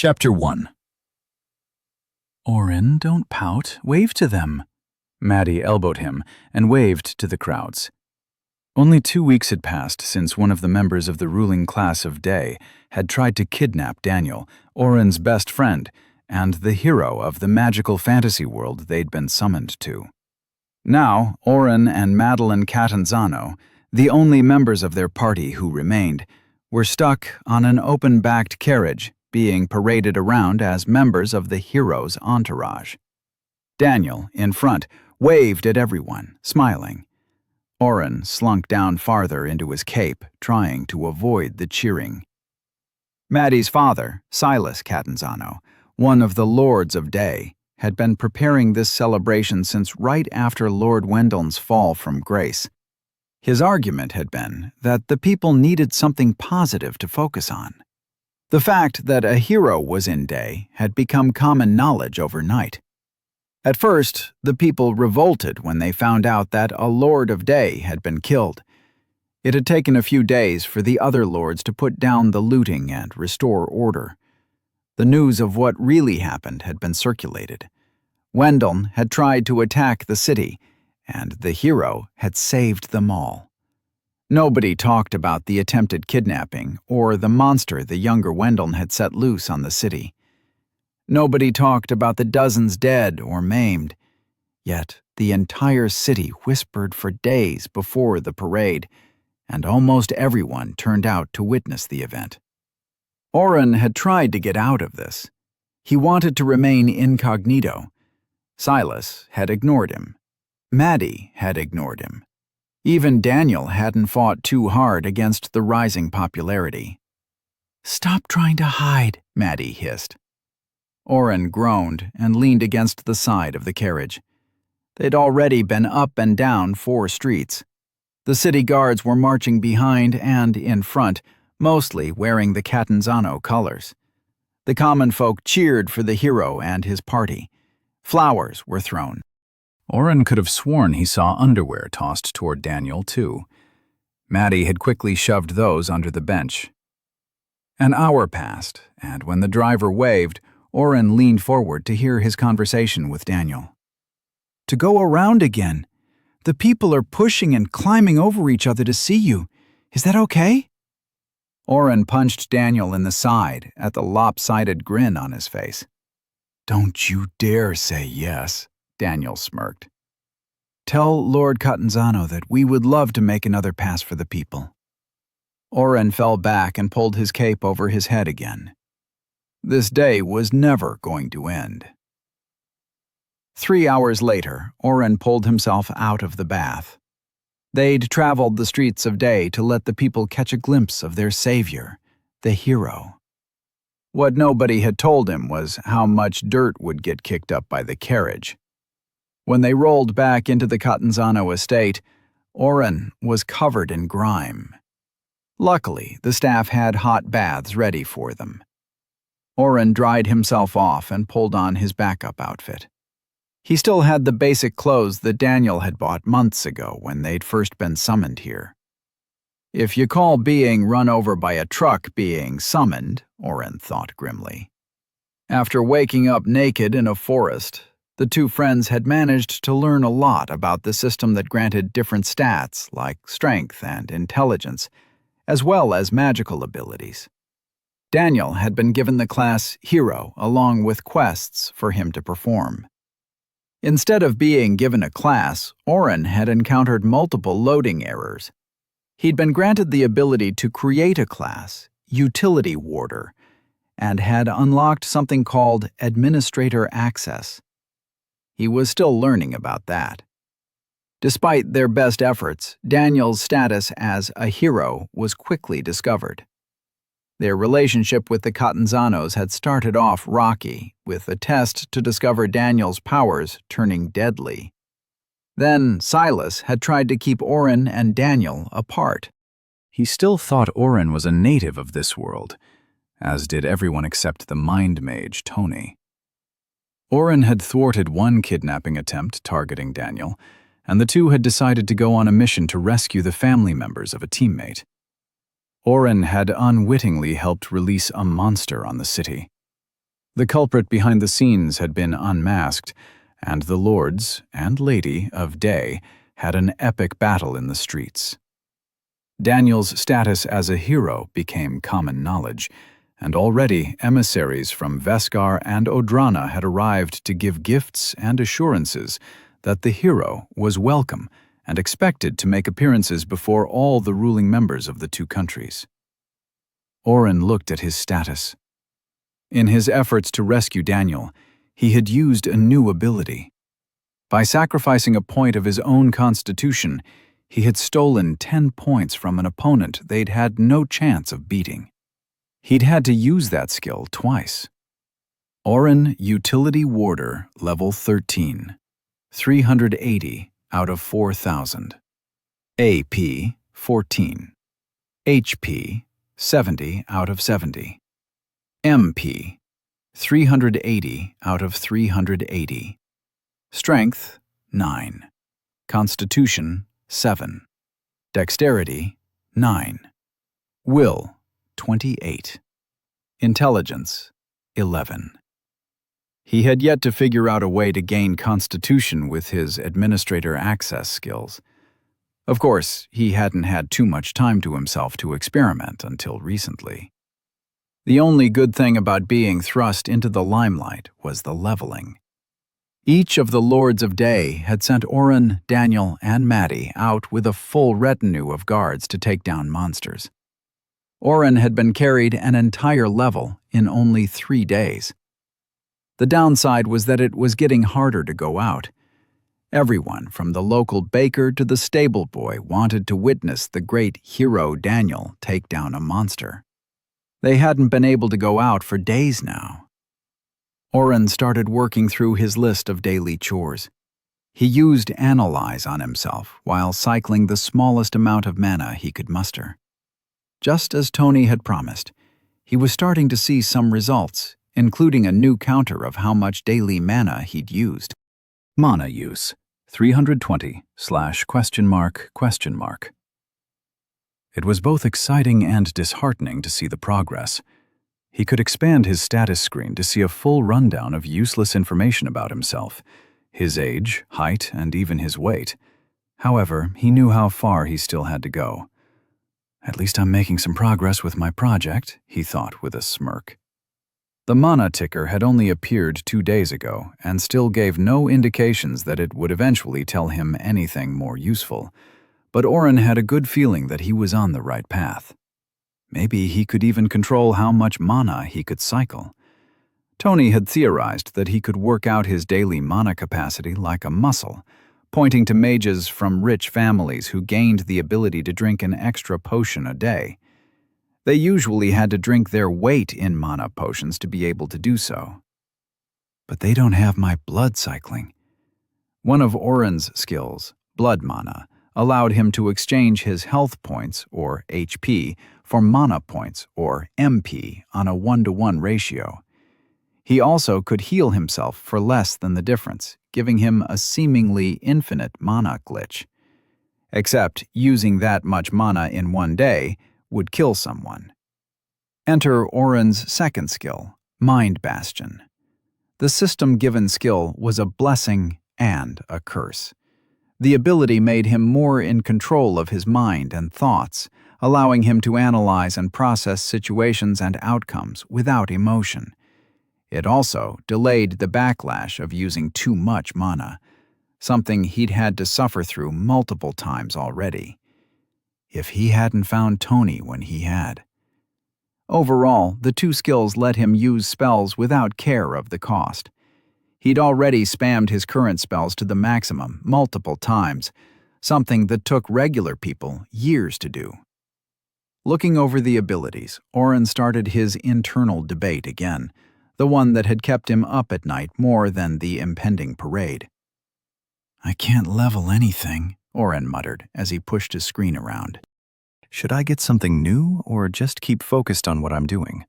Chapter 1. Oren, don't pout. Wave to them. Maddie elbowed him and waved to the crowds. Only 2 weeks had passed since one of the members of the ruling class of Day had tried to kidnap Daniel, Oren's best friend, and the hero of the magical fantasy world they'd been summoned to. Now, Oren and Madeline Catanzano, the only members of their party who remained, were stuck on an open-backed carriage, being paraded around as members of the hero's entourage. Daniel, in front, waved at everyone, smiling. Oren slunk down farther into his cape, trying to avoid the cheering. Maddie's father, Silas Catanzano, one of the Lords of Day, had been preparing this celebration since right after Lord Wendell's fall from grace. His argument had been that the people needed something positive to focus on. The fact that a hero was in Day had become common knowledge overnight. At first, the people revolted when they found out that a Lord of Day had been killed. It had taken a few days for the other lords to put down the looting and restore order. The news of what really happened had been circulated. Wendell had tried to attack the city, and the hero had saved them all. Nobody talked about the attempted kidnapping or the monster the younger Wendell had set loose on the city. Nobody talked about the dozens dead or maimed. Yet the entire city whispered for days before the parade, and almost everyone turned out to witness the event. Oren had tried to get out of this. He wanted to remain incognito. Silas had ignored him. Maddie had ignored him. Even Daniel hadn't fought too hard against the rising popularity. "Stop trying to hide," Maddie hissed. Oren groaned and leaned against the side of the carriage. They'd already been up and down 4 streets. The city guards were marching behind and in front, mostly wearing the Catanzano colors. The common folk cheered for the hero and his party. Flowers were thrown. Oren could have sworn he saw underwear tossed toward Daniel, too. Maddie had quickly shoved those under the bench. An hour passed, and when the driver waved, Oren leaned forward to hear his conversation with Daniel. "To go around again. The people are pushing and climbing over each other to see you. Is that okay?" Oren punched Daniel in the side at the lopsided grin on his face. "Don't you dare say yes," Daniel smirked. "Tell Lord Catanzano that we would love to make another pass for the people." Oren fell back and pulled his cape over his head again. This day was never going to end. 3 hours later, Oren pulled himself out of the bath. They'd traveled the streets of Day to let the people catch a glimpse of their savior, the hero. What nobody had told him was how much dirt would get kicked up by the carriage. When they rolled back into the Catanzano estate, Oren was covered in grime. Luckily, the staff had hot baths ready for them. Oren dried himself off and pulled on his backup outfit. He still had the basic clothes that Daniel had bought months ago when they'd first been summoned here. If you call being run over by a truck being summoned, Oren thought grimly. After waking up naked in a forest, the two friends had managed to learn a lot about the system that granted different stats like strength and intelligence, as well as magical abilities. Daniel had been given the class Hero along with quests for him to perform. Instead of being given a class, Oren had encountered multiple loading errors. He'd been granted the ability to create a class, Utility Warder, and had unlocked something called Administrator Access. He was still learning about that. Despite their best efforts, Daniel's status as a hero was quickly discovered. Their relationship with the Catanzanos had started off rocky, with a test to discover Daniel's powers turning deadly. Then Silas had tried to keep Oren and Daniel apart. He still thought Oren was a native of this world, as did everyone except the mind mage Tony. Oren had thwarted one kidnapping attempt targeting Daniel, and the two had decided to go on a mission to rescue the family members of a teammate. Oren had unwittingly helped release a monster on the city. The culprit behind the scenes had been unmasked, and the lords and lady of Day had an epic battle in the streets. Daniel's status as a hero became common knowledge, and already emissaries from Veskar and Odrana had arrived to give gifts and assurances that the hero was welcome and expected to make appearances before all the ruling members of the two countries. Oren looked at his status. In his efforts to rescue Daniel, he had used a new ability. By sacrificing a point of his own constitution, he had stolen 10 points from an opponent they'd had no chance of beating. He'd had to use that skill twice. Oren Utility Warder, level 13, 380 out of 4,000. AP, 14. HP, 70 out of 70. MP, 380 out of 380. Strength, 9. Constitution, 7. Dexterity, 9. Will, 28. Intelligence, 11. He had yet to figure out a way to gain Constitution with his administrator access skills. Of course, he hadn't had too much time to himself to experiment until recently. The only good thing about being thrust into the limelight was the leveling. Each of the Lords of Day had sent Oren, Daniel, and Maddie out with a full retinue of guards to take down monsters. Oren had been carried an entire level in only 3 days. The downside was that it was getting harder to go out. Everyone, from the local baker to the stable boy, wanted to witness the great hero Daniel take down a monster. They hadn't been able to go out for days now. Oren started working through his list of daily chores. He used Analyze on himself while cycling the smallest amount of mana he could muster. Just as Tony had promised, he was starting to see some results, including a new counter of how much daily mana he'd used. Mana use, 320/??. It was both exciting and disheartening to see the progress. He could expand his status screen to see a full rundown of useless information about himself, his age, height, and even his weight. However, he knew how far he still had to go. At least I'm making some progress with my project, he thought with a smirk. The mana ticker had only appeared 2 days ago and still gave no indications that it would eventually tell him anything more useful, but Oren had a good feeling that he was on the right path. Maybe he could even control how much mana he could cycle. Tony had theorized that he could work out his daily mana capacity like a muscle, pointing to mages from rich families who gained the ability to drink an extra potion a day. They usually had to drink their weight in mana potions to be able to do so. But they don't have my blood cycling. One of Oren's skills, blood mana, allowed him to exchange his health points, or HP, for mana points, or MP, on a 1-to-1 ratio. He also could heal himself for less than the difference, giving him a seemingly infinite mana glitch. Except using that much mana in 1 day would kill someone. Enter Oren's second skill, Mind Bastion. The system-given skill was a blessing and a curse. The ability made him more in control of his mind and thoughts, allowing him to analyze and process situations and outcomes without emotion. It also delayed the backlash of using too much mana, something he'd had to suffer through multiple times already. If he hadn't found Tony when he had. Overall, the 2 skills let him use spells without care of the cost. He'd already spammed his current spells to the maximum multiple times, something that took regular people years to do. Looking over the abilities, Oren started his internal debate again, the one that had kept him up at night more than the impending parade. I can't level anything, Oren muttered as he pushed his screen around. Should I get something new or just keep focused on what I'm doing?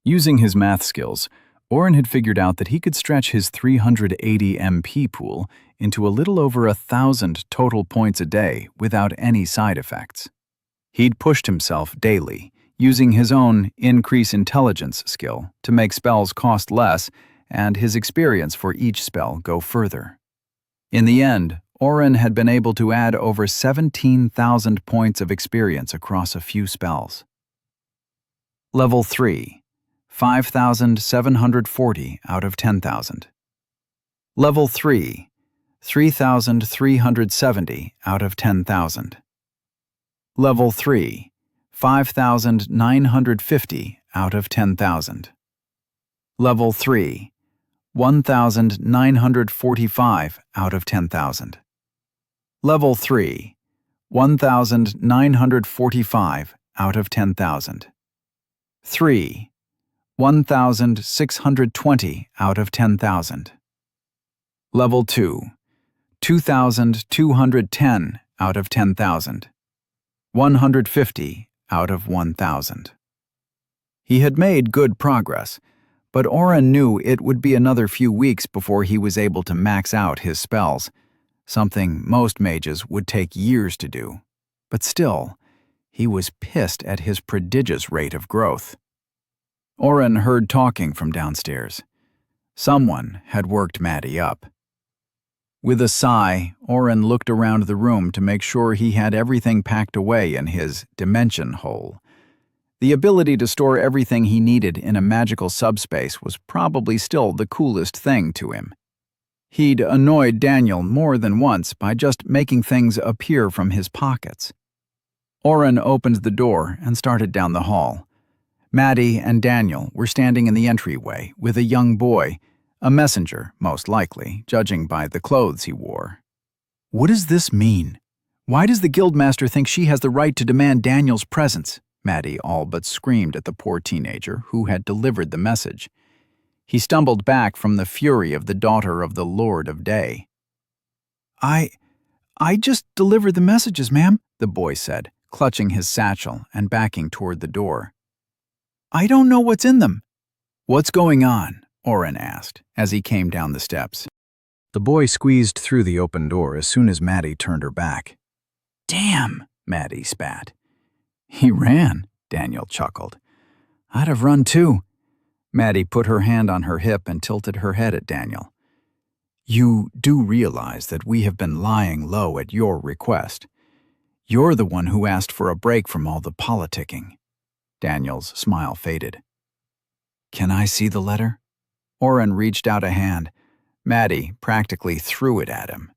Using his math skills, Oren had figured out that he could stretch his 380 MP pool into a little over 1,000 total points a day without any side effects. He'd pushed himself daily, using his own increase intelligence skill to make spells cost less and his experience for each spell go further. In the end, Oren had been able to add over 17,000 points of experience across a few spells. Level 3, 5,740 out of 10,000. Level 3, 3,370 out of 10,000. Level 3, 5,950 out of 10,000. Level 3, 1,945 out of 10,000. Level 3, 1,945 out of 10,000. 3, 1,620 out of 10,000. Level 2, 2,210 out of 10,000. 150 out of 1,000. He had made good progress, but Oren knew it would be another few weeks before he was able to max out his spells, something most mages would take years to do. But still, he was pissed at his prodigious rate of growth. Oren heard talking from downstairs. Someone had worked Maddie up. With a sigh, Oren looked around the room to make sure he had everything packed away in his dimension hole. The ability to store everything he needed in a magical subspace was probably still the coolest thing to him. He'd annoyed Daniel more than once by just making things appear from his pockets. Oren opened the door and started down the hall. Maddie and Daniel were standing in the entryway with a young boy, a messenger, most likely, judging by the clothes he wore. "What does this mean? Why does the guildmaster think she has the right to demand Daniel's presence?" Maddie all but screamed at the poor teenager who had delivered the message. He stumbled back from the fury of the daughter of the Lord of Day. I just delivered the messages, ma'am," the boy said, clutching his satchel and backing toward the door. "I don't know what's in them." "What's going on?" Oren asked as he came down the steps. The boy squeezed through the open door as soon as Maddie turned her back. "Damn," Maddie spat. "He ran," Daniel chuckled. "I'd have run too." Maddie put her hand on her hip and tilted her head at Daniel. "You do realize that we have been lying low at your request. You're the one who asked for a break from all the politicking." Daniel's smile faded. "Can I see the letter?" Oren reached out a hand. Maddie practically threw it at him.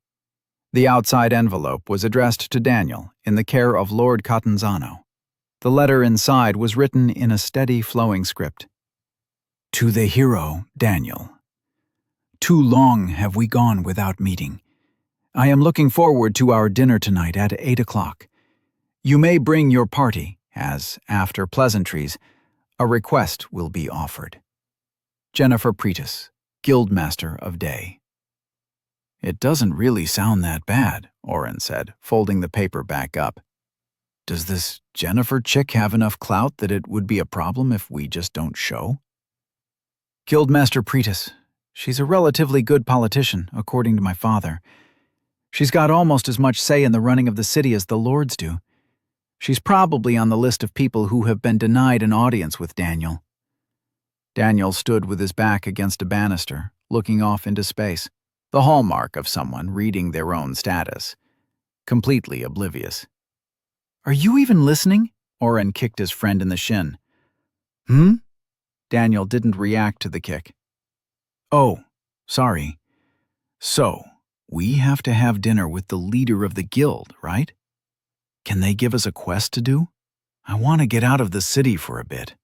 The outside envelope was addressed to Daniel in the care of Lord Catanzano. The letter inside was written in a steady, flowing script. "To the hero, Daniel. Too long have we gone without meeting. I am looking forward to our dinner tonight at 8 o'clock. You may bring your party, as, after pleasantries, a request will be offered. Jennifer Pretis, Guildmaster of Day." "It doesn't really sound that bad," Oren said, folding the paper back up. "Does this Jennifer chick have enough clout that it would be a problem if we just don't show?" "Guildmaster Pretis. She's a relatively good politician, according to my father. She's got almost as much say in the running of the city as the lords do. She's probably on the list of people who have been denied an audience with Daniel." Daniel stood with his back against a banister, looking off into space, the hallmark of someone reading their own status, completely oblivious. "Are you even listening?" Oren kicked his friend in the shin. "Hmm?" Daniel didn't react to the kick. "Oh, sorry. So, we have to have dinner with the leader of the guild, right? Can they give us a quest to do? I want to get out of the city for a bit."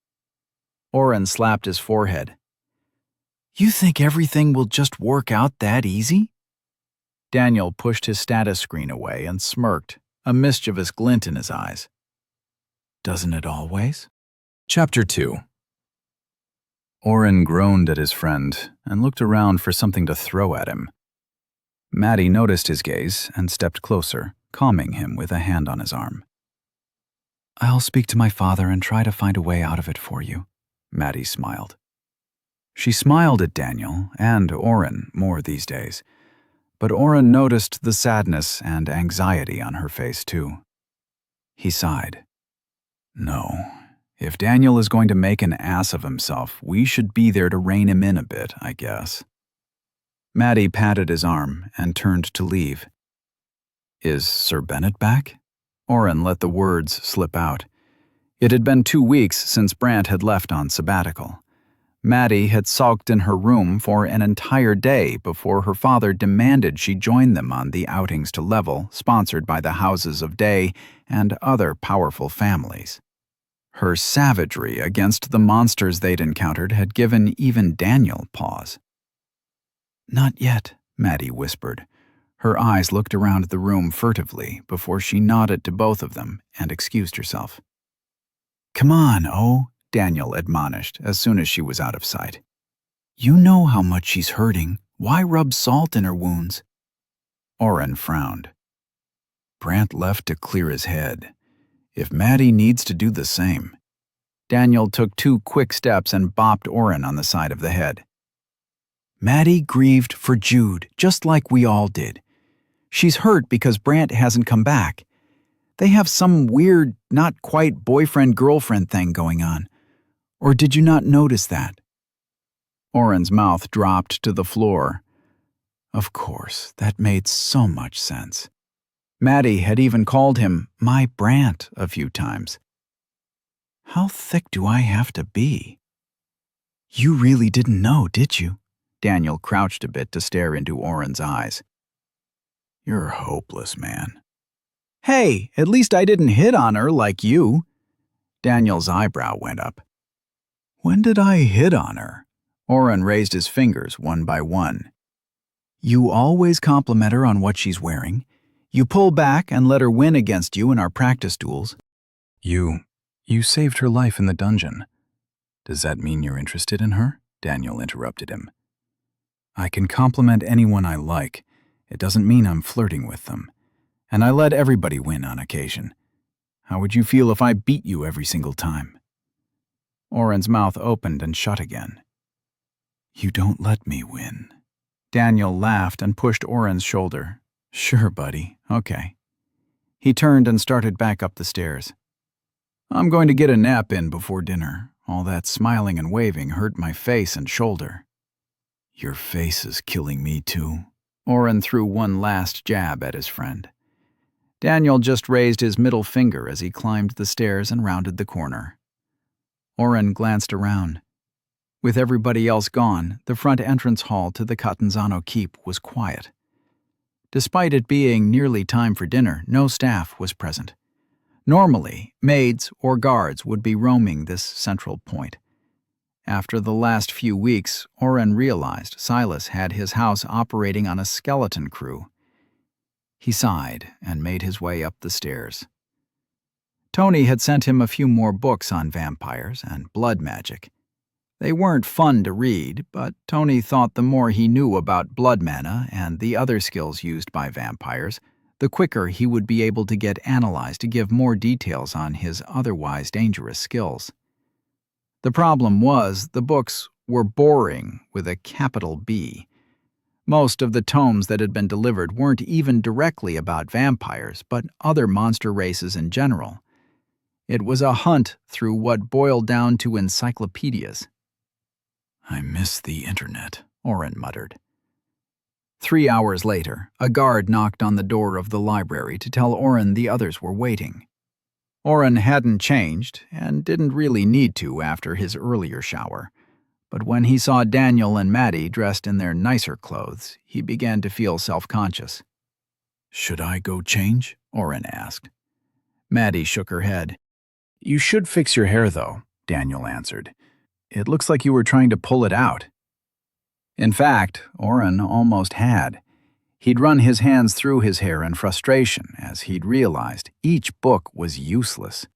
Oren slapped his forehead. "You think everything will just work out that easy?" Daniel pushed his status screen away and smirked, a mischievous glint in his eyes. "Doesn't it always?" Chapter 2. Oren groaned at his friend and looked around for something to throw at him. Maddie noticed his gaze and stepped closer, calming him with a hand on his arm. "I'll speak to my father and try to find a way out of it for you," Maddie smiled. She smiled at Daniel and Oren more these days, but Oren noticed the sadness and anxiety on her face too. He sighed. "No, If Daniel is going to make an ass of himself, we should be there to rein him in a bit, I guess. Maddie patted his arm and turned to leave. Is Sir Bennet back? Oren let the words slip out. It had been 2 weeks since Brant had left on sabbatical. Maddie had sulked in her room for an entire day before her father demanded she join them on the outings to Level, sponsored by the Houses of Day and other powerful families. Her savagery against the monsters they'd encountered had given even Daniel pause. Not yet, Maddie whispered. Her eyes looked around the room furtively before she nodded to both of them and excused herself. Come on, Daniel admonished as soon as she was out of sight. You know how much she's hurting. Why rub salt in her wounds? Oren frowned. Brant left to clear his head. If Maddie needs to do the same. Daniel took 2 quick steps and bopped Oren on the side of the head. Maddie grieved for Jude, just like we all did. She's hurt because Brant hasn't come back. They have some weird, not quite boyfriend-girlfriend thing going on. Or did you not notice that? Oren's mouth dropped to the floor. Of course, that made so much sense. Maddie had even called him my Brant a few times. How thick do I have to be? You really didn't know, did you? Daniel crouched a bit to stare into Oren's eyes. You're hopeless, man. Hey, at least I didn't hit on her like you. Daniel's eyebrow went up. When did I hit on her? Oren raised his fingers one by one. You always compliment her on what she's wearing. You pull back and let her win against you in our practice duels. You saved her life in the dungeon. Does that mean you're interested in her? Daniel interrupted him. I can compliment anyone I like. It doesn't mean I'm flirting with them. And I let everybody win on occasion. How would you feel if I beat you every single time? Oren's mouth opened and shut again. You don't let me win. Daniel laughed and pushed Oren's shoulder. Sure, buddy. Okay. He turned and started back up the stairs. I'm going to get a nap in before dinner. All that smiling and waving hurt my face and shoulder. Your face is killing me too. Oren threw one last jab at his friend. Daniel just raised his middle finger as he climbed the stairs and rounded the corner. Oren glanced around. With everybody else gone, the front entrance hall to the Catanzano Keep was quiet. Despite it being nearly time for dinner, no staff was present. Normally, maids or guards would be roaming this central point. After the last few weeks, Oren realized Silas had his house operating on a skeleton crew. He sighed and made his way up the stairs. Tony had sent him a few more books on vampires and blood magic. They weren't fun to read, but Tony thought the more he knew about blood mana and the other skills used by vampires, the quicker he would be able to get analyzed to give more details on his otherwise dangerous skills. The problem was the books were boring with a capital B. Most of the tomes that had been delivered weren't even directly about vampires, but other monster races in general. It was a hunt through what boiled down to encyclopedias. I miss the internet, Oren muttered. 3 hours later, a guard knocked on the door of the library to tell Oren the others were waiting. Oren hadn't changed, and didn't really need to after his earlier shower. But when he saw Daniel and Maddie dressed in their nicer clothes, he began to feel self-conscious. Should I go change? Oren asked. Maddie shook her head. You should fix your hair, though, Daniel answered. It looks like you were trying to pull it out. In fact, Oren almost had. He'd run his hands through his hair in frustration as he'd realized each book was useless.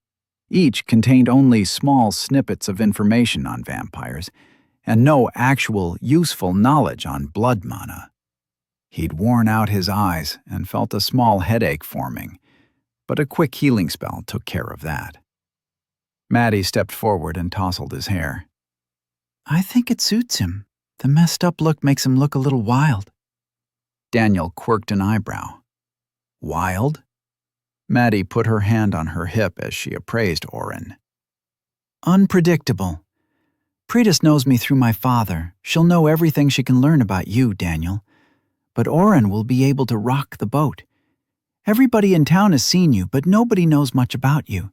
Each contained only small snippets of information on vampires, and no actual useful knowledge on blood mana. He'd worn out his eyes and felt a small headache forming, but a quick healing spell took care of that. Maddie stepped forward and tousled his hair. I think it suits him. The messed up look makes him look a little wild. Daniel quirked an eyebrow. Wild? Maddie put her hand on her hip as she appraised Oren. Unpredictable. Pretis knows me through my father. She'll know everything she can learn about you, Daniel. But Oren will be able to rock the boat. Everybody in town has seen you, but nobody knows much about you.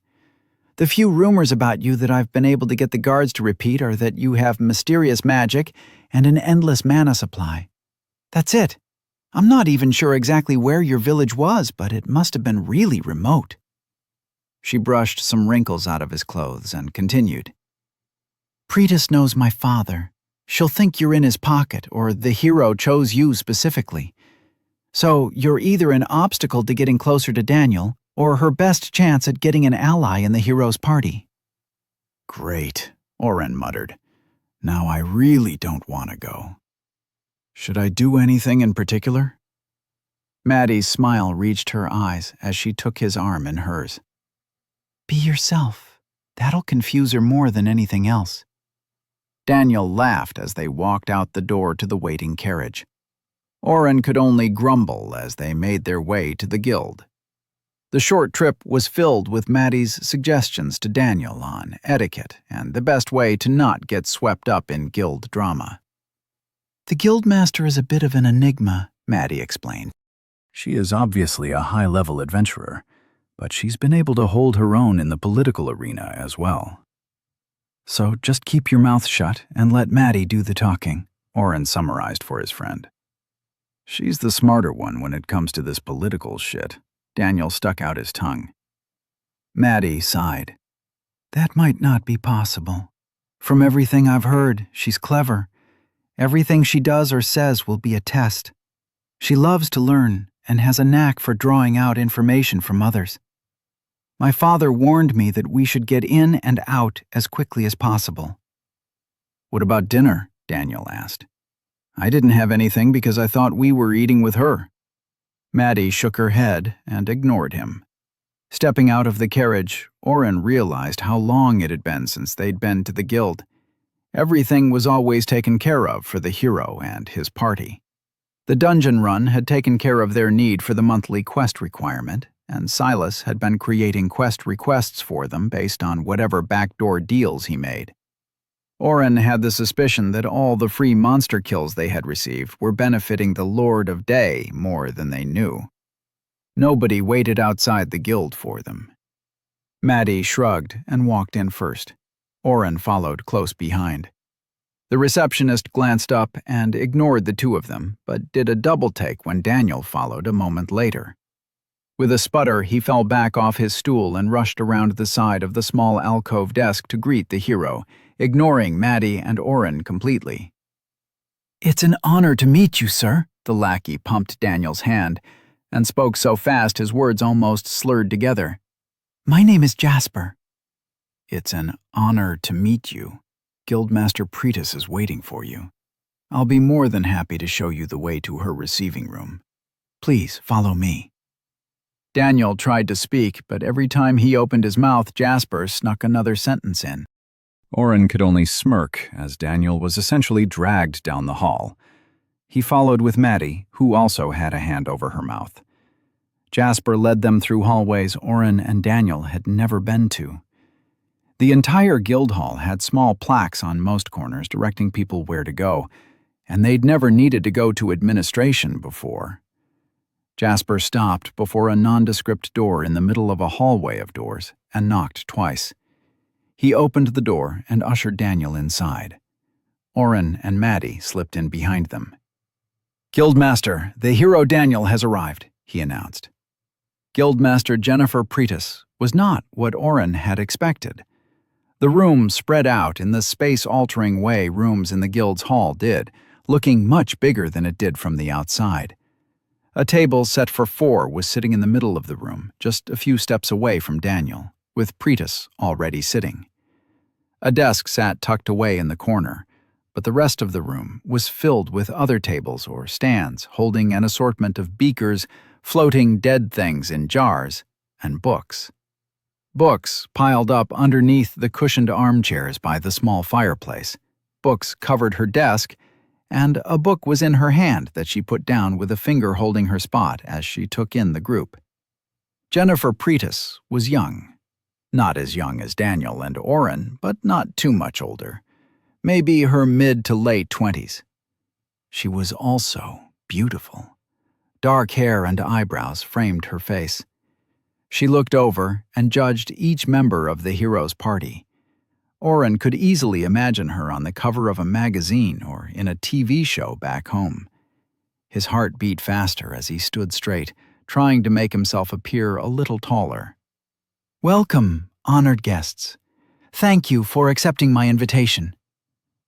The few rumors about you that I've been able to get the guards to repeat are that you have mysterious magic and an endless mana supply. That's it. I'm not even sure exactly where your village was, but it must have been really remote. She brushed some wrinkles out of his clothes and continued. Pretis knows my father. She'll think you're in his pocket, or the hero chose you specifically. So you're either an obstacle to getting closer to Daniel, or her best chance at getting an ally in the hero's party. Great, Oren muttered. Now I really don't want to go. Should I do anything in particular? Maddie's smile reached her eyes as she took his arm in hers. Be yourself. That'll confuse her more than anything else. Daniel laughed as they walked out the door to the waiting carriage. Oren could only grumble as they made their way to the guild. The short trip was filled with Maddie's suggestions to Daniel on etiquette and the best way to not get swept up in guild drama. The guildmaster is a bit of an enigma, Maddie explained. She is obviously a high-level adventurer, but she's been able to hold her own in the political arena as well. So just keep your mouth shut and let Maddie do the talking, Oren summarized for his friend. She's the smarter one when it comes to this political shit. Daniel stuck out his tongue. Maddie sighed. That might not be possible. From everything I've heard, she's clever. Everything she does or says will be a test. She loves to learn and has a knack for drawing out information from others. My father warned me that we should get in and out as quickly as possible. What about dinner? Daniel asked. I didn't have anything because I thought we were eating with her. Maddie shook her head and ignored him. Stepping out of the carriage, Oren realized how long it had been since they'd been to the guild. Everything was always taken care of for the hero and his party. The dungeon run had taken care of their need for the monthly quest requirement, and Silas had been creating quest requests for them based on whatever backdoor deals he made. Oren had the suspicion that all the free monster kills they had received were benefiting the Lord of Day more than they knew. Nobody waited outside the guild for them. Maddie shrugged and walked in first. Oren followed close behind. The receptionist glanced up and ignored the two of them, but did a double-take when Daniel followed a moment later. With a sputter, he fell back off his stool and rushed around the side of the small alcove desk to greet the hero, ignoring Maddie and Oren completely. It's an honor to meet you, sir. The lackey pumped Daniel's hand and spoke so fast his words almost slurred together. My name is Jasper. It's an honor to meet you. Guildmaster Pretis is waiting for you. I'll be more than happy to show you the way to her receiving room. Please follow me. Daniel tried to speak, but every time he opened his mouth, Jasper snuck another sentence in. Oren could only smirk as Daniel was essentially dragged down the hall. He followed with Maddie, who also had a hand over her mouth. Jasper led them through hallways Oren and Daniel had never been to. The entire guild hall had small plaques on most corners directing people where to go, and they'd never needed to go to administration before. Jasper stopped before a nondescript door in the middle of a hallway of doors and knocked twice. He opened the door and ushered Daniel inside. Oren and Maddie slipped in behind them. Guildmaster, the hero Daniel has arrived, he announced. Guildmaster Jennifer Pretis was not what Oren had expected. The room spread out in the space-altering way rooms in the guild's hall did, looking much bigger than it did from the outside. A table set for 4 was sitting in the middle of the room, just a few steps away from Daniel, with Pretis already sitting. A desk sat tucked away in the corner, but the rest of the room was filled with other tables or stands holding an assortment of beakers, floating dead things in jars, and books. Books piled up underneath the cushioned armchairs by the small fireplace. Books covered her desk, and a book was in her hand that she put down with a finger holding her spot as she took in the group. Jennifer Pretis was young. Not as young as Daniel and Oren, but not too much older. Maybe her mid to late 20s. She was also beautiful. Dark hair and eyebrows framed her face. She looked over and judged each member of the hero's party. Oren could easily imagine her on the cover of a magazine or in a TV show back home. His heart beat faster as he stood straight, trying to make himself appear a little taller. "Welcome, honored guests. Thank you for accepting my invitation."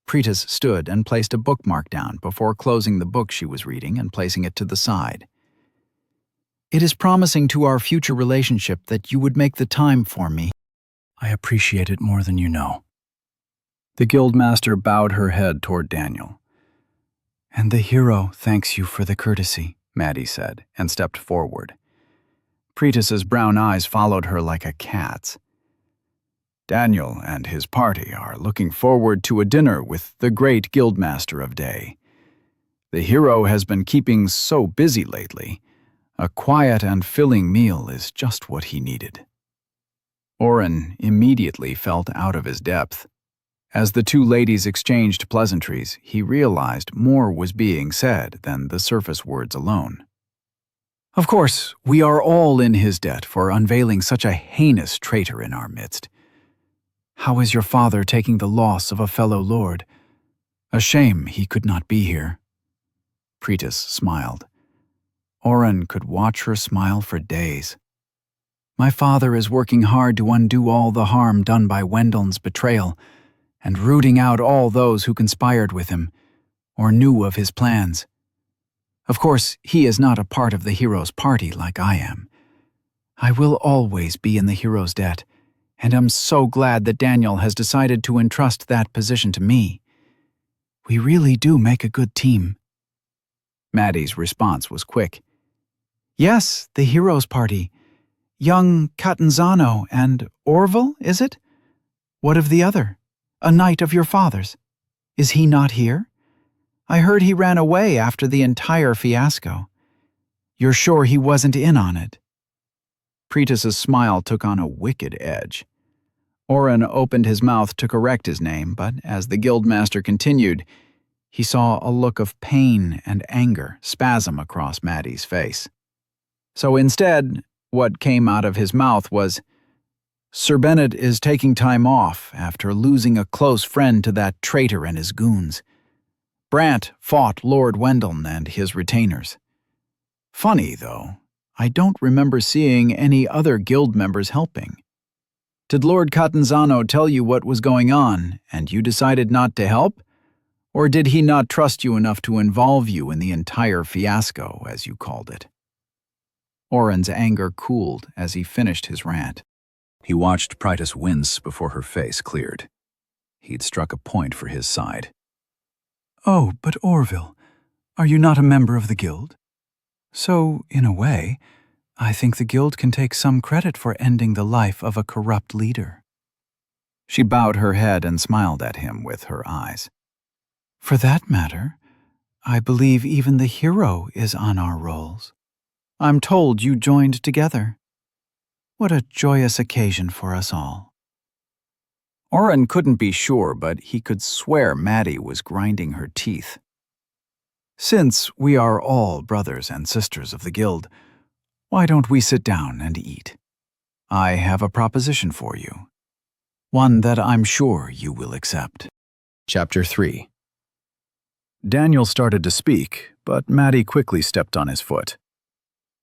Pretis stood and placed a bookmark down before closing the book she was reading and placing it to the side. "It is promising to our future relationship that you would make the time for me." "I appreciate it more than you know." The guildmaster bowed her head toward Daniel. "And the hero thanks you for the courtesy," Maddie said, and stepped forward. Pretis's brown eyes followed her like a cat's. "Daniel and his party are looking forward to a dinner with the great guildmaster of Day. The hero has been keeping so busy lately. A quiet and filling meal is just what he needed." Oren immediately felt out of his depth. As the two ladies exchanged pleasantries, he realized more was being said than the surface words alone. "Of course, we are all in his debt for unveiling such a heinous traitor in our midst. How is your father taking the loss of a fellow lord? A shame he could not be here." Pretis smiled. Oren could watch her smile for days. "My father is working hard to undo all the harm done by Wendell's betrayal, and rooting out all those who conspired with him, or knew of his plans. Of course, he is not a part of the hero's party like I am. I will always be in the hero's debt, and I'm so glad that Daniel has decided to entrust that position to me. We really do make a good team." Maddie's response was quick. "Yes, the hero's party. Young Catanzano and Orville, is it? What of the other? A knight of your father's. Is he not here? I heard he ran away after the entire fiasco. You're sure he wasn't in on it?" Pretis's smile took on a wicked edge. Oren opened his mouth to correct his name, but as the guildmaster continued, he saw a look of pain and anger spasm across Maddie's face. So instead, what came out of his mouth was, "Sir Bennet is taking time off after losing a close friend to that traitor and his goons. Brant fought Lord Wendell and his retainers. Funny, though, I don't remember seeing any other guild members helping. Did Lord Catanzano tell you what was going on, and you decided not to help? Or did he not trust you enough to involve you in the entire fiasco, as you called it?" Oren's anger cooled as he finished his rant. He watched Pretis wince before her face cleared. He'd struck a point for his side. "Oh, but Orville, are you not a member of the guild? So, in a way, I think the guild can take some credit for ending the life of a corrupt leader." She bowed her head and smiled at him with her eyes. "For that matter, I believe even the hero is on our rolls. I'm told you joined together. What a joyous occasion for us all." Oren couldn't be sure, but he could swear Maddie was grinding her teeth. "Since we are all brothers and sisters of the guild, why don't we sit down and eat? I have a proposition for you. One that I'm sure you will accept." Chapter 3. Daniel started to speak, but Maddie quickly stepped on his foot.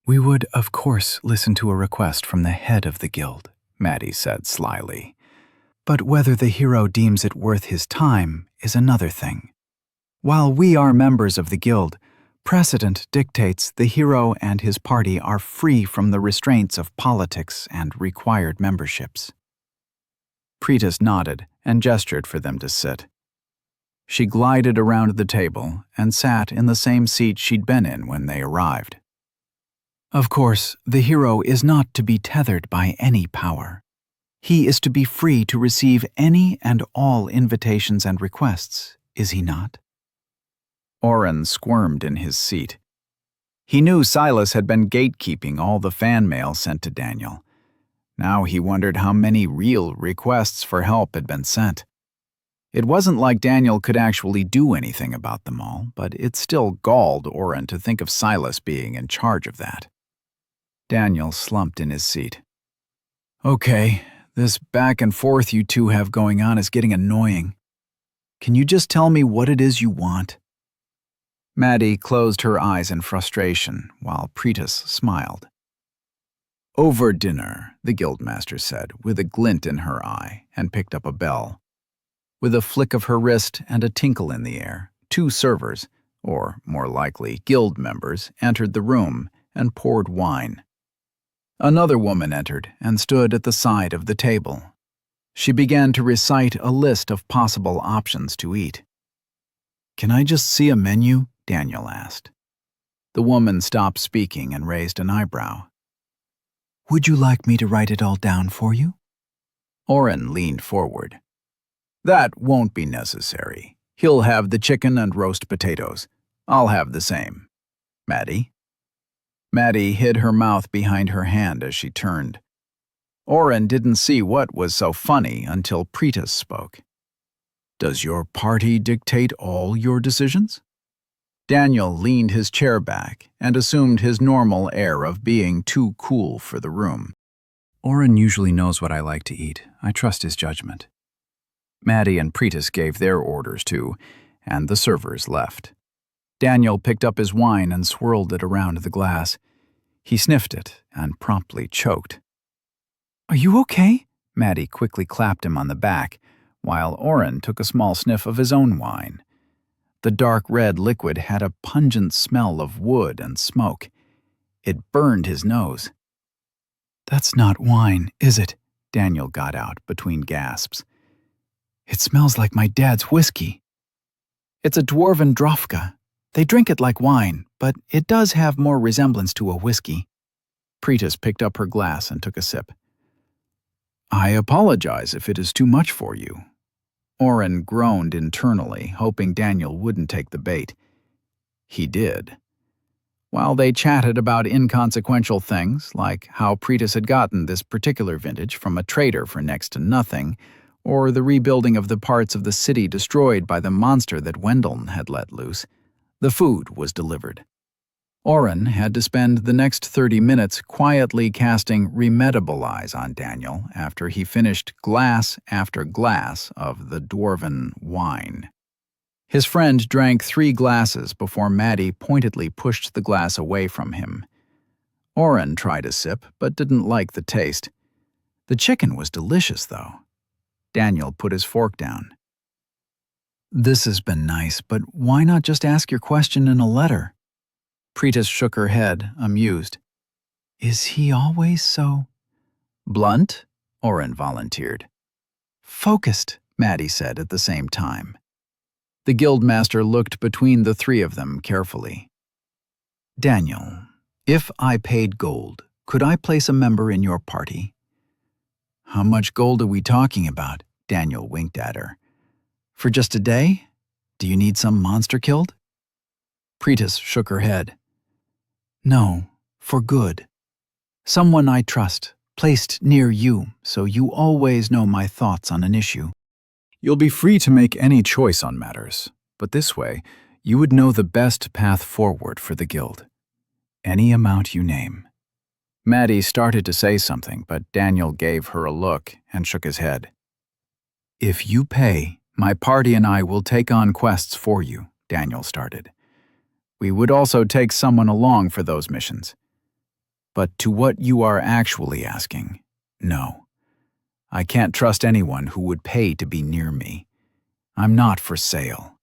"We would, of course, listen to a request from the head of the guild," Maddie said slyly. "But whether the hero deems it worth his time is another thing. While we are members of the guild, precedent dictates the hero and his party are free from the restraints of politics and required memberships." Pretis nodded and gestured for them to sit. She glided around the table and sat in the same seat she'd been in when they arrived. "Of course, the hero is not to be tethered by any power. He is to be free to receive any and all invitations and requests, is he not?" Oren squirmed in his seat. He knew Silas had been gatekeeping all the fan mail sent to Daniel. Now he wondered how many real requests for help had been sent. It wasn't like Daniel could actually do anything about them all, but it still galled Oren to think of Silas being in charge of that. Daniel slumped in his seat. Okay, this back and forth you two have going on is getting annoying. Can you just tell me what it is you want? Maddie closed her eyes in frustration, while Preetus smiled. Over dinner, the guildmaster said, with a glint in her eye, and picked up a bell. With a flick of her wrist and a tinkle in the air, 2 servers, or more likely guild members, entered the room and poured wine. Another woman entered and stood at the side of the table. She began to recite a list of possible options to eat. Can I just see a menu? Daniel asked. The woman stopped speaking and raised an eyebrow. Would you like me to write it all down for you? Oren leaned forward. That won't be necessary. He'll have the chicken and roast potatoes. I'll have the same. Maddie? Maddie hid her mouth behind her hand as she turned. Oren didn't see what was so funny until Preetus spoke. Does your party dictate all your decisions? Daniel leaned his chair back and assumed his normal air of being too cool for the room. Oren usually knows what I like to eat. I trust his judgment. Maddie and Preetus gave their orders too, and the servers left. Daniel picked up his wine and swirled it around the glass. He sniffed it and promptly choked. Are you okay? Maddie quickly clapped him on the back, while Oren took a small sniff of his own wine. The dark red liquid had a pungent smell of wood and smoke. It burned his nose. That's not wine, is it? Daniel got out between gasps. It smells like my dad's whiskey. It's a dwarven drofka. They drink it like wine, but it does have more resemblance to a whiskey. Preetus picked up her glass and took a sip. I apologize if it is too much for you. Oren groaned internally, hoping Daniel wouldn't take the bait. He did. While they chatted about inconsequential things, like how Preetus had gotten this particular vintage from a trader for next to nothing, or the rebuilding of the parts of the city destroyed by the monster that Wendell had let loose, the food was delivered. Oren had to spend the next 30 minutes quietly casting Remedabilize on Daniel after he finished glass after glass of the dwarven wine. His friend drank 3 glasses before Maddie pointedly pushed the glass away from him. Oren tried a sip, but didn't like the taste. The chicken was delicious, though. Daniel put his fork down. This has been nice, but why not just ask your question in a letter? Preetus shook her head, amused. Is he always so blunt? Oren volunteered. Focused, Maddie said at the same time. The guildmaster looked between the 3 of them carefully. Daniel, if I paid gold, could I place a member in your party? How much gold are we talking about? Daniel winked at her. For just a day? Do you need some monster killed? Preetus shook her head. No, for good. Someone I trust, placed near you, so you always know my thoughts on an issue. You'll be free to make any choice on matters, but this way, you would know the best path forward for the guild. Any amount you name. Maddie started to say something, but Daniel gave her a look and shook his head. If you pay, my party and I will take on quests for you, Daniel started. We would also take someone along for those missions. But to what you are actually asking, no. I can't trust anyone who would pay to be near me. I'm not for sale.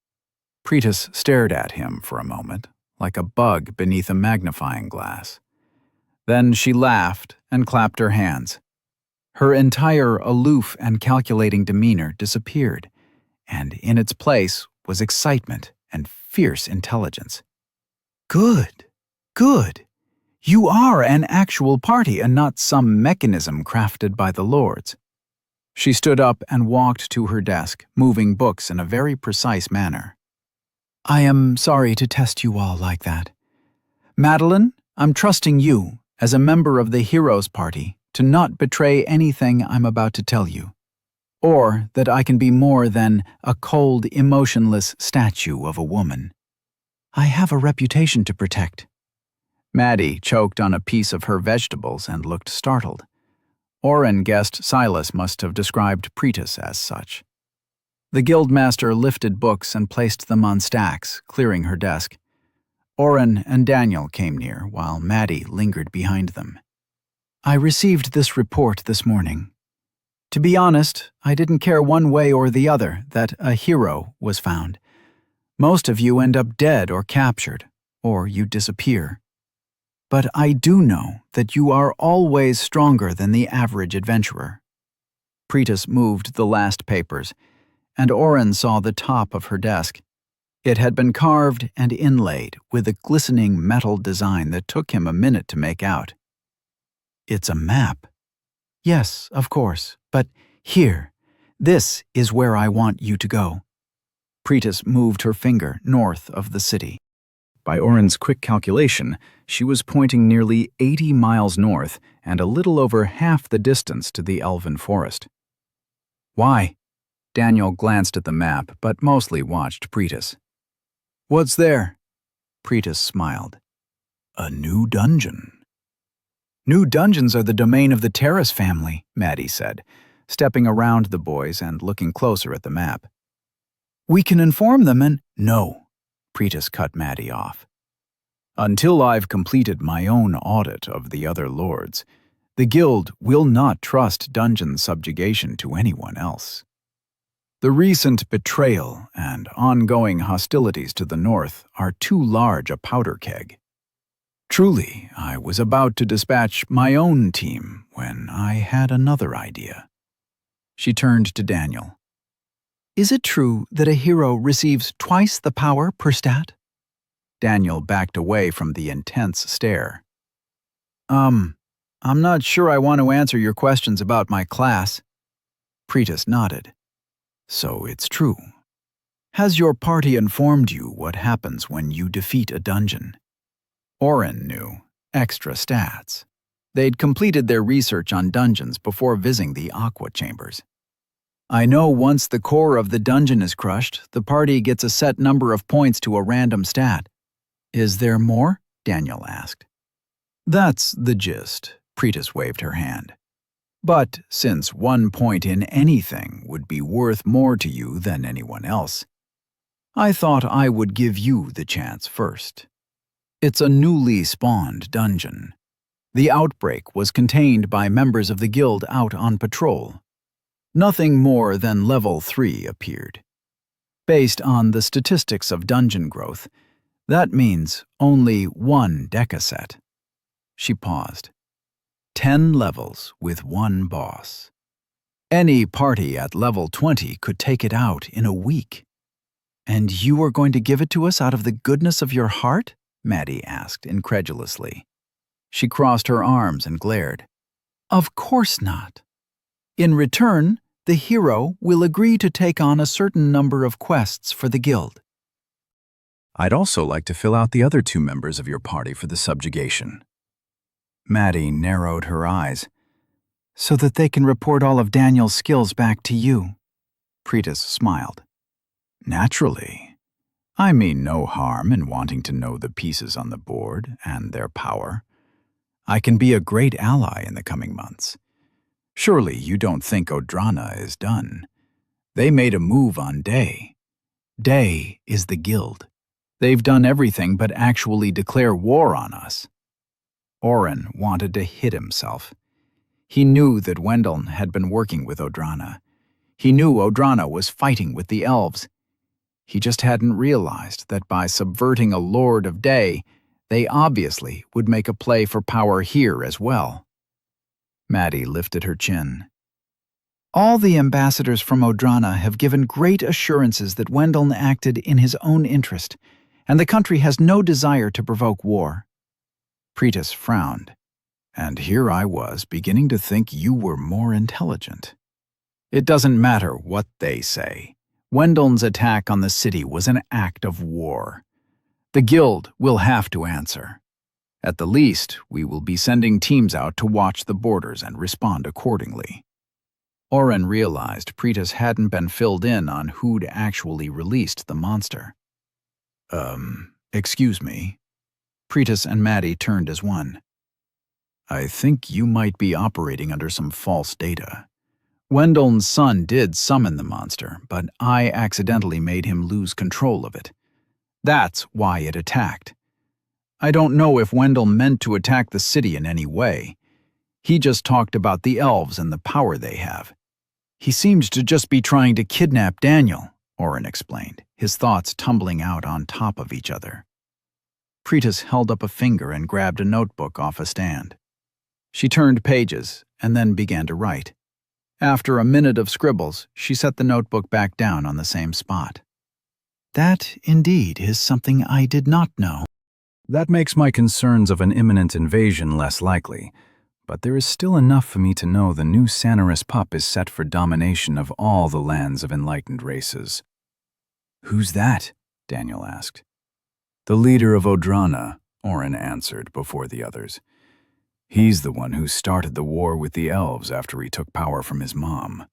Preetus stared at him for a moment, like a bug beneath a magnifying glass. Then she laughed and clapped her hands. Her entire aloof and calculating demeanor disappeared, and in its place was excitement and fierce intelligence. Good, good. You are an actual party and not some mechanism crafted by the lords. She stood up and walked to her desk, moving books in a very precise manner. I am sorry to test you all like that. Madeline, I'm trusting you, as a member of the Heroes Party, to not betray anything I'm about to tell you, or that I can be more than a cold, emotionless statue of a woman. I have a reputation to protect." Maddie choked on a piece of her vegetables and looked startled. Oren guessed Silas must have described Pretis as such. The guildmaster lifted books and placed them on stacks, clearing her desk. Oren and Daniel came near, while Maddie lingered behind them. "I received this report this morning. To be honest, I didn't care one way or the other that a hero was found. Most of you end up dead or captured, or you disappear. But I do know that you are always stronger than the average adventurer." Pretis moved the last papers, and Oren saw the top of her desk. It had been carved and inlaid with a glistening metal design that took him a minute to make out. "It's a map." "Yes, of course, but here, this is where I want you to go." Pretis moved her finger north of the city. By Oren's quick calculation, she was pointing nearly 80 miles north and a little over half the distance to the elven forest. "Why?" Daniel glanced at the map, but mostly watched Pretis. "What's there?" Pretis smiled. "A new dungeon." "New dungeons are the domain of the Terrace family," Maddie said, stepping around the boys and looking closer at the map. "We can inform them and—" "No," Pretis cut Maddie off. "Until I've completed my own audit of the other lords, the guild will not trust dungeon subjugation to anyone else. The recent betrayal and ongoing hostilities to the north are too large a powder keg. Truly, I was about to dispatch my own team when I had another idea." She turned to Daniel. "Is it true that a hero receives twice the power per stat?" Daniel backed away from the intense stare. I'm not sure I want to answer your questions about my class." Pretis nodded. "So it's true. Has your party informed you what happens when you defeat a dungeon?" Oren knew. Extra stats. They'd completed their research on dungeons before visiting the Aqua Chambers. "I know once the core of the dungeon is crushed, the party gets a set number of points to a random stat." "Is there more?" Daniel asked. "That's the gist," Pretis waved her hand. "But since 1 point in anything would be worth more to you than anyone else, I thought I would give you the chance first. It's a newly spawned dungeon. The outbreak was contained by members of the guild out on patrol. Nothing more than level 3 appeared. Based on the statistics of dungeon growth, that means only 1 decaset." She paused. 10 levels with 1 boss. Any party at level 20 could take it out in a week. "And you are going to give it to us out of the goodness of your heart?" Maddie asked incredulously. She crossed her arms and glared. "Of course not. In return, the hero will agree to take on a certain number of quests for the guild." "I'd also like to fill out the other 2 members of your party for the subjugation." Maddie narrowed her eyes. "So that they can report all of Daniel's skills back to you." Pretis smiled. "Naturally. I mean no harm in wanting to know the pieces on the board and their power. I can be a great ally in the coming months. Surely you don't think Odrana is done. They made a move on Day. Day is the guild. They've done everything but actually declare war on us." Oren wanted to hit himself. He knew that Wendeln had been working with Odrana. He knew Odrana was fighting with the elves. He just hadn't realized that by subverting a Lord of Day, they obviously would make a play for power here as well. Maddie lifted her chin. "All the ambassadors from Odrana have given great assurances that Wendeln acted in his own interest, and the country has no desire to provoke war." Pretis frowned. "And here I was beginning to think you were more intelligent. It doesn't matter what they say. Wendeln's attack on the city was an act of war. The guild will have to answer." At the least, we will be sending teams out to watch the borders and respond accordingly. Oren realized Pretis hadn't been filled in on who'd actually released the monster. Excuse me. Pretis and Maddie turned as one. I think you might be operating under some false data. Wendell's son did summon the monster, but I accidentally made him lose control of it. That's why it attacked. I don't know if Wendell meant to attack the city in any way. He just talked about the elves and the power they have. He seemed to just be trying to kidnap Daniel, Oren explained, his thoughts tumbling out on top of each other. Pretis held up a finger and grabbed a notebook off a stand. She turned pages and then began to write. After a minute of scribbles, she set the notebook back down on the same spot. That, indeed, is something I did not know. That makes my concerns of an imminent invasion less likely, but there is still enough for me to know the new Sonorous pup is set for domination of all the lands of enlightened races. Who's that? Daniel asked. The leader of Odrana, Oren answered before the others. He's the one who started the war with the elves after he took power from his mom.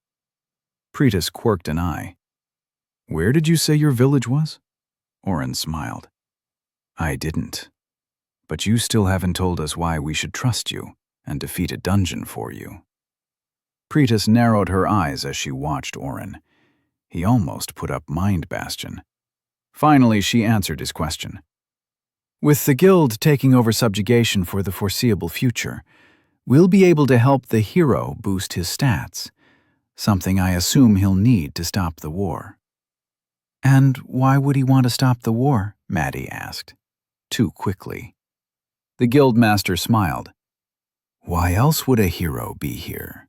Pretis quirked an eye. Where did you say your village was? Oren smiled. I didn't. But you still haven't told us why we should trust you and defeat a dungeon for you. Pretis narrowed her eyes as she watched Oren. He almost put up Mind Bastion. Finally, she answered his question. With the guild taking over subjugation for the foreseeable future, we'll be able to help the hero boost his stats, something I assume he'll need to stop the war. And why would he want to stop the war? Maddie asked. Too quickly. The guildmaster smiled. Why else would a hero be here?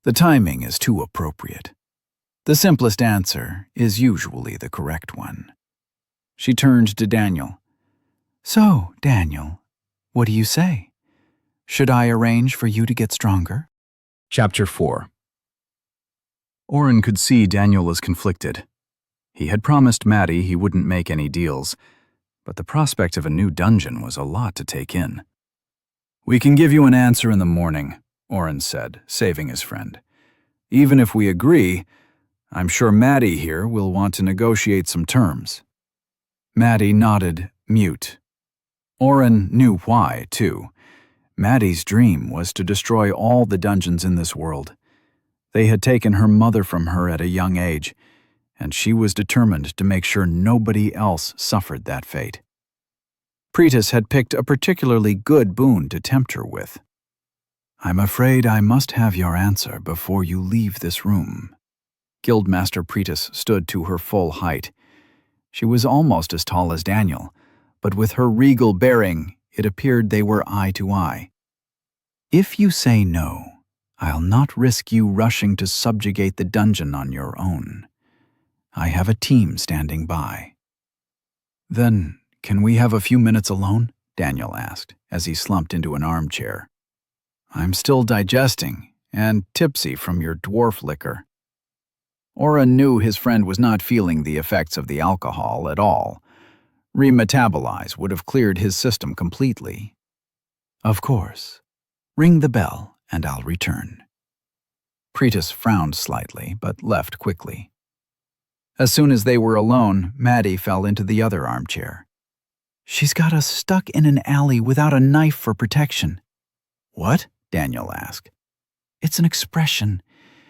The timing is too appropriate. The simplest answer is usually the correct one. She turned to Daniel. So, Daniel, what do you say? Should I arrange for you to get stronger? Chapter 4. Oren could see Daniel was conflicted. He had promised Maddie he wouldn't make any deals, but the prospect of a new dungeon was a lot to take in. We can give you an answer in the morning, Oren said, saving his friend. Even if we agree, I'm sure Maddie here will want to negotiate some terms. Maddie nodded, mute. Oren knew why, too. Maddie's dream was to destroy all the dungeons in this world. They had taken her mother from her at a young age, and she was determined to make sure nobody else suffered that fate. Pretis had picked a particularly good boon to tempt her with. I'm afraid I must have your answer before you leave this room. Guildmaster Pretis stood to her full height. She was almost as tall as Daniel, but with her regal bearing, it appeared they were eye to eye. If you say no, I'll not risk you rushing to subjugate the dungeon on your own. I have a team standing by. Then, can we have a few minutes alone? Daniel asked, as he slumped into an armchair. I'm still digesting, and tipsy from your dwarf liquor. Oren knew his friend was not feeling the effects of the alcohol at all. Remetabolize would have cleared his system completely. Of course. Ring the bell, and I'll return. Pretis frowned slightly, but left quickly. As soon as they were alone, Maddie fell into the other armchair. She's got us stuck in an alley without a knife for protection. What? Daniel asked. It's an expression.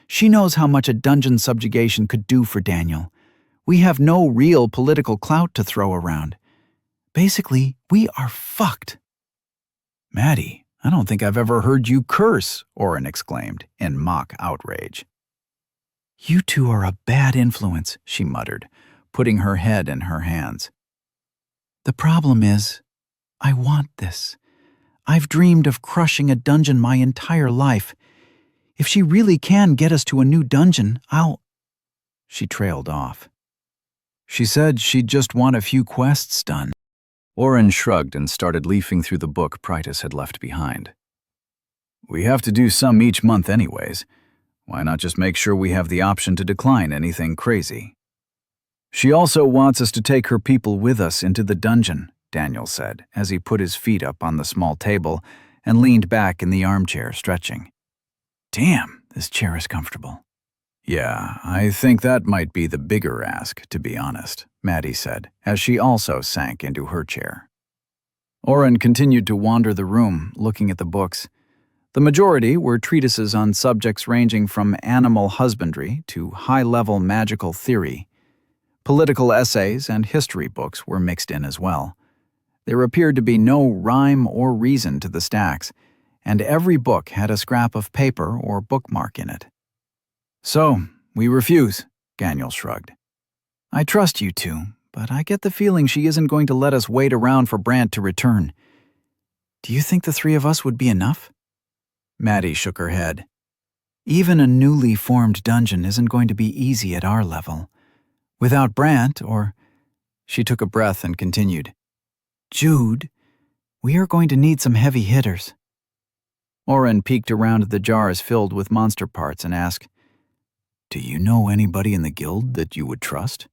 She knows how much a dungeon subjugation could do for Daniel. We have no real political clout to throw around. Basically, we are fucked. Maddie, I don't think I've ever heard you curse, Oren exclaimed, in mock outrage. You two are a bad influence, she muttered, putting her head in her hands. The problem is, I want this. I've dreamed of crushing a dungeon my entire life. If she really can get us to a new dungeon, I'll... She trailed off. She said she'd just want a few quests done. Oren shrugged and started leafing through the book Pretis had left behind. We have to do some each month anyways. Why not just make sure we have the option to decline anything crazy? She also wants us to take her people with us into the dungeon, Daniel said, as he put his feet up on the small table and leaned back in the armchair, stretching. Damn, this chair is comfortable. Yeah, I think that might be the bigger ask, to be honest, Maddie said, as she also sank into her chair. Oren continued to wander the room, looking at the books. The majority were treatises on subjects ranging from animal husbandry to high-level magical theory. Political essays and history books were mixed in as well. There appeared to be no rhyme or reason to the stacks, and every book had a scrap of paper or bookmark in it. So, we refuse, Daniel shrugged. I trust you two, but I get the feeling she isn't going to let us wait around for Brant to return. Do you think the three of us would be enough? Maddie shook her head. Even a newly formed dungeon isn't going to be easy at our level. Without Brant, or... She took a breath and continued. Jude, we are going to need some heavy hitters. Oren peeked around at the jars filled with monster parts and asked, Do you know anybody in the guild that you would trust?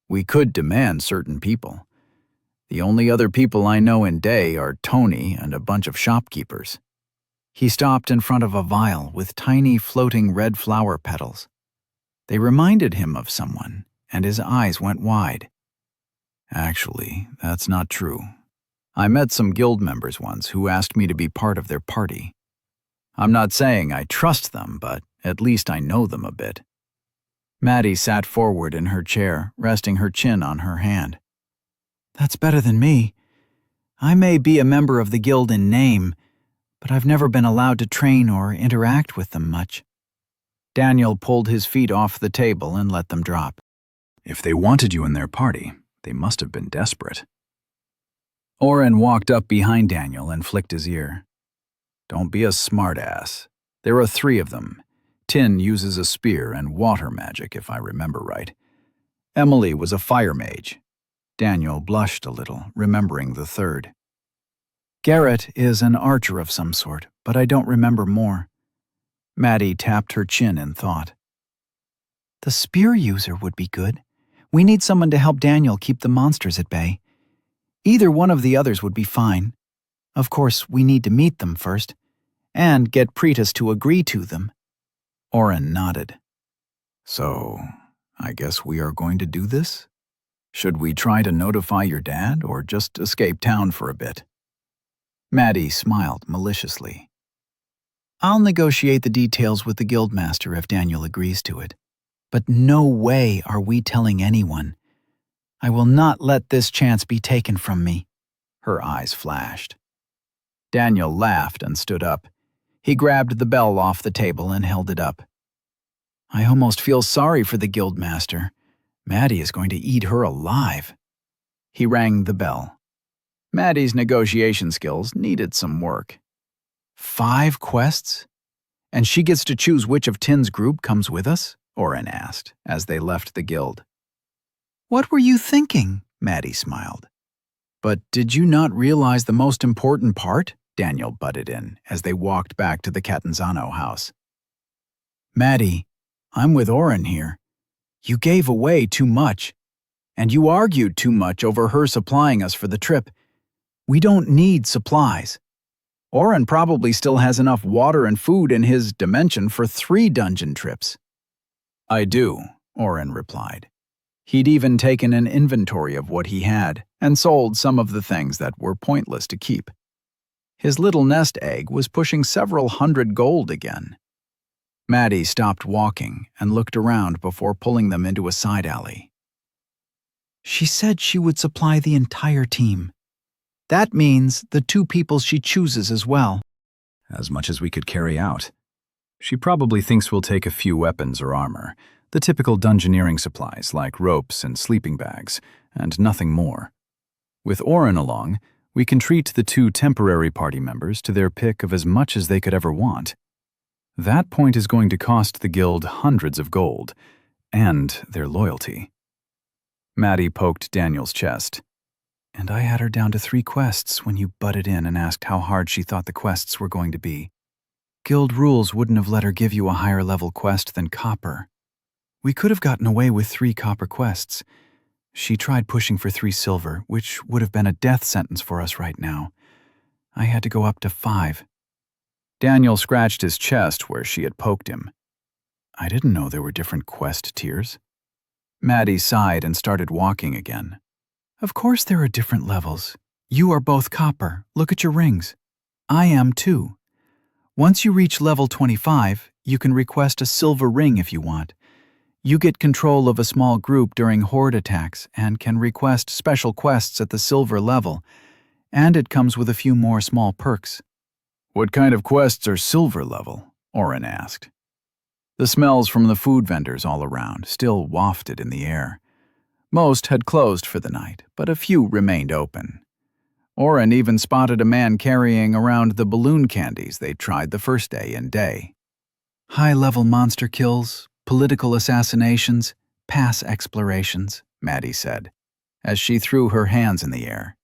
We could demand certain people. The only other people I know in Day are Tony and a bunch of shopkeepers. He stopped in front of a vial with tiny floating red flower petals. They reminded him of someone, and his eyes went wide. Actually, that's not true. I met some guild members once who asked me to be part of their party. I'm not saying I trust them, but at least I know them a bit. Maddie sat forward in her chair, resting her chin on her hand. That's better than me. I may be a member of the guild in name, but I've never been allowed to train or interact with them much. Daniel pulled his feet off the table and let them drop. If they wanted you in their party, they must have been desperate. Oren walked up behind Daniel and flicked his ear. Don't be a smartass. There are 3 of them. Tin uses a spear and water magic, if I remember right. Emily was a fire mage. Daniel blushed a little, remembering the 3rd. Garrett is an archer of some sort, but I don't remember more. Maddie tapped her chin in thought. The spear user would be good. We need someone to help Daniel keep the monsters at bay. Either one of the others would be fine. Of course, we need to meet them first, and get Pretus to agree to them. Oren nodded. So, I guess we are going to do this? Should we try to notify your dad, or just escape town for a bit? Maddie smiled maliciously. I'll negotiate the details with the guildmaster if Daniel agrees to it. But no way are we telling anyone. I will not let this chance be taken from me. Her eyes flashed. Daniel laughed and stood up. He grabbed the bell off the table and held it up. I almost feel sorry for the guildmaster. Maddie is going to eat her alive. He rang the bell. Maddie's negotiation skills needed some work. 5 quests? And she gets to choose which of Tin's group comes with us? Oren asked, as they left the guild. What were you thinking? Maddie smiled. But did you not realize the most important part? Daniel butted in, as they walked back to the Catanzano house. Maddie, I'm with Oren here. You gave away too much. And you argued too much over her supplying us for the trip. We don't need supplies. Oren probably still has enough water and food in his dimension for 3 dungeon trips. I do, Oren replied. He'd even taken an inventory of what he had and sold some of the things that were pointless to keep. His little nest egg was pushing several hundred gold again. Maddie stopped walking and looked around before pulling them into a side alley. She said she would supply the entire team. That means the 2 people she chooses as well. As much as we could carry out. She probably thinks we'll take a few weapons or armor, the typical dungeoneering supplies like ropes and sleeping bags, and nothing more. With Oren along, we can treat the 2 temporary party members to their pick of as much as they could ever want. That point is going to cost the guild hundreds of gold, and their loyalty. Maddie poked Daniel's chest. And I had her down to 3 quests when you butted in and asked how hard she thought the quests were going to be. Guild rules wouldn't have let her give you a higher level quest than copper. We could have gotten away with 3 copper quests. She tried pushing for 3 silver, which would have been a death sentence for us right now. I had to go up to 5. Daniel scratched his chest where she had poked him. I didn't know there were different quest tiers. Maddie sighed and started walking again. Of course there are different levels. You are both copper. Look at your rings. I am too. Once you reach level 25, you can request a silver ring if you want. You get control of a small group during horde attacks and can request special quests at the silver level, and it comes with a few more small perks. What kind of quests are silver level? Oren asked. The smells from the food vendors all around still wafted in the air. Most had closed for the night, but a few remained open. Oren even spotted a man carrying around the balloon candies they tried the first day in Day. High-level monster kills, political assassinations, pass explorations, Maddie said, as she threw her hands in the air.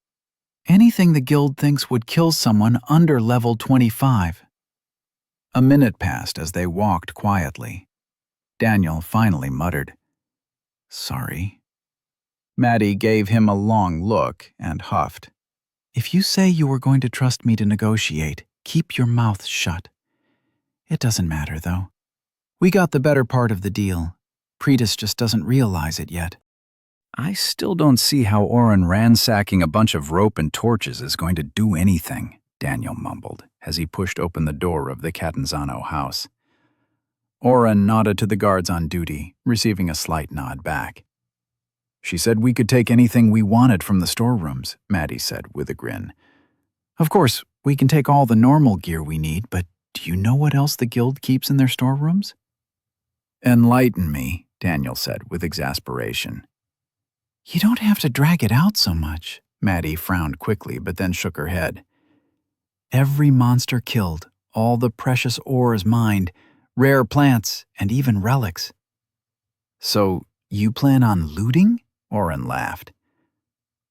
Anything the guild thinks would kill someone under level 25. A minute passed as they walked quietly. Daniel finally muttered, "Sorry." Maddie gave him a long look and huffed. If you say you were going to trust me to negotiate, keep your mouth shut. It doesn't matter, though. We got the better part of the deal. Pretis just doesn't realize it yet. I still don't see how Oren ransacking a bunch of rope and torches is going to do anything, Daniel mumbled as he pushed open the door of the Catanzano house. Oren nodded to the guards on duty, receiving a slight nod back. She said we could take anything we wanted from the storerooms, Maddie said with a grin. Of course, we can take all the normal gear we need, but do you know what else the guild keeps in their storerooms? Enlighten me, Daniel said with exasperation. You don't have to drag it out so much. Maddie frowned quickly, but then shook her head. Every monster killed, all the precious ores mined, rare plants, and even relics. So, you plan on looting? Oren laughed.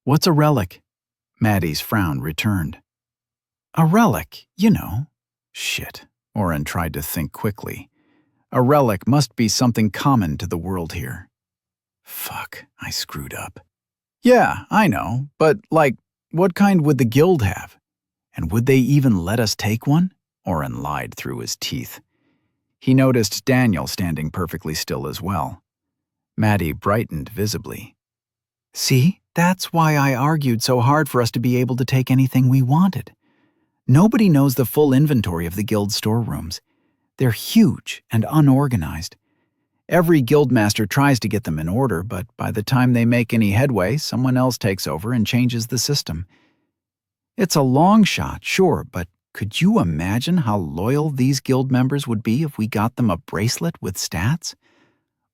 What's a relic? Maddie's frown returned. A relic, you know. Shit, Oren tried to think quickly. A relic must be something common to the world here. Fuck, I screwed up. Yeah, I know, but what kind would the guild have? And would they even let us take one? Oren lied through his teeth. He noticed Daniel standing perfectly still as well. Maddie brightened visibly. See, that's why I argued so hard for us to be able to take anything we wanted. Nobody knows the full inventory of the guild storerooms. They're huge and unorganized. Every guildmaster tries to get them in order, but by the time they make any headway, someone else takes over and changes the system. It's a long shot, sure, but could you imagine how loyal these guild members would be if we got them a bracelet with stats?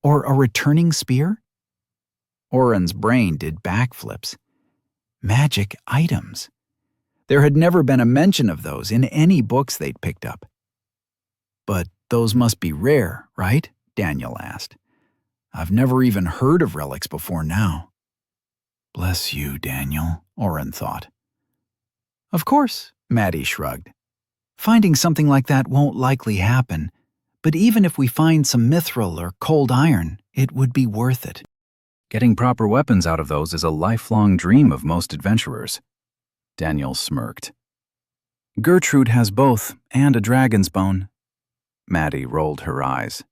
Or a returning spear? Oren's brain did backflips. Magic items. There had never been a mention of those in any books they'd picked up. But those must be rare, right? Daniel asked. I've never even heard of relics before now. Bless you, Daniel, Oren thought. Of course, Maddie shrugged. Finding something like that won't likely happen, but even if we find some mithril or cold iron, it would be worth it. Getting proper weapons out of those is a lifelong dream of most adventurers. Daniel smirked. Gertrude has both, and a dragon's bone. Maddie rolled her eyes.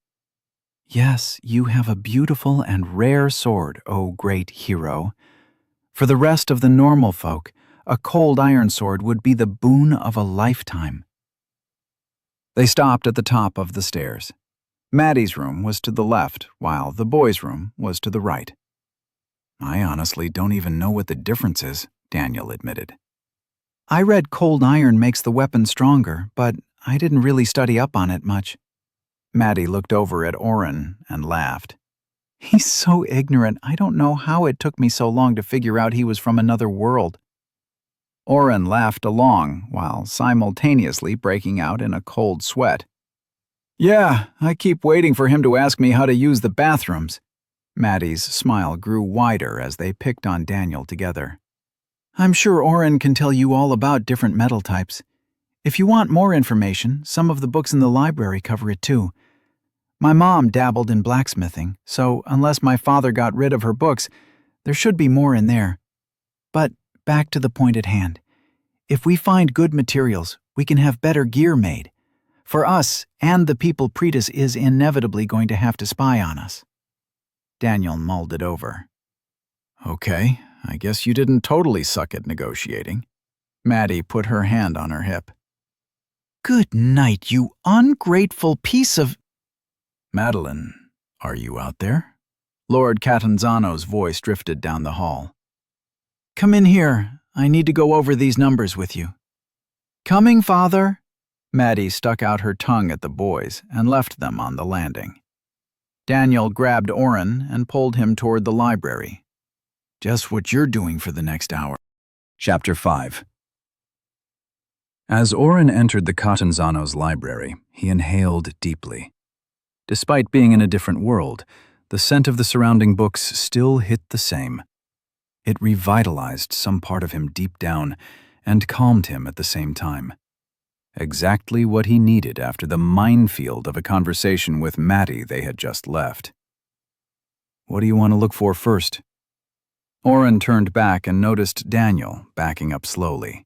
Yes, you have a beautiful and rare sword, O great hero. For the rest of the normal folk, a cold iron sword would be the boon of a lifetime. They stopped at the top of the stairs. Maddie's room was to the left, while the boys' room was to the right. I honestly don't even know what the difference is, Daniel admitted. I read cold iron makes the weapon stronger, but I didn't really study up on it much. Maddie looked over at Oren and laughed. He's so ignorant, I don't know how it took me so long to figure out he was from another world. Oren laughed along while simultaneously breaking out in a cold sweat. Yeah, I keep waiting for him to ask me how to use the bathrooms. Maddie's smile grew wider as they picked on Daniel together. I'm sure Oren can tell you all about different metal types. If you want more information, some of the books in the library cover it too. My mom dabbled in blacksmithing, so unless my father got rid of her books, There should be more in there. But back to the point at hand. If we find good materials, we can have better gear made. For us and the people Pretis is inevitably going to have to spy on us. Daniel mulled it over. Okay, I guess you didn't totally suck at negotiating. Maddie put her hand on her hip. Good night, you ungrateful piece of... Madeline, are you out there? Lord Catanzano's voice drifted down the hall. Come in here. I need to go over these numbers with you. Coming, Father. Maddie stuck out her tongue at the boys and left them on the landing. Daniel grabbed Oren and pulled him toward the library. Just what you're doing for the next hour. Chapter 5. As Oren entered the Catanzano's library, he inhaled deeply. Despite being in a different world, the scent of the surrounding books still hit the same. It revitalized some part of him deep down and calmed him at the same time. Exactly what he needed after the minefield of a conversation with Maddie they had just left. What do you want to look for first? Oren turned back and noticed Daniel backing up slowly.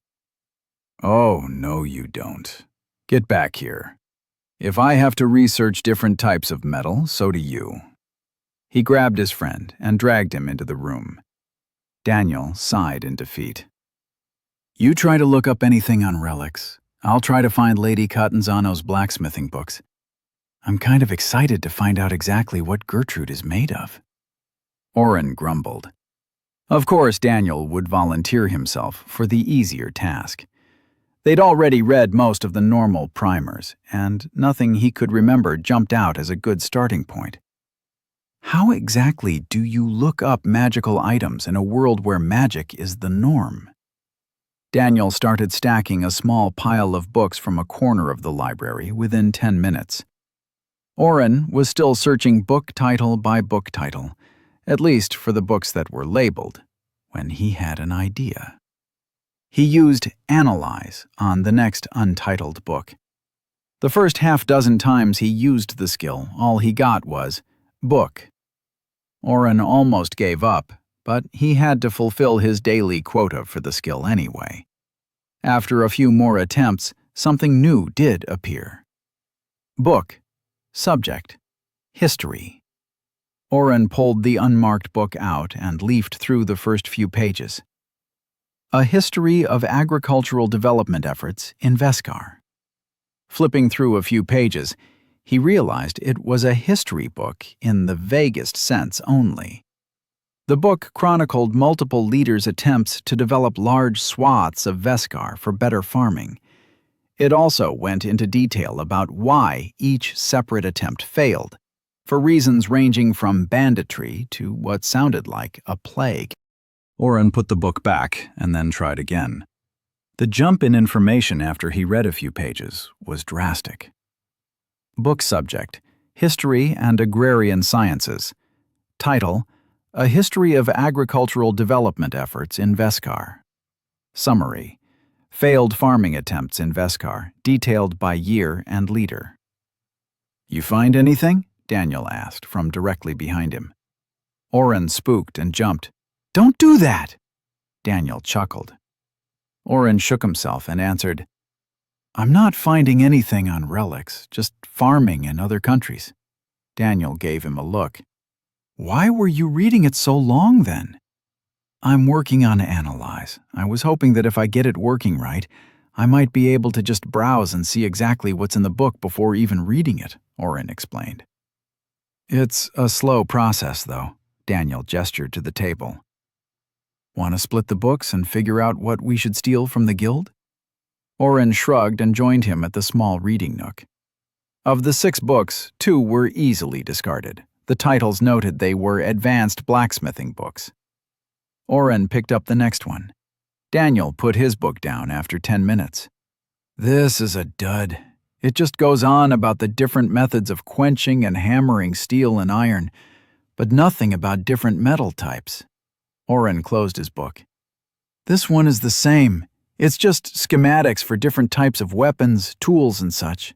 Oh, no you don't. Get back here. If I have to research different types of metal, so do you. He grabbed his friend and dragged him into the room. Daniel sighed in defeat. You try to look up anything on relics. I'll try to find Lady Catanzano's blacksmithing books. I'm kind of excited to find out exactly what Gertrude is made of. Oren grumbled. Of course, Daniel would volunteer himself for the easier task. They'd already read most of the normal primers, and nothing he could remember jumped out as a good starting point. How exactly do you look up magical items in a world where magic is the norm? Daniel started stacking a small pile of books from a corner of the library within 10 minutes. Oren was still searching book title by book title, at least for the books that were labeled, when he had an idea. He used Analyze on the next untitled book. The first half-dozen times he used the skill, all he got was, book. Oren almost gave up, but he had to fulfill his daily quota for the skill anyway. After a few more attempts, something new did appear. Book. Subject. History. Oren pulled the unmarked book out and leafed through the first few pages. A History of Agricultural Development Efforts in Veskar. Flipping through a few pages, he realized it was a history book in the vaguest sense only. The book chronicled multiple leaders' attempts to develop large swaths of Veskar for better farming. It also went into detail about why each separate attempt failed, for reasons ranging from banditry to what sounded like a plague. Oren put the book back and then tried again. The jump in information after he read a few pages was drastic. Book subject: History and Agrarian Sciences. Title: A History of Agricultural Development Efforts in Veskar. Summary: Failed farming attempts in Veskar, detailed by year and leader. You find anything? Daniel asked from directly behind him. Oren spooked and jumped. Don't do that! Daniel chuckled. Oren shook himself and answered, I'm not finding anything on relics, just farming in other countries. Daniel gave him a look. Why were you reading it so long then? I'm working on Analyze. I was hoping that if I get it working right, I might be able to just browse and see exactly what's in the book before even reading it, Oren explained. It's a slow process, though. Daniel gestured to the table. Want to split the books and figure out what we should steal from the guild? Oren shrugged and joined him at the small reading nook. Of the 6 books, 2 were easily discarded. The titles noted they were advanced blacksmithing books. Oren picked up the next one. Daniel put his book down after 10 minutes. This is a dud. It just goes on about the different methods of quenching and hammering steel and iron, but nothing about different metal types. Oren closed his book. This one is the same. It's just schematics for different types of weapons, tools, and such.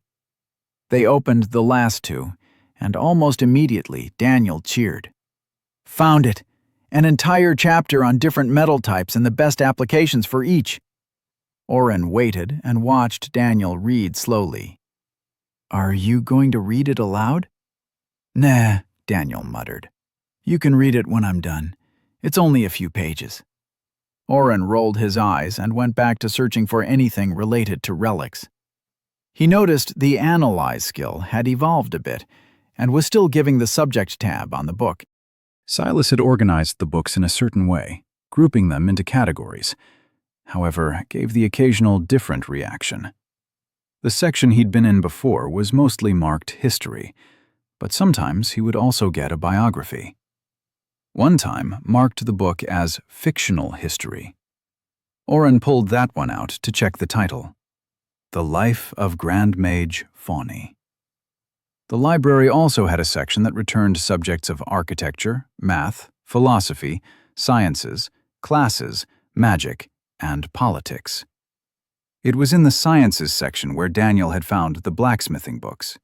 They opened the last 2, and almost immediately Daniel cheered. Found it! An entire chapter on different metal types and the best applications for each. Oren waited and watched Daniel read slowly. Are you going to read it aloud? Nah, Daniel muttered. You can read it when I'm done. It's only a few pages. Oren rolled his eyes and went back to searching for anything related to relics. He noticed the Analyze skill had evolved a bit and was still giving the subject tab on the book. Silas had organized the books in a certain way, grouping them into categories. However, gave the occasional different reaction. The section he'd been in before was mostly marked history, but sometimes he would also get a biography. One time marked the book as fictional history. Oren pulled that one out to check the title. The Life of Grand Mage Fauni. The library also had a section that returned subjects of architecture, math, philosophy, sciences, classes, magic, and politics. It was in the sciences section where Daniel had found the blacksmithing books.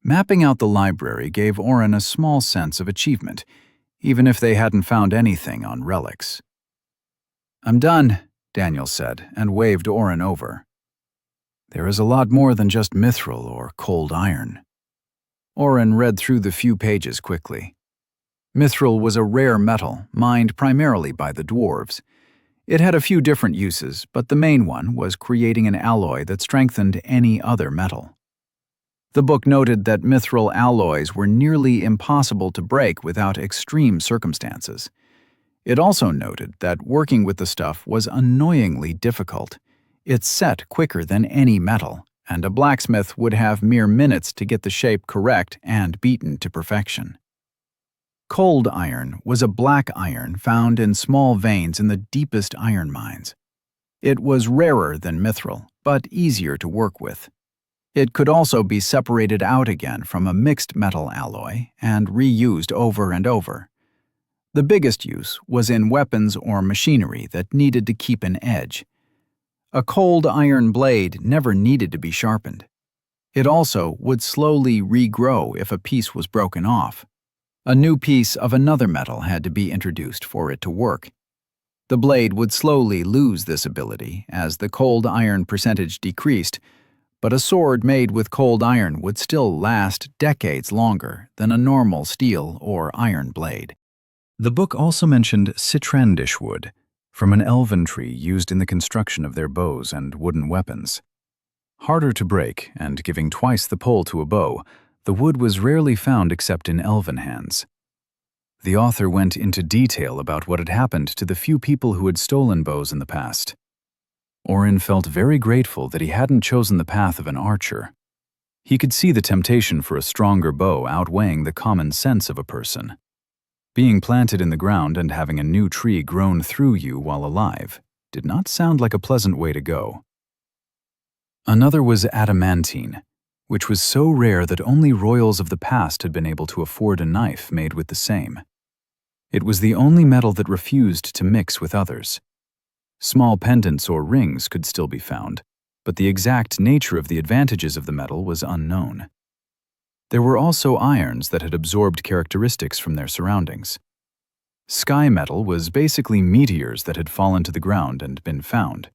Mapping out the library gave Oren a small sense of achievement, even if they hadn't found anything on relics. I'm done, Daniel said, and waved Oren over. There is a lot more than just mithril or cold iron. Oren read through the few pages quickly. Mithril was a rare metal, mined primarily by the dwarves. It had a few different uses, but the main one was creating an alloy that strengthened any other metal. The book noted that mithril alloys were nearly impossible to break without extreme circumstances. It also noted that working with the stuff was annoyingly difficult. It set quicker than any metal, and a blacksmith would have mere minutes to get the shape correct and beaten to perfection. Cold iron was a black iron found in small veins in the deepest iron mines. It was rarer than mithril, but easier to work with. It could also be separated out again from a mixed metal alloy and reused over and over. The biggest use was in weapons or machinery that needed to keep an edge. A cold iron blade never needed to be sharpened. It also would slowly regrow if a piece was broken off. A new piece of another metal had to be introduced for it to work. The blade would slowly lose this ability as the cold iron percentage decreased, but a sword made with cold iron would still last decades longer than a normal steel or iron blade. The book also mentioned citrandish wood, from an elven tree used in the construction of their bows and wooden weapons. Harder to break and giving twice the pull to a bow, the wood was rarely found except in elven hands. The author went into detail about what had happened to the few people who had stolen bows in the past. Oren felt very grateful that he hadn't chosen the path of an archer. He could see the temptation for a stronger bow outweighing the common sense of a person. Being planted in the ground and having a new tree grown through you while alive did not sound like a pleasant way to go. Another was adamantine, which was so rare that only royals of the past had been able to afford a knife made with the same. It was the only metal that refused to mix with others. Small pendants or rings could still be found, but the exact nature of the advantages of the metal was unknown. There were also irons that had absorbed characteristics from their surroundings. Sky metal was basically meteors that had fallen to the ground and been found.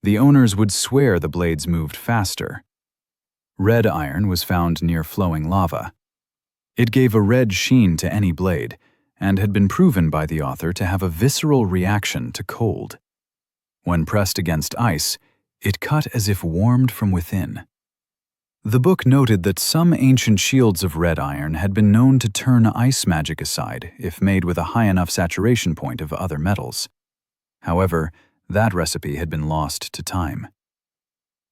The owners would swear the blades moved faster. Red iron was found near flowing lava. It gave a red sheen to any blade, and had been proven by the author to have a visceral reaction to cold. When pressed against ice, it cut as if warmed from within. The book noted that some ancient shields of red iron had been known to turn ice magic aside if made with a high enough saturation point of other metals. However, that recipe had been lost to time.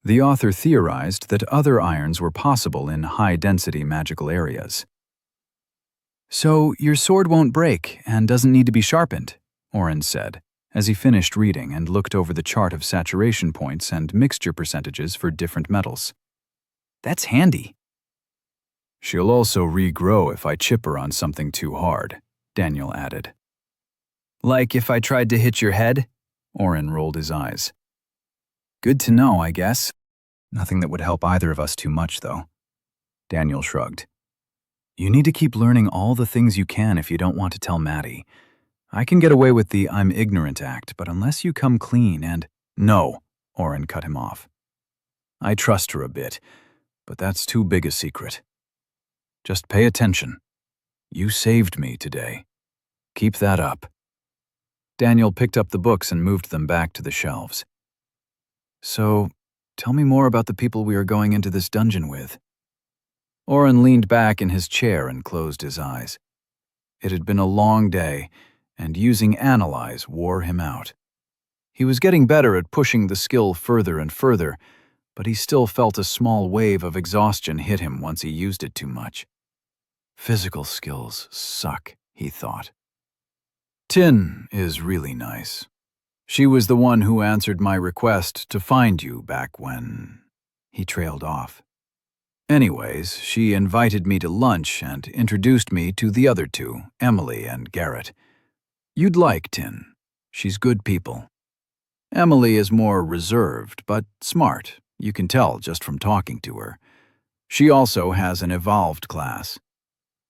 The author theorized that other irons were possible in high-density magical areas. So, your sword won't break and doesn't need to be sharpened, Oren said, as he finished reading and looked over the chart of saturation points and mixture percentages for different metals. That's handy. She'll also regrow if I chip her on something too hard, Daniel added. Like if I tried to hit your head? Oren rolled his eyes. Good to know, I guess. Nothing that would help either of us too much, though. Daniel shrugged. You need to keep learning all the things you can if you don't want to tell Maddie. I can get away with the I'm ignorant act, but unless you come clean and— No, Oren cut him off. I trust her a bit, but that's too big a secret. Just pay attention. You saved me today. Keep that up. Daniel picked up the books and moved them back to the shelves. So, tell me more about the people we are going into this dungeon with. Oren leaned back in his chair and closed his eyes. It had been a long day, and using Analyze wore him out. He was getting better at pushing the skill further and further, but he still felt a small wave of exhaustion hit him once he used it too much. Physical skills suck, he thought. Tin is really nice. She was the one who answered my request to find you back when— He trailed off. Anyways, she invited me to lunch and introduced me to the other two, Emily and Garrett. You'd like Tin. She's good people. Emily is more reserved, but smart. You can tell just from talking to her. She also has an evolved class.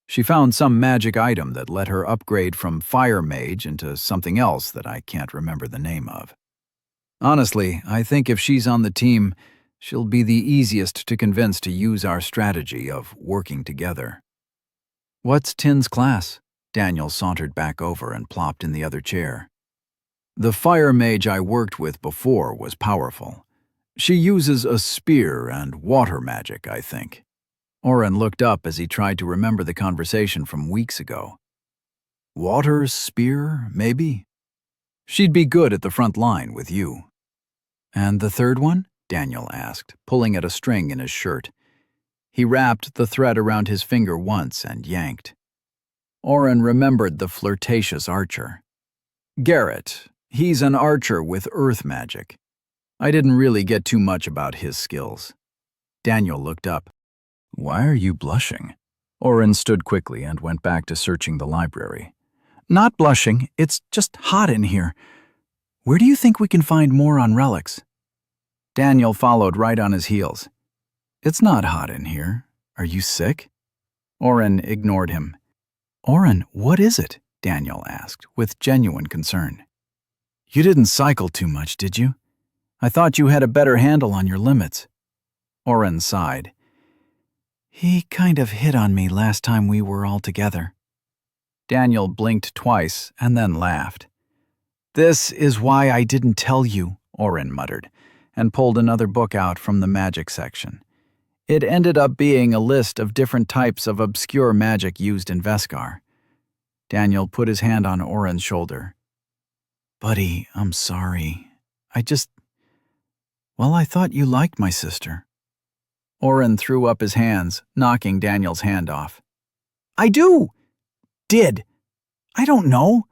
She found some magic item that let her upgrade from Fire Mage into something else that I can't remember the name of. Honestly, I think if she's on the team, she'll be the easiest to convince to use our strategy of working together. What's Tin's class? Daniel sauntered back over and plopped in the other chair. The Fire Mage I worked with before was powerful. She uses a spear and water magic, I think. Oren looked up as he tried to remember the conversation from weeks ago. Water spear, maybe? She'd be good at the front line with you. And the third one? Daniel asked, pulling at a string in his shirt. He wrapped the thread around his finger once and yanked. Oren remembered the flirtatious archer. Garrett. He's an archer with earth magic. I didn't really get too much about his skills. Daniel looked up. Why are you blushing? Oren stood quickly and went back to searching the library. Not blushing, it's just hot in here. Where do you think we can find more on relics? Daniel followed right on his heels. It's not hot in here. Are you sick? Oren ignored him. Oren, what is it? Daniel asked, with genuine concern. You didn't cycle too much, did you? I thought you had a better handle on your limits. Oren sighed. He kind of hit on me last time we were all together. Daniel blinked twice and then laughed. This is why I didn't tell you, Oren muttered, and pulled another book out from the magic section. It ended up being a list of different types of obscure magic used in Veskar. Daniel put his hand on Oren's shoulder. Buddy, I'm sorry. I thought you liked my sister. Oren threw up his hands, knocking Daniel's hand off. I do! Did. I don't know.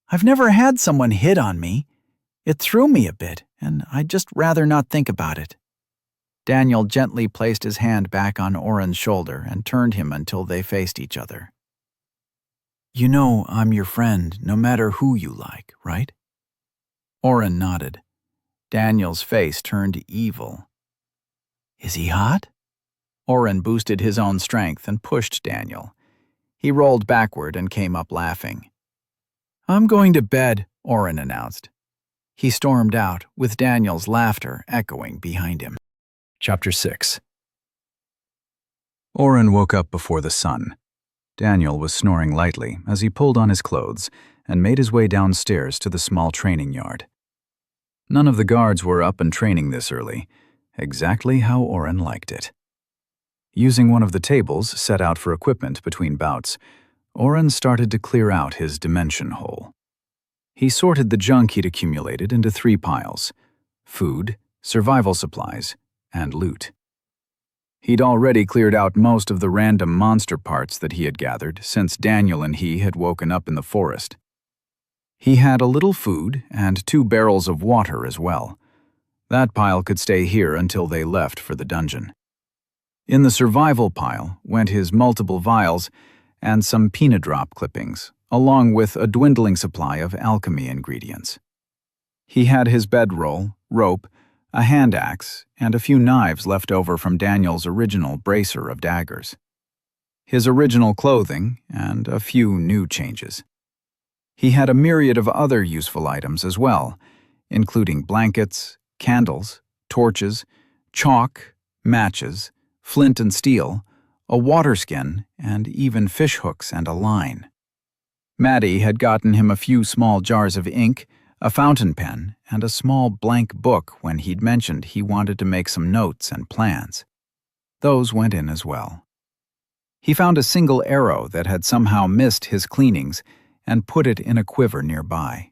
I've never had someone hit on me. It threw me a bit, and I'd just rather not think about it. Daniel gently placed his hand back on Oren's shoulder and turned him until they faced each other. You know I'm your friend no matter who you like, right? Oren nodded. Daniel's face turned evil. Is he hot? Oren boosted his own strength and pushed Daniel. He rolled backward and came up laughing. I'm going to bed, Oren announced. He stormed out, with Daniel's laughter echoing behind him. Chapter 6. Oren woke up before the sun. Daniel was snoring lightly as he pulled on his clothes and made his way downstairs to the small training yard. None of the guards were up and training this early, exactly how Oren liked it. Using one of the tables set out for equipment between bouts, Oren started to clear out his dimension hole. He sorted the junk he'd accumulated into 3 piles: food, survival supplies, and loot. He'd already cleared out most of the random monster parts that he had gathered since Daniel and he had woken up in the forest. He had a little food and 2 barrels of water as well. That pile could stay here until they left for the dungeon. In the survival pile went his multiple vials and some peanut drop clippings, along with a dwindling supply of alchemy ingredients. He had his bedroll, rope, a hand axe, and a few knives left over from Daniel's original bracer of daggers. His original clothing, and a few new changes. He had a myriad of other useful items as well, including blankets, candles, torches, chalk, matches, flint and steel, a water skin, and even fish hooks and a line. Maddie had gotten him a few small jars of ink, a fountain pen, and a small blank book when he'd mentioned he wanted to make some notes and plans. Those went in as well. He found a single arrow that had somehow missed his cleanings and put it in a quiver nearby.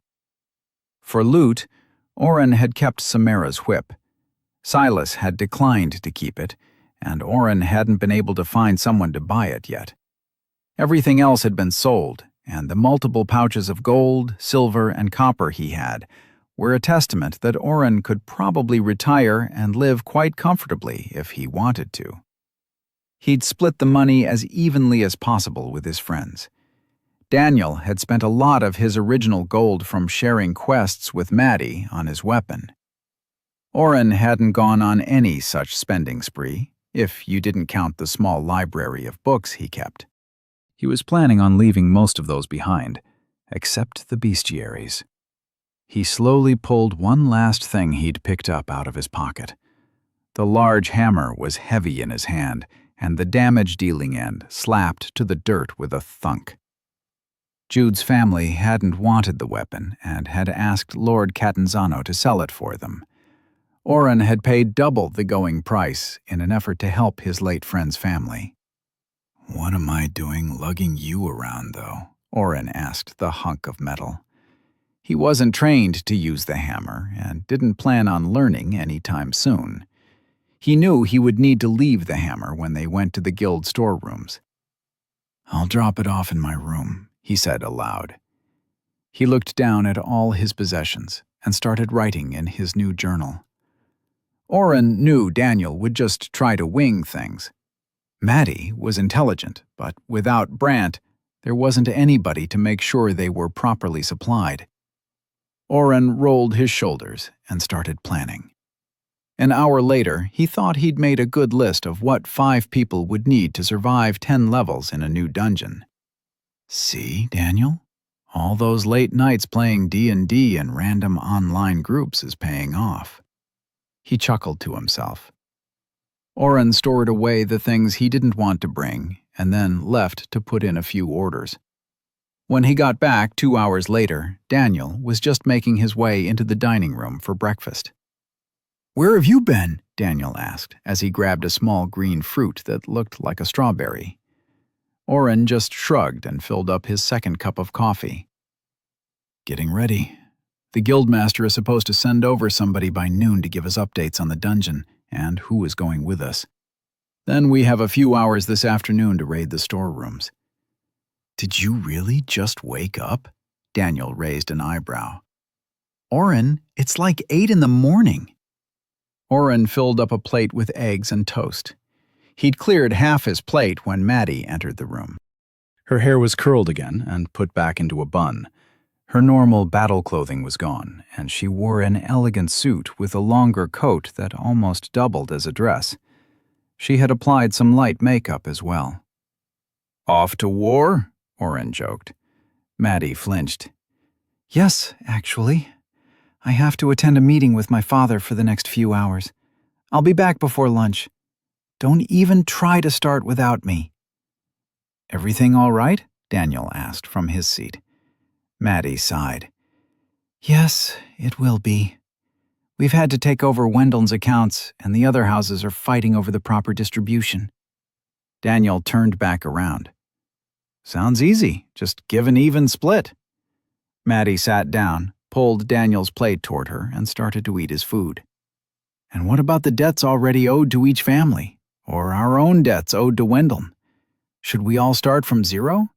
For loot, Oren had kept Samara's whip. Silas had declined to keep it, and Oren hadn't been able to find someone to buy it yet. Everything else had been sold, and the multiple pouches of gold, silver, and copper he had were a testament that Oren could probably retire and live quite comfortably if he wanted to. He'd split the money as evenly as possible with his friends. Daniel had spent a lot of his original gold from sharing quests with Maddie on his weapon. Oren hadn't gone on any such spending spree, if you didn't count the small library of books he kept. He was planning on leaving most of those behind, except the bestiaries. He slowly pulled one last thing he'd picked up out of his pocket. The large hammer was heavy in his hand, and the damage-dealing end slapped to the dirt with a thunk. Jude's family hadn't wanted the weapon and had asked Lord Catanzano to sell it for them. Oren had paid double the going price in an effort to help his late friend's family. "What am I doing lugging you around, though?" Oren asked the hunk of metal. He wasn't trained to use the hammer and didn't plan on learning any time soon. He knew he would need to leave the hammer when they went to the guild storerooms. "I'll drop it off in my room," he said aloud. He looked down at all his possessions and started writing in his new journal. Oren knew Daniel would just try to wing things. Maddie was intelligent, but without Brant, there wasn't anybody to make sure they were properly supplied. Oren rolled his shoulders and started planning. An hour later, he thought he'd made a good list of what 5 people would need to survive 10 levels in a new dungeon. "See, Daniel? All those late nights playing D&D in random online groups is paying off." He chuckled to himself. Oren stored away the things he didn't want to bring and then left to put in a few orders. When he got back 2 hours later, Daniel was just making his way into the dining room for breakfast. "Where have you been?" Daniel asked as he grabbed a small green fruit that looked like a strawberry. Oren just shrugged and filled up his second cup of coffee. "Getting ready. The guildmaster is supposed to send over somebody by noon to give us updates on the dungeon and who is going with us. Then we have a few hours this afternoon to raid the storerooms." "Did you really just wake up?" Daniel raised an eyebrow. "Oren, it's like 8 in the morning." Oren filled up a plate with eggs and toast. He'd cleared half his plate when Maddie entered the room. Her hair was curled again and put back into a bun. Her normal battle clothing was gone, and she wore an elegant suit with a longer coat that almost doubled as a dress. She had applied some light makeup as well. "Off to war?" Oren joked. Maddie flinched. "Yes, actually. I have to attend a meeting with my father for the next few hours. I'll be back before lunch. Don't even try to start without me." "Everything all right?" Daniel asked from his seat. Maddie sighed. "Yes, it will be. We've had to take over Wendell's accounts, and the other houses are fighting over the proper distribution." Daniel turned back around. "Sounds easy. Just give an even split." Maddie sat down, pulled Daniel's plate toward her, and started to eat his food. "And what about the debts already owed to each family? Or our own debts owed to Wendell? Should we all start from zero?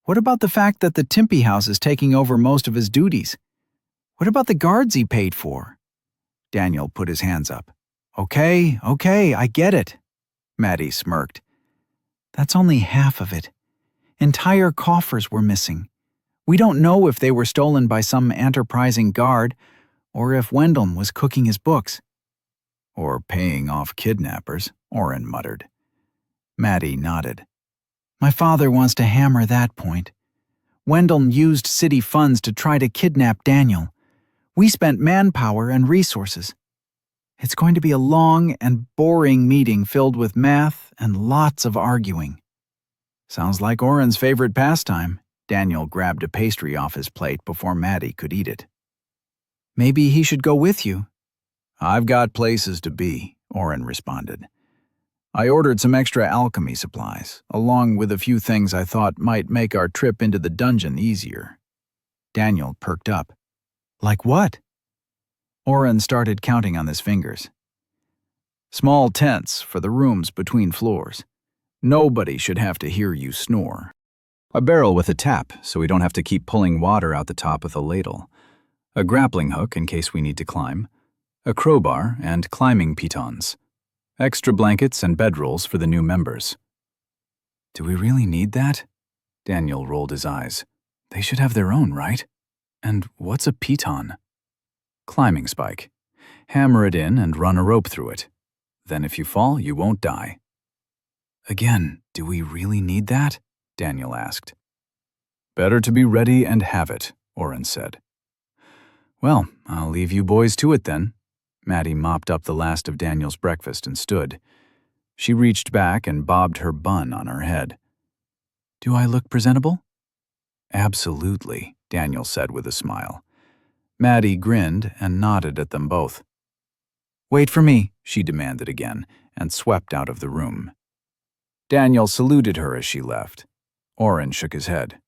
What about the fact that the Timpy house is taking over most of his duties? What about the guards he paid for?" Daniel put his hands up. Okay, I get it." Maddie smirked. "That's only half of it. Entire coffers were missing. We don't know if they were stolen by some enterprising guard or if Wendell was cooking his books." "Or paying off kidnappers," Oren muttered. Maddie nodded. "My father wants to hammer that point. Wendell used city funds to try to kidnap Daniel. We spent manpower and resources. It's going to be a long and boring meeting filled with math and lots of arguing." Sounds like Oren's favorite pastime. Daniel grabbed a pastry off his plate before Maddie could eat it. "Maybe he should go with you." "I've got places to be," Oren responded. "I ordered some extra alchemy supplies, along with a few things I thought might make our trip into the dungeon easier." Daniel perked up. "Like what?" Oren started counting on his fingers. "Small tents for the rooms between floors. Nobody should have to hear you snore. A barrel with a tap so we don't have to keep pulling water out the top with a ladle. A grappling hook in case we need to climb. A crowbar and climbing pitons. Extra blankets and bedrolls for the new members." "Do we really need that?" Daniel rolled his eyes. "They should have their own, right? And what's a piton?" "Climbing spike. Hammer it in and run a rope through it. Then if you fall, you won't die." "Again, do we really need that?" Daniel asked. "Better to be ready and have it," Oren said. "Well, I'll leave you boys to it then." Maddie mopped up the last of Daniel's breakfast and stood. She reached back and bobbed her bun on her head. "Do I look presentable?" "Absolutely," Daniel said with a smile. Maddie grinned and nodded at them both. "Wait for me," she demanded again, and swept out of the room. Daniel saluted her as she left. Oren shook his head.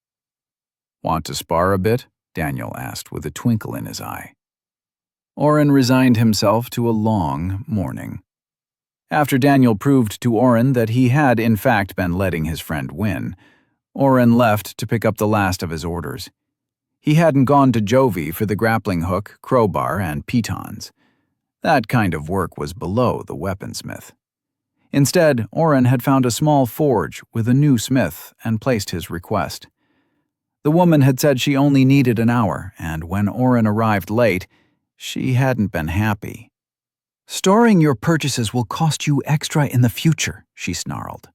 "Want to spar a bit?" Daniel asked with a twinkle in his eye. Oren resigned himself to a long morning. After Daniel proved to Oren that he had in fact been letting his friend win, Oren left to pick up the last of his orders. He hadn't gone to Jovi for the grappling hook, crowbar, and pitons. That kind of work was below the weaponsmith. Instead, Oren had found a small forge with a new smith and placed his request. The woman had said she only needed an hour, and when Oren arrived late, she hadn't been happy. "Storing your purchases will cost you extra in the future," she snarled.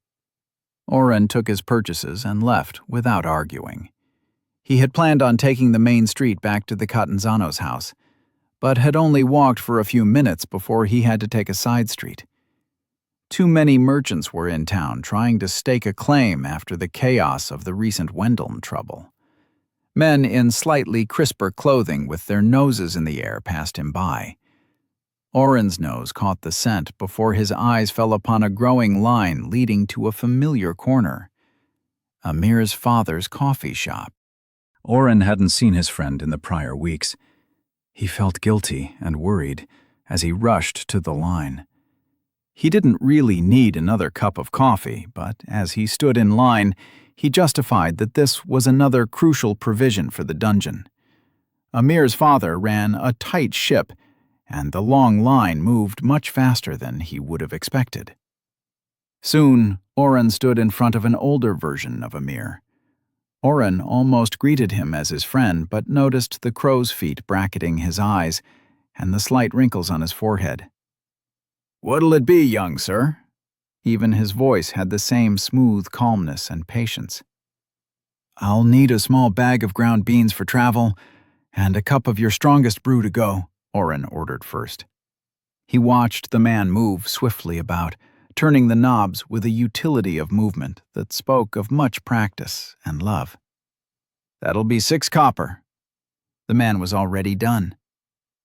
Oren took his purchases and left without arguing. He had planned on taking the main street back to the Catanzano's house, but had only walked for a few minutes before he had to take a side street. Too many merchants were in town trying to stake a claim after the chaos of the recent Wendell trouble. Men in slightly crisper clothing with their noses in the air passed him by. Oren's nose caught the scent before his eyes fell upon a growing line leading to a familiar corner. Amir's father's coffee shop. Oren hadn't seen his friend in the prior weeks. He felt guilty and worried as he rushed to the line. He didn't really need another cup of coffee, but as he stood in line, he justified that this was another crucial provision for the dungeon. Amir's father ran a tight ship, and the long line moved much faster than he would have expected. Soon, Oren stood in front of an older version of Amir. Oren almost greeted him as his friend, but noticed the crow's feet bracketing his eyes and the slight wrinkles on his forehead. "What'll it be, young sir?" Even his voice had the same smooth calmness and patience. "I'll need a small bag of ground beans for travel, and a cup of your strongest brew to go," Oren ordered first. He watched the man move swiftly about, turning the knobs with a utility of movement that spoke of much practice and love. "That'll be 6 copper." The man was already done.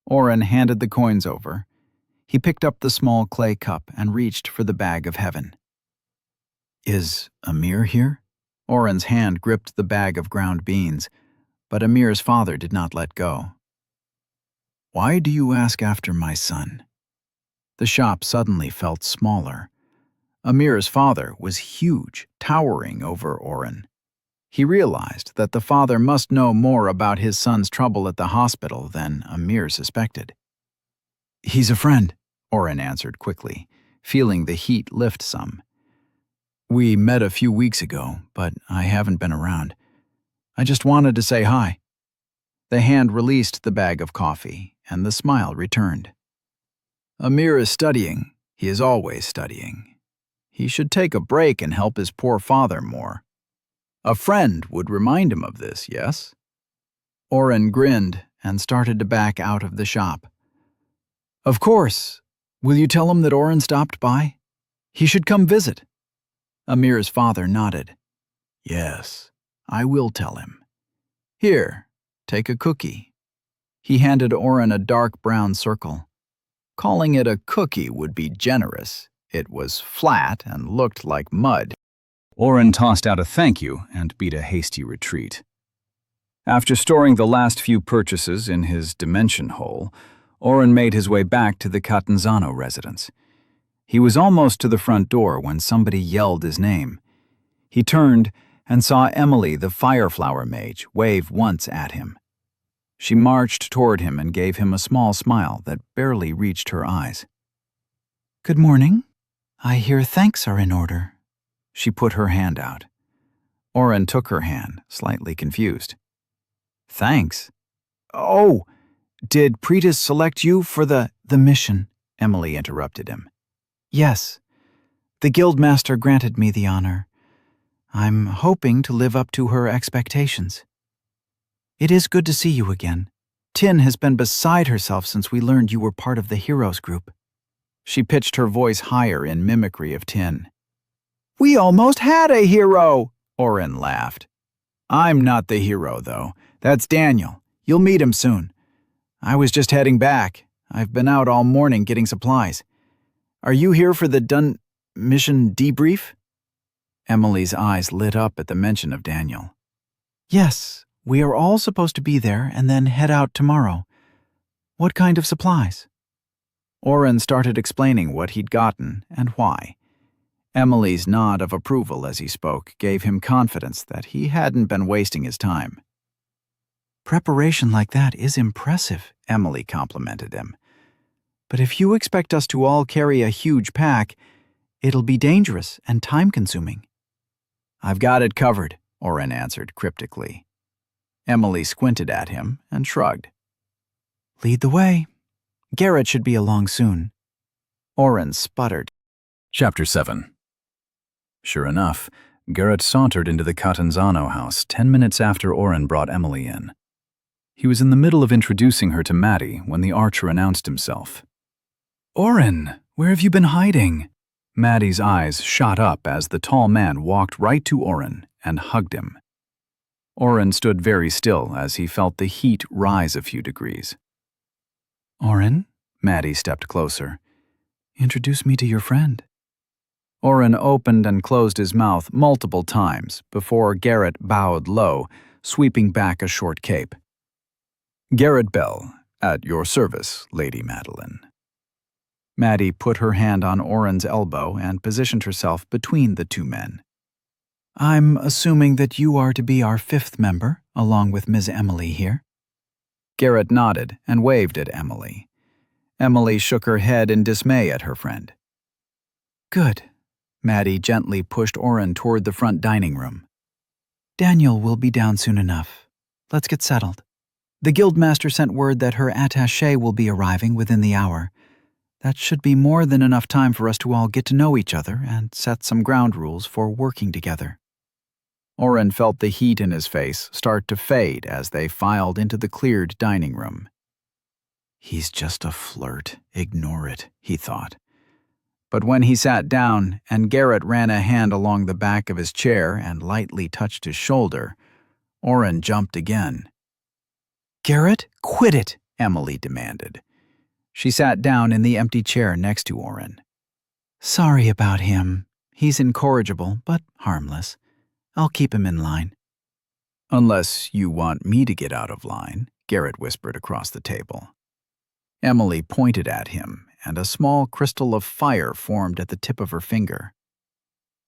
Oren handed the coins over. He picked up the small clay cup and reached for the bag of heaven. "Is Amir here?" Oren's hand gripped the bag of ground beans, but Amir's father did not let go. "Why do you ask after my son?" The shop suddenly felt smaller. Amir's father was huge, towering over Oren. He realized that the father must know more about his son's trouble at the hospital than Amir suspected. "He's a friend," Oren answered quickly, feeling the heat lift some. "We met a few weeks ago, but I haven't been around. I just wanted to say hi." The hand released the bag of coffee, and the smile returned. "Amir is studying. He is always studying. He should take a break and help his poor father more." A friend would remind him of this, yes? Oren grinned and started to back out of the shop. Of course. Will you tell him that Oren stopped by? He should come visit. Amir's father nodded. Yes, I will tell him. Here, take a cookie. He handed Oren a dark brown circle. Calling it a cookie would be generous. It was flat and looked like mud. Oren tossed out a thank you and beat a hasty retreat. After storing the last few purchases in his dimension hole, Oren made his way back to the Catanzano residence. He was almost to the front door when somebody yelled his name. He turned and saw Emily, the Fireflower Mage, wave once at him. She marched toward him and gave him a small smile that barely reached her eyes. Good morning. I hear thanks are in order. She put her hand out. Oren took her hand, slightly confused. Thanks? Oh, did Pretis select you for the mission? Emily interrupted him. Yes. The Guildmaster granted me the honor. I'm hoping to live up to her expectations. It is good to see you again. Tin has been beside herself since we learned you were part of the Heroes group. She pitched her voice higher in mimicry of Tin. We almost had a hero, Oren laughed. I'm not the hero, though. That's Daniel. You'll meet him soon. I was just heading back. I've been out all morning getting supplies. Are you here for the mission debrief? Emily's eyes lit up at the mention of Daniel. Yes, we are all supposed to be there and then head out tomorrow. What kind of supplies? Oren started explaining what he'd gotten and why. Emily's nod of approval as he spoke gave him confidence that he hadn't been wasting his time. Preparation like that is impressive, Emily complimented him. But if you expect us to all carry a huge pack, it'll be dangerous and time-consuming. I've got it covered, Oren answered cryptically. Emily squinted at him and shrugged. Lead the way. Garrett should be along soon. Oren sputtered. Chapter 7. Sure enough, Garrett sauntered into the Catanzano house 10 minutes after Oren brought Emily in. He was in the middle of introducing her to Maddie when the archer announced himself. Oren, where have you been hiding? Maddie's eyes shot up as the tall man walked right to Oren and hugged him. Oren stood very still as he felt the heat rise a few degrees. Oren, Maddie stepped closer. Introduce me to your friend. Oren opened and closed his mouth multiple times before Garrett bowed low, sweeping back a short cape. Garrett Bell, at your service, Lady Madeline. Maddie put her hand on Oren's elbow and positioned herself between the two men. I'm assuming that you are to be our 5th member, along with Ms. Emily here. Garrett nodded and waved at Emily. Emily shook her head in dismay at her friend. Good. Maddie gently pushed Oren toward the front dining room. Daniel will be down soon enough. Let's get settled. The Guildmaster sent word that her attaché will be arriving within the hour. That should be more than enough time for us to all get to know each other and set some ground rules for working together. Oren felt the heat in his face start to fade as they filed into the cleared dining room. He's just a flirt. Ignore it, he thought. But when he sat down and Garrett ran a hand along the back of his chair and lightly touched his shoulder, Oren jumped again. Garrett, quit it, Emily demanded. She sat down in the empty chair next to Oren. Sorry about him. He's incorrigible, but harmless. I'll keep him in line. Unless you want me to get out of line, Garrett whispered across the table. Emily pointed at him, and a small crystal of fire formed at the tip of her finger.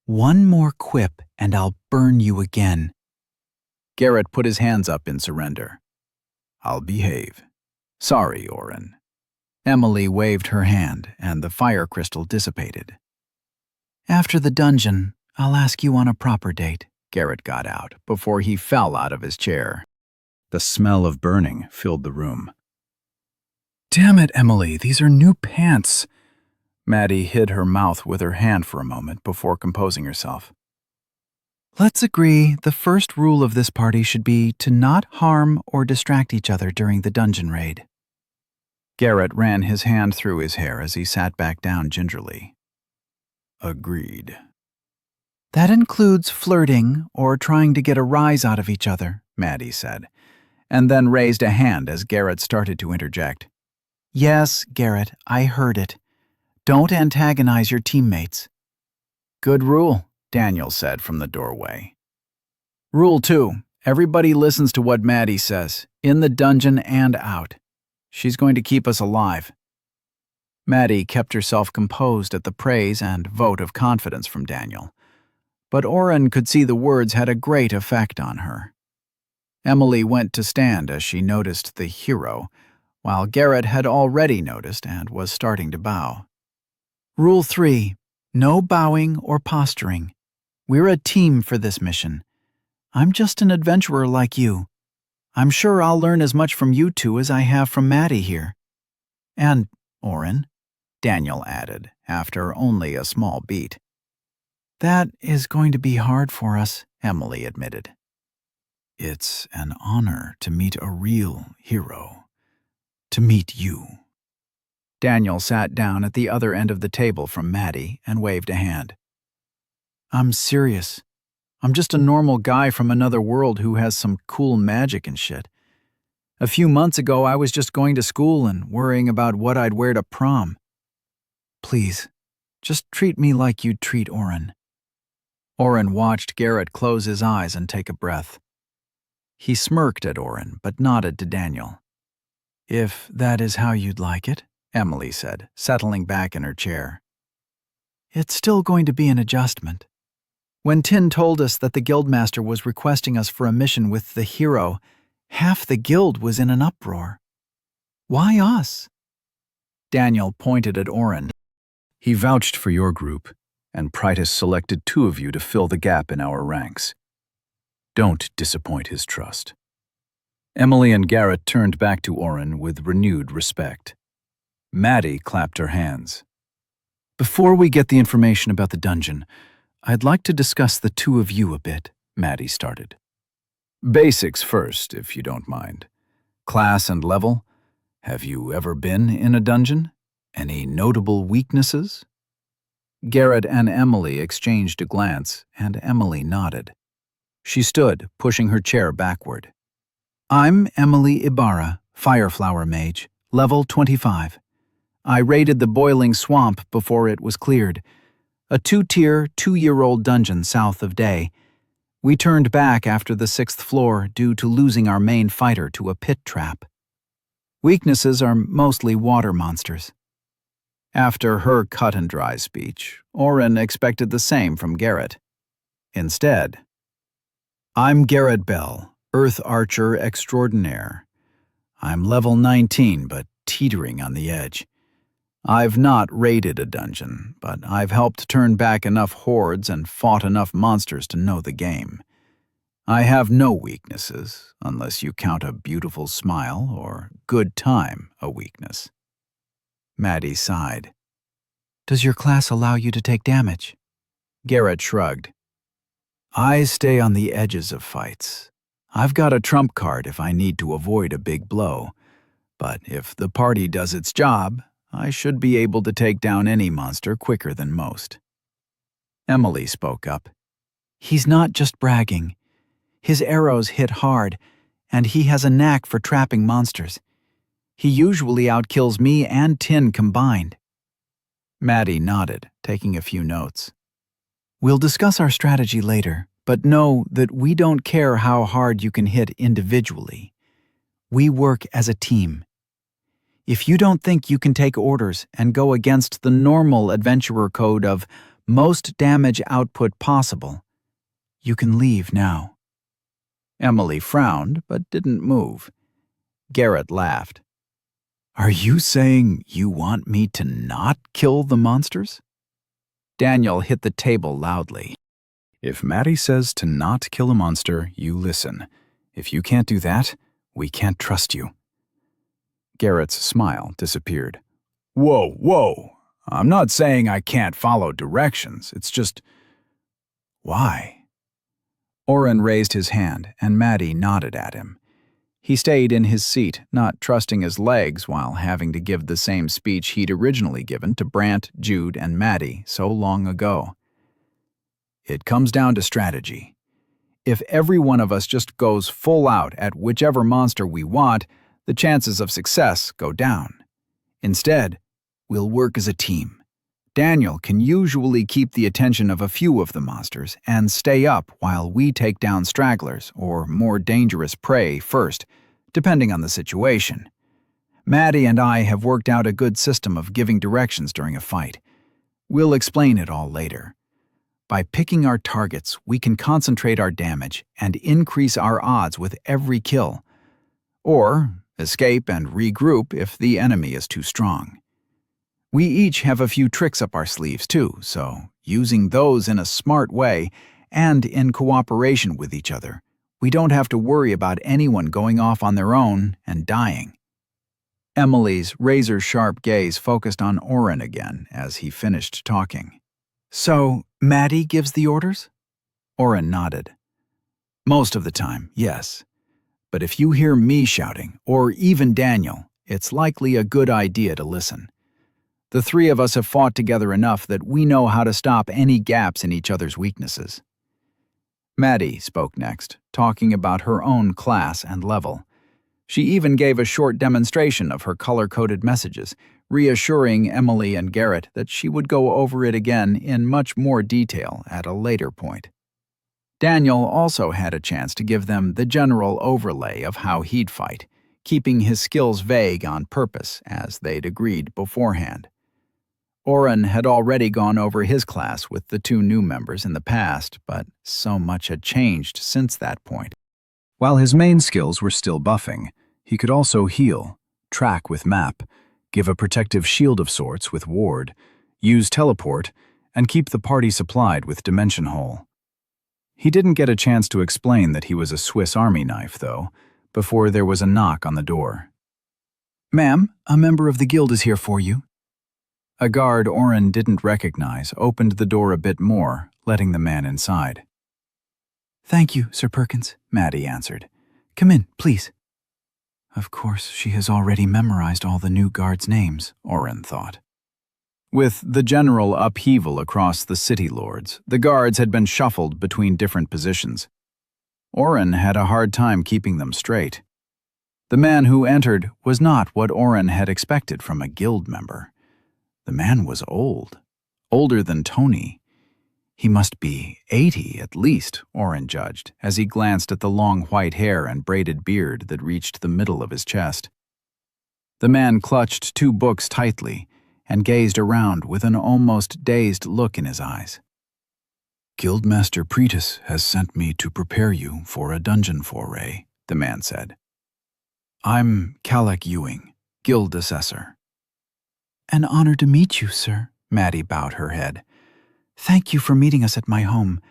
One more quip, and I'll burn you again. Garrett put his hands up in surrender. I'll behave. Sorry, Oren. Emily waved her hand, and the fire crystal dissipated. After the dungeon, I'll ask you on a proper date, Garrett got out before he fell out of his chair. The smell of burning filled the room. Damn it, Emily, these are new pants. Maddie hid her mouth with her hand for a moment before composing herself. Let's agree the first rule of this party should be to not harm or distract each other during the dungeon raid. Garrett ran his hand through his hair as he sat back down gingerly. Agreed. That includes flirting or trying to get a rise out of each other, Maddie said, and then raised a hand as Garrett started to interject. Yes, Garrett, I heard it. Don't antagonize your teammates. Good rule, Daniel said from the doorway. Rule 2. Everybody listens to what Maddie says, in the dungeon and out. She's going to keep us alive. Maddie kept herself composed at the praise and vote of confidence from Daniel, but Oren could see the words had a great effect on her. Emily went to stand as she noticed the hero, while Garrett had already noticed and was starting to bow. Rule 3. No bowing or posturing. We're a team for this mission. I'm just an adventurer like you. I'm sure I'll learn as much from you two as I have from Maddie here. And, Oren, Daniel added, after only a small beat. That is going to be hard for us, Emily admitted. It's an honor to meet a real hero. To meet you. Daniel sat down at the other end of the table from Maddie and waved a hand. I'm serious. I'm just a normal guy from another world who has some cool magic and shit. A few months ago, I was just going to school and worrying about what I'd wear to prom. Please, just treat me like you'd treat Oren. Oren watched Garrett close his eyes and take a breath. He smirked at Oren, but nodded to Daniel. If that is how you'd like it, Emily said, settling back in her chair. It's still going to be an adjustment. When Tin told us that the guildmaster was requesting us for a mission with the hero, half the guild was in an uproar. Why us? Daniel pointed at Oren. He vouched for your group, and Pritus selected 2 of you to fill the gap in our ranks. Don't disappoint his trust. Emily and Garrett turned back to Oren with renewed respect. Maddie clapped her hands. Before we get the information about the dungeon, I'd like to discuss the 2 of you a bit, Maddie started. Basics first, if you don't mind. Class and level. Have you ever been in a dungeon? Any notable weaknesses? Garrett and Emily exchanged a glance, and Emily nodded. She stood, pushing her chair backward. I'm Emily Ibarra, Fireflower Mage, level 25. I raided the Boiling Swamp before it was cleared, a 2-tier, 2-year-old dungeon south of Day. We turned back after the 6th floor due to losing our main fighter to a pit trap. Weaknesses are mostly water monsters. After her cut-and-dry speech, Oren expected the same from Garrett. Instead, I'm Garrett Bell, Earth Archer Extraordinaire. I'm level 19, but teetering on the edge. I've not raided a dungeon, but I've helped turn back enough hordes and fought enough monsters to know the game. I have no weaknesses, unless you count a beautiful smile or good time a weakness. Maddie sighed. Does your class allow you to take damage? Garrett shrugged. I stay on the edges of fights. I've got a trump card if I need to avoid a big blow, but if the party does its job, I should be able to take down any monster quicker than most. Emily spoke up. He's not just bragging. His arrows hit hard, and he has a knack for trapping monsters. He usually outkills me and Tin combined. Maddie nodded, taking a few notes. We'll discuss our strategy later, but know that we don't care how hard you can hit individually. We work as a team. If you don't think you can take orders and go against the normal adventurer code of most damage output possible, you can leave now. Emily frowned, but didn't move. Garrett laughed. Are you saying you want me to not kill the monsters? Daniel hit the table loudly. If Maddie says to not kill a monster, you listen. If you can't do that, we can't trust you. Garrett's smile disappeared. Whoa. I'm not saying I can't follow directions. It's just... Why? Oren raised his hand, and Maddie nodded at him. He stayed in his seat, not trusting his legs while having to give the same speech he'd originally given to Brant, Jude, and Maddie so long ago. It comes down to strategy. If every one of us just goes full out at whichever monster we want, the chances of success go down. Instead, we'll work as a team. Daniel can usually keep the attention of a few of the monsters and stay up while we take down stragglers or more dangerous prey first, depending on the situation. Maddie and I have worked out a good system of giving directions during a fight. We'll explain it all later. By picking our targets, we can concentrate our damage and increase our odds with every kill. Or escape and regroup if the enemy is too strong. We each have a few tricks up our sleeves too, so using those in a smart way and in cooperation with each other, we don't have to worry about anyone going off on their own and dying. Emily's razor-sharp gaze focused on Oren again as he finished talking. So, Maddie gives the orders? Oren nodded. Most of the time, yes. But if you hear me shouting, or even Daniel, it's likely a good idea to listen. The three of us have fought together enough that we know how to stop any gaps in each other's weaknesses. Maddie spoke next, talking about her own class and level. She even gave a short demonstration of her color-coded messages, reassuring Emily and Garrett that she would go over it again in much more detail at a later point. Daniel also had a chance to give them the general overlay of how he'd fight, keeping his skills vague on purpose, as they'd agreed beforehand. Oren had already gone over his class with the two new members in the past, but so much had changed since that point. While his main skills were still buffing, he could also heal, track with map, give a protective shield of sorts with ward, use teleport, and keep the party supplied with dimension hole. He didn't get a chance to explain that he was a Swiss Army knife, though, before there was a knock on the door. "Ma'am, a member of the guild is here for you." A guard Oren didn't recognize opened the door a bit more, letting the man inside. "Thank you, Sir Perkins," Maddie answered. "Come in, please." Of course, she has already memorized all the new guards' names, Oren thought. With the general upheaval across the city lords, the guards had been shuffled between different positions. Oren had a hard time keeping them straight. The man who entered was not what Oren had expected from a guild member. The man was old, older than Tony. He must be 80 at least, Oren judged, as he glanced at the long white hair and braided beard that reached the middle of his chest. The man clutched two books tightly and gazed around with an almost dazed look in his eyes. "Guildmaster Pretis has sent me to prepare you for a dungeon foray," the man said. "I'm Kalek Ewing, guild assessor." "An honor to meet you, sir," Maddie bowed her head. "Thank you for meeting us at my home.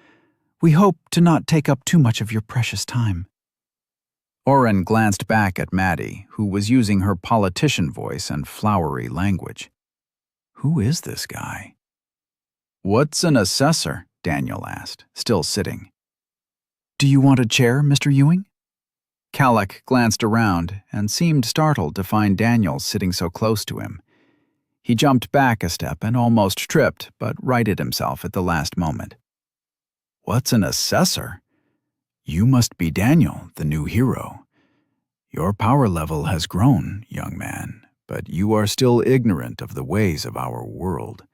We hope to not take up too much of your precious time." Oren glanced back at Maddie, who was using her politician voice and flowery language. Who is this guy? "What's an assessor?" Daniel asked, still sitting. "Do you want a chair, Mr. Ewing?" Kalek glanced around and seemed startled to find Daniel sitting so close to him. He jumped back a step and almost tripped, but righted himself at the last moment. "What's an assessor? You must be Daniel, the new hero. Your power level has grown, young man, but you are still ignorant of the ways of our world.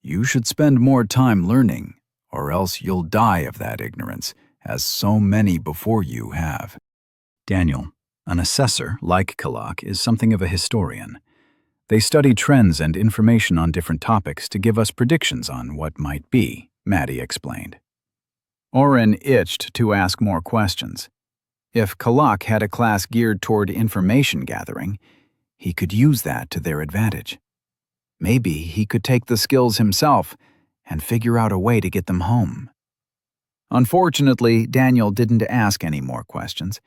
You should spend more time learning, or else you'll die of that ignorance, as so many before you have." Daniel, an assessor like Kalak, is something of a historian. They study trends and information on different topics to give us predictions on what might be, Maddie explained. Oren itched to ask more questions. If Kalak had a class geared toward information gathering, he could use that to their advantage. Maybe he could take the skills himself and figure out a way to get them home. Unfortunately, Daniel didn't ask any more questions,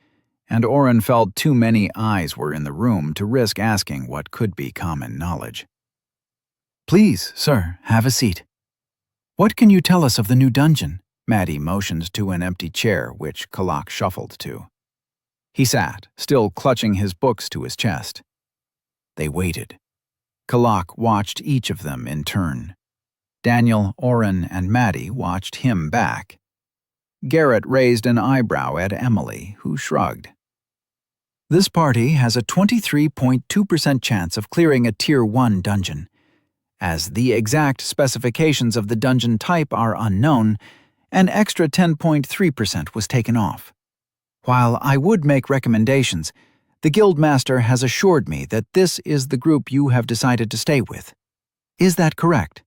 and Oren felt too many eyes were in the room to risk asking what could be common knowledge. "Please, sir, have a seat. What can you tell us of the new dungeon?" Maddie motioned to an empty chair, which Kalak shuffled to. He sat, still clutching his books to his chest. They waited. Kalak watched each of them in turn. Daniel, Oren, and Maddie watched him back. Garrett raised an eyebrow at Emily, who shrugged. This party has a 23.2% chance of clearing a Tier 1 dungeon. As the exact specifications of the dungeon type are unknown, an extra 10.3% was taken off. While I would make recommendations, the Guildmaster has assured me that this is the group you have decided to stay with. Is that correct?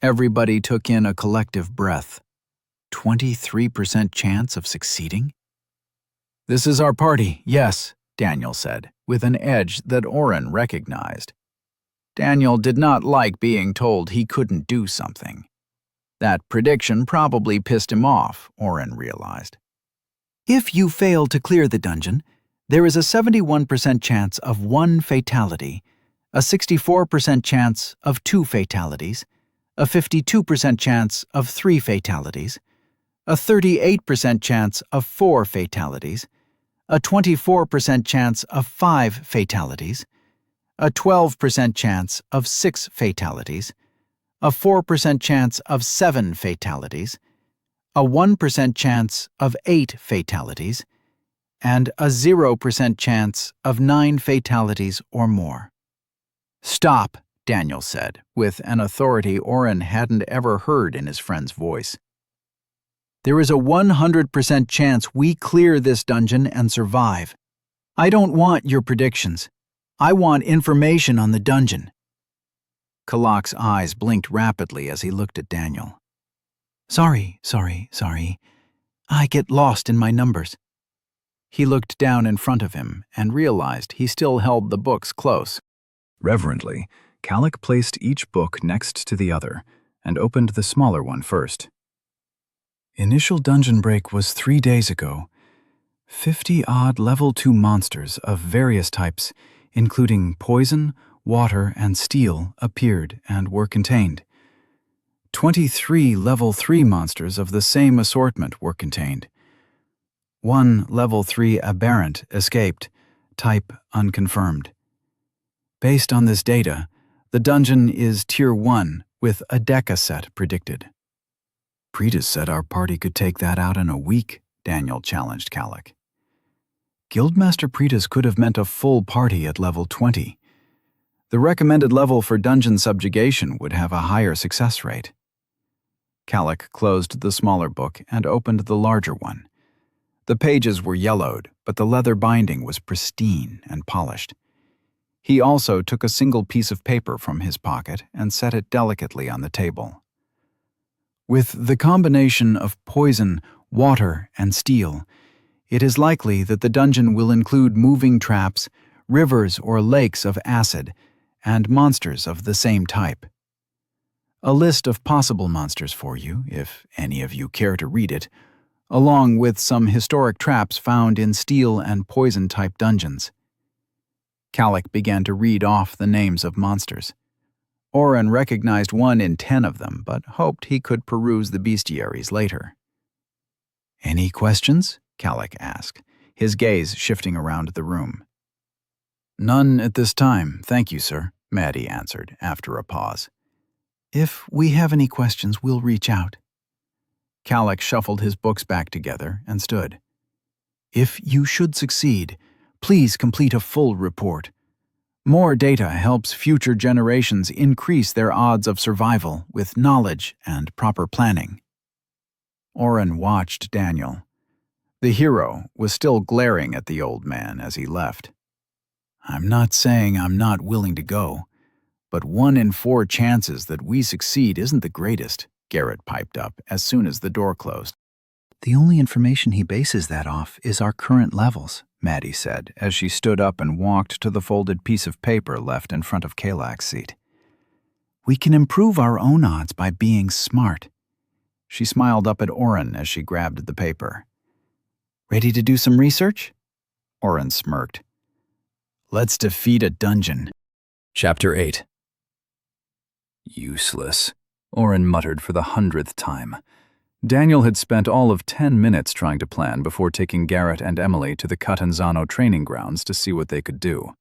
Everybody took in a collective breath. 23% chance of succeeding? This is our party, yes, Daniel said, with an edge that Oren recognized. Daniel did not like being told he couldn't do something. That prediction probably pissed him off, Oren realized. If you fail to clear the dungeon, there is a 71% chance of 1 fatality, a 64% chance of 2 fatalities, a 52% chance of 3 fatalities, a 38% chance of 4 fatalities, a 24% chance of 5 fatalities, a 12% chance of 6 fatalities, a 4% chance of 7 fatalities, a 1% chance of 8 fatalities, and a 0% chance of 9 fatalities or more. Stop, Daniel said, with an authority Oren hadn't ever heard in his friend's voice. There is a 100% chance we clear this dungeon and survive. I don't want your predictions. I want information on the dungeon. Kalak's eyes blinked rapidly as he looked at Daniel. Sorry. I get lost in my numbers. He looked down in front of him and realized he still held the books close. Reverently, Kalak placed each book next to the other and opened the smaller one first. Initial dungeon break was 3 days ago. 50-odd level 2 monsters of various types, including poison, water, and steel, appeared and were contained. 23 level 3 monsters of the same assortment were contained. 1 level 3 aberrant escaped, type unconfirmed. Based on this data, the dungeon is Tier 1 with a Deca set predicted. Pretas said our party could take that out in a week, Daniel challenged Kalak. Guildmaster Pretas could have meant a full party at level 20. The recommended level for dungeon subjugation would have a higher success rate. Kalak closed the smaller book and opened the larger one. The pages were yellowed, but the leather binding was pristine and polished. He also took a single piece of paper from his pocket and set it delicately on the table. With the combination of poison, water, and steel, it is likely that the dungeon will include moving traps, rivers or lakes of acid, and monsters of the same type. A list of possible monsters for you, if any of you care to read it, along with some historic traps found in steel and poison-type dungeons. Kalak began to read off the names of monsters. Oren recognized 1 in 10 of them, but hoped he could peruse the bestiaries later. Any questions? Kalak asked, his gaze shifting around the room. None at this time, thank you, sir, Maddie answered after a pause. If we have any questions, we'll reach out. Kalak shuffled his books back together and stood. If you should succeed, please complete a full report. More data helps future generations increase their odds of survival with knowledge and proper planning. Oren watched Daniel. The hero was still glaring at the old man as he left. I'm not saying I'm not willing to go, but 1 in 4 chances that we succeed isn't the greatest, Garrett piped up as soon as the door closed. The only information he bases that off is our current levels, Maddie said as she stood up and walked to the folded piece of paper left in front of Kalak's seat. We can improve our own odds by being smart. She smiled up at Oren as she grabbed the paper. Ready to do some research? Oren smirked. Let's defeat a dungeon. Chapter 8. Useless, Oren muttered for the 100th time. Daniel had spent all of 10 minutes trying to plan before taking Garrett and Emily to the Catanzano training grounds to see what they could do.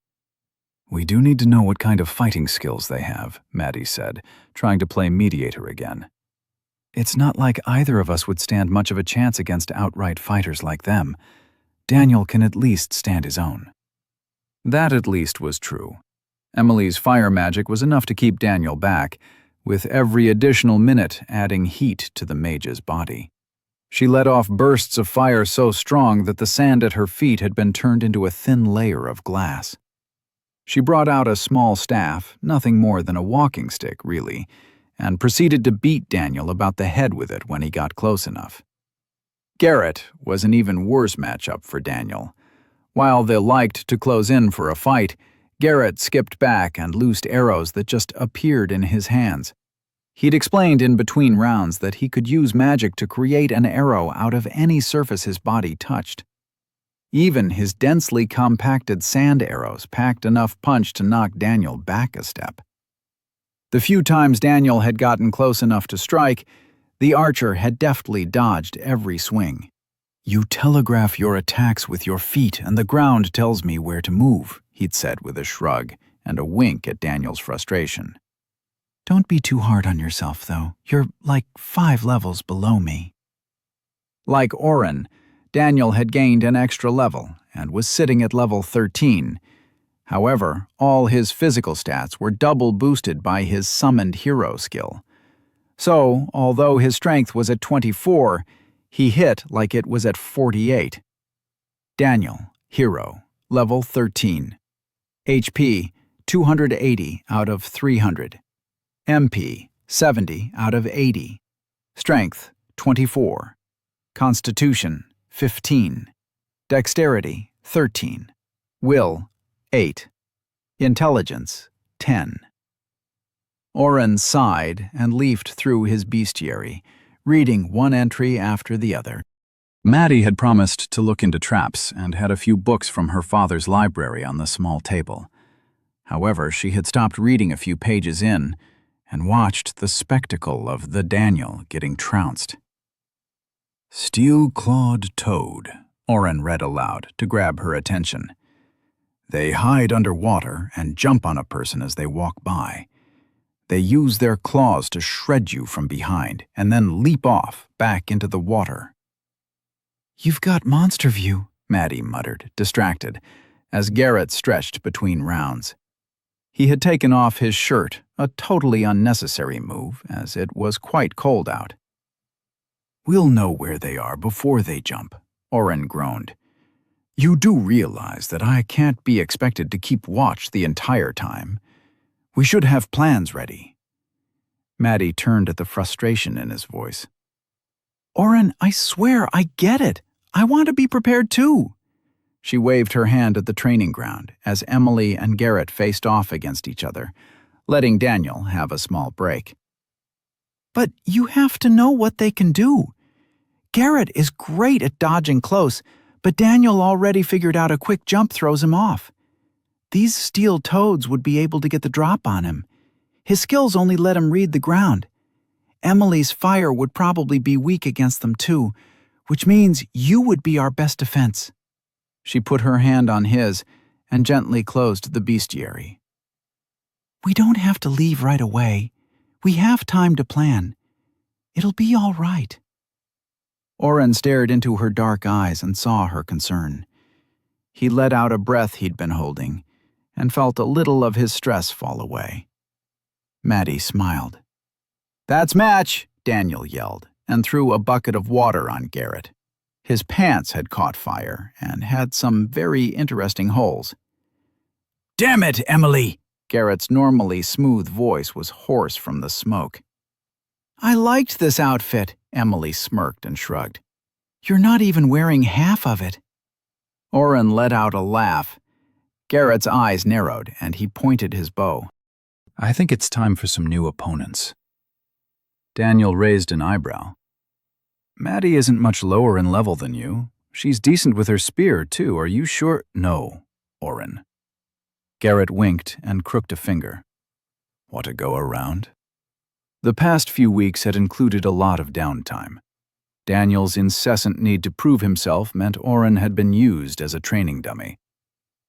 "We do need to know what kind of fighting skills they have," Maddie said, trying to play mediator again. "It's not like either of us would stand much of a chance against outright fighters like them. Daniel can at least stand his own." That at least was true. Emily's fire magic was enough to keep Daniel back, with every additional minute adding heat to the mage's body. She let off bursts of fire so strong that the sand at her feet had been turned into a thin layer of glass. She brought out a small staff, nothing more than a walking stick, really, and proceeded to beat Daniel about the head with it when he got close enough. Garrett was an even worse matchup for Daniel. While they liked to close in for a fight, Garrett skipped back and loosed arrows that just appeared in his hands. He'd explained in between rounds that he could use magic to create an arrow out of any surface his body touched. Even his densely compacted sand arrows packed enough punch to knock Daniel back a step. The few times Daniel had gotten close enough to strike, the archer had deftly dodged every swing. "You telegraph your attacks with your feet and the ground tells me where to move," he'd said with a shrug and a wink at Daniel's frustration. "Don't be too hard on yourself, though. You're like 5 levels below me." Like Oren, Daniel had gained an extra level and was sitting at level 13. However, all his physical stats were double boosted by his summoned hero skill. So, although his strength was at 24, he hit like it was at 48. Daniel, hero, level 13. HP, 280 out of 300. MP, 70 out of 80. Strength, 24. Constitution, 15. Dexterity, 13. Will, 8. Intelligence, 10. Oren sighed and leafed through his bestiary, reading one entry after the other. Maddie had promised to look into traps and had a few books from her father's library on the small table. However, she had stopped reading a few pages in and watched the spectacle of the Daniel getting trounced. "Steel-clawed toad," Oren read aloud to grab her attention. "They hide underwater and jump on a person as they walk by. They use their claws to shred you from behind and then leap off back into the water." "You've got monster view," Maddie muttered, distracted, as Garrett stretched between rounds. He had taken off his shirt, a totally unnecessary move, as it was quite cold out. "We'll know where they are before they jump," Oren groaned. "You do realize that I can't be expected to keep watch the entire time. We should have plans ready." Maddie turned at the frustration in his voice. "Oren, I swear I get it. I want to be prepared too." She waved her hand at the training ground as Emily and Garrett faced off against each other, letting Daniel have a small break. "But you have to know what they can do. Garrett is great at dodging close, but Daniel already figured out a quick jump throws him off. These steel toads would be able to get the drop on him. His skills only let him read the ground. Emily's fire would probably be weak against them too, which means you would be our best defense." She put her hand on his and gently closed the bestiary. "We don't have to leave right away. We have time to plan. It'll be all right." Oren stared into her dark eyes and saw her concern. He let out a breath he'd been holding and felt a little of his stress fall away. Maddie smiled. "That's match," Daniel yelled, and threw a bucket of water on Garrett. His pants had caught fire and had some very interesting holes. "Damn it, Emily!" Garrett's normally smooth voice was hoarse from the smoke. "I liked this outfit," Emily smirked and shrugged. "You're not even wearing half of it." Oren let out a laugh. Garrett's eyes narrowed and he pointed his bow. "I think it's time for some new opponents." Daniel raised an eyebrow. "Maddie isn't much lower in level than you. She's decent with her spear, too. Are you sure?" "No, Oren." Garrett winked and crooked a finger. "Want to go around?" The past few weeks had included a lot of downtime. Daniel's incessant need to prove himself meant Oren had been used as a training dummy.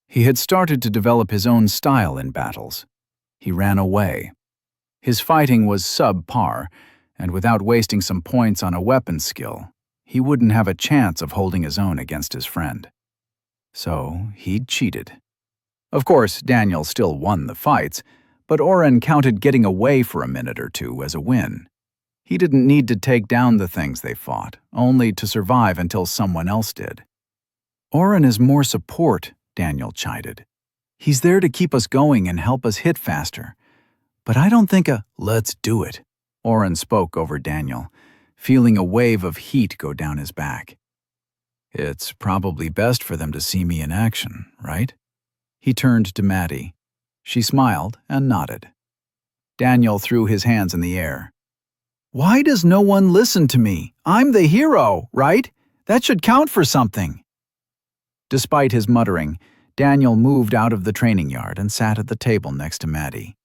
He had started to develop his own style in battles. He ran away. His fighting was subpar, and without wasting some points on a weapon skill, he wouldn't have a chance of holding his own against his friend. So he'd cheated. Of course, Daniel still won the fights, but Oren counted getting away for a minute or two as a win. He didn't need to take down the things they fought, only to survive until someone else did. Oren is more support, Daniel chided. He's there to keep us going and help us hit faster. But I don't think let's do it, Oren spoke over Daniel, feeling a wave of heat go down his back. It's probably best for them to see me in action, right? He turned to Maddie. She smiled and nodded. Daniel threw his hands in the air. Why does no one listen to me? I'm the hero, right? That should count for something. Despite his muttering, Daniel moved out of the training yard and sat at the table next to Maddie.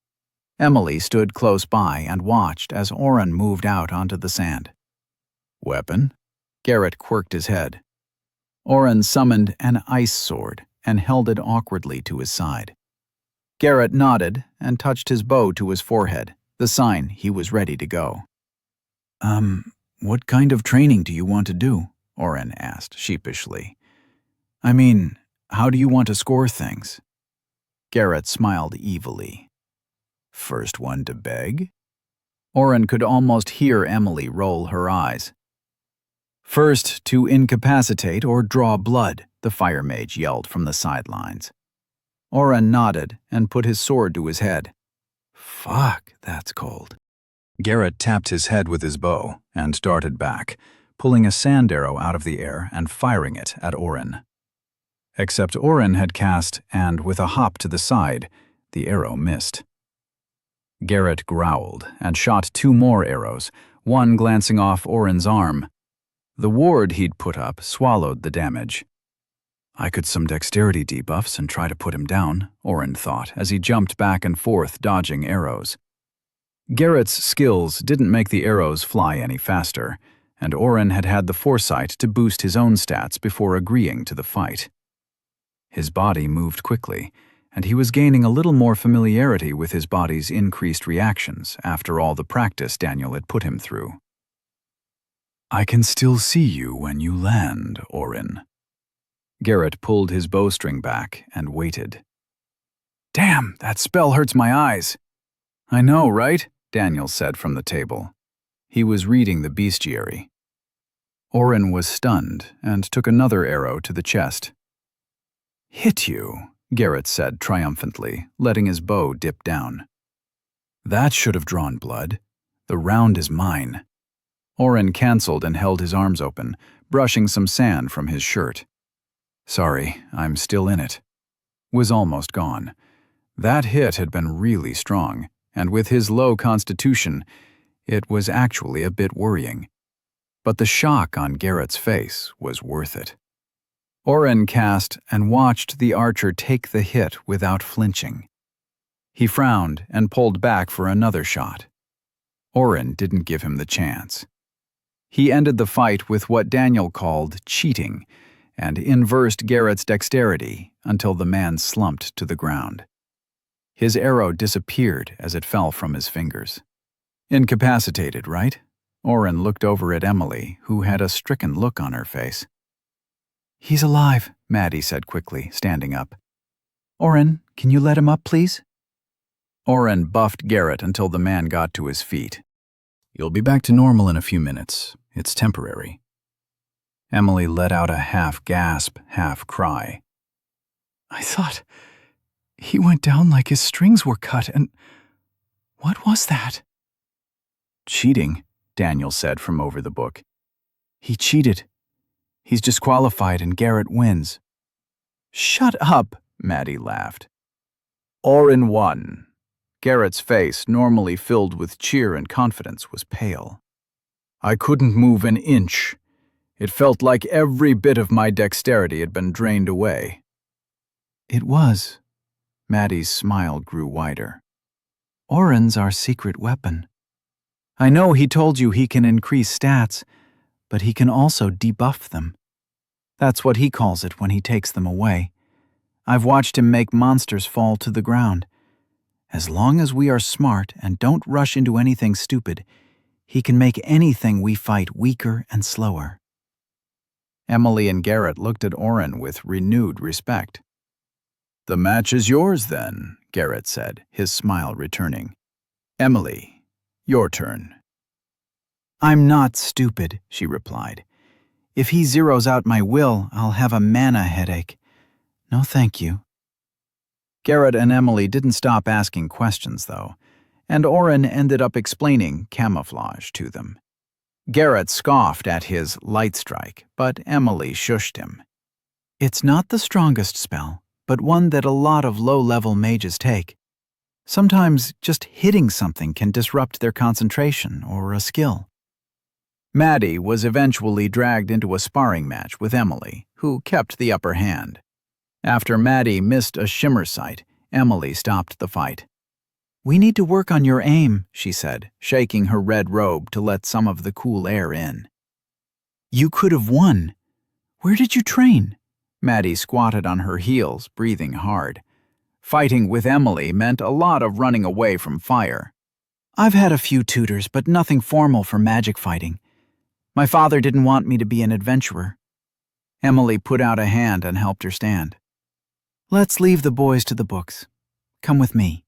Emily stood close by and watched as Oren moved out onto the sand. Weapon? Garrett quirked his head. Oren summoned an ice sword and held it awkwardly to his side. Garrett nodded and touched his bow to his forehead, the sign he was ready to go. What kind of training do you want to do? Oren asked sheepishly. I mean, how do you want to score things? Garrett smiled evilly. First one to beg? Oren could almost hear Emily roll her eyes. First to incapacitate or draw blood, the fire mage yelled from the sidelines. Oren nodded and put his sword to his head. Fuck, that's cold. Garrett tapped his head with his bow and darted back, pulling a sand arrow out of the air and firing it at Oren. Except Oren had cast, and with a hop to the side, the arrow missed. Garrett growled and shot 2 more arrows, one glancing off Oren's arm. The ward he'd put up swallowed the damage. I could some dexterity debuffs and try to put him down, Oren thought as he jumped back and forth dodging arrows. Garrett's skills didn't make the arrows fly any faster, and Oren had had the foresight to boost his own stats before agreeing to the fight. His body moved quickly, and he was gaining a little more familiarity with his body's increased reactions after all the practice Daniel had put him through. I can still see you when you land, Oren. Garrett pulled his bowstring back and waited. Damn, that spell hurts my eyes. I know, right? Daniel said from the table. He was reading the bestiary. Oren was stunned and took another arrow to the chest. Hit you, Garrett said triumphantly, letting his bow dip down. That should have drawn blood. The round is mine. Oren canceled and held his arms open, brushing some sand from his shirt. Sorry, I'm still in it. Was almost gone. That hit had been really strong, and with his low constitution, it was actually a bit worrying. But the shock on Garrett's face was worth it. Oren cast and watched the archer take the hit without flinching. He frowned and pulled back for another shot. Oren didn't give him the chance. He ended the fight with what Daniel called cheating, and inversed Garrett's dexterity until the man slumped to the ground. His arrow disappeared as it fell from his fingers. Incapacitated, right? Oren looked over at Emily, who had a stricken look on her face. He's alive, Maddie said quickly, standing up. Oren, can you let him up, please? Oren buffed Garrett until the man got to his feet. You'll be back to normal in a few minutes. It's temporary. Emily let out a half-gasp, half-cry. I thought he went down like his strings were cut, and what was that? Cheating, Daniel said from over the book. He cheated. He's disqualified and Garrett wins. Shut up, Maddie laughed. Oren won. Garrett's face, normally filled with cheer and confidence, was pale. I couldn't move an inch. It felt like every bit of my dexterity had been drained away. It was. Maddie's smile grew wider. Oren's our secret weapon. I know he told you he can increase stats, but he can also debuff them. That's what he calls it when he takes them away. I've watched him make monsters fall to the ground. As long as we are smart and don't rush into anything stupid, he can make anything we fight weaker and slower. Emily and Garrett looked at Oren with renewed respect. "The match is yours, then," Garrett said, his smile returning. "Emily, your turn." "I'm not stupid," she replied. "If he zeroes out my will, I'll have a mana headache. No, thank you." Garrett and Emily didn't stop asking questions, though, and Oren ended up explaining camouflage to them. Garrett scoffed at his light strike, but Emily shushed him. "It's not the strongest spell, but one that a lot of low-level mages take. Sometimes just hitting something can disrupt their concentration or a skill." Maddie was eventually dragged into a sparring match with Emily, who kept the upper hand. After Maddie missed a shimmer sight, Emily stopped the fight. "We need to work on your aim," she said, shaking her red robe to let some of the cool air in. "You could have won. Where did you train?" Maddie squatted on her heels, breathing hard. Fighting with Emily meant a lot of running away from fire. "I've had a few tutors, but nothing formal for magic fighting. My father didn't want me to be an adventurer." Emily put out a hand and helped her stand. "Let's leave the boys to the books. Come with me."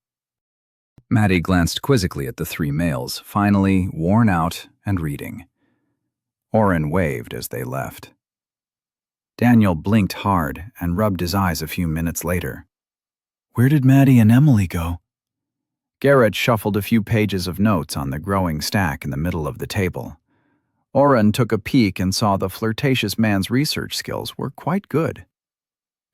Maddie glanced quizzically at the three males, finally worn out and reading. Oren waved as they left. Daniel blinked hard and rubbed his eyes a few minutes later. "Where did Maddie and Emily go?" Garrett shuffled a few pages of notes on the growing stack in the middle of the table. Oren took a peek and saw the flirtatious man's research skills were quite good.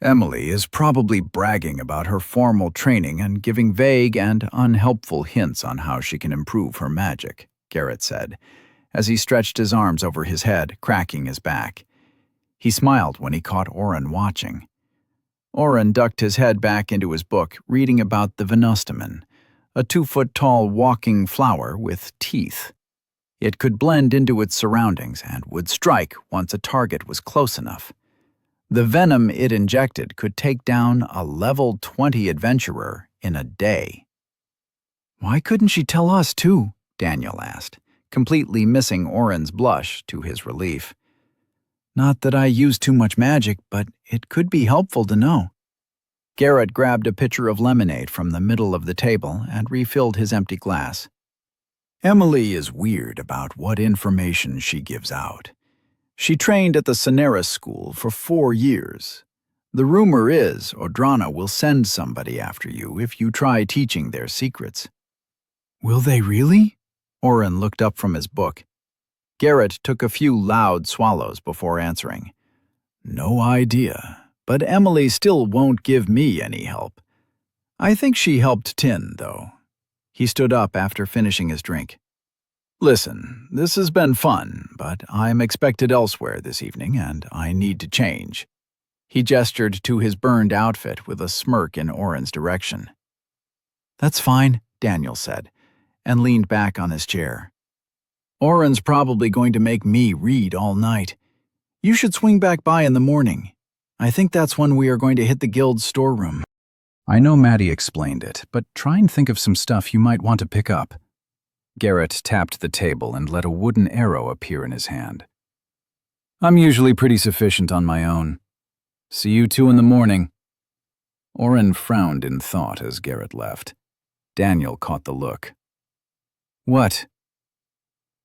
"Emily is probably bragging about her formal training and giving vague and unhelpful hints on how she can improve her magic," Garrett said, as he stretched his arms over his head, cracking his back. He smiled when he caught Oren watching. Oren ducked his head back into his book, reading about the Venostamen, a 2-foot-tall walking flower with teeth. It could blend into its surroundings and would strike once a target was close enough. The venom it injected could take down a level 20 adventurer in a day. "Why couldn't she tell us, too?" Daniel asked, completely missing Oren's blush to his relief. "Not that I use too much magic, but it could be helpful to know." Garrett grabbed a pitcher of lemonade from the middle of the table and refilled his empty glass. "Emily is weird about what information she gives out. She trained at the Soneris School for 4 years. The rumor is Odrana will send somebody after you if you try teaching their secrets." "Will they really?" Oren looked up from his book. Garrett took a few loud swallows before answering. "No idea, but Emily still won't give me any help. I think she helped Tin, though." He stood up after finishing his drink. "Listen, this has been fun, but I'm expected elsewhere this evening and I need to change." He gestured to his burned outfit with a smirk in Oren's direction. "That's fine," Daniel said, and leaned back on his chair. "Oren's probably going to make me read all night. You should swing back by in the morning. I think that's when we are going to hit the guild's storeroom." "I know Maddie explained it, but try and think of some stuff you might want to pick up." Garrett tapped the table and let a wooden arrow appear in his hand. "I'm usually pretty sufficient on my own. See you 2 in the morning." Oren frowned in thought as Garrett left. Daniel caught the look. "What?"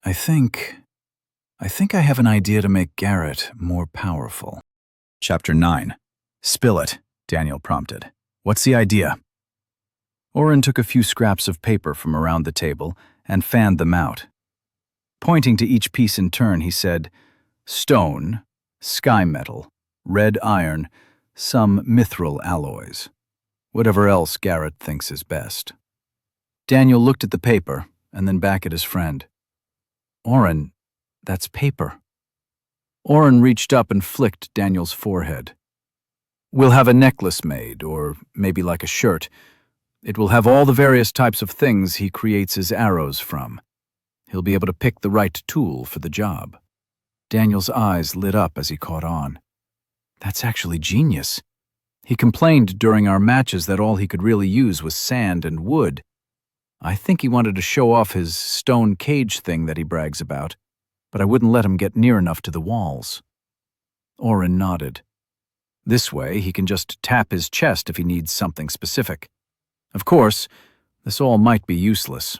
I think I have an idea to make Garrett more powerful." Chapter 9. "Spill it," Daniel prompted. "What's the idea?" Oren took a few scraps of paper from around the table and fanned them out. Pointing to each piece in turn, he said, "Stone, sky metal, red iron, some mithril alloys. Whatever else Garrett thinks is best." Daniel looked at the paper and then back at his friend. "Oren, that's paper." Oren reached up and flicked Daniel's forehead. "We'll have a necklace made, or maybe like a shirt. It will have all the various types of things he creates his arrows from. He'll be able to pick the right tool for the job." Daniel's eyes lit up as he caught on. That's actually genius. He complained during our matches that all he could really use was sand and wood. I think he wanted to show off his stone cage thing that he brags about, but I wouldn't let him get near enough to the walls. Oren nodded. This way, he can just tap his chest if he needs something specific. Of course, this all might be useless.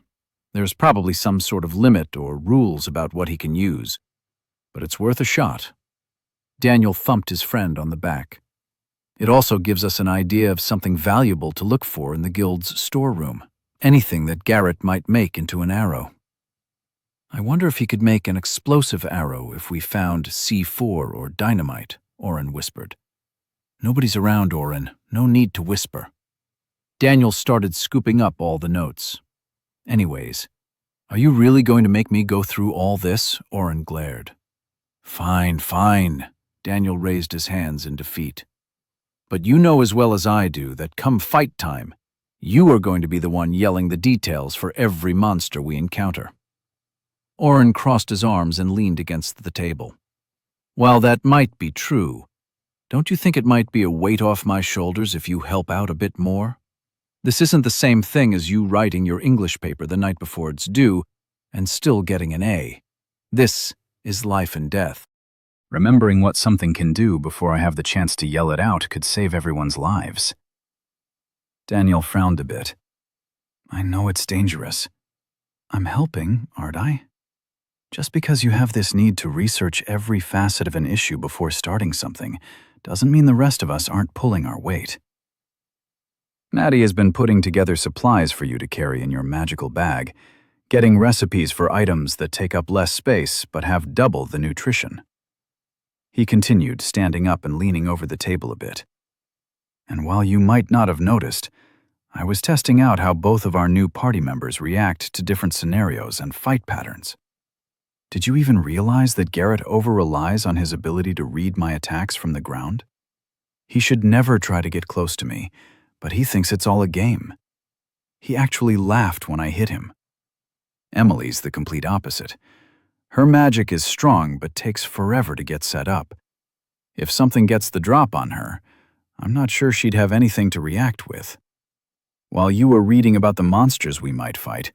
There's probably some sort of limit or rules about what he can use, but it's worth a shot. Daniel thumped his friend on the back. It also gives us an idea of something valuable to look for in the guild's storeroom, anything that Garrett might make into an arrow. I wonder if he could make an explosive arrow if we found C4 or dynamite, Oren whispered. Nobody's around, Oren. No need to whisper. Daniel started scooping up all the notes. Anyways, are you really going to make me go through all this? Oren glared. Fine, fine. Daniel raised his hands in defeat. But you know as well as I do that come fight time, you are going to be the one yelling the details for every monster we encounter. Oren crossed his arms and leaned against the table. While that might be true, don't you think it might be a weight off my shoulders if you help out a bit more? This isn't the same thing as you writing your English paper the night before it's due and still getting an A. This is life and death. Remembering what something can do before I have the chance to yell it out could save everyone's lives. Daniel frowned a bit. I know it's dangerous. I'm helping, aren't I? Just because you have this need to research every facet of an issue before starting something doesn't mean the rest of us aren't pulling our weight. Maddie has been putting together supplies for you to carry in your magical bag, getting recipes for items that take up less space but have double the nutrition. He continued, standing up and leaning over the table a bit. And while you might not have noticed, I was testing out how both of our new party members react to different scenarios and fight patterns. Did you even realize that Garrett over-relies on his ability to read my attacks from the ground? He should never try to get close to me, but he thinks it's all a game. He actually laughed when I hit him. Emily's the complete opposite. Her magic is strong but takes forever to get set up. If something gets the drop on her, I'm not sure she'd have anything to react with. While you were reading about the monsters we might fight,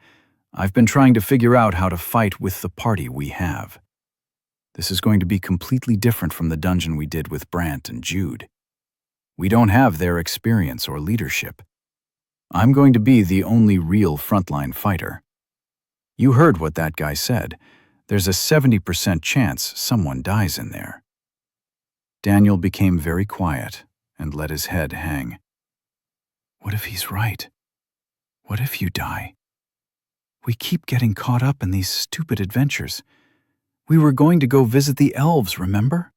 I've been trying to figure out how to fight with the party we have. This is going to be completely different from the dungeon we did with Brant and Jude. We don't have their experience or leadership. I'm going to be the only real frontline fighter. You heard what that guy said. There's a 70% chance someone dies in there. Daniel became very quiet and let his head hang. What if he's right? What if you die? We keep getting caught up in these stupid adventures. We were going to go visit the elves, remember?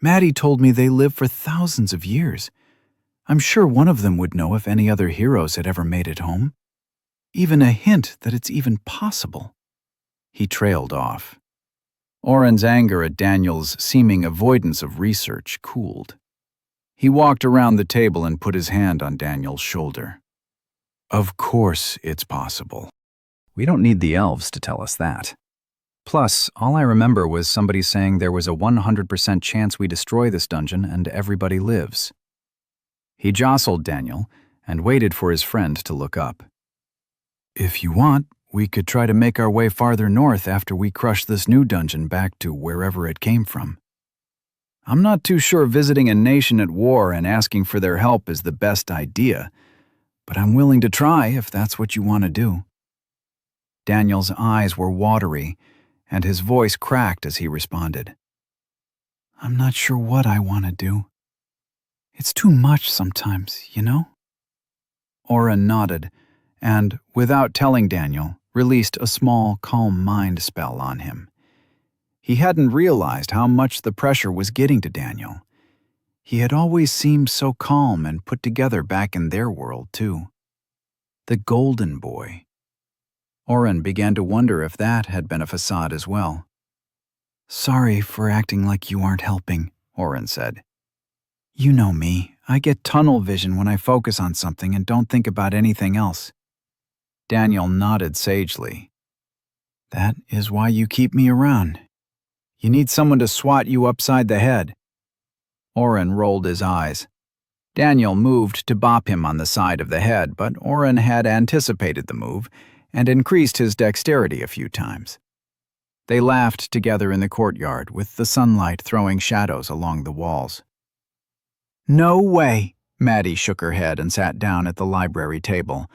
Maddie told me they live for thousands of years. I'm sure one of them would know if any other heroes had ever made it home. Even a hint that it's even possible. He trailed off. Oren's anger at Daniel's seeming avoidance of research cooled. He walked around the table and put his hand on Daniel's shoulder. Of course it's possible. We don't need the elves to tell us that. Plus, all I remember was somebody saying there was a 100% chance we destroy this dungeon and everybody lives. He jostled Daniel and waited for his friend to look up. If you want, we could try to make our way farther north after we crush this new dungeon back to wherever it came from. I'm not too sure visiting a nation at war and asking for their help is the best idea, but I'm willing to try if that's what you want to do. Daniel's eyes were watery, and his voice cracked as he responded. I'm not sure what I want to do. It's too much sometimes, you know? Oren nodded, and, without telling Daniel, released a small, calm mind spell on him. He hadn't realized how much the pressure was getting to Daniel. He had always seemed so calm and put together back in their world, too. The Golden Boy. Oren began to wonder if that had been a facade as well. Sorry for acting like you aren't helping, Oren said. You know me. I get tunnel vision when I focus on something and don't think about anything else. Daniel nodded sagely. That is why you keep me around. You need someone to swat you upside the head. Oren rolled his eyes. Daniel moved to bop him on the side of the head, but Oren had anticipated the move and increased his dexterity a few times. They laughed together in the courtyard, with the sunlight throwing shadows along the walls. No way! Maddie shook her head and sat down at the library table,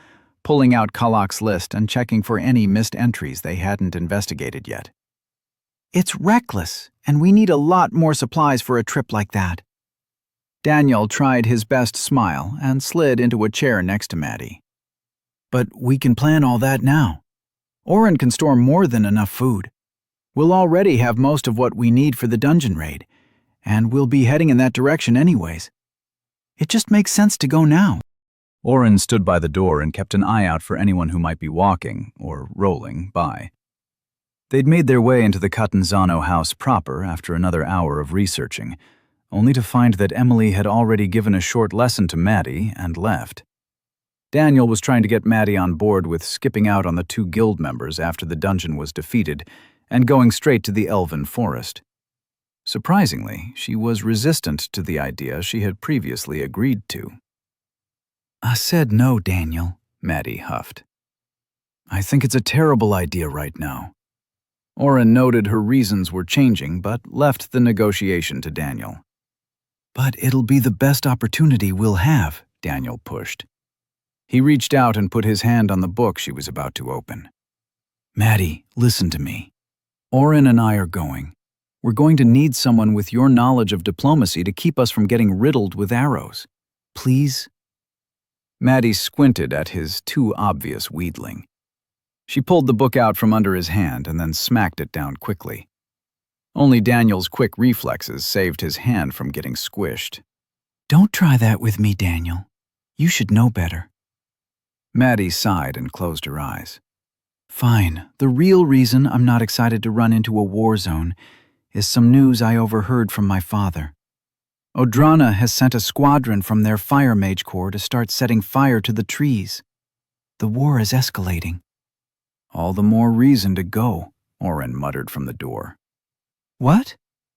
pulling out Kalak's list and checking for any missed entries they hadn't investigated yet. It's reckless, and we need a lot more supplies for a trip like that. Daniel tried his best smile and slid into a chair next to Maddie. But we can plan all that now. Oren can store more than enough food. We'll already have most of what we need for the dungeon raid, and we'll be heading in that direction anyways. It just makes sense to go now. Oren stood by the door and kept an eye out for anyone who might be walking, or rolling, by. They'd made their way into the Catanzano house proper after another hour of researching, only to find that Emily had already given a short lesson to Maddie and left. Daniel was trying to get Maddie on board with skipping out on the 2 guild members after the dungeon was defeated and going straight to the elven forest. Surprisingly, she was resistant to the idea she had previously agreed to. I said no, Daniel, Maddie huffed. I think it's a terrible idea right now. Oren noted her reasons were changing, but left the negotiation to Daniel. But it'll be the best opportunity we'll have, Daniel pushed. He reached out and put his hand on the book she was about to open. Maddie, listen to me. Oren and I are going. We're going to need someone with your knowledge of diplomacy to keep us from getting riddled with arrows. Please? Maddie squinted at his too obvious wheedling. She pulled the book out from under his hand and then smacked it down quickly. Only Daniel's quick reflexes saved his hand from getting squished. Don't try that with me, Daniel. You should know better. Maddie sighed and closed her eyes. Fine. The real reason I'm not excited to run into a war zone is some news I overheard from my father. Odrana has sent a squadron from their fire mage corps to start setting fire to the trees. The war is escalating. All the more reason to go, Oren muttered from the door. What?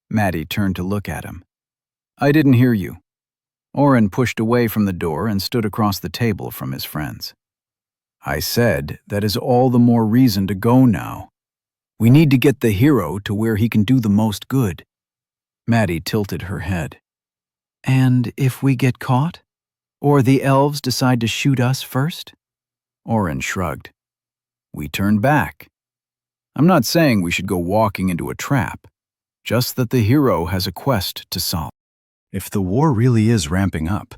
Maddie turned to look at him. I didn't hear you. Oren pushed away from the door and stood across the table from his friends. I said that is all the more reason to go now. We need to get the hero to where he can do the most good. Maddie tilted her head. And if we get caught? Or the elves decide to shoot us first? Oren shrugged. We turn back. I'm not saying we should go walking into a trap, just that the hero has a quest to solve. If the war really is ramping up,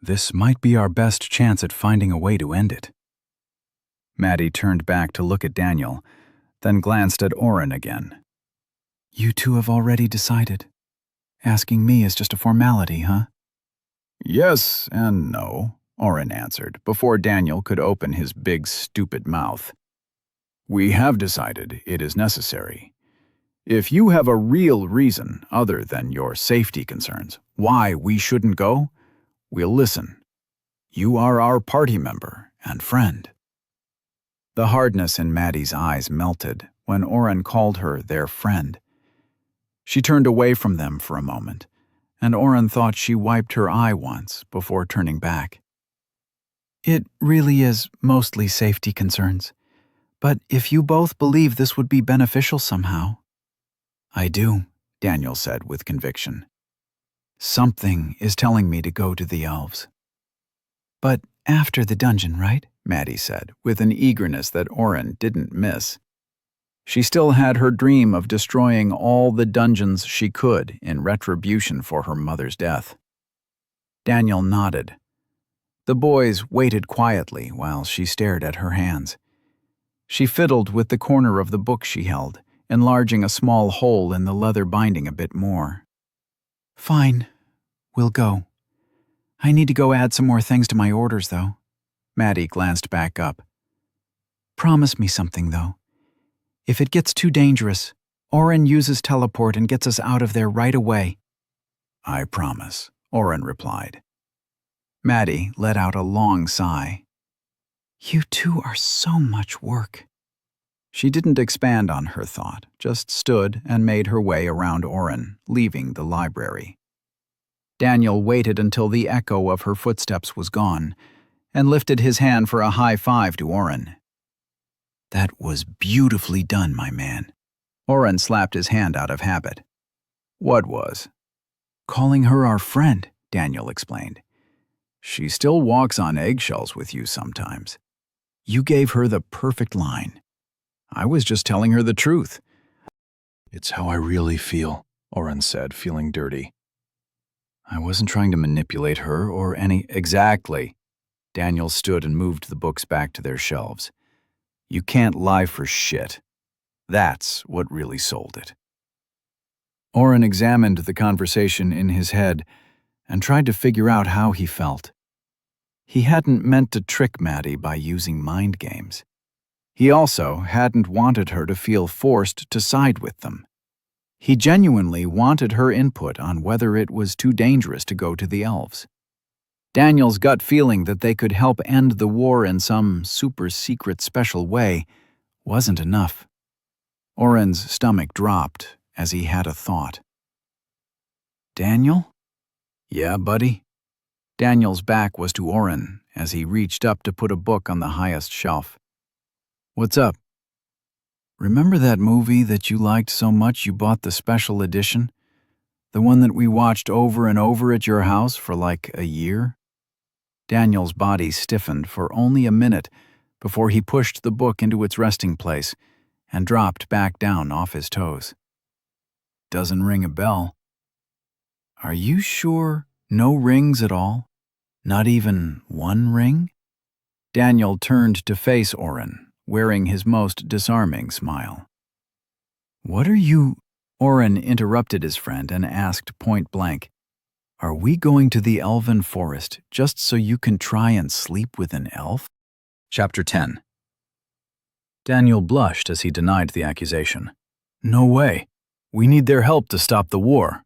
this might be our best chance at finding a way to end it. Maddie turned back to look at Daniel, then glanced at Oren again. You two have already decided. Asking me is just a formality, huh? Yes and no, Oren answered, before Daniel could open his big, stupid mouth. We have decided it is necessary. If you have a real reason other than your safety concerns why we shouldn't go, we'll listen. You are our party member and friend. The hardness in Maddie's eyes melted when Oren called her their friend. She turned away from them for a moment, and Oren thought she wiped her eye once before turning back. It really is mostly safety concerns, but if you both believe this would be beneficial somehow. I do, Daniel said with conviction. Something is telling me to go to the elves. But after the dungeon, right? Maddie said, with an eagerness that Oren didn't miss. She still had her dream of destroying all the dungeons she could in retribution for her mother's death. Daniel nodded. The boys waited quietly while she stared at her hands. She fiddled with the corner of the book she held, enlarging a small hole in the leather binding a bit more. Fine, we'll go. I need to go add some more things to my orders, though. Maddie glanced back up. Promise me something, though. If it gets too dangerous, Oren uses teleport and gets us out of there right away. I promise, Oren replied. Maddie let out a long sigh. You two are so much work. She didn't expand on her thought, just stood and made her way around Oren, leaving the library. Daniel waited until the echo of her footsteps was gone, and lifted his hand for a high five to Oren. "That was beautifully done, my man." Oren slapped his hand out of habit. "What was?" "Calling her our friend," Daniel explained. "She still walks on eggshells with you sometimes." "You gave her the perfect line." "I was just telling her the truth." "It's how I really feel," Oren said, feeling dirty. "I wasn't trying to manipulate her or any—" "Exactly." Daniel stood and moved the books back to their shelves. "You can't lie for shit. That's what really sold it." Oren examined the conversation in his head and tried to figure out how he felt. He hadn't meant to trick Maddie by using mind games. He also hadn't wanted her to feel forced to side with them. He genuinely wanted her input on whether it was too dangerous to go to the elves. Daniel's gut feeling that they could help end the war in some super-secret special way wasn't enough. Oren's stomach dropped as he had a thought. "Daniel?" "Yeah, buddy?" Daniel's back was to Oren as he reached up to put a book on the highest shelf. "What's up?" "Remember that movie that you liked so much you bought the special edition? The one that we watched over and over at your house for like a year?" Daniel's body stiffened for only a minute before he pushed the book into its resting place and dropped back down off his toes. "Doesn't ring a bell." "Are you sure no rings at all? Not even one ring?" Daniel turned to face Oren, wearing his most disarming smile. "What are you—" Oren interrupted his friend and asked point blank, "Are we going to the elven forest just so you can try and sleep with an elf?" Chapter 10. Daniel blushed as he denied the accusation. "No way. We need their help to stop the war."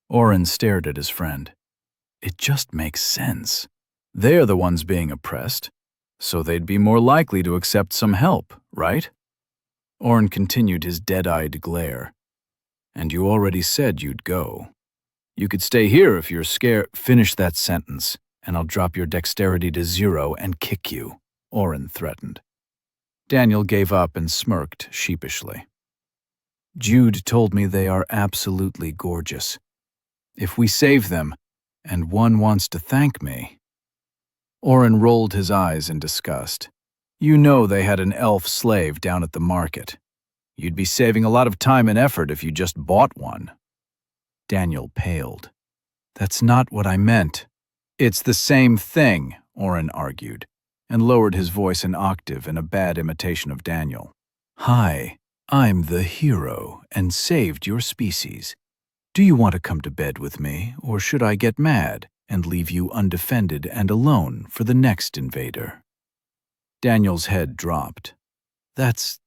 Oren stared at his friend. "It just makes sense. They're the ones being oppressed, so they'd be more likely to accept some help, right?" Oren continued his dead-eyed glare. "And you already said you'd go. You could stay here if you're scared." "Finish that sentence, and I'll drop your dexterity to 0 and kick you," Oren threatened. Daniel gave up and smirked sheepishly. "Jude told me they are absolutely gorgeous. If we save them, and one wants to thank me—" Oren rolled his eyes in disgust. "You know they had an elf slave down at the market. You'd be saving a lot of time and effort if you just bought one." Daniel paled. "That's not what I meant." "It's the same thing," Oren argued, and lowered his voice an octave in a bad imitation of Daniel. "Hi, I'm the hero and saved your species. Do you want to come to bed with me, or should I get mad and leave you undefended and alone for the next invader?" Daniel's head dropped. That's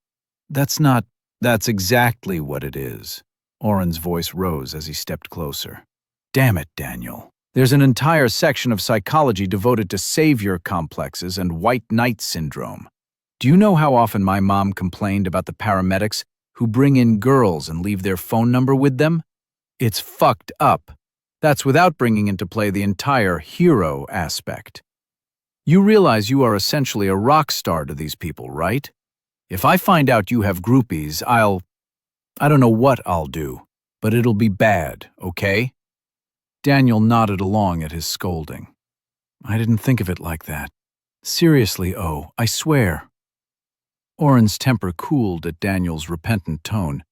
not... "That's exactly what it is." Oren's voice rose as he stepped closer. "Damn it, Daniel. There's an entire section of psychology devoted to savior complexes and white knight syndrome. Do you know how often my mom complained about the paramedics who bring in girls and leave their phone number with them? It's fucked up. That's without bringing into play the entire hero aspect. You realize you are essentially a rock star to these people, right? If I find out you have groupies, I don't know what I'll do, but it'll be bad, okay?" Daniel nodded along at his scolding. "I didn't think of it like that. Seriously, I swear." Oren's temper cooled at Daniel's repentant tone,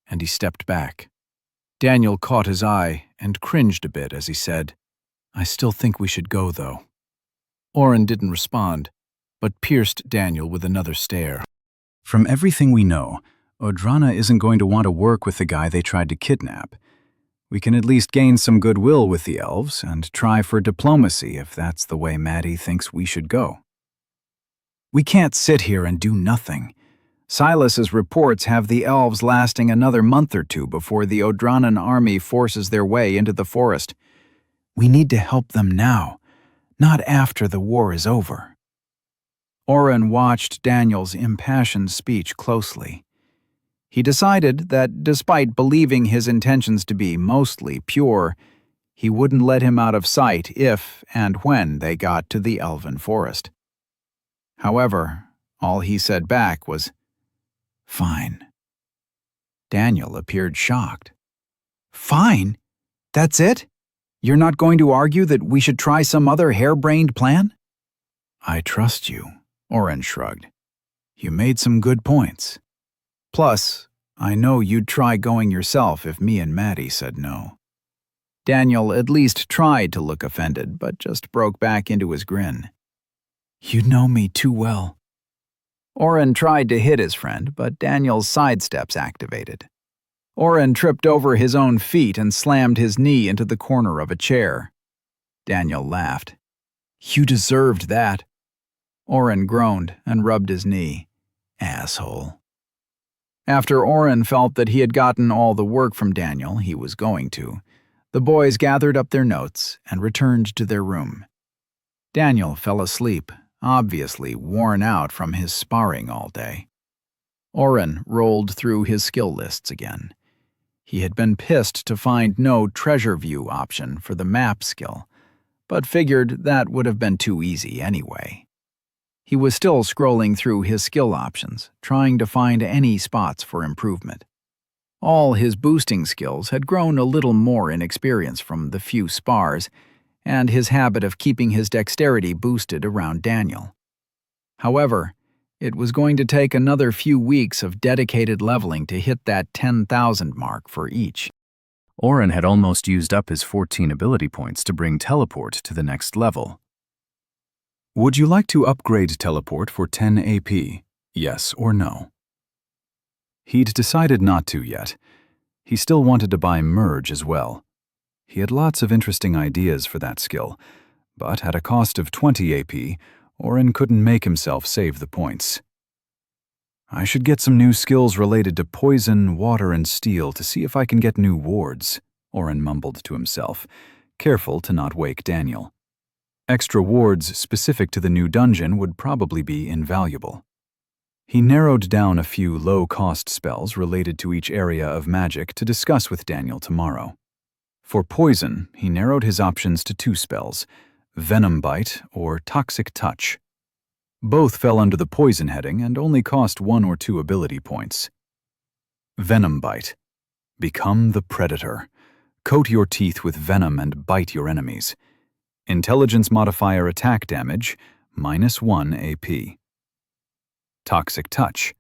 and he stepped back. Daniel caught his eye and cringed a bit as he said, "I still think we should go, though." Oren didn't respond, but pierced Daniel with another stare. "From everything we know, Odrana isn't going to want to work with the guy they tried to kidnap. We can at least gain some goodwill with the elves and try for diplomacy if that's the way Maddie thinks we should go. We can't sit here and do nothing. Silas's reports have the elves lasting another month or two before the Odranan army forces their way into the forest. We need to help them now, not after the war is over." Oren watched Daniel's impassioned speech closely. He decided that despite believing his intentions to be mostly pure, he wouldn't let him out of sight if and when they got to the elven forest. However, all he said back was, "Fine." Daniel appeared shocked. "Fine? That's it? You're not going to argue that we should try some other harebrained plan?" "I trust you," Oren shrugged. "You made some good points. Plus, I know you'd try going yourself if me and Maddie said no." Daniel at least tried to look offended, but just broke back into his grin. "You know me too well." Oren tried to hit his friend, but Daniel's sidesteps activated. Oren tripped over his own feet and slammed his knee into the corner of a chair. Daniel laughed. "You deserved that." Oren groaned and rubbed his knee. "Asshole." After Oren felt that he had gotten all the work from Daniel he was going to, the boys gathered up their notes and returned to their room. Daniel fell asleep, obviously worn out from his sparring all day. Oren rolled through his skill lists again. He had been pissed to find no treasure view option for the map skill, but figured that would have been too easy anyway. He was still scrolling through his skill options, trying to find any spots for improvement. All his boosting skills had grown a little more in experience from the few spars, and his habit of keeping his dexterity boosted around Daniel. However, it was going to take another few weeks of dedicated leveling to hit that 10,000 mark for each. Oren had almost used up his 14 ability points to bring teleport to the next level. Would you like to upgrade teleport for 10 AP? Yes or no? He'd decided not to yet. He still wanted to buy Merge as well. He had lots of interesting ideas for that skill, but at a cost of 20 AP, Oren couldn't make himself save the points. I should get some new skills related to poison, water, and steel to see if I can get new wards, Oren mumbled to himself, careful to not wake Daniel. Extra wards specific to the new dungeon would probably be invaluable. He narrowed down a few low-cost spells related to each area of magic to discuss with Daniel tomorrow. For poison, he narrowed his options to 2 spells, Venom Bite or Toxic Touch. Both fell under the poison heading and only cost 1 or 2 ability points. Venom Bite. Become the predator. Coat your teeth with venom and bite your enemies. Intelligence modifier attack damage, -1 AP. Toxic Touch.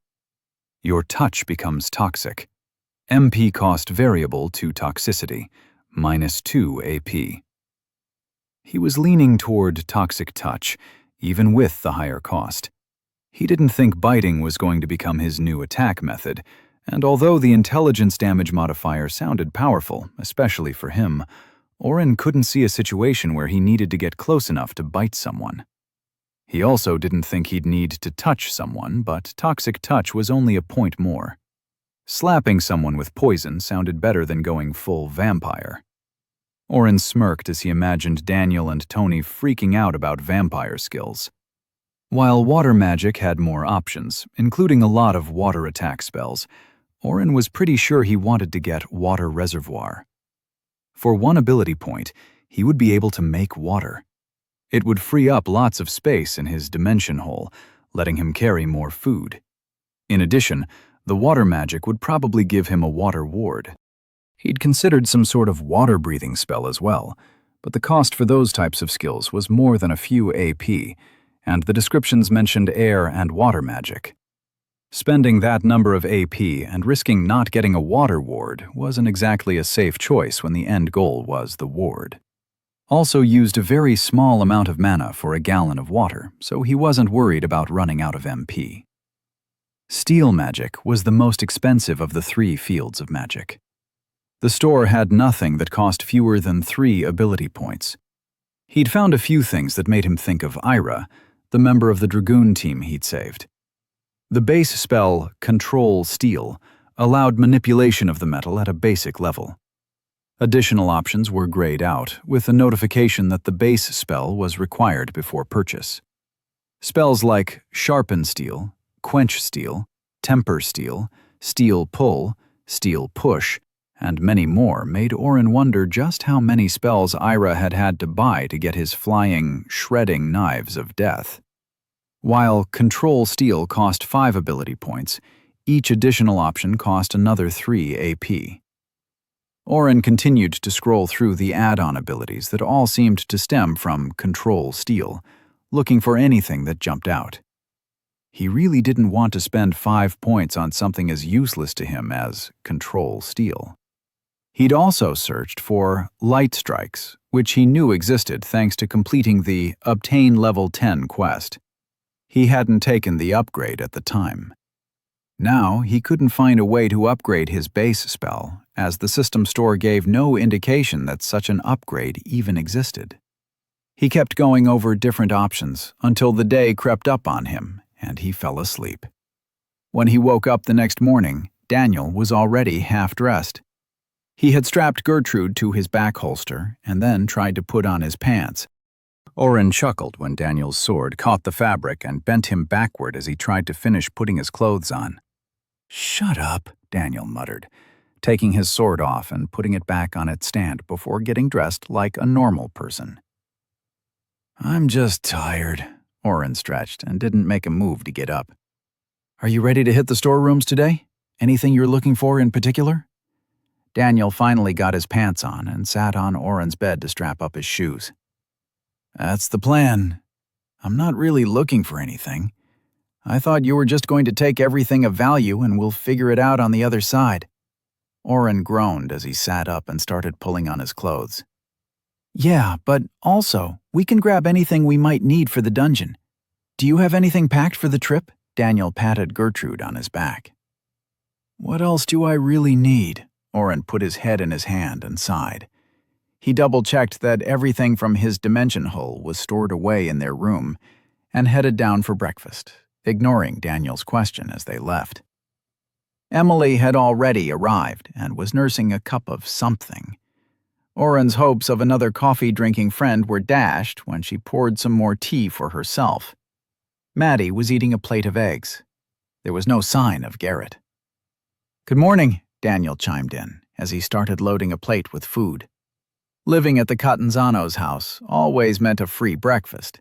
Your touch becomes toxic. MP cost variable to toxicity, -2 AP. He was leaning toward Toxic Touch, even with the higher cost. He didn't think biting was going to become his new attack method, and although the intelligence damage modifier sounded powerful, especially for him, Oren couldn't see a situation where he needed to get close enough to bite someone. He also didn't think he'd need to touch someone, but Toxic Touch was only a point more. Slapping someone with poison sounded better than going full vampire. Oren smirked as he imagined Daniel and Tony freaking out about vampire skills. While water magic had more options, including a lot of water attack spells, Oren was pretty sure he wanted to get Water Reservoir. For 1 ability point, he would be able to make water. It would free up lots of space in his dimension hole, letting him carry more food. In addition, the water magic would probably give him a water ward. He'd considered some sort of water-breathing spell as well, but the cost for those types of skills was more than a few AP, and the descriptions mentioned air and water magic. Spending that number of AP and risking not getting a water ward wasn't exactly a safe choice when the end goal was the ward. Also used a very small amount of mana for a gallon of water, so he wasn't worried about running out of MP. Steel magic was the most expensive of the 3 fields of magic. The store had nothing that cost fewer than 3 ability points. He'd found a few things that made him think of Ira, the member of the Dragoon team he'd saved. The base spell, Control Steel, allowed manipulation of the metal at a basic level. Additional options were grayed out, with a notification that the base spell was required before purchase. Spells like Sharpen Steel, Quench Steel, Temper Steel, Steel Pull, Steel Push, and many more made Oren wonder just how many spells Ira had had to buy to get his flying, shredding knives of death. While Control Steel cost 5 ability points, each additional option cost another 3 AP. Oren continued to scroll through the add-on abilities that all seemed to stem from Control Steel, looking for anything that jumped out. He really didn't want to spend 5 points on something as useless to him as Control Steel. He'd also searched for Light Strikes, which he knew existed thanks to completing the Obtain Level 10 quest. He hadn't taken the upgrade at the time. Now, he couldn't find a way to upgrade his base spell, as the system store gave no indication that such an upgrade even existed. He kept going over different options until the day crept up on him, and he fell asleep. When he woke up the next morning, Daniel was already half-dressed. He had strapped Gertrude to his back holster and then tried to put on his pants. Oren chuckled when Daniel's sword caught the fabric and bent him backward as he tried to finish putting his clothes on. "Shut up," Daniel muttered, taking his sword off and putting it back on its stand before getting dressed like a normal person. "I'm just tired," Oren stretched and didn't make a move to get up. "Are you ready to hit the storerooms today? Anything you're looking for in particular?" Daniel finally got his pants on and sat on Oren's bed to strap up his shoes. "That's the plan. I'm not really looking for anything. I thought you were just going to take everything of value and we'll figure it out on the other side." Oren groaned as he sat up and started pulling on his clothes. "Yeah, but also, we can grab anything we might need for the dungeon. Do you have anything packed for the trip?" Daniel patted Gertrude on his back. "What else do I really need?" Oren put his head in his hand and sighed. He double-checked that everything from his dimension hull was stored away in their room and headed down for breakfast, ignoring Daniel's question as they left. Emily had already arrived and was nursing a cup of something. Oren's hopes of another coffee-drinking friend were dashed when she poured some more tea for herself. Maddie was eating a plate of eggs. There was no sign of Garrett. "Good morning," Daniel chimed in as he started loading a plate with food. Living at the Catanzano's house always meant a free breakfast,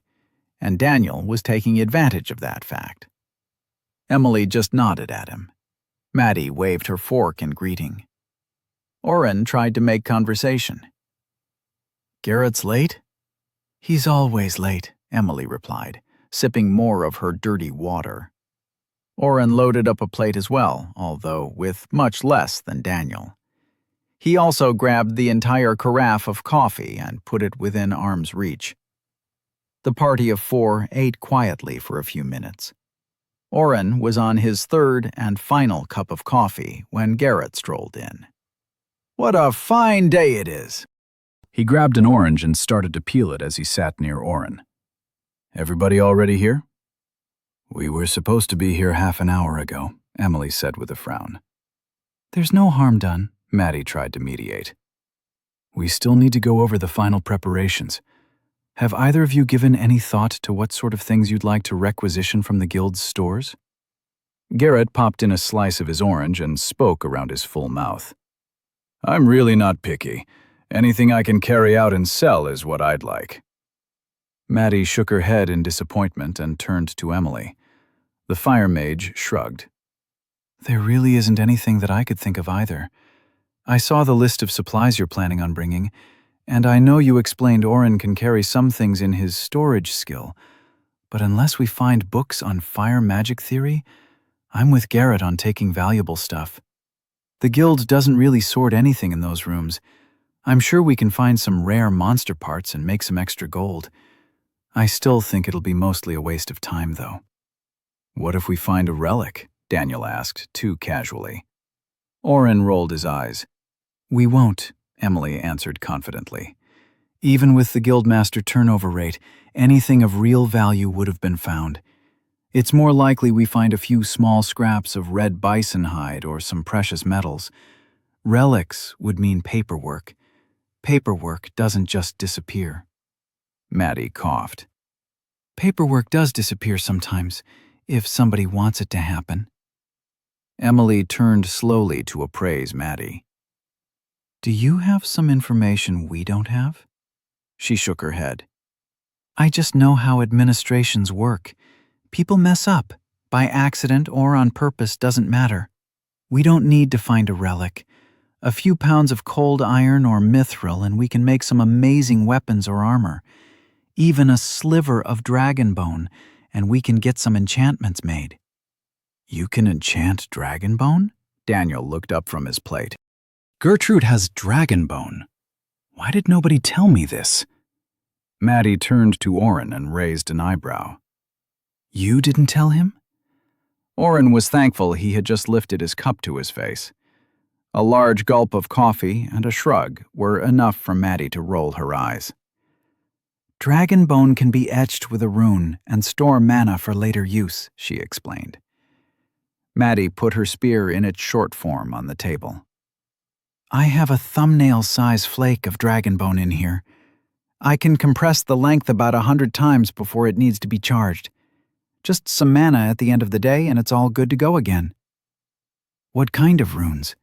and Daniel was taking advantage of that fact. Emily just nodded at him. Maddie waved her fork in greeting. Oren tried to make conversation. "Garrett's late?" "He's always late," Emily replied, sipping more of her dirty water. Oren loaded up a plate as well, although with much less than Daniel. He also grabbed the entire carafe of coffee and put it within arm's reach. The party of 4 ate quietly for a few minutes. Oren was on his third and final cup of coffee when Garrett strolled in. "What a fine day it is!" He grabbed an orange and started to peel it as he sat near Oren. "Everybody already here?" "We were supposed to be here half an hour ago," Emily said with a frown. "There's no harm done," Maddie tried to mediate. "We still need to go over the final preparations. Have either of you given any thought to what sort of things you'd like to requisition from the guild's stores?" Garrett popped in a slice of his orange and spoke around his full mouth. "I'm really not picky. Anything I can carry out and sell is what I'd like." Maddie shook her head in disappointment and turned to Emily. The fire mage shrugged. "There really isn't anything that I could think of either. I saw the list of supplies you're planning on bringing, and I know you explained Oren can carry some things in his storage skill, but unless we find books on fire magic theory, I'm with Garrett on taking valuable stuff. The guild doesn't really sort anything in those rooms. I'm sure we can find some rare monster parts and make some extra gold. I still think it'll be mostly a waste of time, though." "What if we find a relic?" Daniel asked, too casually. Oren rolled his eyes. "We won't," Emily answered confidently. "Even with the guildmaster turnover rate, anything of real value would have been found. It's more likely we find a few small scraps of red bison hide or some precious metals. Relics would mean paperwork. Paperwork doesn't just disappear." Maddie coughed. Paperwork does disappear sometimes, if somebody wants it to happen. Emily turned slowly to appraise Maddie. Do you have some information we don't have? She shook her head. I just know how administrations work. People mess up. By accident or on purpose doesn't matter. We don't need to find a relic. A few pounds of cold iron or mithril and we can make some amazing weapons or armor. Even a sliver of dragon bone, and we can get some enchantments made. You can enchant dragon bone? Daniel looked up from his plate. Gertrude has dragon bone. Why did nobody tell me this? Maddie turned to Oren and raised an eyebrow. You didn't tell him? Oren was thankful he had just lifted his cup to his face. A large gulp of coffee and a shrug were enough for Maddie to roll her eyes. Dragon bone can be etched with a rune and store mana for later use, she explained. Maddie put her spear in its short form on the table. I have a thumbnail-size flake of dragon bone in here. I can compress the length about 100 times before it needs to be charged. Just some mana at the end of the day and it's all good to go again. What kind of runes?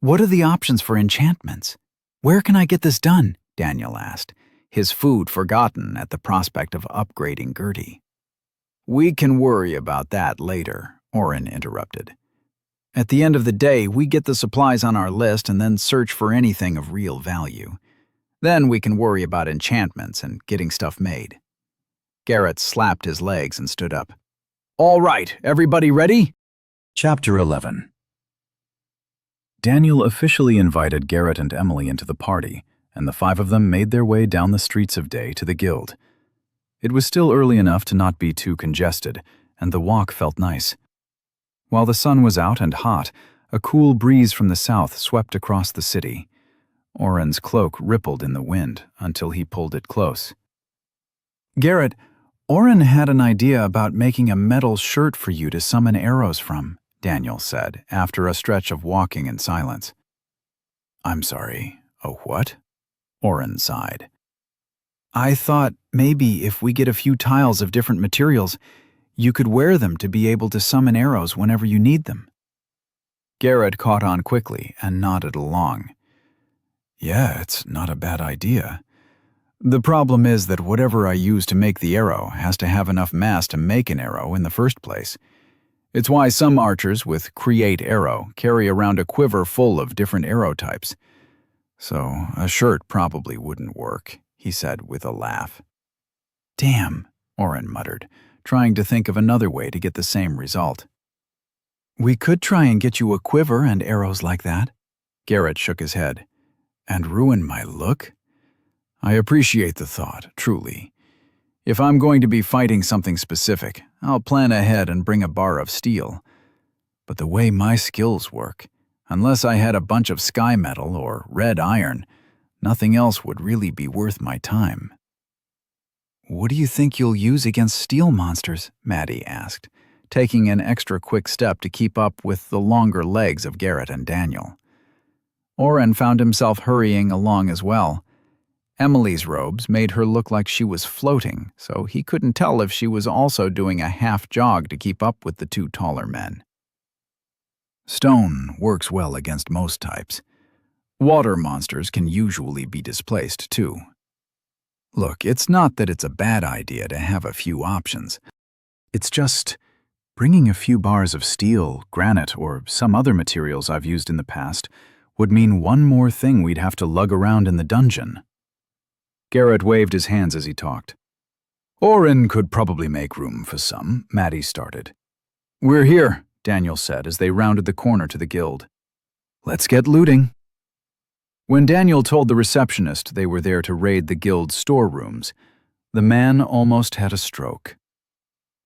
What are the options for enchantments? Where can I get this done? Daniel asked, his food forgotten at the prospect of upgrading Gertie. We can worry about that later, Oren interrupted. At the end of the day, we get the supplies on our list and then search for anything of real value. Then we can worry about enchantments and getting stuff made. Garrett slapped his legs and stood up. All right, everybody ready? Chapter 11. Daniel officially invited Garrett and Emily into the party, and the 5 of them made their way down the streets of Day to the guild. It was still early enough to not be too congested, and the walk felt nice. While the sun was out and hot, a cool breeze from the south swept across the city. Oren's cloak rippled in the wind until he pulled it close. Garrett, Oren had an idea about making a metal shirt for you to summon arrows from, Daniel said, after a stretch of walking in silence. I'm sorry, a what? Oren sighed. I thought maybe if we get a few tiles of different materials, you could wear them to be able to summon arrows whenever you need them. Garrett caught on quickly and nodded along. Yeah, it's not a bad idea. The problem is that whatever I use to make the arrow has to have enough mass to make an arrow in the first place. It's why some archers with Create Arrow carry around a quiver full of different arrow types. So a shirt probably wouldn't work, he said with a laugh. Damn, Oren muttered, trying to think of another way to get the same result. We could try and get you a quiver and arrows like that. Garrett shook his head. And ruin my look? I appreciate the thought, truly. If I'm going to be fighting something specific, I'll plan ahead and bring a bar of steel. But the way my skills work, unless I had a bunch of sky metal or red iron, nothing else would really be worth my time. What do you think you'll use against steel monsters? Maddie asked, taking an extra quick step to keep up with the longer legs of Garrett and Daniel. Oren found himself hurrying along as well. Emily's robes made her look like she was floating, so he couldn't tell if she was also doing a half jog to keep up with the 2 taller men. Stone works well against most types. Water monsters can usually be displaced too. Look, it's not that it's a bad idea to have a few options. It's just bringing a few bars of steel, granite, or some other materials I've used in the past would mean one more thing we'd have to lug around in the dungeon. Garrett waved his hands as he talked. Oren could probably make room for some, Maddie started. We're here, Daniel said as they rounded the corner to the guild. Let's get looting. When Daniel told the receptionist they were there to raid the guild's storerooms, the man almost had a stroke.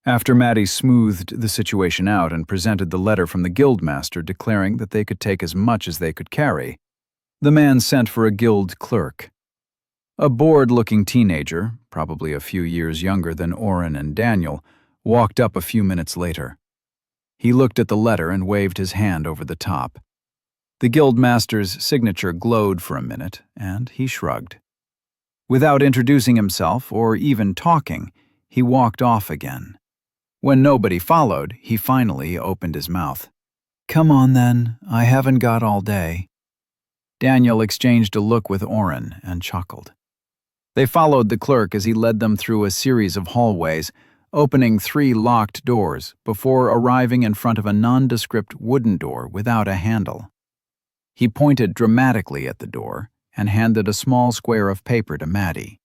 After Maddie smoothed the situation out and presented the letter from the guildmaster declaring that they could take as much as they could carry, the man sent for a guild clerk. A bored-looking teenager, probably a few years younger than Oren and Daniel, walked up a few minutes later. He looked at the letter and waved his hand over the top. The guildmaster's signature glowed for a minute, and he shrugged. Without introducing himself or even talking, He walked off again. When nobody followed, he finally opened his mouth. "Come on then, I haven't got all day." Daniel exchanged a look with Oren and chuckled. They followed the clerk as he led them through a series of hallways, opening 3 locked doors before arriving in front of a nondescript wooden door without a handle. He pointed dramatically at the door and handed a small square of paper to Maddie.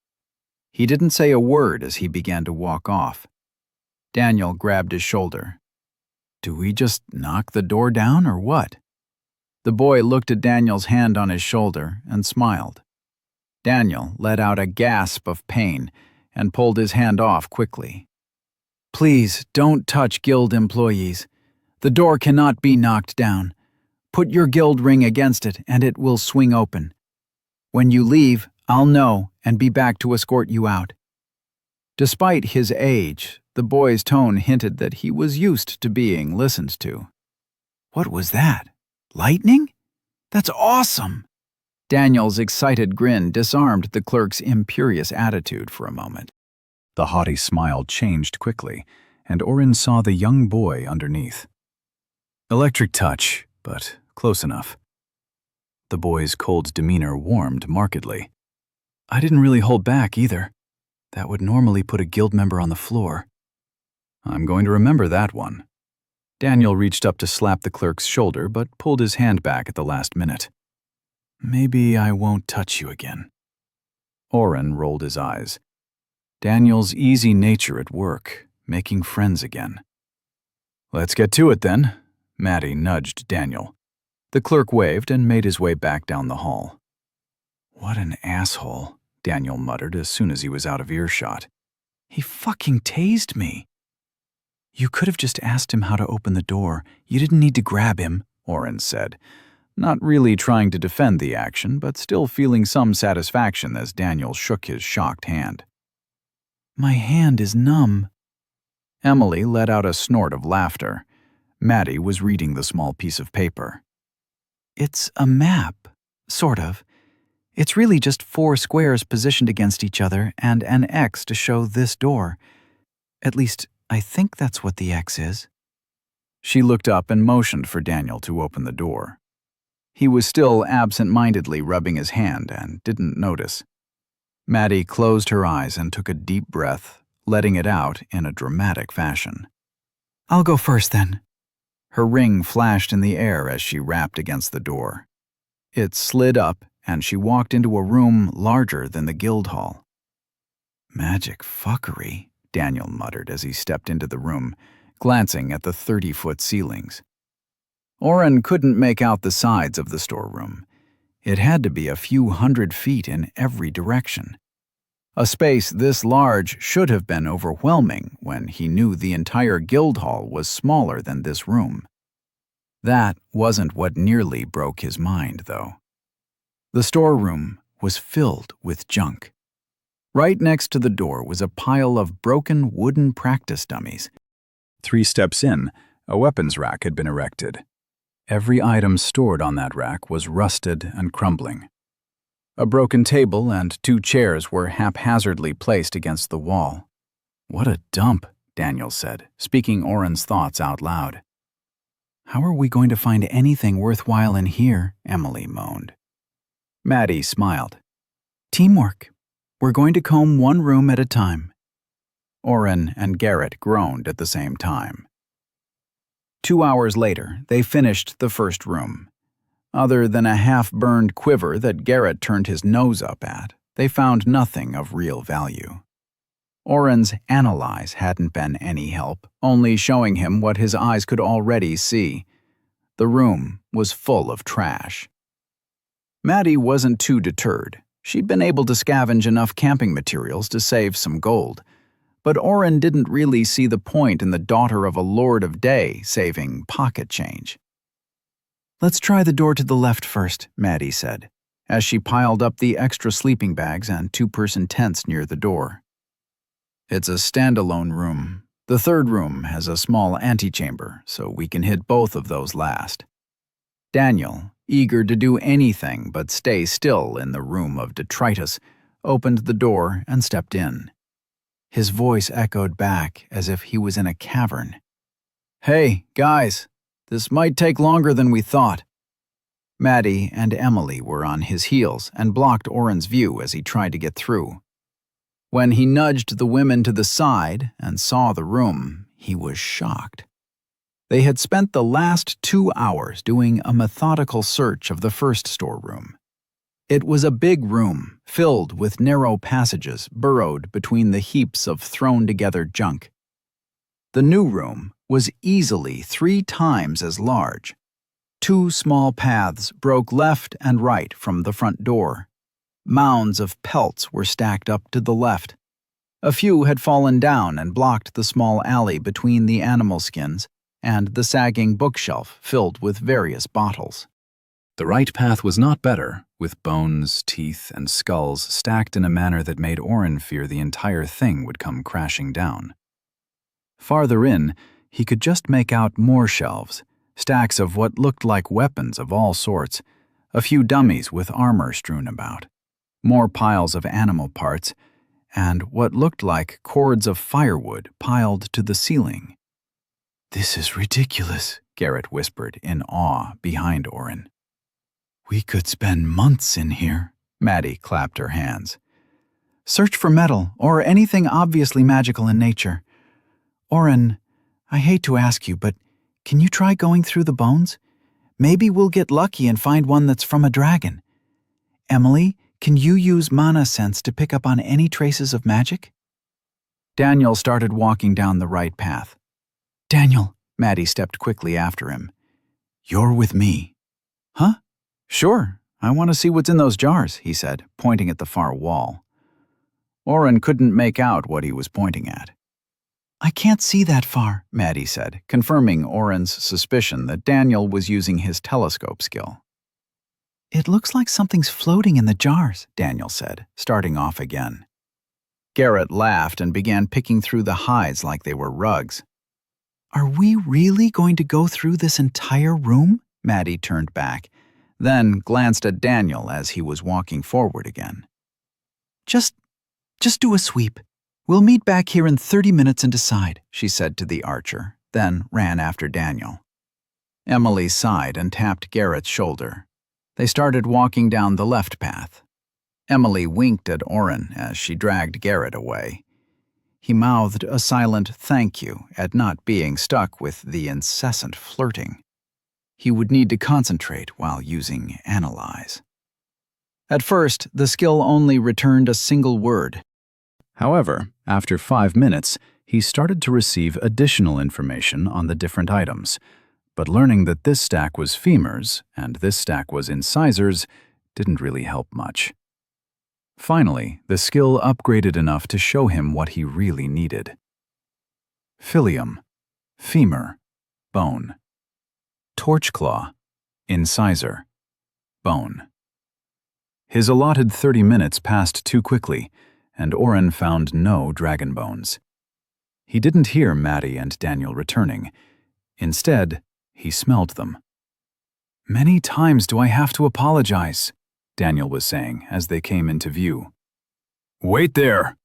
He didn't say a word as he began to walk off. Daniel grabbed his shoulder. "Do we just knock the door down or what?" The boy looked at Daniel's hand on his shoulder and smiled. Daniel let out a gasp of pain and pulled his hand off quickly. "Please don't touch guild employees. The door cannot be knocked down. Put your guild ring against it and it will swing open. When you leave, I'll know and be back to escort you out." Despite his age, the boy's tone hinted that he was used to being listened to. "What was that? Lightning? That's awesome!" Daniel's excited grin disarmed the clerk's imperious attitude for a moment. The haughty smile changed quickly, and Oren saw the young boy underneath. Electric touch, but close enough. The boy's cold demeanor warmed markedly. "I didn't really hold back either. That would normally put a guild member on the floor." "I'm going to remember that one." Daniel reached up to slap the clerk's shoulder, but pulled his hand back at the last minute. "Maybe I won't touch you again." Oren rolled his eyes. Daniel's easy nature at work, making friends again. "Let's get to it then," Maddie nudged Daniel. The clerk waved and made his way back down the hall. "What an asshole," Daniel muttered as soon as he was out of earshot. "He fucking tased me." "You could have just asked him how to open the door. You didn't need to grab him," Oren said, not really trying to defend the action, but still feeling some satisfaction as Daniel shook his shocked hand. "My hand is numb." Emily let out a snort of laughter. Maddie was reading the small piece of paper. "It's a map, sort of. It's really just 4 squares positioned against each other and an X to show this door. At least, I think that's what the X is." She looked up and motioned for Daniel to open the door. He was still absent-mindedly rubbing his hand and didn't notice. Maddie closed her eyes and took a deep breath, letting it out in a dramatic fashion. "I'll go first then." Her ring flashed in the air as she rapped against the door. It slid up, and she walked into a room larger than the guild hall. "Magic fuckery," Daniel muttered as he stepped into the room, glancing at the 30-foot ceilings. Oren couldn't make out the sides of the storeroom. It had to be a few 100 feet in every direction. A space this large should have been overwhelming when he knew the entire guild hall was smaller than this room. That wasn't what nearly broke his mind, though. The storeroom was filled with junk. Right next to the door was a pile of broken wooden practice dummies. 3 steps in, a weapons rack had been erected. Every item stored on that rack was rusted and crumbling. A broken table and 2 chairs were haphazardly placed against the wall. "What a dump," Daniel said, speaking Oren's thoughts out loud. "How are we going to find anything worthwhile in here?" Emily moaned. Maddie smiled. "Teamwork. We're going to comb 1 room at a time." Oren and Garrett groaned at the same time. 2 hours later, they finished the first room. Other than a half-burned quiver that Garrett turned his nose up at, they found nothing of real value. Oren's analyze hadn't been any help, only showing him what his eyes could already see. The room was full of trash. Maddie wasn't too deterred. She'd been able to scavenge enough camping materials to save some gold. But Oren didn't really see the point in the daughter of a Lord of Day saving pocket change. "Let's try the door to the left first," Maddie said, as she piled up the extra sleeping bags and 2-person tents near the door. "It's a standalone room. The 3rd room has a small antechamber, so we can hit both of those last." Daniel, eager to do anything but stay still in the room of detritus, opened the door and stepped in. His voice echoed back as if he was in a cavern. "Hey, guys, this might take longer than we thought." Maddie and Emily were on his heels and blocked Oren's view as he tried to get through. When he nudged the women to the side and saw the room, he was shocked. They had spent the last 2 hours doing a methodical search of the first storeroom. It was a big room, filled with narrow passages burrowed between the heaps of thrown-together junk. The new room was easily 3 times as large. 2 small paths broke left and right from the front door. Mounds of pelts were stacked up to the left. A few had fallen down and blocked the small alley between the animal skins and the sagging bookshelf filled with various bottles. The right path was not better, with bones, teeth, and skulls stacked in a manner that made Oren fear the entire thing would come crashing down. Farther in, he could just make out more shelves, stacks of what looked like weapons of all sorts, a few dummies with armor strewn about, more piles of animal parts, and what looked like cords of firewood piled to the ceiling. "This is ridiculous," Garrett whispered in awe behind Oren. "We could spend months in here." Maddie clapped her hands. "Search for metal or anything obviously magical in nature. Oren, I hate to ask you, but can you try going through the bones? Maybe we'll get lucky and find one that's from a dragon. Emily, can you use mana sense to pick up on any traces of magic?" Daniel started walking down the right path. "Daniel," Maddie stepped quickly after him. "You're with me." "Huh? Sure, I want to see what's in those jars," he said, pointing at the far wall. Oren couldn't make out what he was pointing at. "I can't see that far," Maddie said, confirming Oren's suspicion that Daniel was using his telescope skill. "It looks like something's floating in the jars," Daniel said, starting off again. Garrett laughed and began picking through the hides like they were rugs. "Are we really going to go through this entire room?" Maddie turned back, then glanced at Daniel as he was walking forward again. Just do a sweep. We'll meet back here in 30 minutes and decide," she said to the archer, then ran after Daniel. Emily sighed and tapped Garrett's shoulder. They started walking down the left path. Emily winked at Oren as she dragged Garrett away. He mouthed a silent thank you at not being stuck with the incessant flirting. He would need to concentrate while using Analyze. At first, the skill only returned a single word. However, after 5 minutes, he started to receive additional information on the different items, but learning that this stack was femurs and this stack was incisors didn't really help much. Finally, the skill upgraded enough to show him what he really needed. Filium, femur, bone. Torchclaw, incisor, bone. His allotted 30 minutes passed too quickly, and Oren found no dragon bones. He didn't hear Maddie and Daniel returning. Instead, he smelled them. "Many times do I have to apologize," Daniel was saying as they came into view. "Wait there!"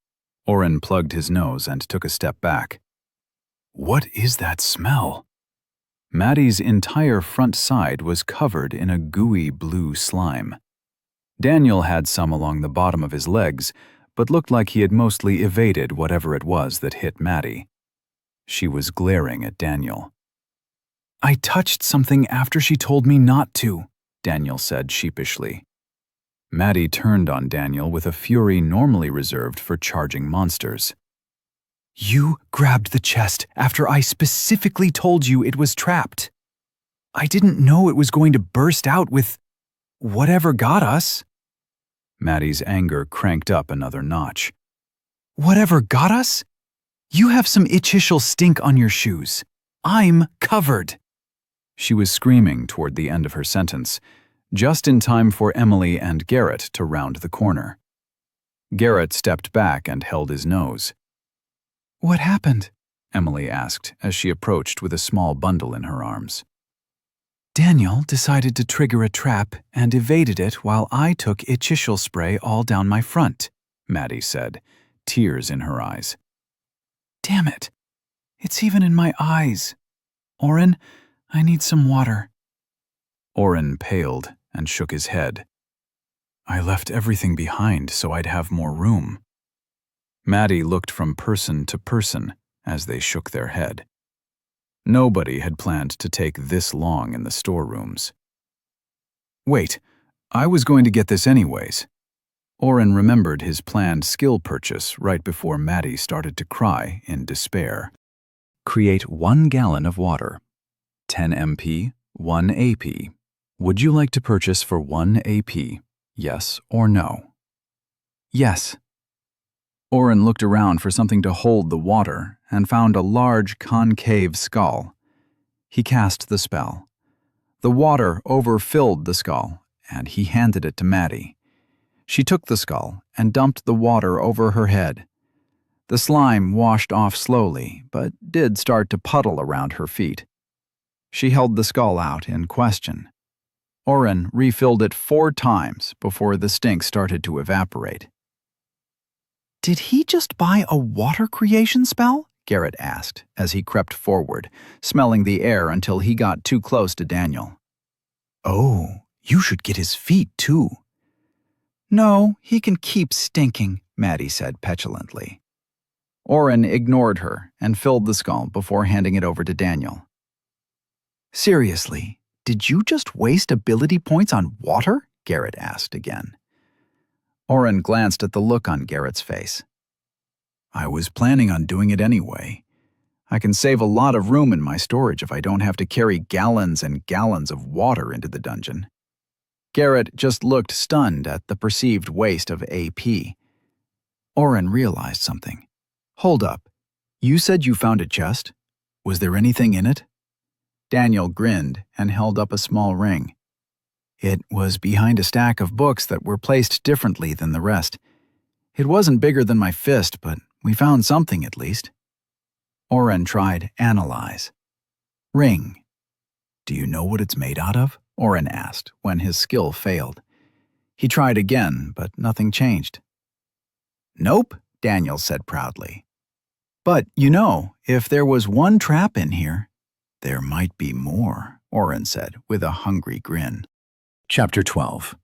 Oren plugged his nose and took a step back. "What is that smell?" Maddie's entire front side was covered in a gooey blue slime. Daniel had some along the bottom of his legs, but looked like he had mostly evaded whatever it was that hit Maddie. She was glaring at Daniel. "I touched something after she told me not to," Daniel said sheepishly. Maddie turned on Daniel with a fury normally reserved for charging monsters. "You grabbed the chest after I specifically told you it was trapped. I didn't know it was going to burst out with whatever got us." Maddie's anger cranked up another notch. "Whatever got us? You have some itchishal stink on your shoes. I'm covered." She was screaming toward the end of her sentence, just in time for Emily and Garrett to round the corner. Garrett stepped back and held his nose. "What happened?" Emily asked as she approached with a small bundle in her arms. "Daniel decided to trigger a trap and evaded it while I took itchishal spray all down my front," Maddie said, tears in her eyes. Damn it. It's even in my eyes. Oren, I need some water. Oren paled and shook his head. I left everything behind so I'd have more room. Maddie looked from person to person as they shook their head. Nobody had planned to take this long in the storerooms. Wait, I was going to get this anyways. Oren remembered his planned skill purchase right before Maddie started to cry in despair. Create 1 gallon of water. 10 MP, 1 AP. Would you like to purchase for 1 AP? Yes or no? Yes. Oren looked around for something to hold the water and found a large concave skull. He cast the spell. The water overfilled the skull, and he handed it to Maddie. She took the skull and dumped the water over her head. The slime washed off slowly, but did start to puddle around her feet. She held the skull out in question. Oren refilled it 4 times before the stink started to evaporate. Did he just buy a water creation spell? Garrett asked as he crept forward, smelling the air until he got too close to Daniel. Oh, you should get his feet too. No, he can keep stinking, Maddie said petulantly. Oren ignored her and filled the skull before handing it over to Daniel. Seriously, did you just waste ability points on water? Garrett asked again. Oren glanced at the look on Garrett's face. I was planning on doing it anyway. I can save a lot of room in my storage if I don't have to carry gallons and gallons of water into the dungeon. Garrett just looked stunned at the perceived waste of AP. Oren realized something. Hold up. You said you found a chest? Was there anything in it? Daniel grinned and held up a small ring. It was behind a stack of books that were placed differently than the rest. It wasn't bigger than my fist, but we found something at least. Oren tried analyze. Ring. Do you know what it's made out of? Oren asked when his skill failed. He tried again, but nothing changed. Nope, Daniel said proudly. But, if there was one trap in here, there might be more, Oren said with a hungry grin. Chapter 12.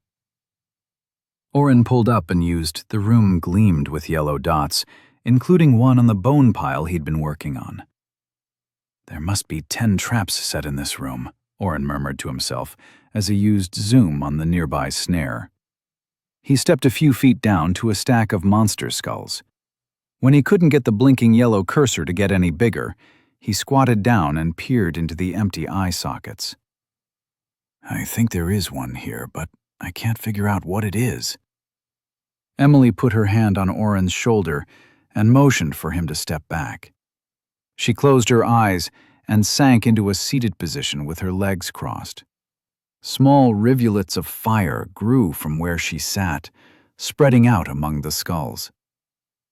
Oren pulled up and used The room gleamed with yellow dots, including one on the bone pile he'd been working on. There must be 10 traps set in this room, Oren murmured to himself as he used zoom on the nearby snare. He stepped a few feet down to a stack of monster skulls. When he couldn't get the blinking yellow cursor to get any bigger, he squatted down and peered into the empty eye sockets. I think there is one here, but I can't figure out what it is. Emily put her hand on Oren's shoulder and motioned for him to step back. She closed her eyes and sank into a seated position with her legs crossed. Small rivulets of fire grew from where she sat, spreading out among the skulls.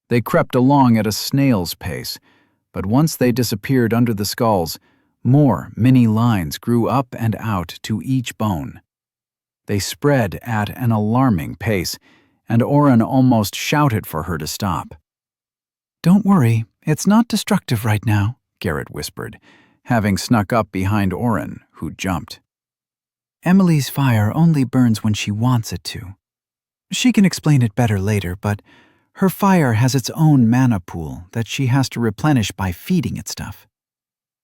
They crept along at a snail's pace, but once they disappeared under the skulls, more mini lines grew up and out to each bone. They spread at an alarming pace, and Oren almost shouted for her to stop. Don't worry, it's not destructive right now, Garrett whispered, having snuck up behind Oren, who jumped. Emily's fire only burns when she wants it to. She can explain it better later, but her fire has its own mana pool that she has to replenish by feeding it stuff.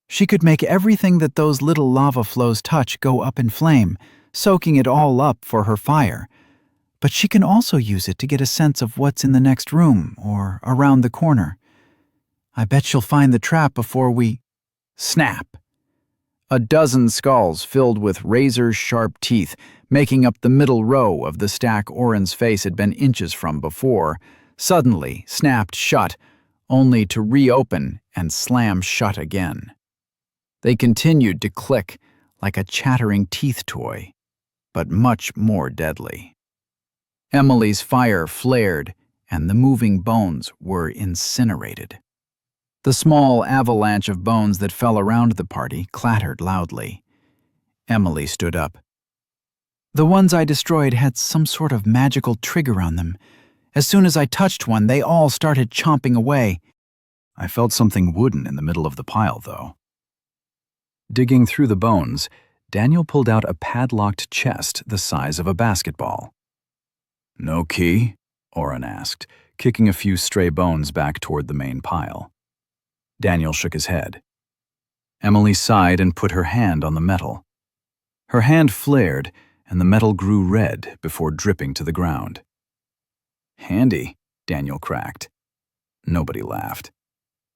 She could make everything that those little lava flows touch go up in flame, soaking it all up for her fire. But she can also use it to get a sense of what's in the next room or around the corner. I bet she'll find the trap before we... Snap! A dozen skulls filled with razor-sharp teeth, making up the middle row of the stack Oren's face had been inches from before, suddenly snapped shut, only to reopen and slam shut again. They continued to click like a chattering teeth toy, but much more deadly. Emily's fire flared, and the moving bones were incinerated. The small avalanche of bones that fell around the party clattered loudly. Emily stood up. The ones I destroyed had some sort of magical trigger on them. As soon as I touched one, they all started chomping away. I felt something wooden in the middle of the pile, though. Digging through the bones, Daniel pulled out a padlocked chest the size of a basketball. No key? Oren asked, kicking a few stray bones back toward the main pile. Daniel shook his head. Emily sighed and put her hand on the metal. Her hand flared, and the metal grew red before dripping to the ground. Handy, Daniel cracked. Nobody laughed.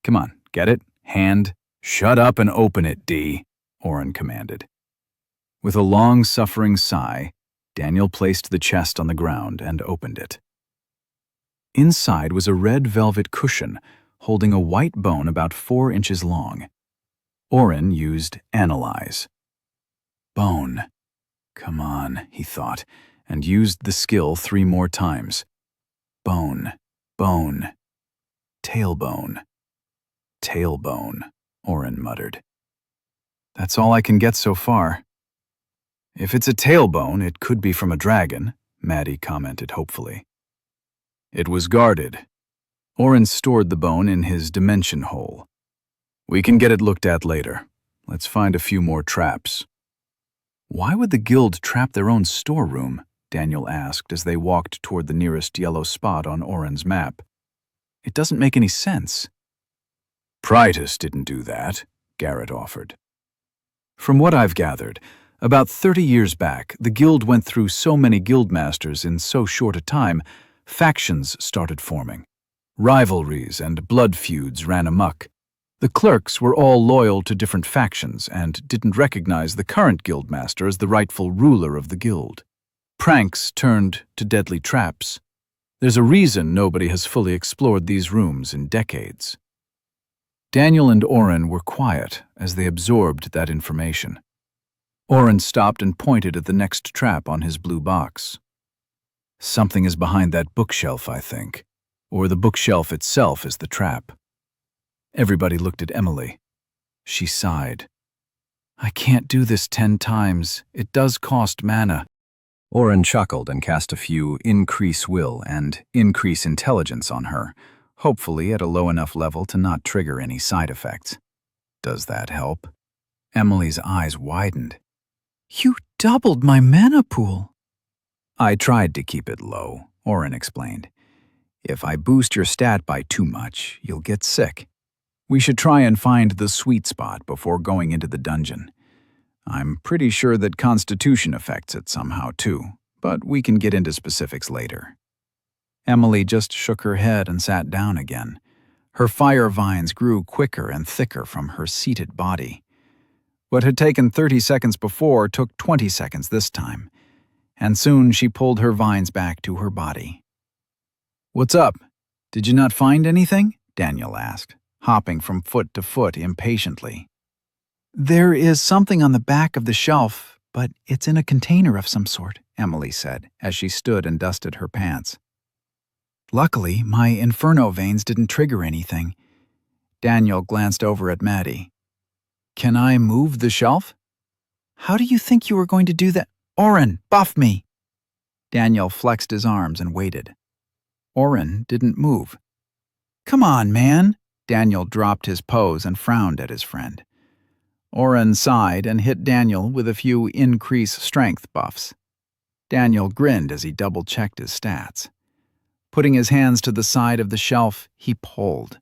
Come on, get it? Hand. Shut up and open it, Dee, Oren commanded. With a long-suffering sigh, Daniel placed the chest on the ground and opened it. Inside was a red velvet cushion holding a white bone about 4 inches long. Oren used Analyze. Bone. Come on, he thought, and used the skill 3 more times. Bone, bone, tailbone. Tailbone, Oren muttered. That's all I can get so far. If it's a tailbone, it could be from a dragon, Maddie commented hopefully. It was guarded. Oren stored the bone in his dimension hole. We can get it looked at later. Let's find a few more traps. Why would the guild trap their own storeroom? Daniel asked as they walked toward the nearest yellow spot on Oren's map. It doesn't make any sense. Prytus didn't do that, Garrett offered. From what I've gathered, about 30 years back, the guild went through so many guildmasters in so short a time, factions started forming. Rivalries and blood feuds ran amok. The clerks were all loyal to different factions and didn't recognize the current guildmaster as the rightful ruler of the guild. Pranks turned to deadly traps. There's a reason nobody has fully explored these rooms in decades. Daniel and Oren were quiet as they absorbed that information. Oren stopped and pointed at the next trap on his blue box. Something is behind that bookshelf, I think. Or the bookshelf itself is the trap. Everybody looked at Emily. She sighed. I can't do this 10 times. It does cost mana. Oren chuckled and cast a few increase will and increase intelligence on her, hopefully at a low enough level to not trigger any side effects. Does that help? Emily's eyes widened. You doubled my mana pool. I tried to keep it low, Oren explained. If I boost your stat by too much, you'll get sick. We should try and find the sweet spot before going into the dungeon. I'm pretty sure that Constitution affects it somehow too, but we can get into specifics later. Emily just shook her head and sat down again. Her fire vines grew quicker and thicker from her seated body. What had taken 30 seconds before took 20 seconds this time, and soon she pulled her vines back to her body. What's up? Did you not find anything? Daniel asked, hopping from foot to foot impatiently. There is something on the back of the shelf, but it's in a container of some sort, Emily said as she stood and dusted her pants. Luckily, my inferno veins didn't trigger anything. Daniel glanced over at Maddie. Can I move the shelf? How do you think you were going to do that? Oren, buff me! Daniel flexed his arms and waited. Oren didn't move. Come on, man! Daniel dropped his pose and frowned at his friend. Oren sighed and hit Daniel with a few increase strength buffs. Daniel grinned as he double-checked his stats. Putting his hands to the side of the shelf, he pulled.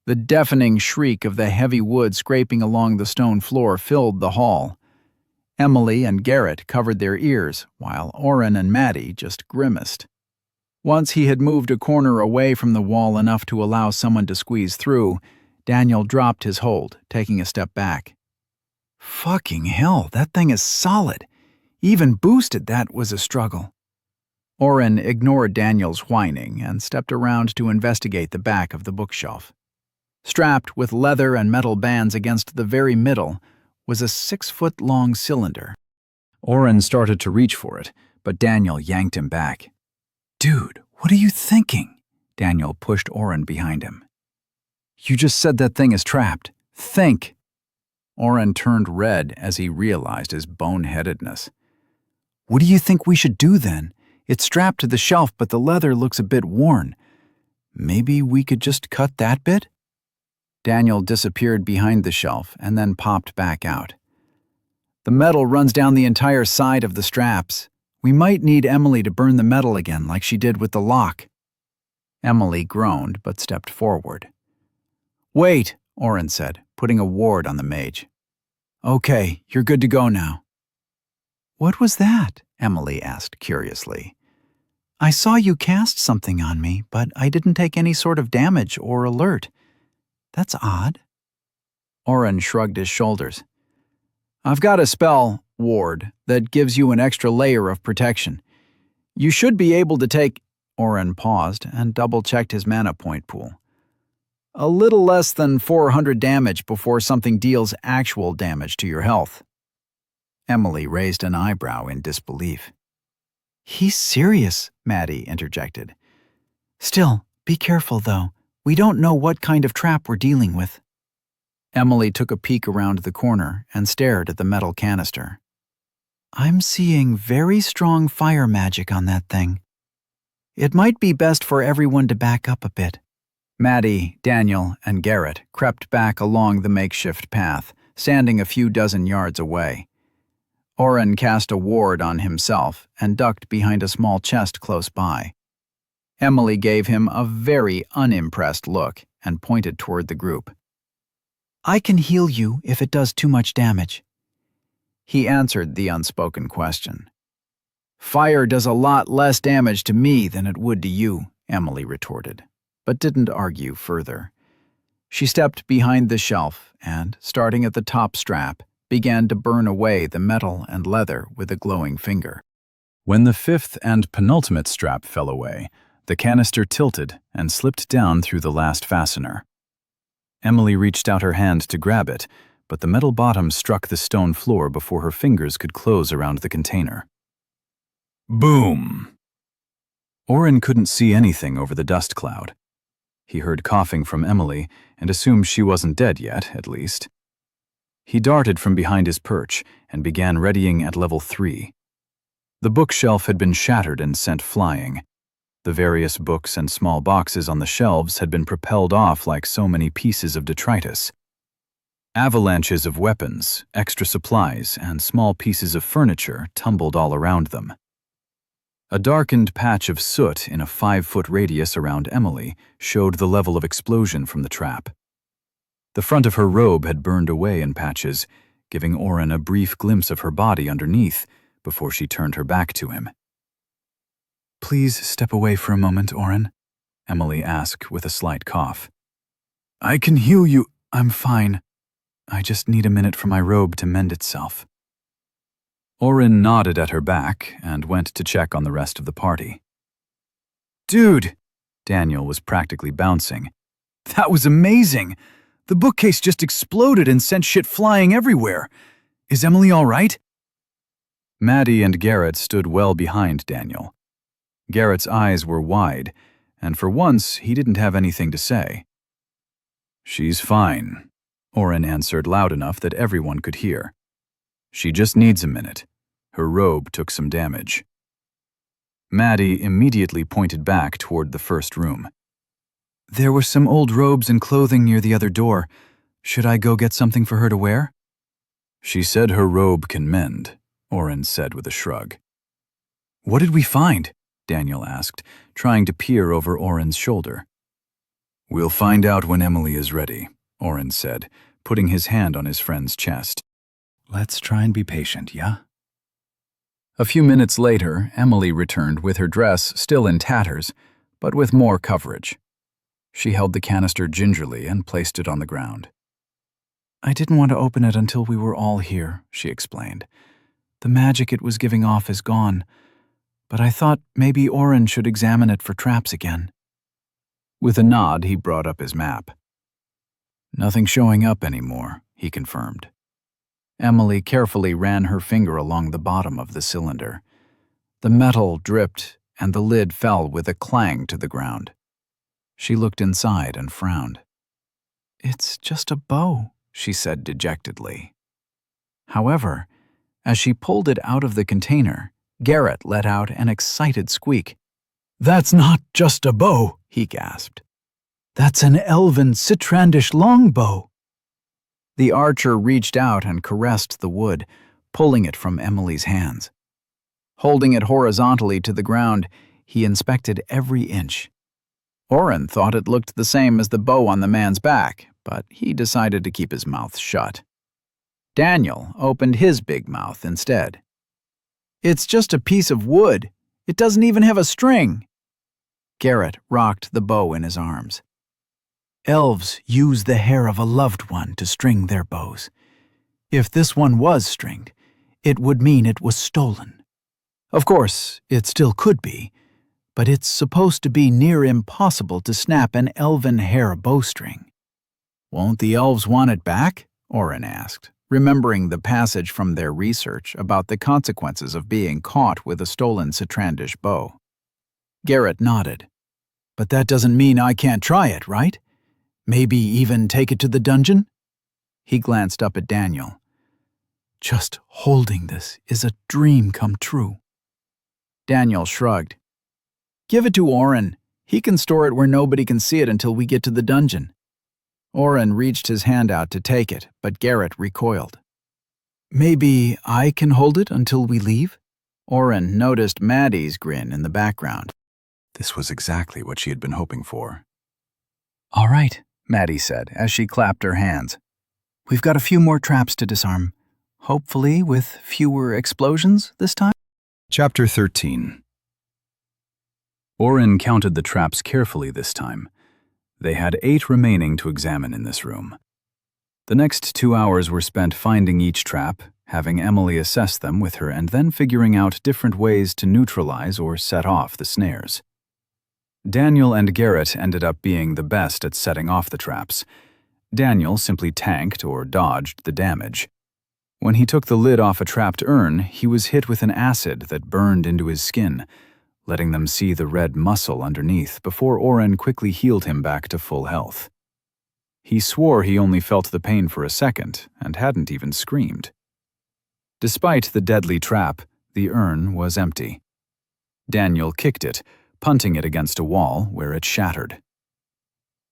The deafening shriek of the heavy wood scraping along the stone floor filled the hall. Emily and Garrett covered their ears, while Oren and Maddie just grimaced. Once he had moved a corner away from the wall enough to allow someone to squeeze through, Daniel dropped his hold, taking a step back. Fucking hell, that thing is solid. Even boosted, that was a struggle. Oren ignored Daniel's whining and stepped around to investigate the back of the bookshelf. Strapped with leather and metal bands against the very middle was a 6-foot-long cylinder. Oren started to reach for it, but Daniel yanked him back. Dude, what are you thinking? Daniel pushed Oren behind him. You just said that thing is trapped. Think! Oren turned red as he realized his boneheadedness. What do you think we should do then? It's strapped to the shelf, but the leather looks a bit worn. Maybe we could just cut that bit? Daniel disappeared behind the shelf and then popped back out. The metal runs down the entire side of the straps. We might need Emily to burn the metal again like she did with the lock. Emily groaned but stepped forward. Wait, Oren said, putting a ward on the mage. Okay, you're good to go now. What was that? Emily asked curiously. I saw you cast something on me, but I didn't take any sort of damage or alert. That's odd. Oren shrugged his shoulders. I've got a spell, ward, that gives you an extra layer of protection. You should be able to take... Oren paused and double-checked his mana point pool. A little less than 400 damage before something deals actual damage to your health. Emily raised an eyebrow in disbelief. He's serious, Maddie interjected. Still, be careful though. We don't know what kind of trap we're dealing with. Emily took a peek around the corner and stared at the metal canister. I'm seeing very strong fire magic on that thing. It might be best for everyone to back up a bit. Maddie, Daniel, and Garrett crept back along the makeshift path, standing a few dozen yards away. Oren cast a ward on himself and ducked behind a small chest close by. Emily gave him a very unimpressed look and pointed toward the group. I can heal you if it does too much damage. He answered the unspoken question. Fire does a lot less damage to me than it would to you, Emily retorted, but didn't argue further. She stepped behind the shelf and, starting at the top strap, began to burn away the metal and leather with a glowing finger. When the fifth and penultimate strap fell away, the canister tilted and slipped down through the last fastener. Emily reached out her hand to grab it, but the metal bottom struck the stone floor before her fingers could close around the container. Boom! Oren couldn't see anything over the dust cloud. He heard coughing from Emily and assumed she wasn't dead yet, at least. He darted from behind his perch and began readying at level 3. The bookshelf had been shattered and sent flying. The various books and small boxes on the shelves had been propelled off like so many pieces of detritus. Avalanches of weapons, extra supplies, and small pieces of furniture tumbled all around them. A darkened patch of soot in a 5-foot radius around Emily showed the level of explosion from the trap. The front of her robe had burned away in patches, giving Oren a brief glimpse of her body underneath before she turned her back to him. Please step away for a moment, Oren, Emily asked with a slight cough. I can heal you. I'm fine. I just need a minute for my robe to mend itself. Oren nodded at her back and went to check on the rest of the party. Dude! Daniel was practically bouncing. That was amazing! The bookcase just exploded and sent shit flying everywhere. Is Emily all right? Maddie and Garrett stood well behind Daniel. Garrett's eyes were wide, and for once he didn't have anything to say. She's fine, Oren answered loud enough that everyone could hear. She just needs a minute. Her robe took some damage. Maddie immediately pointed back toward the first room. There were some old robes and clothing near the other door. Should I go get something for her to wear? She said her robe can mend, Oren said with a shrug. What did we find? Daniel asked, trying to peer over Oren's shoulder. We'll find out when Emily is ready, Oren said, putting his hand on his friend's chest. Let's try and be patient, yeah? A few minutes later, Emily returned with her dress still in tatters, but with more coverage. She held the canister gingerly and placed it on the ground. I didn't want to open it until we were all here, she explained. The magic it was giving off is gone, but I thought maybe Oren should examine it for traps again. With a nod, he brought up his map. Nothing showing up anymore, he confirmed. Emily carefully ran her finger along the bottom of the cylinder. The metal dripped, and the lid fell with a clang to the ground. She looked inside and frowned. It's just a bow, she said dejectedly. However, as she pulled it out of the container, Garrett let out an excited squeak. That's not just a bow, he gasped. That's an elven Citrandish longbow. The archer reached out and caressed the wood, pulling it from Emily's hands. Holding it horizontally to the ground, he inspected every inch. Oren thought it looked the same as the bow on the man's back, but he decided to keep his mouth shut. Daniel opened his big mouth instead. "It's just a piece of wood. It doesn't even have a string." Garrett rocked the bow in his arms. Elves use the hair of a loved one to string their bows. If this one was stringed, it would mean it was stolen. Of course, it still could be, but it's supposed to be near impossible to snap an elven hair bowstring. "Won't the elves want it back?" Oren asked, remembering the passage from their research about the consequences of being caught with a stolen Citrandish bow. Garrett nodded. "But that doesn't mean I can't try it, right? Maybe even take it to the dungeon?" He glanced up at Daniel. "Just holding this is a dream come true." Daniel shrugged. "Give it to Oren. He can store it where nobody can see it until we get to the dungeon." Oren reached his hand out to take it, but Garrett recoiled. "Maybe I can hold it until we leave?" Oren noticed Maddie's grin in the background. This was exactly what she had been hoping for. "All right," Maddie said as she clapped her hands. "We've got a few more traps to disarm. Hopefully with fewer explosions this time." Chapter 13. Oren counted the traps carefully this time. They had 8 remaining to examine in this room. The next 2 hours were spent finding each trap, having Emily assess them with her, and then figuring out different ways to neutralize or set off the snares. Daniel and Garrett ended up being the best at setting off the traps. Daniel simply tanked or dodged the damage. When he took the lid off a trapped urn, he was hit with an acid that burned into his skin, letting them see the red muscle underneath before Oren quickly healed him back to full health. He swore he only felt the pain for a second and hadn't even screamed. Despite the deadly trap, the urn was empty. Daniel kicked it, punting it against a wall where it shattered.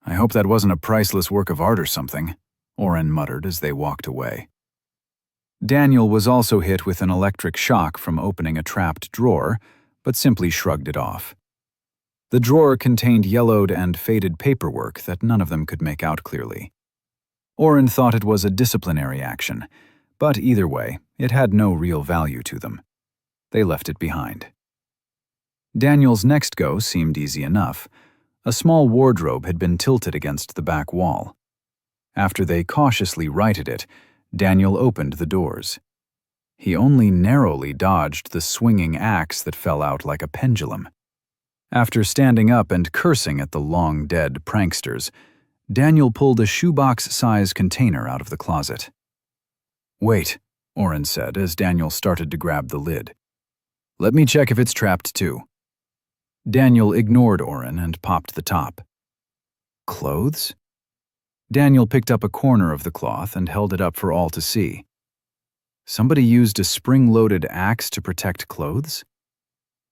"I hope that wasn't a priceless work of art or something," Oren muttered as they walked away. Daniel was also hit with an electric shock from opening a trapped drawer, but simply shrugged it off. The drawer contained yellowed and faded paperwork that none of them could make out clearly. Oren thought it was a disciplinary action, but either way, it had no real value to them. They left it behind. Daniel's next go seemed easy enough. A small wardrobe had been tilted against the back wall. After they cautiously righted it, Daniel opened the doors. He only narrowly dodged the swinging axe that fell out like a pendulum. After standing up and cursing at the long-dead pranksters, Daniel pulled a shoebox-size container out of the closet. "Wait," Oren said as Daniel started to grab the lid. "Let me check if it's trapped too." Daniel ignored Oren and popped the top. "Clothes?" Daniel picked up a corner of the cloth and held it up for all to see. Somebody used a spring-loaded axe to protect clothes?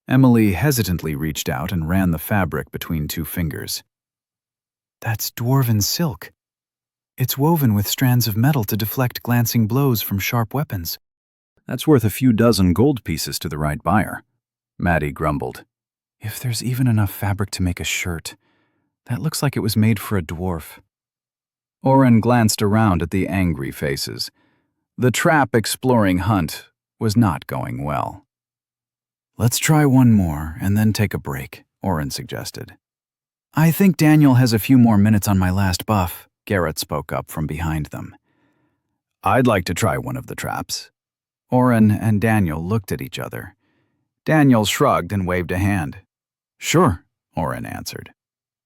Emily hesitantly reached out and ran the fabric between 2 fingers. "That's dwarven silk. It's woven with strands of metal to deflect glancing blows from sharp weapons." "That's worth a few dozen gold pieces to the right buyer," Maddie grumbled. "If there's even enough fabric to make a shirt, that looks like it was made for a dwarf." Oren glanced around at the angry faces. The trap exploring hunt was not going well. "Let's try one more and then take a break," Oren suggested. "I think Daniel has a few more minutes on my last buff," Garrett spoke up from behind them. "I'd like to try one of the traps." Oren and Daniel looked at each other. Daniel shrugged and waved a hand. "Sure," Oren answered.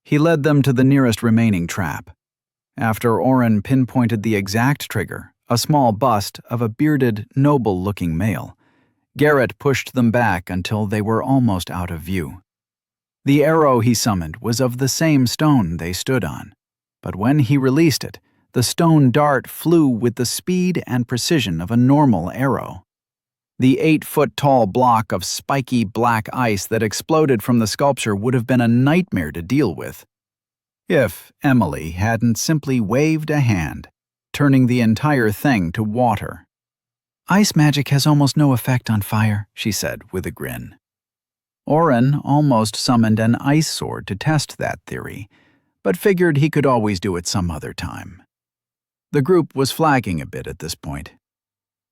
He led them to the nearest remaining trap. After Oren pinpointed the exact trigger, a small bust of a bearded, noble-looking male, Garrett pushed them back until they were almost out of view. The arrow he summoned was of the same stone they stood on, but when he released it, the stone dart flew with the speed and precision of a normal arrow. The 8-foot-tall block of spiky black ice that exploded from the sculpture would have been a nightmare to deal with. If Emily hadn't simply waved a hand, turning the entire thing to water. "Ice magic has almost no effect on fire," she said with a grin. Oren almost summoned an ice sword to test that theory, but figured he could always do it some other time. The group was flagging a bit at this point.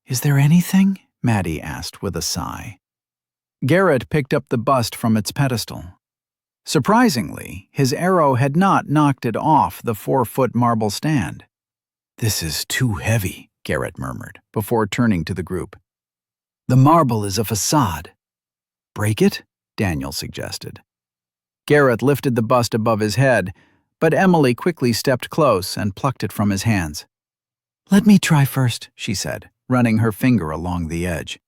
"Is there anything?" Maddie asked with a sigh. Garrett picked up the bust from its pedestal. Surprisingly, his arrow had not knocked it off the 4-foot marble stand. "This is too heavy," Garrett murmured, before turning to the group. "The marble is a facade." "Break it?" Daniel suggested. Garrett lifted the bust above his head, but Emily quickly stepped close and plucked it from his hands. "Let me try first," she said, running her finger along the edge.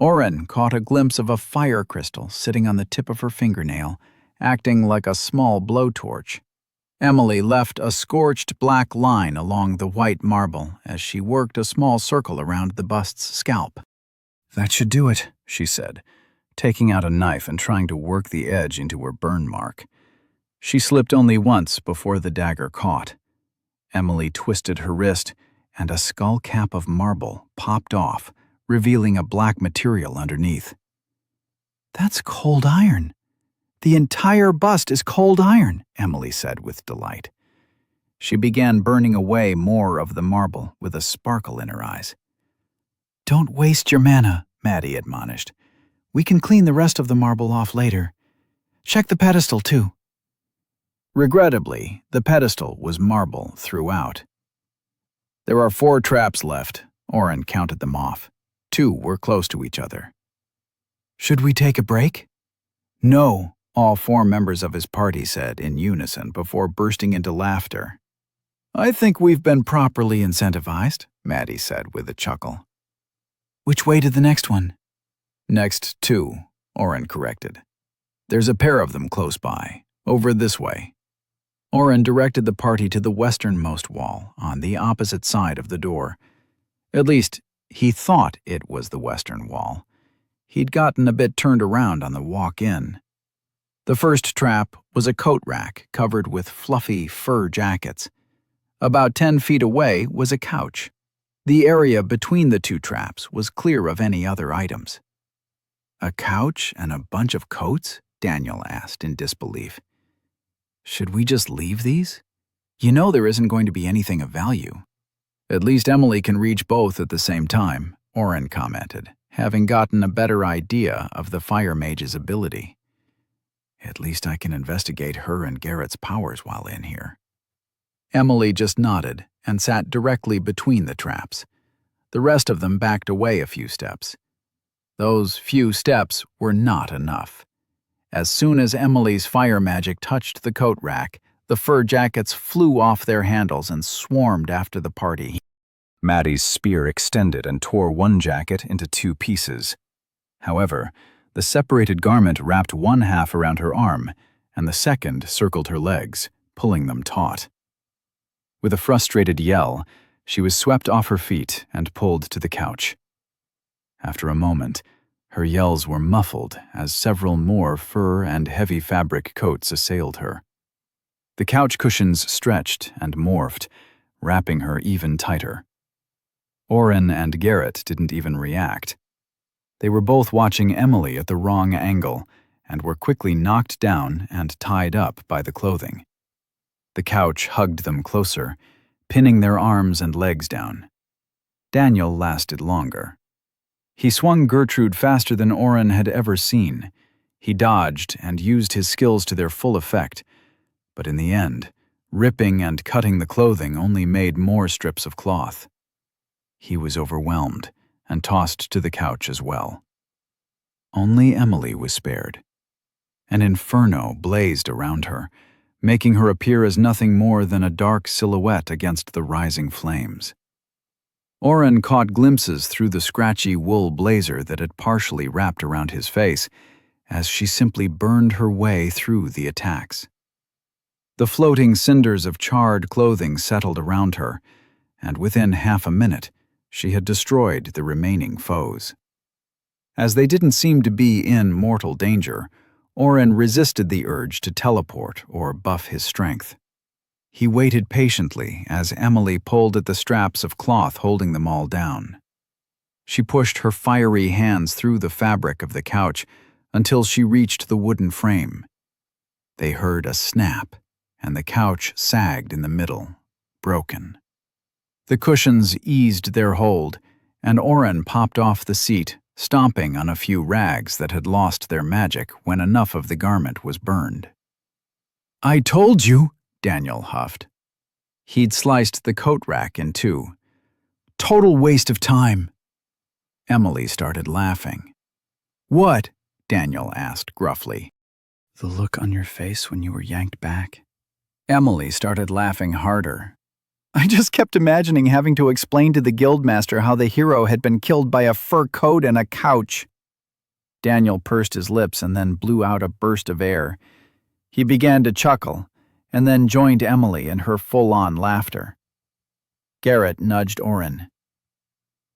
Oren caught a glimpse of a fire crystal sitting on the tip of her fingernail, acting like a small blowtorch. Emily left a scorched black line along the white marble as she worked a small circle around the bust's scalp. "That should do it," she said, taking out a knife and trying to work the edge into her burn mark. She slipped only once before the dagger caught. Emily twisted her wrist, and a skull cap of marble popped off, revealing a black material underneath. "That's cold iron. The entire bust is cold iron," Emily said with delight. She began burning away more of the marble with a sparkle in her eyes. "Don't waste your mana," Maddie admonished. "We can clean the rest of the marble off later. Check the pedestal, too." Regrettably, the pedestal was marble throughout. "There are 4 traps left," Oren counted them off. 2 were close to each other. "Should we take a break?" "No," all 4 members of his party said in unison before bursting into laughter. "I think we've been properly incentivized," Maddie said with a chuckle. "Which way to the next one?" "Next 2, Oren corrected. "There's a pair of them close by, over this way." Oren directed the party to the westernmost wall, on the opposite side of the door. At least, he thought it was the western wall. He'd gotten a bit turned around on the walk in. The first trap was a coat rack covered with fluffy fur jackets. About 10 feet away was a couch. The area between the 2 traps was clear of any other items. "A couch and a bunch of coats?" Daniel asked in disbelief. "Should we just leave these? You know there isn't going to be anything of value." "At least Emily can reach both at the same time," Oren commented, having gotten a better idea of the fire mage's ability. "At least I can investigate her and Garrett's powers while in here." Emily just nodded and sat directly between the traps. The rest of them backed away a few steps. Those few steps were not enough. As soon as Emily's fire magic touched the coat rack, the fur jackets flew off their handles and swarmed after the party. Maddie's spear extended and tore one jacket into 2 pieces. However, the separated garment wrapped one half around her arm, and the second circled her legs, pulling them taut. With a frustrated yell, she was swept off her feet and pulled to the couch. After a moment, her yells were muffled as several more fur and heavy fabric coats assailed her. The couch cushions stretched and morphed, wrapping her even tighter. Oren and Garrett didn't even react. They were both watching Emily at the wrong angle and were quickly knocked down and tied up by the clothing. The couch hugged them closer, pinning their arms and legs down. Daniel lasted longer. He swung Gertrude faster than Oren had ever seen. He dodged and used his skills to their full effect, but in the end, ripping and cutting the clothing only made more strips of cloth. He was overwhelmed and tossed to the couch as well. Only Emily was spared. An inferno blazed around her, making her appear as nothing more than a dark silhouette against the rising flames. Oren caught glimpses through the scratchy wool blazer that had partially wrapped around his face, as she simply burned her way through the attacks. The floating cinders of charred clothing settled around her, and within half a minute, she had destroyed the remaining foes. As they didn't seem to be in mortal danger, Oren resisted the urge to teleport or buff his strength. He waited patiently as Emily pulled at the straps of cloth holding them all down. She pushed her fiery hands through the fabric of the couch until she reached the wooden frame. They heard a snap, and the couch sagged in the middle, broken. The cushions eased their hold, and Oren popped off the seat, stomping on a few rags that had lost their magic when enough of the garment was burned. "I told you," Daniel huffed. He'd sliced the coat rack in two. "Total waste of time." Emily started laughing. "What?" Daniel asked gruffly. "The look on your face when you were yanked back." Emily started laughing harder. "I just kept imagining having to explain to the guildmaster how the hero had been killed by a fur coat and a couch." Daniel pursed his lips and then blew out a burst of air. He began to chuckle, and then joined Emily in her full-on laughter. Garrett nudged Oren.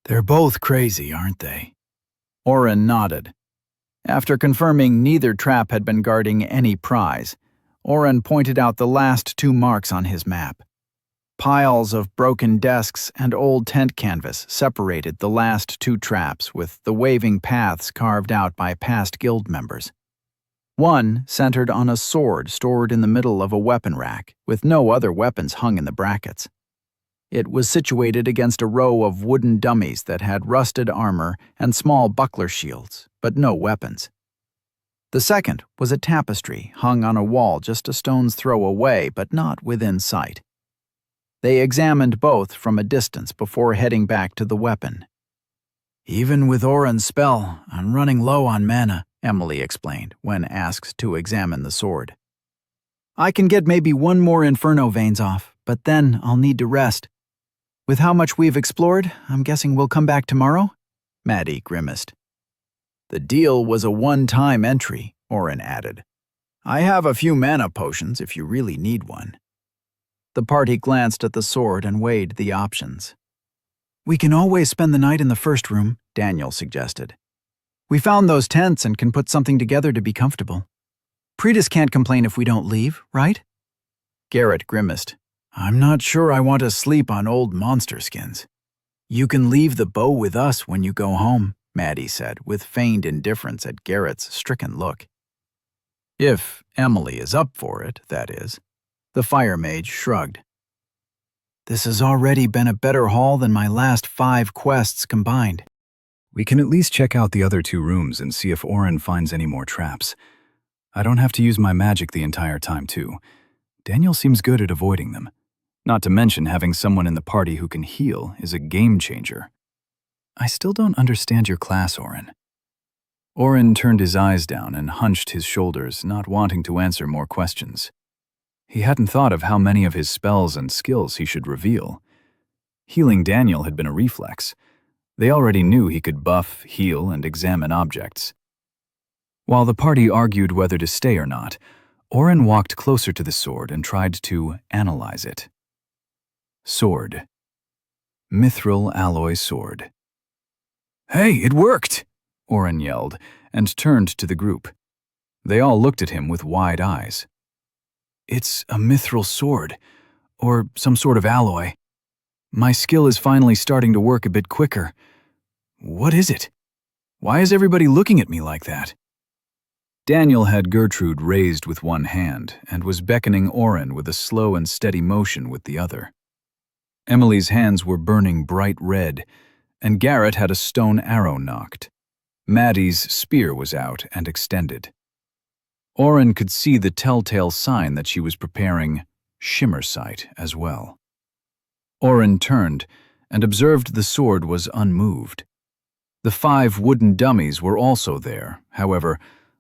"They're both crazy, aren't they?" Oren nodded. After confirming neither trap had been guarding any prize, Oren pointed out the last two marks on his map. Piles of broken desks and old tent canvas separated the last two traps with the waving paths carved out by past guild members. One centered on a sword stored in the middle of a weapon rack, with no other weapons hung in the brackets. It was situated against a row of wooden dummies that had rusted armor and small buckler shields, but no weapons. The second was a tapestry hung on a wall just a stone's throw away, but not within sight. They examined both from a distance before heading back to the weapon. "Even with Oren's spell, I'm running low on mana," Emily explained when asked to examine the sword. "I can get maybe one more Inferno veins off, but then I'll need to rest. With how much we've explored, I'm guessing we'll come back tomorrow?" Maddie grimaced. "The deal was a one-time entry," Oren added. "I have a few mana potions if you really need one." The party glanced at the sword and weighed the options. "We can always spend the night in the first room," Daniel suggested. "We found those tents and can put something together to be comfortable. Pretis can't complain if we don't leave, right?" Garrett grimaced. "I'm not sure I want to sleep on old monster skins." "You can leave the bow with us when you go home," Maddie said, with feigned indifference at Garrett's stricken look. "If Emily is up for it, that is." The fire mage shrugged. "This has already been a better haul than my last 5 quests combined." We can at least check out the other 2 rooms and see if Oren finds any more traps. I don't have to use my magic the entire time, too. Daniel seems good at avoiding them. Not to mention having someone in the party who can heal is a game changer. I still don't understand your class, Oren. Oren turned his eyes down and hunched his shoulders, not wanting to answer more questions. He hadn't thought of how many of his spells and skills he should reveal. Healing Daniel had been a reflex. They already knew he could buff, heal, and examine objects. While the party argued whether to stay or not, Oren walked closer to the sword and tried to analyze it. Sword. Mithril alloy sword. "Hey, it worked!" Oren yelled, and turned to the group. They all looked at him with wide eyes. "It's a mithril sword, or some sort of alloy. My skill is finally starting to work a bit quicker. What is it? Why is everybody looking at me like that?" Daniel had Gertrude raised with one hand and was beckoning Oren with a slow and steady motion with the other. Emily's hands were burning bright red, and Garrett had a stone arrow nocked. Maddie's spear was out and extended. Oren could see the telltale sign that she was preparing shimmer sight as well. Oren turned and observed the sword was unmoved. The 5 wooden dummies were also there. However,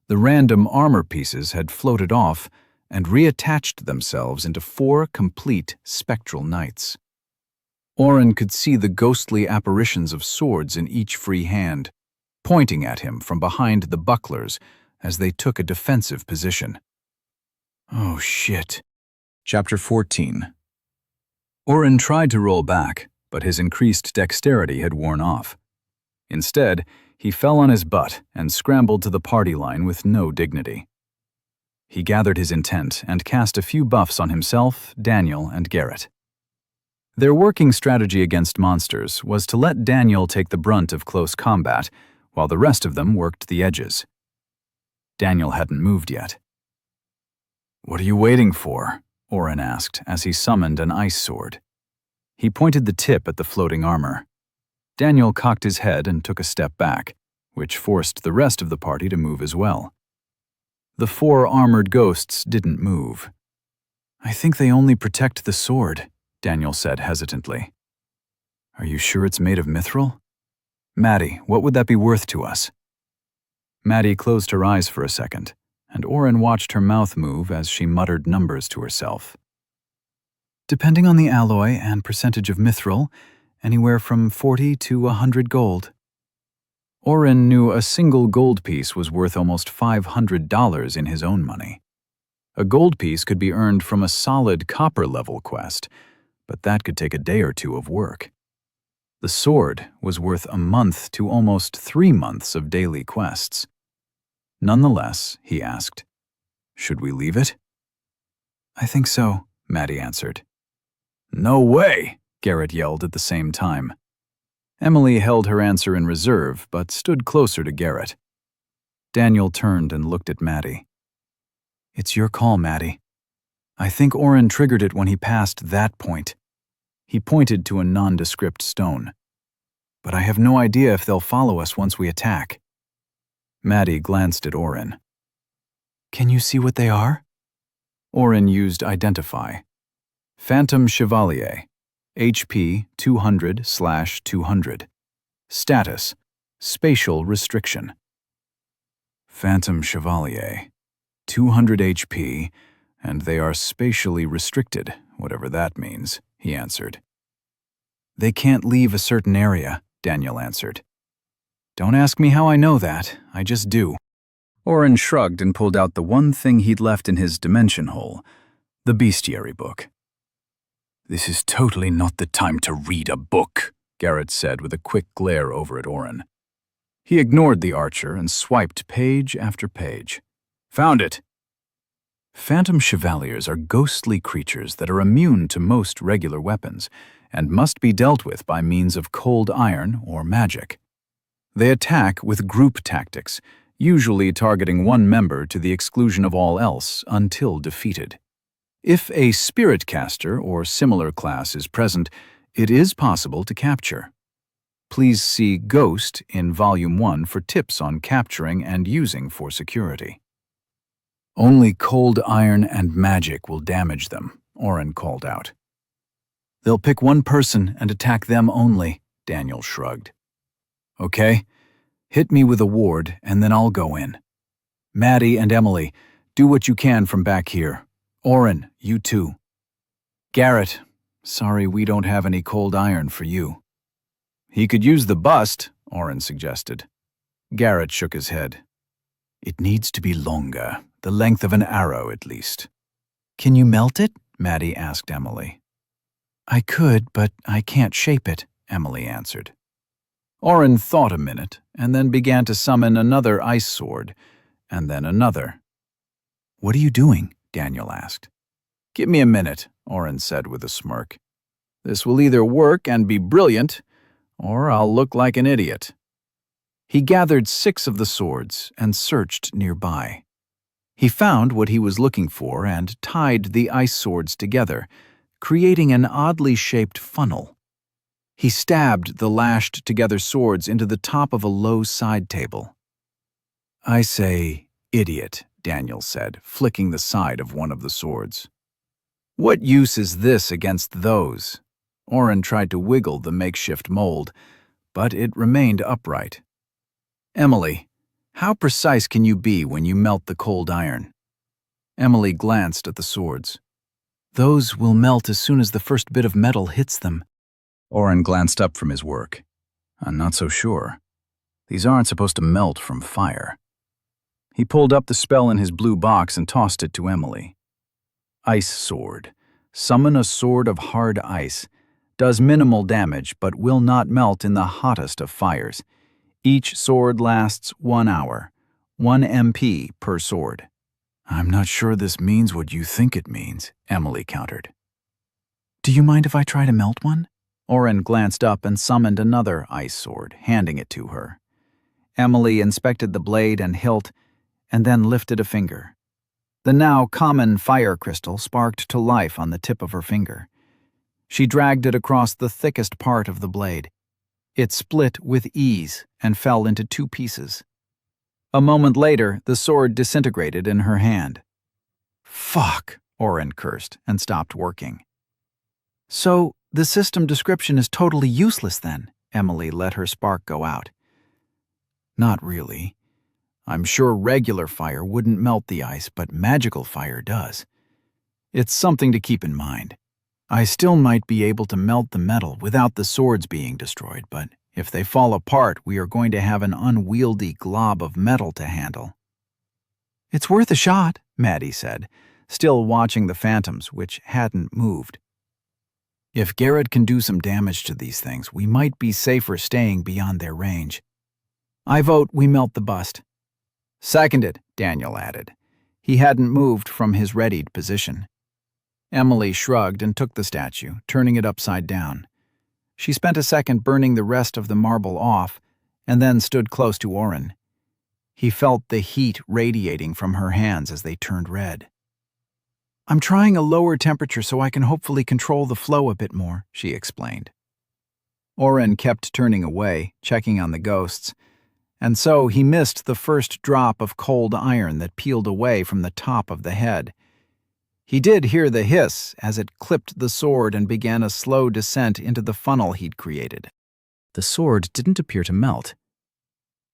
the random armor pieces had floated off and reattached themselves into 4 complete spectral knights. Oren could see the ghostly apparitions of swords in each free hand, pointing at him from behind the bucklers as they took a defensive position. Oh shit. Chapter 14. Oren tried to roll back, but his increased dexterity had worn off. Instead, he fell on his butt and scrambled to the party line with no dignity. He gathered his intent and cast a few buffs on himself, Daniel, and Garrett. Their working strategy against monsters was to let Daniel take the brunt of close combat, while the rest of them worked the edges. Daniel hadn't moved yet. "What are you waiting for?" Oren asked as he summoned an ice sword. He pointed the tip at the floating armor. Daniel cocked his head and took a step back, which forced the rest of the party to move as well. The 4 armored ghosts didn't move. "I think they only protect the sword," Daniel said hesitantly. "Are you sure it's made of mithril? Maddie, what would that be worth to us?" Maddie closed her eyes for a second, and Oren watched her mouth move as she muttered numbers to herself. "Depending on the alloy and percentage of mithril, anywhere from 40 to 100 gold. Oren knew a single gold piece was worth almost $500 in his own money. A gold piece could be earned from a solid copper-level quest, but that could take a day or 2 of work. The sword was worth a month to almost 3 months of daily quests. Nonetheless, he asked, "Should we leave it?" "I think so," Maddie answered. "No way!" Garrett yelled at the same time. Emily held her answer in reserve, but stood closer to Garrett. Daniel turned and looked at Maddie. "It's your call, Maddie. I think Oren triggered it when he passed that point." He pointed to a nondescript stone. "But I have no idea if they'll follow us once we attack." Maddie glanced at Oren. "Can you see what they are?" Oren used Identify. Phantom Chevalier. HP 200/200. Status: Spatial Restriction. Phantom Chevalier. 200 HP, and they are spatially restricted, whatever that means, he answered. "They can't leave a certain area," Daniel answered. "Don't ask me how I know that, I just do." Oren shrugged and pulled out the one thing he'd left in his dimension hole, the bestiary book. "This is totally not the time to read a book," Garrett said with a quick glare over at Oren. He ignored the archer and swiped page after page. "Found it!" Phantom Chevaliers are ghostly creatures that are immune to most regular weapons and must be dealt with by means of cold iron or magic. They attack with group tactics, usually targeting one member to the exclusion of all else until defeated. If a spirit caster or similar class is present, it is possible to capture. Please see Ghost in Volume 1 for tips on capturing and using for security. "Only cold iron and magic will damage them," Oren called out. "They'll pick one person and attack them only," Daniel shrugged. "Okay, hit me with a ward and then I'll go in. Maddie and Emily, do what you can from back here. Oren, you too. Garrett, sorry we don't have any cold iron for you." "He could use the bust," Oren suggested. Garrett shook his head. "It needs to be longer, the length of an arrow at least." "Can you melt it?" Maddie asked Emily. "I could, but I can't shape it," Emily answered. Oren thought a minute and then began to summon another ice sword, and then another. "What are you doing?" Daniel asked. "Give me a minute," Oren said with a smirk. "This will either work and be brilliant, or I'll look like an idiot." He gathered 6 of the swords and searched nearby. He found what he was looking for and tied the ice swords together, creating an oddly shaped funnel. He stabbed the lashed-together swords into the top of a low side table. "I say, idiot," Daniel said, flicking the side of one of the swords. "What use is this against those?" Oren tried to wiggle the makeshift mold, but it remained upright. "Emily, how precise can you be when you melt the cold iron?" Emily glanced at the swords. "Those will melt as soon as the first bit of metal hits them." Oren glanced up from his work. "I'm not so sure. These aren't supposed to melt from fire." He pulled up the spell in his blue box and tossed it to Emily. "Ice Sword. Summon a sword of hard ice. Does minimal damage but will not melt in the hottest of fires. Each sword lasts 1 hour. 1 MP per sword." I'm not sure this means what you think it means, Emily countered. Do you mind if I try to melt one? Oren glanced up and summoned another ice sword, handing it to her. Emily inspected the blade and hilt, and then lifted a finger. The now common fire crystal sparked to life on the tip of her finger. She dragged it across the thickest part of the blade. It split with ease and fell into 2 pieces. A moment later, the sword disintegrated in her hand. Fuck, Oren cursed and stopped working. So, the system description is totally useless then, Emily let her spark go out. Not really. I'm sure regular fire wouldn't melt the ice, but magical fire does. It's something to keep in mind. I still might be able to melt the metal without the swords being destroyed, but if they fall apart, we are going to have an unwieldy glob of metal to handle. It's worth a shot, Maddie said, still watching the phantoms, which hadn't moved. If Garrett can do some damage to these things, we might be safer staying beyond their range. I vote we melt the bust. Seconded, Daniel added. He hadn't moved from his readied position. Emily shrugged and took the statue, turning it upside down. She spent a second burning the rest of the marble off, and then stood close to Oren. He felt the heat radiating from her hands as they turned red. I'm trying a lower temperature so I can hopefully control the flow a bit more, she explained. Oren kept turning away, checking on the ghosts, and so he missed the first drop of cold iron that peeled away from the top of the head. He did hear the hiss as it clipped the sword and began a slow descent into the funnel he'd created. The sword didn't appear to melt.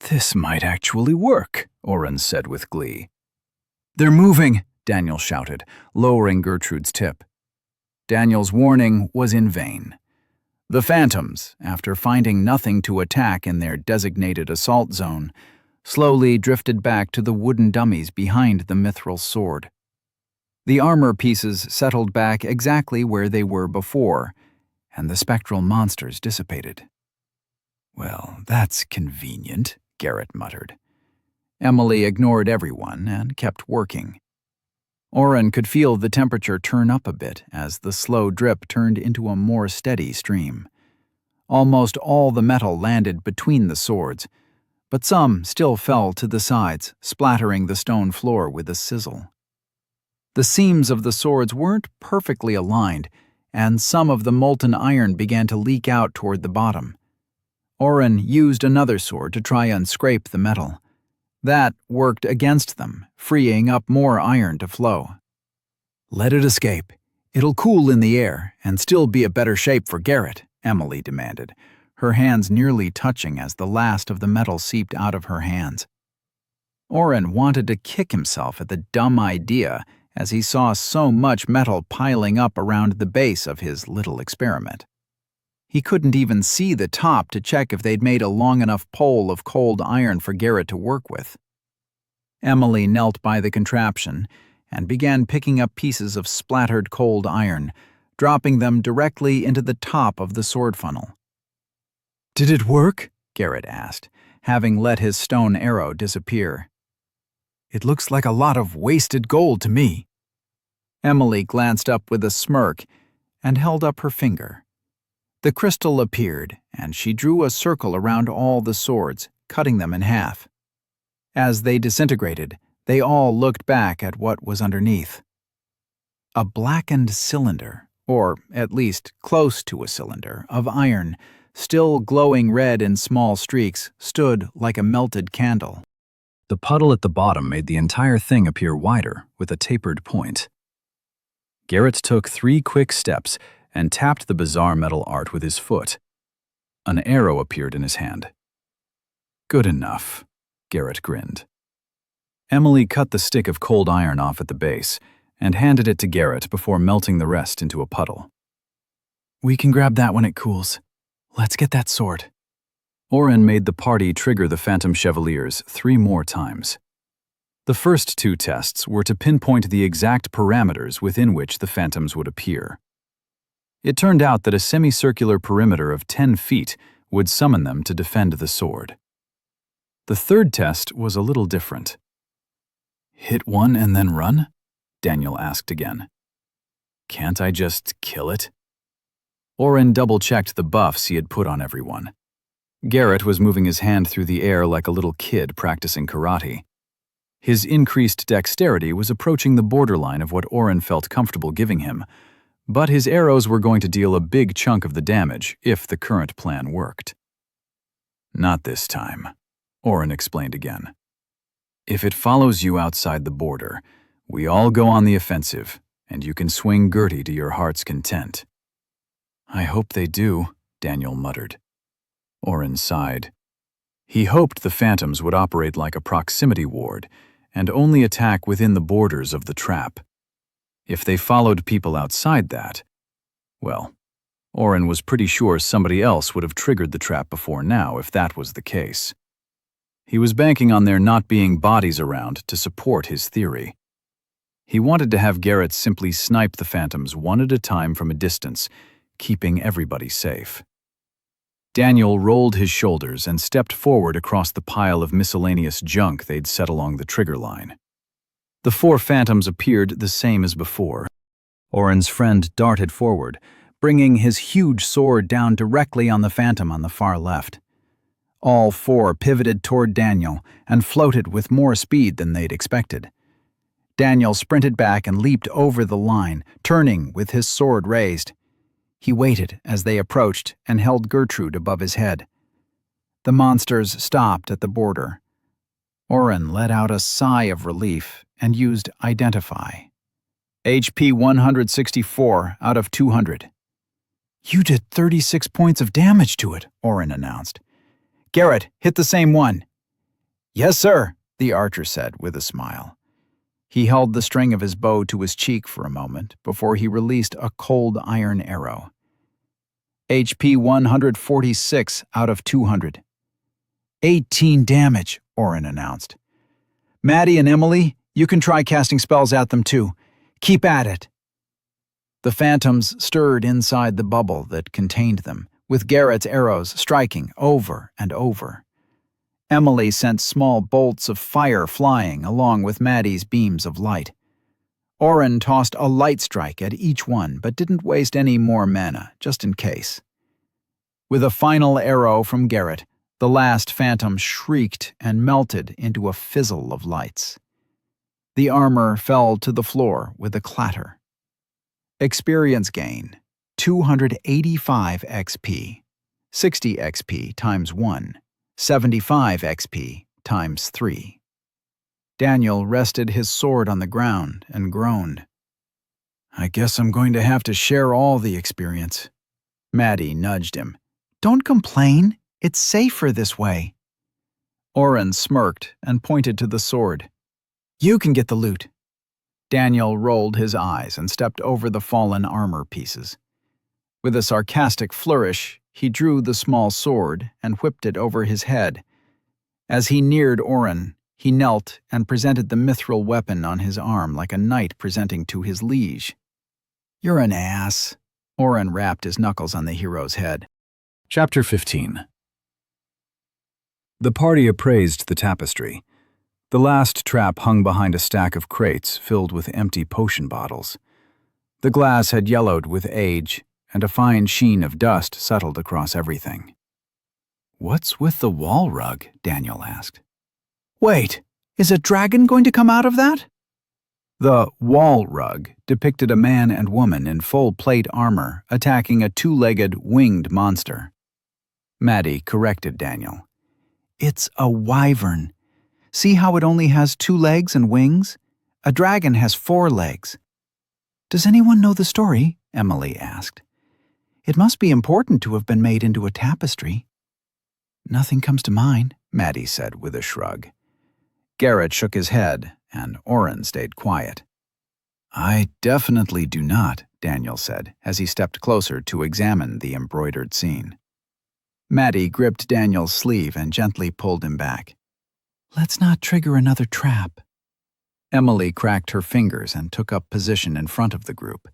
This might actually work, Oren said with glee. They're moving, Daniel shouted, lowering Gertrude's tip. Daniel's warning was in vain. The phantoms, after finding nothing to attack in their designated assault zone, slowly drifted back to the wooden dummies behind the mithril sword. The armor pieces settled back exactly where they were before, and the spectral monsters dissipated. Well, that's convenient, Garrett muttered. Emily ignored everyone and kept working. Oren could feel the temperature turn up a bit as the slow drip turned into a more steady stream. Almost all the metal landed between the swords, but some still fell to the sides, splattering the stone floor with a sizzle. The seams of the swords weren't perfectly aligned, and some of the molten iron began to leak out toward the bottom. Oren used another sword to try and scrape the metal. That worked against them, freeing up more iron to flow. Let it escape. It'll cool in the air and still be a better shape for Garrett, Emily demanded, her hands nearly touching as the last of the metal seeped out of her hands. Oren wanted to kick himself at the dumb idea as he saw so much metal piling up around the base of his little experiment. He couldn't even see the top to check if they'd made a long enough pole of cold iron for Garrett to work with. Emily knelt by the contraption and began picking up pieces of splattered cold iron, dropping them directly into the top of the sword funnel. Did it work? Garrett asked, having let his stone arrow disappear. It looks like a lot of wasted gold to me. Emily glanced up with a smirk and held up her finger. The crystal appeared, and she drew a circle around all the swords, cutting them in half. As they disintegrated, they all looked back at what was underneath. A blackened cylinder, or at least close to a cylinder, of iron, still glowing red in small streaks, stood like a melted candle. The puddle at the bottom made the entire thing appear wider, with a tapered point. Garrett took 3 quick steps and tapped the bizarre metal art with his foot. An arrow appeared in his hand. Good enough, Garrett grinned. Emily cut the stick of cold iron off at the base and handed it to Garrett before melting the rest into a puddle. We can grab that when it cools. Let's get that sword. Oren made the party trigger the Phantom Chevaliers 3 more times. The first 2 tests were to pinpoint the exact parameters within which the phantoms would appear. It turned out that a semicircular perimeter of 10 feet would summon them to defend the sword. The third test was a little different. Hit one and then run? Daniel asked again. Can't I just kill it? Oren double-checked the buffs he had put on everyone. Garrett was moving his hand through the air like a little kid practicing karate. His increased dexterity was approaching the borderline of what Oren felt comfortable giving him, but his arrows were going to deal a big chunk of the damage if the current plan worked. Not this time, Oren explained again. If it follows you outside the border, we all go on the offensive, and you can swing Gertie to your heart's content. I hope they do, Daniel muttered. Oren sighed. He hoped the phantoms would operate like a proximity ward and only attack within the borders of the trap. If they followed people outside that, well, Oren was pretty sure somebody else would have triggered the trap before now if that was the case. He was banking on there not being bodies around to support his theory. He wanted to have Garrett simply snipe the phantoms one at a time from a distance, keeping everybody safe. Daniel rolled his shoulders and stepped forward across the pile of miscellaneous junk they'd set along the trigger line. The 4 phantoms appeared the same as before. Oren's friend darted forward, bringing his huge sword down directly on the phantom on the far left. All 4 pivoted toward Daniel and floated with more speed than they'd expected. Daniel sprinted back and leaped over the line, turning with his sword raised. He waited as they approached and held Gertrude above his head. The monsters stopped at the border. Oren let out a sigh of relief and used Identify. HP 164 out of 200. You did 36 points of damage to it, Oren announced. Garrett, hit the same one. Yes, sir, the archer said with a smile. He held the string of his bow to his cheek for a moment before he released a cold iron arrow. HP 146 out of 200. 18 damage, Oren announced. Maddie and Emily, you can try casting spells at them too. Keep at it. The phantoms stirred inside the bubble that contained them, with Garrett's arrows striking over and over. Emily sent small bolts of fire flying along with Maddie's beams of light. Oren tossed a light strike at each one, but didn't waste any more mana, just in case. With a final arrow from Garrett, the last phantom shrieked and melted into a fizzle of lights. The armor fell to the floor with a clatter. Experience gain, 285 XP, 60 XP times 1, 75 XP times 3. Daniel rested his sword on the ground and groaned. I guess I'm going to have to share all the experience. Maddie nudged him. Don't complain. It's safer this way. Oren smirked and pointed to the sword. You can get the loot. Daniel rolled his eyes and stepped over the fallen armor pieces. With a sarcastic flourish, he drew the small sword and whipped it over his head. As he neared Oren, he knelt and presented the mithril weapon on his arm like a knight presenting to his liege. You're an ass. Oren rapped his knuckles on the hero's head. Chapter 15. The party appraised the tapestry. The last trap hung behind a stack of crates filled with empty potion bottles. The glass had yellowed with age, and a fine sheen of dust settled across everything. What's with the wall rug? Daniel asked. Wait, is a dragon going to come out of that? The wall rug depicted a man and woman in full plate armor attacking a two-legged, winged monster. Maddie corrected Daniel. It's a wyvern. See how it only has 2 legs and wings? A dragon has 4 legs. Does anyone know the story? Emily asked. It must be important to have been made into a tapestry. Nothing comes to mind, Maddie said with a shrug. Garrett shook his head, and Oren stayed quiet. I definitely do not, Daniel said, as he stepped closer to examine the embroidered scene. Maddie gripped Daniel's sleeve and gently pulled him back. Let's not trigger another trap. Emily cracked her fingers and took up position in front of the group.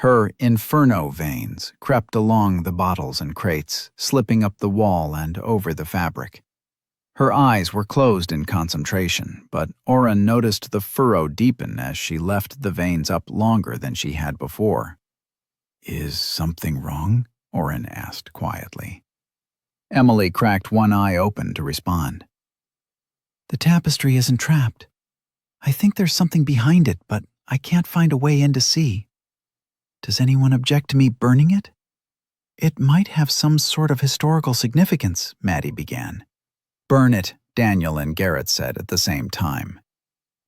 Her inferno veins crept along the bottles and crates, slipping up the wall and over the fabric. Her eyes were closed in concentration, but Oren noticed the furrow deepen as she left the veins up longer than she had before. "Is something wrong?" Oren asked quietly. Emily cracked one eye open to respond. "The tapestry isn't trapped. I think there's something behind it, but I can't find a way in to see. Does anyone object to me burning it?" "It might have some sort of historical significance," Maddie began. "Burn it," Daniel and Garrett said at the same time.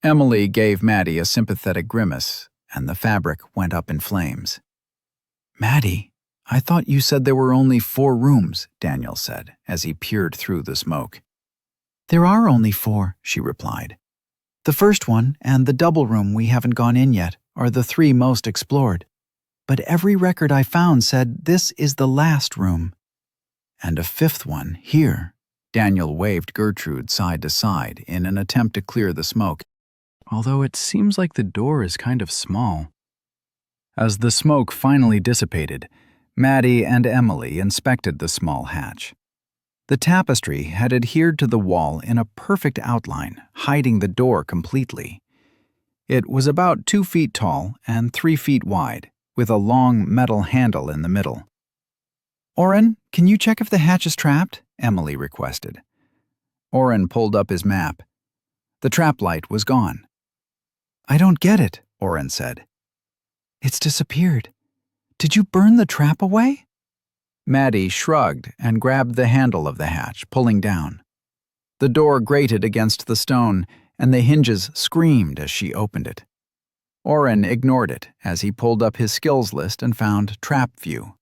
Emily gave Maddie a sympathetic grimace, and the fabric went up in flames. "Maddie, I thought you said there were only 4 rooms," Daniel said as he peered through the smoke. "There are only 4, she replied. "The first one and the double room we haven't gone in yet are the 3 most explored. But every record I found said this is the last room. And a 5th one here." Daniel waved Gertrude side to side in an attempt to clear the smoke. Although it seems like the door is kind of small. As the smoke finally dissipated, Maddie and Emily inspected the small hatch. The tapestry had adhered to the wall in a perfect outline, hiding the door completely. It was about 2 feet tall and 3 feet wide, with a long metal handle in the middle. "Oren, can you check if the hatch is trapped?" Emily requested. Oren pulled up his map. The trap light was gone. "I don't get it," Oren said. "It's disappeared. Did you burn the trap away?" Maddie shrugged and grabbed the handle of the hatch, pulling down. The door grated against the stone, and the hinges screamed as she opened it. Oren ignored it as he pulled up his skills list and found Trap View.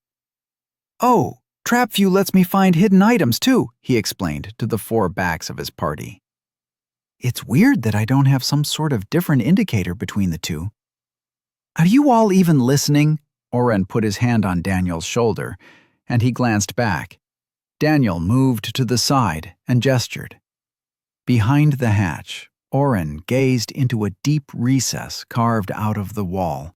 "Oh, Trap View lets me find hidden items too," he explained to the 4 backs of his party. "It's weird that I don't have some sort of different indicator between the 2. Are you all even listening?" Oren put his hand on Daniel's shoulder, and he glanced back. Daniel moved to the side and gestured. Behind the hatch, Oren gazed into a deep recess carved out of the wall.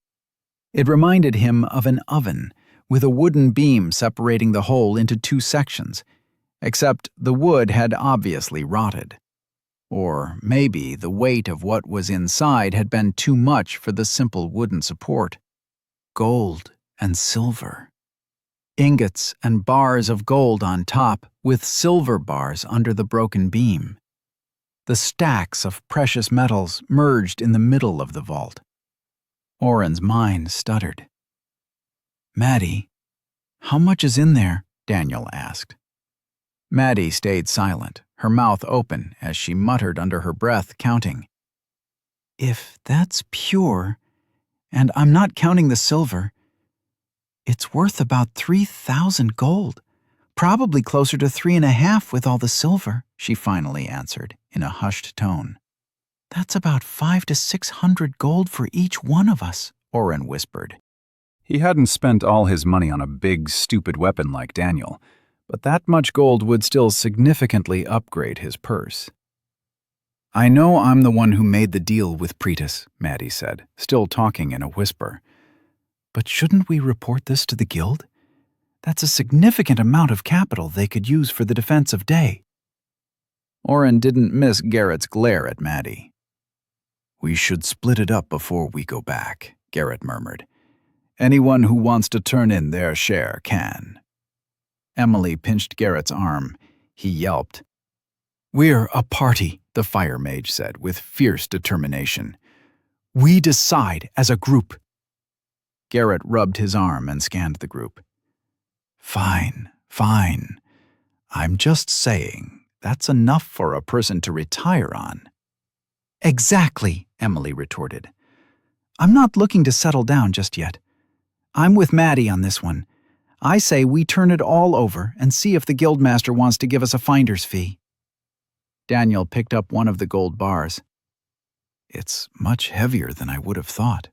It reminded him of an oven, with a wooden beam separating the hole into 2 sections, except the wood had obviously rotted. Or maybe the weight of what was inside had been too much for the simple wooden support. Gold and silver. Ingots and bars of gold on top, with silver bars under the broken beam. The stacks of precious metals merged in the middle of the vault. Oren's mind stuttered. "Maddie, how much is in there?" Daniel asked. Maddie stayed silent, her mouth open as she muttered under her breath, counting. "If that's pure, and I'm not counting the silver, it's worth about 3,000 gold, probably closer to 3.5 with all the silver," she finally answered in a hushed tone. "That's about 500 to 600 gold for each one of us," Oren whispered. He hadn't spent all his money on a big, stupid weapon like Daniel, but that much gold would still significantly upgrade his purse. "I know I'm the one who made the deal with Pretis," Maddie said, still talking in a whisper. "But shouldn't we report this to the guild? That's a significant amount of capital they could use for the defense of Day." Oren didn't miss Garrett's glare at Maddie. "We should split it up before we go back," Garrett murmured. "Anyone who wants to turn in their share can." Emily pinched Garrett's arm. He yelped. "We're a party," the fire mage said with fierce determination. "We decide as a group." Garrett rubbed his arm and scanned the group. "Fine. I'm just saying, that's enough for a person to retire on." "Exactly," Emily retorted. "I'm not looking to settle down just yet. I'm with Maddie on this one. I say we turn it all over and see if the guildmaster wants to give us a finder's fee." Daniel picked up one of the gold bars. "It's much heavier than I would have thought."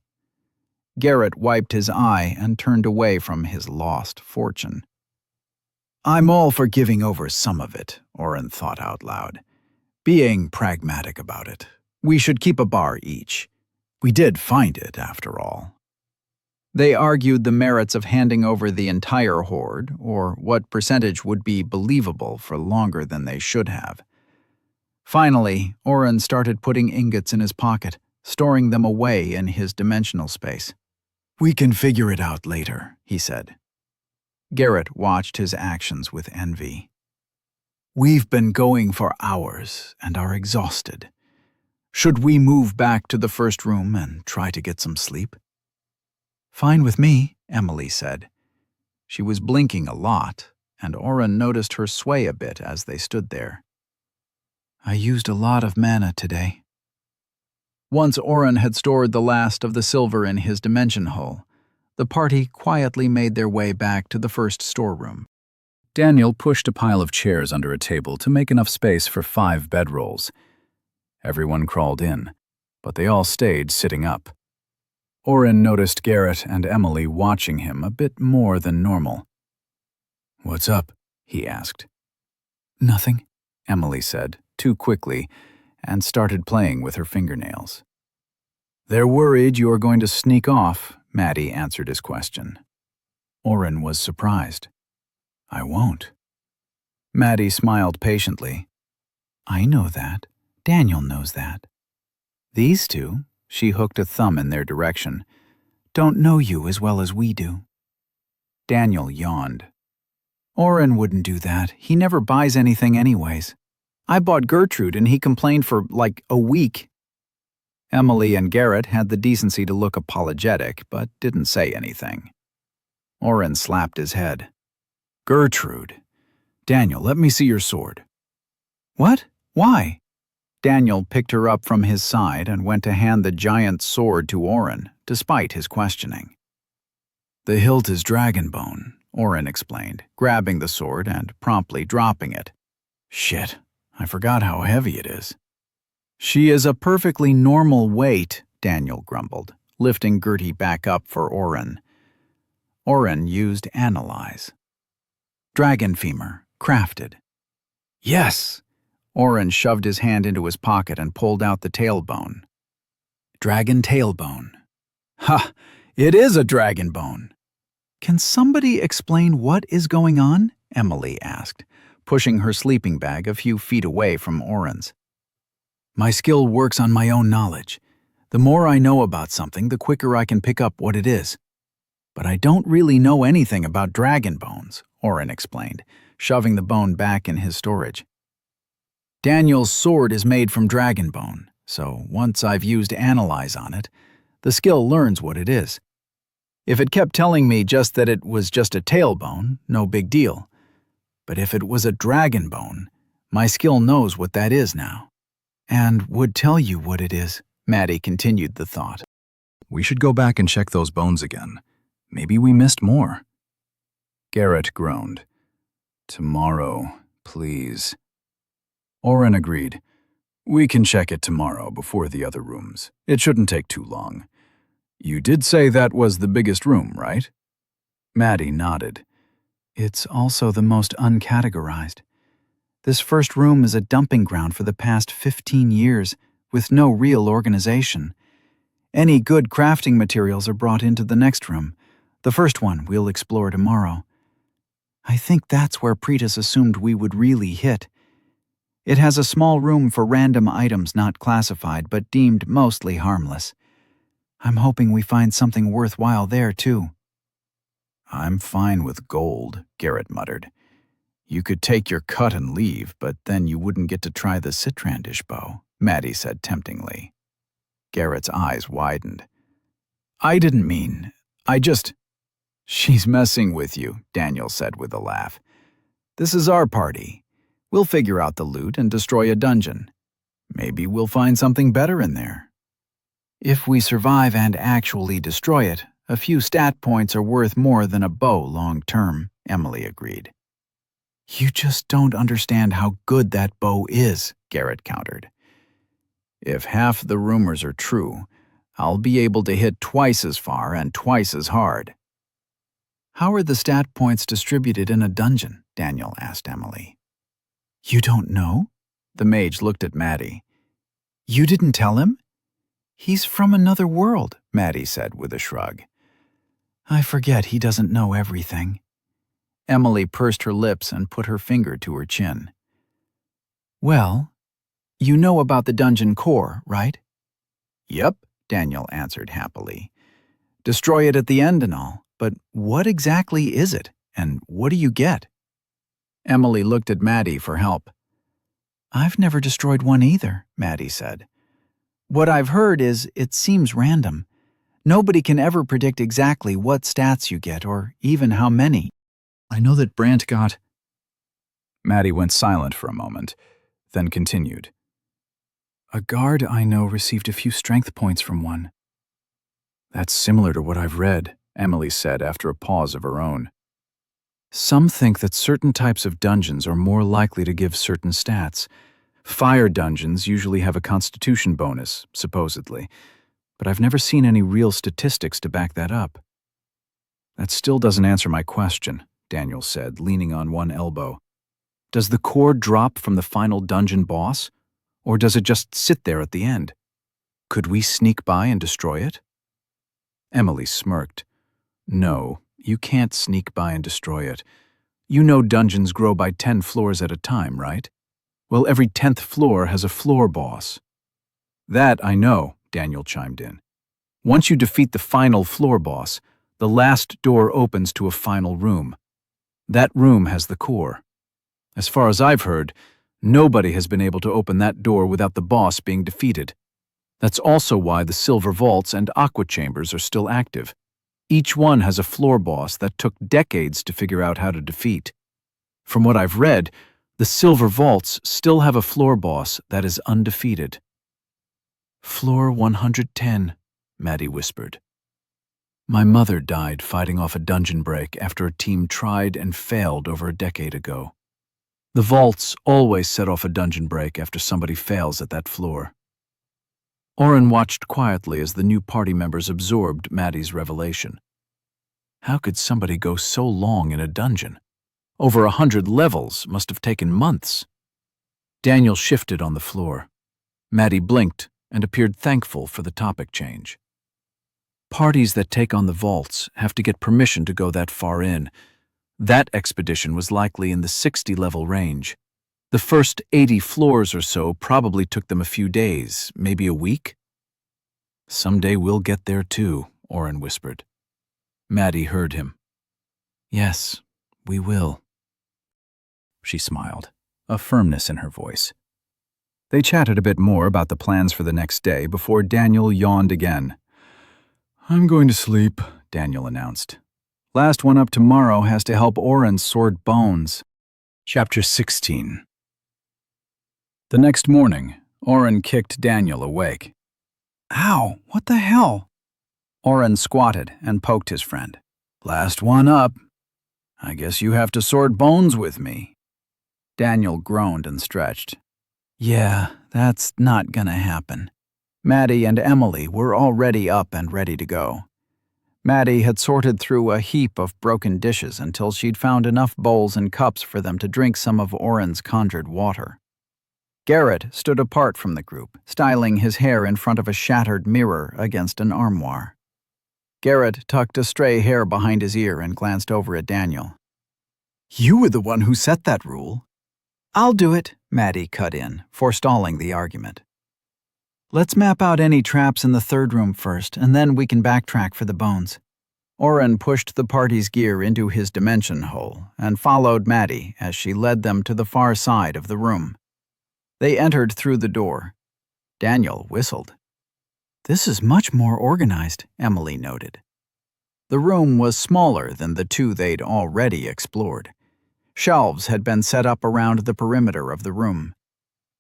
Garrett wiped his eye and turned away from his lost fortune. "I'm all for giving over some of it," Oren thought out loud. "Being pragmatic about it. We should keep a bar each. We did find it, after all." They argued the merits of handing over the entire hoard, or what percentage would be believable for longer than they should have. Finally, Oren started putting ingots in his pocket, storing them away in his dimensional space. "We can figure it out later," he said. Garrett watched his actions with envy. "We've been going for hours and are exhausted. Should we move back to the first room and try to get some sleep?" "Fine with me," Emily said. She was blinking a lot, and Oren noticed her sway a bit as they stood there. "I used a lot of mana today." Once Oren had stored the last of the silver in his dimension hull, the party quietly made their way back to the first storeroom. Daniel pushed a pile of chairs under a table to make enough space for 5 bedrolls. Everyone crawled in, but they all stayed sitting up. Oren noticed Garrett and Emily watching him a bit more than normal. "What's up?" he asked. "Nothing," Emily said, too quickly, and started playing with her fingernails. "They're worried you are going to sneak off," Maddie answered his question. Oren was surprised. "I won't." Maddie smiled patiently. "I know that. Daniel knows that. These two," she hooked a thumb in their direction, "don't know you as well as we do." Daniel yawned. "Oren wouldn't do that. He never buys anything anyways. I bought Gertrude and he complained for like a week." Emily and Garrett had the decency to look apologetic, but didn't say anything. Oren slapped his head. "Gertrude. Daniel, let me see your sword." "What? Why?" Daniel picked her up from his side and went to hand the giant sword to Oren, despite his questioning. "The hilt is dragon bone," Oren explained, grabbing the sword and promptly dropping it. "Shit, I forgot how heavy it is." "She is a perfectly normal weight," Daniel grumbled, lifting Gertie back up for Oren. Oren used Analyze. "Dragon femur, crafted." "Yes!" Oren shoved his hand into his pocket and pulled out the tailbone. "Dragon tailbone." "Ha! It is a dragon bone." "Can somebody explain what is going on?" Emily asked, pushing her sleeping bag a few feet away from Oren's. "My skill works on my own knowledge. The more I know about something, the quicker I can pick up what it is. But I don't really know anything about dragon bones," Oren explained, shoving the bone back in his storage. "Daniel's sword is made from dragon bone, so once I've used Analyze on it, the skill learns what it is. If it kept telling me just that it was just a tailbone, no big deal. But if it was a dragon bone, my skill knows what that is now. And would tell you what it is," Maddie continued the thought. "We should go back and check those bones again. Maybe we missed more." Garrett groaned. "Tomorrow, please." Oren agreed. "We can check it tomorrow before the other rooms. It shouldn't take too long. You did say that was the biggest room, right?" Maddie nodded. "It's also the most uncategorized. This first room is a dumping ground for the past 15 years, with no real organization. Any good crafting materials are brought into the next room, the first one we'll explore tomorrow. I think that's where Pretis assumed we would really hit. It has a small room for random items not classified but deemed mostly harmless. I'm hoping we find something worthwhile there, too." "I'm fine with gold," Garrett muttered. "You could take your cut and leave, but then you wouldn't get to try the Citrandish bow," Maddie said temptingly. Garrett's eyes widened. "I didn't mean, I just—" "She's messing with you," Daniel said with a laugh. "This is our party. We'll figure out the loot and destroy a dungeon. Maybe we'll find something better in there. If we survive and actually destroy it, a few stat points are worth more than a bow long term," Emily agreed. "You just don't understand how good that bow is," Garrett countered. "If half the rumors are true, I'll be able to hit twice as far and twice as hard." "How are the stat points distributed in a dungeon?" Daniel asked Emily. "You don't know?" The mage looked at Maddie. "You didn't tell him?" "He's from another world," Maddie said with a shrug. "I forget he doesn't know everything." Emily pursed her lips and put her finger to her chin. "Well, You know about the dungeon core, right? Yep, Daniel answered happily. Destroy it at the end and all, but what exactly is it, and what do you get? Emily looked at Maddie for help. I've never destroyed one either, Maddie said. What I've heard is it seems random. Nobody can ever predict exactly what stats you get or even how many. I know that Brant got... Maddie went silent for a moment, then continued. A guard I know received a few strength points from one. That's similar to what I've read, Emily said after a pause of her own. Some think that certain types of dungeons are more likely to give certain stats. Fire dungeons usually have a constitution bonus, supposedly, but I've never seen any real statistics to back that up. That still doesn't answer my question, Daniel said, leaning on one elbow. Does the core drop from the final dungeon boss, or does it just sit there at the end? Could we sneak by and destroy it? Emily smirked. No, you can't sneak by and destroy it. You know dungeons grow by 10 floors at a time, right? Well, every 10th floor has a floor boss. That I know, Daniel chimed in. Once you defeat the final floor boss, the last door opens to a final room. That room has the core. As far as I've heard, nobody has been able to open that door without the boss being defeated. That's also why the Silver Vaults and Aqua Chambers are still active. Each one has a floor boss that took decades to figure out how to defeat. From what I've read, the Silver Vaults still have a floor boss that is undefeated. Floor 110, Maddie whispered. My mother died fighting off a dungeon break after a team tried and failed over a decade ago. The vaults always set off a dungeon break after somebody fails at that floor. Oren watched quietly as the new party members absorbed Maddie's revelation. How could somebody go so long in a dungeon? Over 100 levels must have taken months. Daniel shifted on the floor. Maddie blinked and appeared thankful for the topic change. Parties that take on the vaults have to get permission to go that far in. That expedition was likely in the 60-level range. The first 80 floors or so probably took them a few days, maybe a week. Someday we'll get there too, Oren whispered. Maddie heard him. Yes, we will. She smiled, a firmness in her voice. They chatted a bit more about the plans for the next day before Daniel yawned again. I'm going to sleep, Daniel announced. Last one up tomorrow has to help Oren sort bones. Chapter 16. The next morning, Oren kicked Daniel awake. Ow, what the hell? Oren squatted and poked his friend. Last one up. I guess you have to sort bones with me. Daniel groaned and stretched. Yeah, that's not gonna happen. Maddie and Emily were already up and ready to go. Maddie had sorted through a heap of broken dishes until she'd found enough bowls and cups for them to drink some of Oren's conjured water. Garrett stood apart from the group, styling his hair in front of a shattered mirror against an armoire. Garrett tucked a stray hair behind his ear and glanced over at Daniel. You were the one who set that rule. I'll do it, Maddie cut in, forestalling the argument. Let's map out any traps in the third room first, and then we can backtrack for the bones. Oren pushed the party's gear into his dimension hole and followed Maddie as she led them to the far side of the room. They entered through the door. Daniel whistled. This is much more organized, Emily noted. The room was smaller than the two they'd already explored. Shelves had been set up around the perimeter of the room.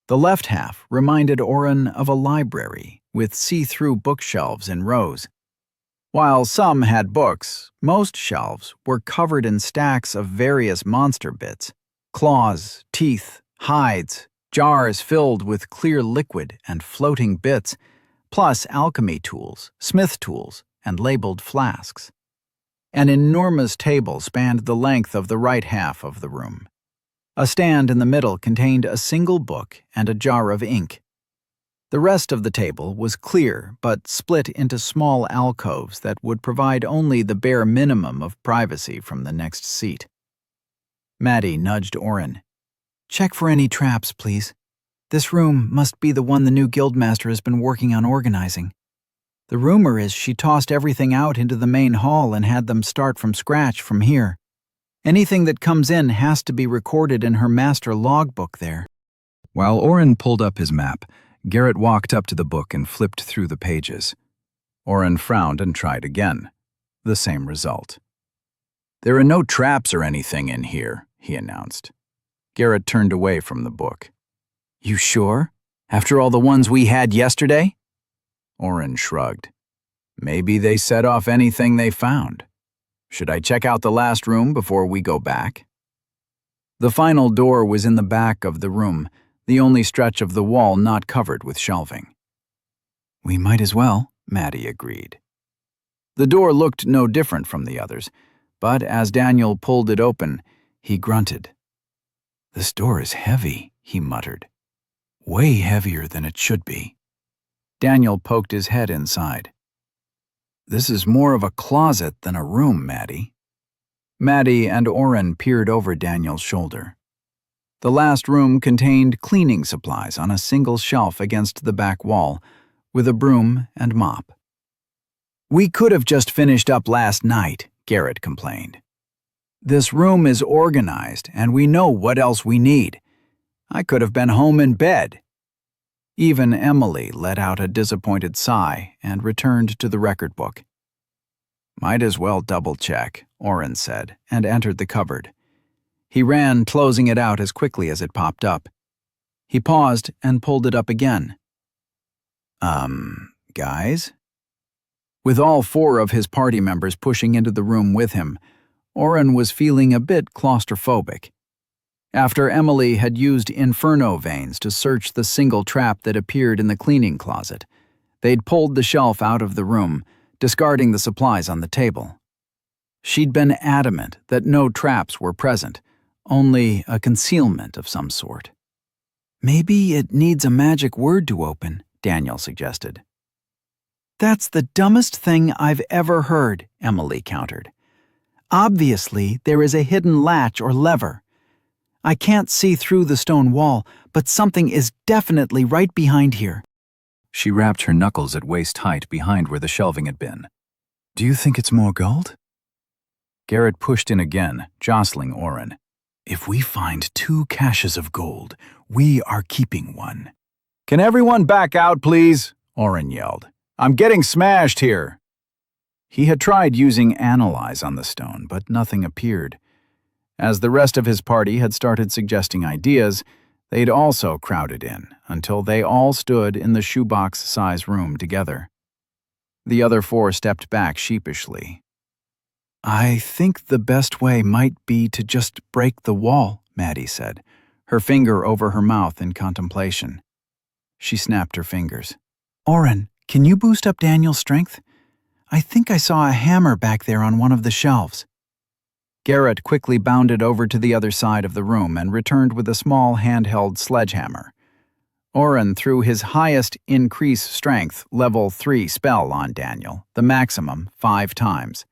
The left half reminded Oren of a library, with see-through bookshelves in rows. While some had books, most shelves were covered in stacks of various monster bits: claws, teeth, hides, jars filled with clear liquid and floating bits, plus alchemy tools, smith tools, and labeled flasks. An enormous table spanned the length of the right half of the room. A stand in the middle contained a single book and a jar of ink. The rest of the table was clear but split into small alcoves that would provide only the bare minimum of privacy from the next seat. Maddie nudged Oren. Check for any traps, please. This room must be the one the new guildmaster has been working on organizing. The rumor is she tossed everything out into the main hall and had them start from scratch from here. Anything that comes in has to be recorded in her master logbook there. While Oren pulled up his map, Garrett walked up to the book and flipped through the pages. Oren frowned and tried again. The same result. "There are no traps or anything in here," he announced. Garrett turned away from the book. "You sure? After all the ones we had yesterday?" Oren shrugged. "Maybe they set off anything they found. Should I check out the last room before we go back?" The final door was in the back of the room, the only stretch of the wall not covered with shelving. "We might as well," Maddie agreed. The door looked no different from the others, but as Daniel pulled it open, he grunted. "This door is heavy," he muttered. "Way heavier than it should be." Daniel poked his head inside. "This is more of a closet than a room, Maddie." Maddie and Oren peered over Daniel's shoulder. The last room contained cleaning supplies on a single shelf against the back wall, with a broom and mop. "We could have just finished up last night," Garrett complained. "This room is organized, and we know what else we need. I could have been home in bed." Even Emily let out a disappointed sigh and returned to the record book. "Might as well double-check," Oren said, and entered the cupboard. He ran, closing it out as quickly as it popped up. He paused and pulled it up again. Guys?" With all 4 of his party members pushing into the room with him, Oren was feeling a bit claustrophobic. After Emily had used inferno veins to search the single trap that appeared in the cleaning closet, they'd pulled the shelf out of the room, discarding the supplies on the table. She'd been adamant that no traps were present, only a concealment of some sort. "Maybe it needs a magic word to open," Daniel suggested. "That's the dumbest thing I've ever heard," Emily countered. "Obviously, there is a hidden latch or lever. I can't see through the stone wall, but something is definitely right behind here." She rapped her knuckles at waist height behind where the shelving had been. "Do you think it's more gold?" Garrett pushed in again, jostling Oren. "If we find 2 caches of gold, we are keeping one." "Can everyone back out, please?" Oren yelled. "I'm getting smashed here." He had tried using Analyze on the stone, but nothing appeared. As the rest of his party had started suggesting ideas, they'd also crowded in until they all stood in the shoebox-size room together. The other 4 stepped back sheepishly. "I think the best way might be to just break the wall," Maddie said, her finger over her mouth in contemplation. She snapped her fingers. "Oren, can you boost up Daniel's strength? I think I saw a hammer back there on one of the shelves." Garrett quickly bounded over to the other side of the room and returned with a small handheld sledgehammer. Oren threw his highest increase strength level 3 spell on Daniel, the maximum 5 times.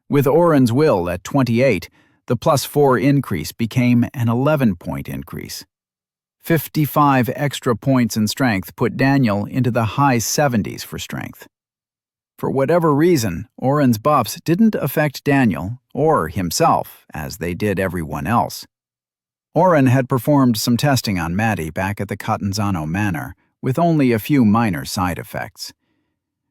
With Oren's will at 28, the +4 increase became an 11-point increase. 55 extra points in strength put Daniel into the high 70s for strength. For whatever reason, Oren's buffs didn't affect Daniel or himself as they did everyone else. Oren had performed some testing on Maddie back at the Catanzano Manor, with only a few minor side effects.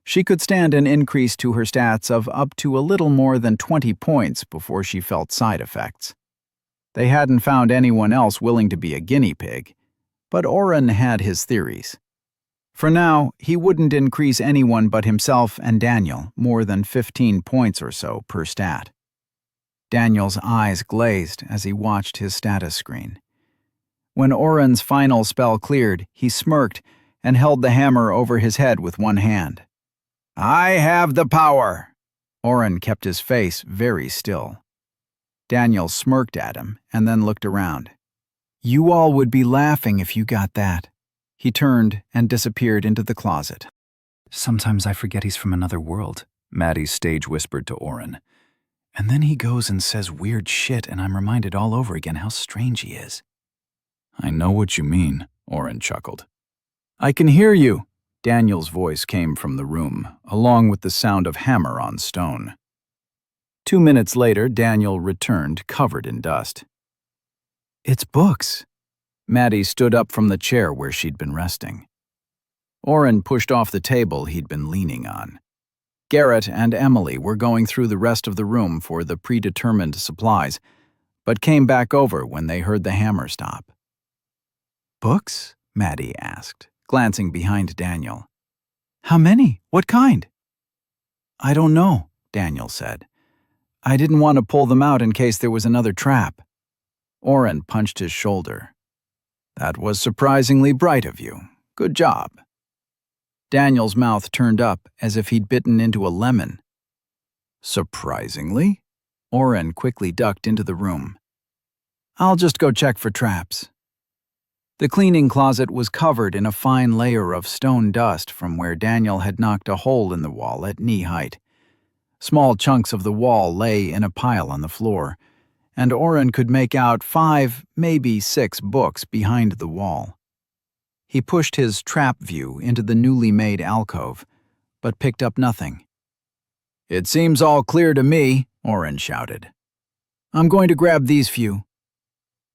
She could stand an increase to her stats of up to a little more than 20 points before she felt side effects. They hadn't found anyone else willing to be a guinea pig, but Oren had his theories. For now, he wouldn't increase anyone but himself and Daniel more than 15 points or so per stat. Daniel's eyes glazed as he watched his status screen. When Oren's final spell cleared, he smirked and held the hammer over his head with one hand. "I have the power!" Oren kept his face very still. Daniel smirked at him and then looked around. "You all would be laughing if you got that." He turned and disappeared into the closet. "Sometimes I forget he's from another world," Maddie stage whispered to Oren. "And then he goes and says weird shit and I'm reminded all over again how strange he is." "I know what you mean," Oren chuckled. I can hear you. Daniel's voice came from the room, along with the sound of hammer on stone. 2 minutes later, Daniel returned, covered in dust. It's books. Maddie stood up from the chair where she'd been resting. Oren pushed off the table he'd been leaning on. Garrett and Emily were going through the rest of the room for the predetermined supplies, but came back over when they heard the hammer stop. Books? Maddie asked, glancing behind Daniel. How many? What kind? I don't know, Daniel said. I didn't want to pull them out in case there was another trap. Oren punched his shoulder. That was surprisingly bright of you. Good job. Daniel's mouth turned up as if he'd bitten into a lemon. Surprisingly? Oren quickly ducked into the room. I'll just go check for traps. The cleaning closet was covered in a fine layer of stone dust from where Daniel had knocked a hole in the wall at knee height. Small chunks of the wall lay in a pile on the floor, and Oren could make out 5, maybe 6 books behind the wall. He pushed his trap view into the newly made alcove, but picked up nothing. It seems all clear to me, Oren shouted. I'm going to grab these few.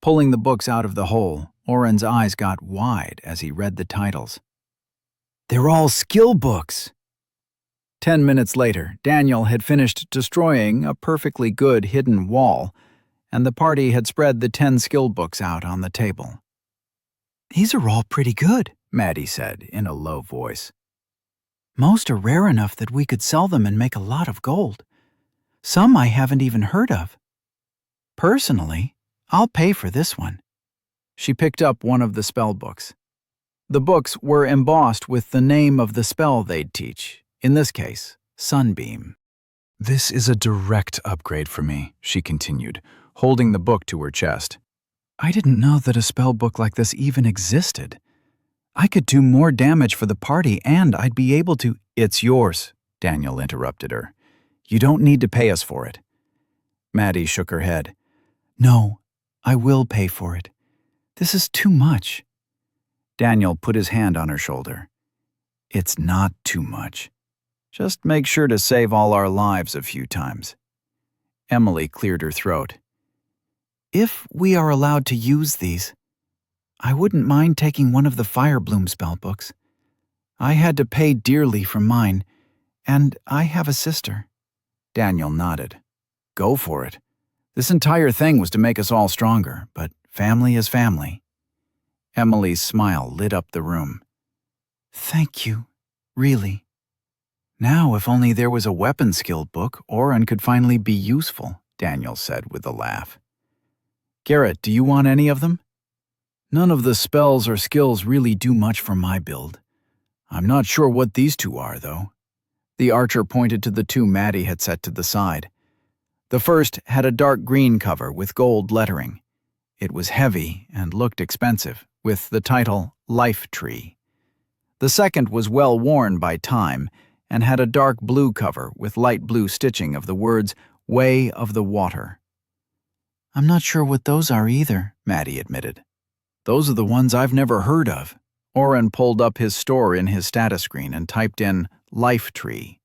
Pulling the books out of the hole, Oren's eyes got wide as he read the titles. They're all skill books. 10 minutes later, Daniel had finished destroying a perfectly good hidden wall, and the party had spread the 10 skill books out on the table. These are all pretty good, Maddie said in a low voice. Most are rare enough that we could sell them and make a lot of gold. Some I haven't even heard of. Personally, I'll pay for this one. She picked up one of the spell books. The books were embossed with the name of the spell they'd teach, in this case, Sunbeam. This is a direct upgrade for me, she continued, holding the book to her chest. I didn't know that a spell book like this even existed. I could do more damage for the party and I'd be able to— It's yours, Daniel interrupted her. You don't need to pay us for it. Maddie shook her head. No, I will pay for it. This is too much. Daniel put his hand on her shoulder. It's not too much. Just make sure to save all our lives a few times. Emily cleared her throat. If we are allowed to use these, I wouldn't mind taking one of the Fire Bloom spellbooks. I had to pay dearly for mine, and I have a sister. Daniel nodded. Go for it. This entire thing was to make us all stronger, but family is family. Emily's smile lit up the room. Thank you, really. Now, if only there was a weapon skill book, Oren could finally be useful, Daniel said with a laugh. Garrett, do you want any of them? None of the spells or skills really do much for my build. I'm not sure what these two are, though. The archer pointed to the 2 Maddie had set to the side. The first had a dark green cover with gold lettering. It was heavy and looked expensive, with the title Life Tree. The second was well worn by time and had a dark blue cover with light blue stitching of the words Way of the Water. I'm not sure what those are either, Maddie admitted. Those are the ones I've never heard of. Oren pulled up his store in his status screen and typed in Life Tree.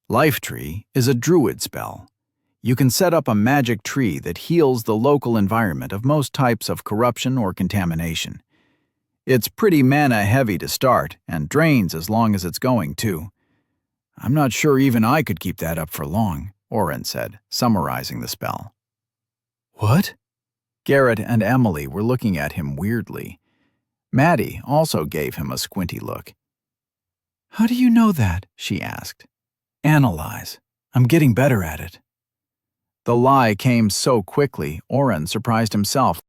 Life Tree is a druid spell. You can set up a magic tree that heals the local environment of most types of corruption or contamination. It's pretty mana-heavy to start, and drains as long as it's going, too. I'm not sure even I could keep that up for long, Oren said, summarizing the spell. What? Garrett and Emily were looking at him weirdly. Maddie also gave him a squinty look. How do you know that? She asked. Analyze. I'm getting better at it. The lie came so quickly, Oren surprised himself.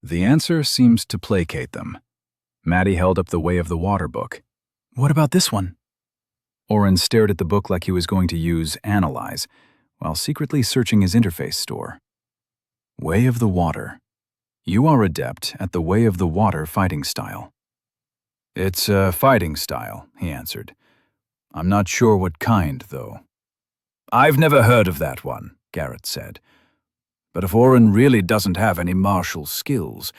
The answer seems to placate them. Maddie held up the Way of the Water book. What about this one? Oren stared at the book like he was going to use Analyze, while secretly searching his interface store. Way of the Water. You are adept at the Way of the Water fighting style. It's a fighting style, he answered. I'm not sure what kind, though. I've never heard of that one, Garrett said. But if Oren really doesn't have any martial skills,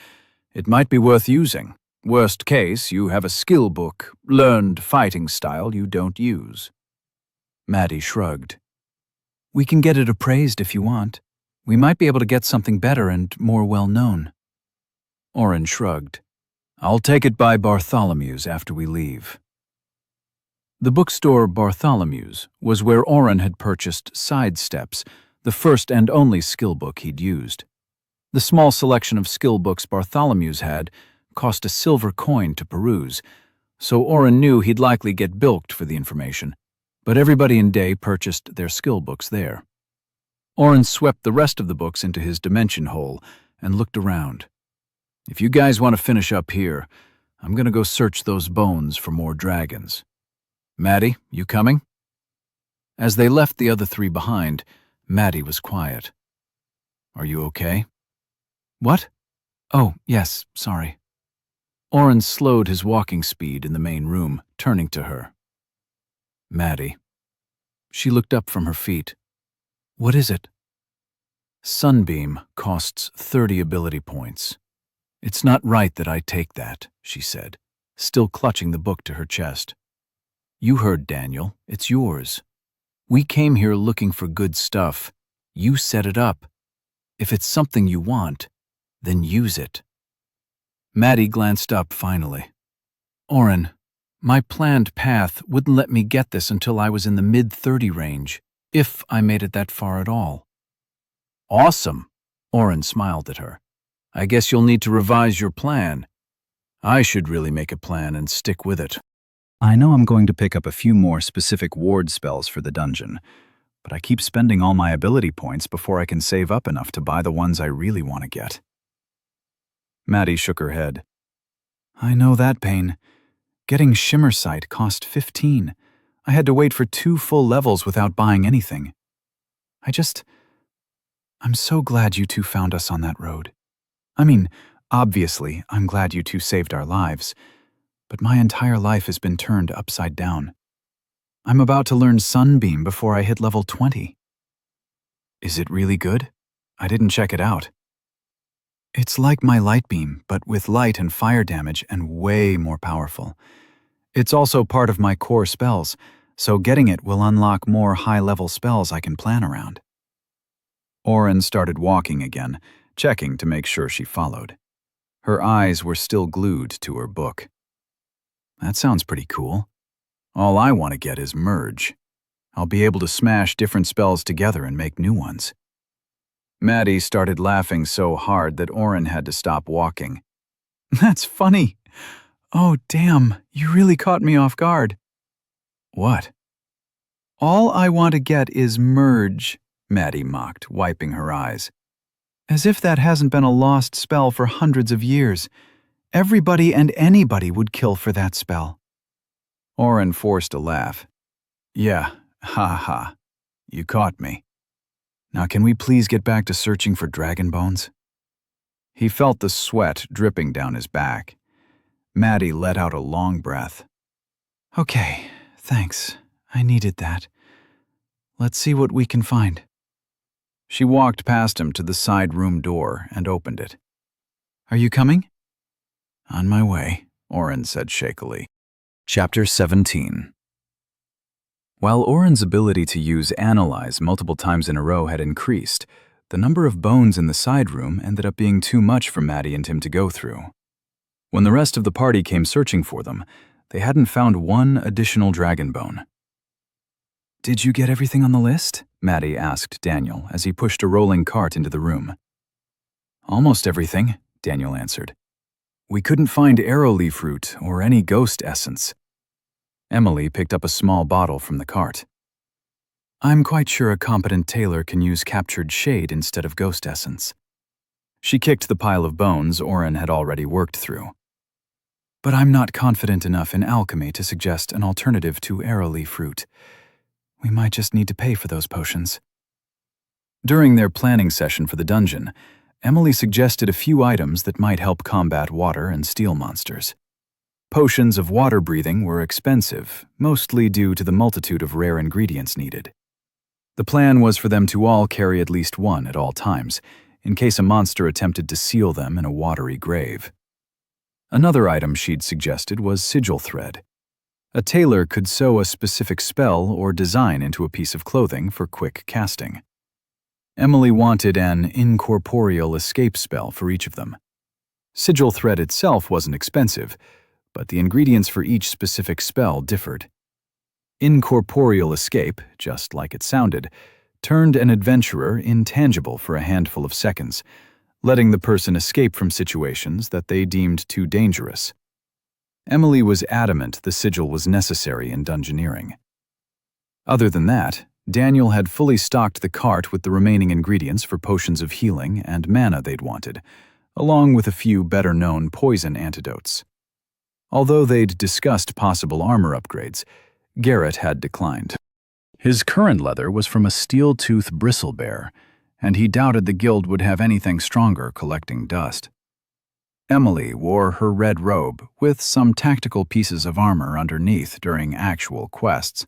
it might be worth using. Worst case, you have a skill book, learned fighting style you don't use. Maddie shrugged. We can get it appraised if you want. We might be able to get something better and more well-known. Oren shrugged. I'll take it by Bartholomew's after we leave. The bookstore Bartholomew's was where Oren had purchased Sidesteps, the first and only skill book he'd used. The small selection of skill books Bartholomew's had cost a silver coin to peruse, so Oren knew he'd likely get bilked for the information, but everybody in Day purchased their skill books there. Oren swept the rest of the books into his dimension hole and looked around. If you guys want to finish up here, I'm going to go search those bones for more dragons. Maddie, you coming? As they left the other three behind, Maddie was quiet. Are you okay? What? Oh, yes, sorry. Oren slowed his walking speed in the main room, turning to her. Maddie. She looked up from her feet. What is it? Sunbeam costs 30 ability points. It's not right that I take that, she said, still clutching the book to her chest. You heard Daniel, it's yours. We came here looking for good stuff. You set it up. If it's something you want, then use it. Maddie glanced up finally. Oren, my planned path wouldn't let me get this until I was in the mid-30 range, if I made it that far at all. Awesome, Oren smiled at her. I guess you'll need to revise your plan. I should really make a plan and stick with it. I know I'm going to pick up a few more specific ward spells for the dungeon, but I keep spending all my ability points before I can save up enough to buy the ones I really want to get. Maddie shook her head. I know that pain. Getting Shimmer Sight cost 15. I had to wait for 2 full levels without buying anything. I'm so glad you two found us on that road. I mean, obviously, I'm glad you two saved our lives, but my entire life has been turned upside down. I'm about to learn Sunbeam before I hit level 20. Is it really good? I didn't check it out. It's like my Light Beam, but with light and fire damage and way more powerful. It's also part of my core spells, so getting it will unlock more high-level spells I can plan around. Oren started walking again, checking to make sure she followed. Her eyes were still glued to her book. That sounds pretty cool. All I want to get is merge. I'll be able to smash different spells together and make new ones. Maddie started laughing so hard that Oren had to stop walking. That's funny. Oh, damn, you really caught me off guard. What? All I want to get is merge, Maddie mocked, wiping her eyes. As if that hasn't been a lost spell for hundreds of years. Everybody and anybody would kill for that spell. Oren forced a laugh. Yeah, ha ha. You caught me. Now can we please get back to searching for dragon bones? He felt the sweat dripping down his back. Maddie let out a long breath. Okay, thanks. I needed that. Let's see what we can find. She walked past him to the side room door and opened it. Are you coming? On my way, Oren said shakily. Chapter 17. While Oren's ability to use Analyze multiple times in a row had increased, the number of bones in the side room ended up being too much for Maddie and him to go through. When the rest of the party came searching for them, they hadn't found one additional dragon bone. Did you get everything on the list? Maddie asked Daniel as he pushed a rolling cart into the room. Almost everything, Daniel answered. We couldn't find arrow leaf root or any ghost essence. Emily picked up a small bottle from the cart. I'm quite sure a competent tailor can use captured shade instead of ghost essence. She kicked the pile of bones Oren had already worked through. But I'm not confident enough in alchemy to suggest an alternative to arrow leaf root. We might just need to pay for those potions. During their planning session for the dungeon, Emily suggested a few items that might help combat water and steel monsters. Potions of water breathing were expensive, mostly due to the multitude of rare ingredients needed. The plan was for them to all carry at least one at all times, in case a monster attempted to seal them in a watery grave. Another item she'd suggested was sigil thread. A tailor could sew a specific spell or design into a piece of clothing for quick casting. Emily wanted an incorporeal escape spell for each of them. Sigil thread itself wasn't expensive, but the ingredients for each specific spell differed. Incorporeal escape, just like it sounded, turned an adventurer intangible for a handful of seconds, letting the person escape from situations that they deemed too dangerous. Emily was adamant the sigil was necessary in dungeoneering. Other than that, Daniel had fully stocked the cart with the remaining ingredients for potions of healing and mana they'd wanted, along with a few better-known poison antidotes. Although they'd discussed possible armor upgrades, Garrett had declined. His current leather was from a steel-tooth bristlebear, and he doubted the guild would have anything stronger collecting dust. Emily wore her red robe with some tactical pieces of armor underneath during actual quests,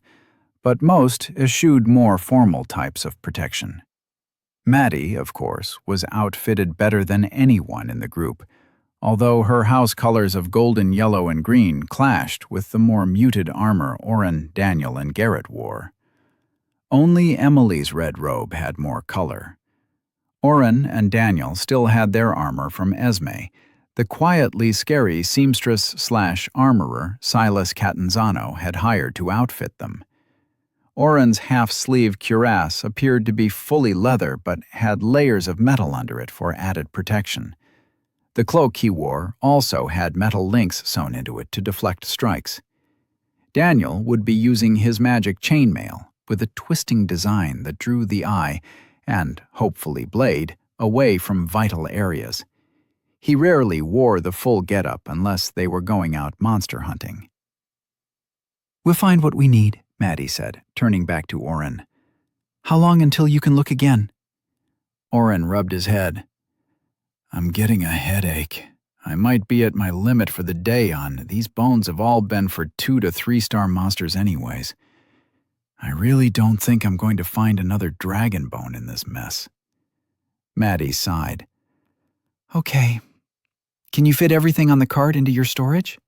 but most eschewed more formal types of protection. Maddie, of course, was outfitted better than anyone in the group, although her house colors of golden, yellow, and green clashed with the more muted armor Oren, Daniel, and Garrett wore. Only Emily's red robe had more color. Oren and Daniel still had their armor from Esme, the quietly scary seamstress/armorer Silas Catanzano had hired to outfit them. Oren's half-sleeve cuirass appeared to be fully leather but had layers of metal under it for added protection. The cloak he wore also had metal links sewn into it to deflect strikes. Daniel would be using his magic chainmail, with a twisting design that drew the eye, and, hopefully blade, away from vital areas. He rarely wore the full getup unless they were going out monster hunting. "We'll find what we need," Maddie said, turning back to Oren. "How long until you can look again?" Oren rubbed his head. "I'm getting a headache. I might be at my limit for the day on. These bones have all been for 2 to 3-star monsters anyways. I really don't think I'm going to find another dragon bone in this mess." Maddie sighed. "Okay. Can you fit everything on the cart into your storage?"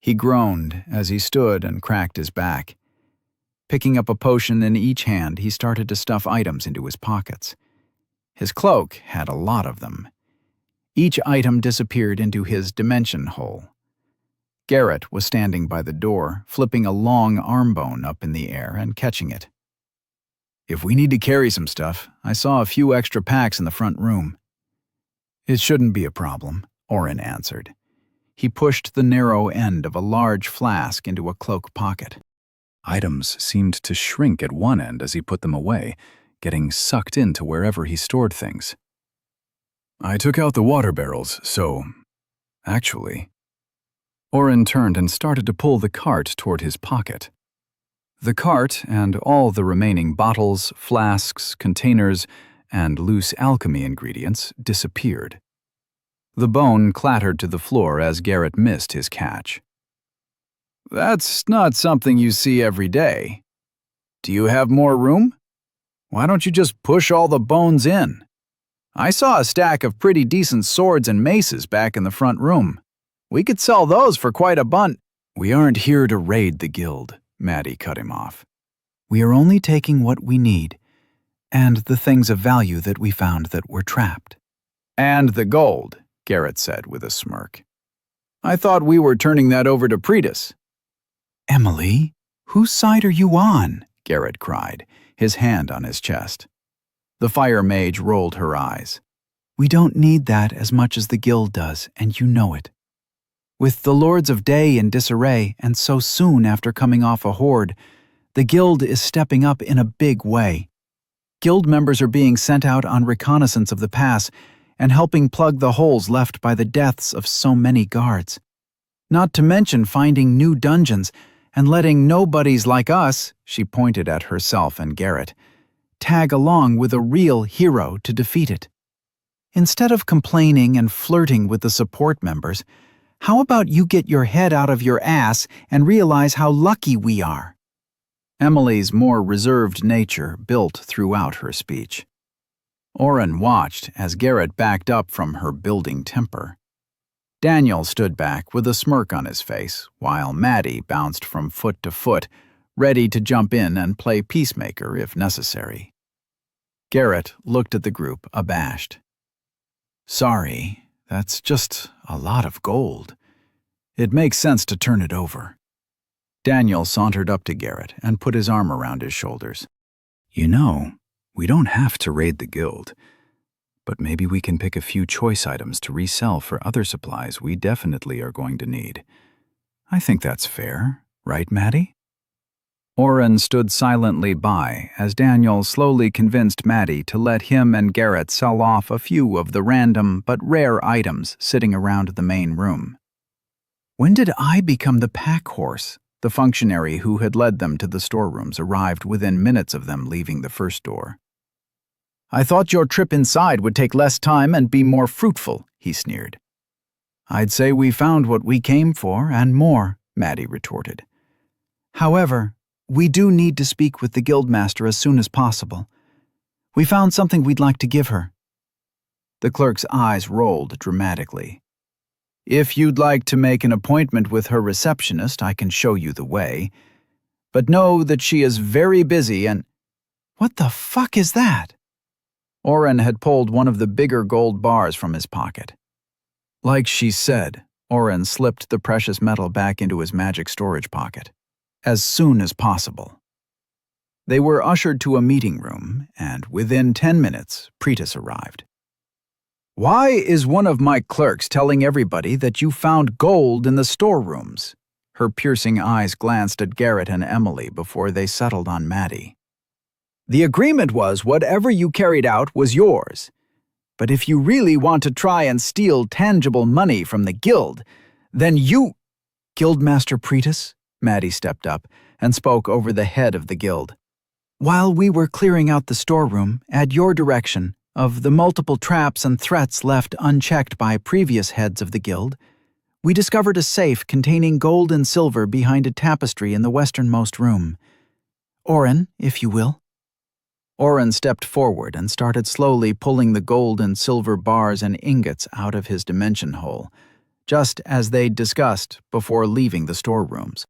He groaned as he stood and cracked his back. Picking up a potion in each hand, he started to stuff items into his pockets. His cloak had a lot of them. Each item disappeared into his dimension hole. Garrett was standing by the door, flipping a long arm bone up in the air and catching it. "If we need to carry some stuff, I saw a few extra packs in the front room." "It shouldn't be a problem," Oren answered. He pushed the narrow end of a large flask into a cloak pocket. Items seemed to shrink at one end as he put them away, getting sucked into wherever he stored things. "I took out the water barrels, so... actually..." Oren turned and started to pull the cart toward his pocket. The cart and all the remaining bottles, flasks, containers, and loose alchemy ingredients disappeared. The bone clattered to the floor as Garrett missed his catch. "That's not something you see every day. Do you have more room? Why don't you just push all the bones in? I saw a stack of pretty decent swords and maces back in the front room. We could sell those for quite a bunt." "We aren't here to raid the guild," Maddie cut him off. "We are only taking what we need, and the things of value that we found that were trapped." "And the gold," Garrett said with a smirk. "I thought we were turning that over to Pretus." "Emily, whose side are you on?" Garrett cried, his hand on his chest. The fire mage rolled her eyes. "We don't need that as much as the guild does, and you know it. With the Lords of Day in disarray, and so soon after coming off a horde, the guild is stepping up in a big way. Guild members are being sent out on reconnaissance of the pass and helping plug the holes left by the deaths of so many guards. Not to mention finding new dungeons and letting nobodies like us," she pointed at herself and Garrett, "tag along with a real hero to defeat it. Instead of complaining and flirting with the support members, how about you get your head out of your ass and realize how lucky we are?" Emily's more reserved nature built throughout her speech. Oren watched as Garrett backed up from her building temper. Daniel stood back with a smirk on his face, while Maddie bounced from foot to foot, ready to jump in and play peacemaker if necessary. Garrett looked at the group, abashed. "Sorry, that's just a lot of gold. It makes sense to turn it over." Daniel sauntered up to Garrett and put his arm around his shoulders. You know, we don't have to raid the guild, but maybe we can pick a few choice items to resell for other supplies we definitely are going to need. I think that's fair, right, Maddie? Oren stood silently by as Daniel slowly convinced Maddie to let him and Garrett sell off a few of the random but rare items sitting around the main room. When did I become the pack horse? The functionary who had led them to the storerooms arrived within minutes of them leaving the first door. "I thought your trip inside would take less time and be more fruitful," he sneered. "I'd say we found what we came for and more," Maddie retorted. "However, we do need to speak with the guildmaster as soon as possible. We found something we'd like to give her." The clerk's eyes rolled dramatically. "If you'd like to make an appointment with her receptionist, I can show you the way. But know that she is very busy and—" "What the fuck is that?" Oren had pulled one of the bigger gold bars from his pocket. Like she said, Oren slipped the precious metal back into his magic storage pocket. As soon as possible. They were ushered to a meeting room, and within 10 minutes, Pretis arrived. "Why is one of my clerks telling everybody that you found gold in the storerooms?" Her piercing eyes glanced at Garrett and Emily before they settled on Maddie. "The agreement was whatever you carried out was yours. But if you really want to try and steal tangible money from the guild, then you—" "Guildmaster Pretis?" Maddie stepped up and spoke over the head of the guild. "While we were clearing out the storeroom, at your direction, of the multiple traps and threats left unchecked by previous heads of the guild, we discovered a safe containing gold and silver behind a tapestry in the westernmost room. Oren, if you will." Oren stepped forward and started slowly pulling the gold and silver bars and ingots out of his dimension hole, just as they'd discussed before leaving the storerooms.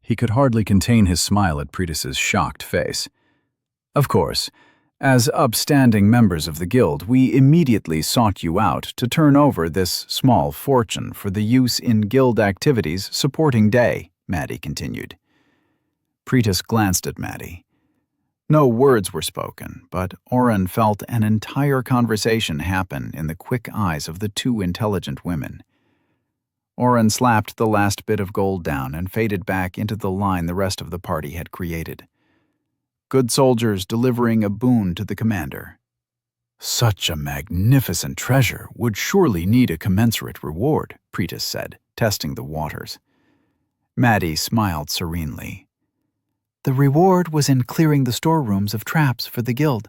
He could hardly contain his smile at Pretis's shocked face. "Of course, as upstanding members of the guild, we immediately sought you out to turn over this small fortune for the use in guild activities supporting Day," Maddie continued. Pretis glanced at Maddie. No words were spoken, but Oren felt an entire conversation happen in the quick eyes of the two intelligent women. Oren slapped the last bit of gold down and faded back into the line the rest of the party had created. Good soldiers delivering a boon to the commander. "Such a magnificent treasure would surely need a commensurate reward," Pretis said, testing the waters. Maddie smiled serenely. "The reward was in clearing the storerooms of traps for the guild.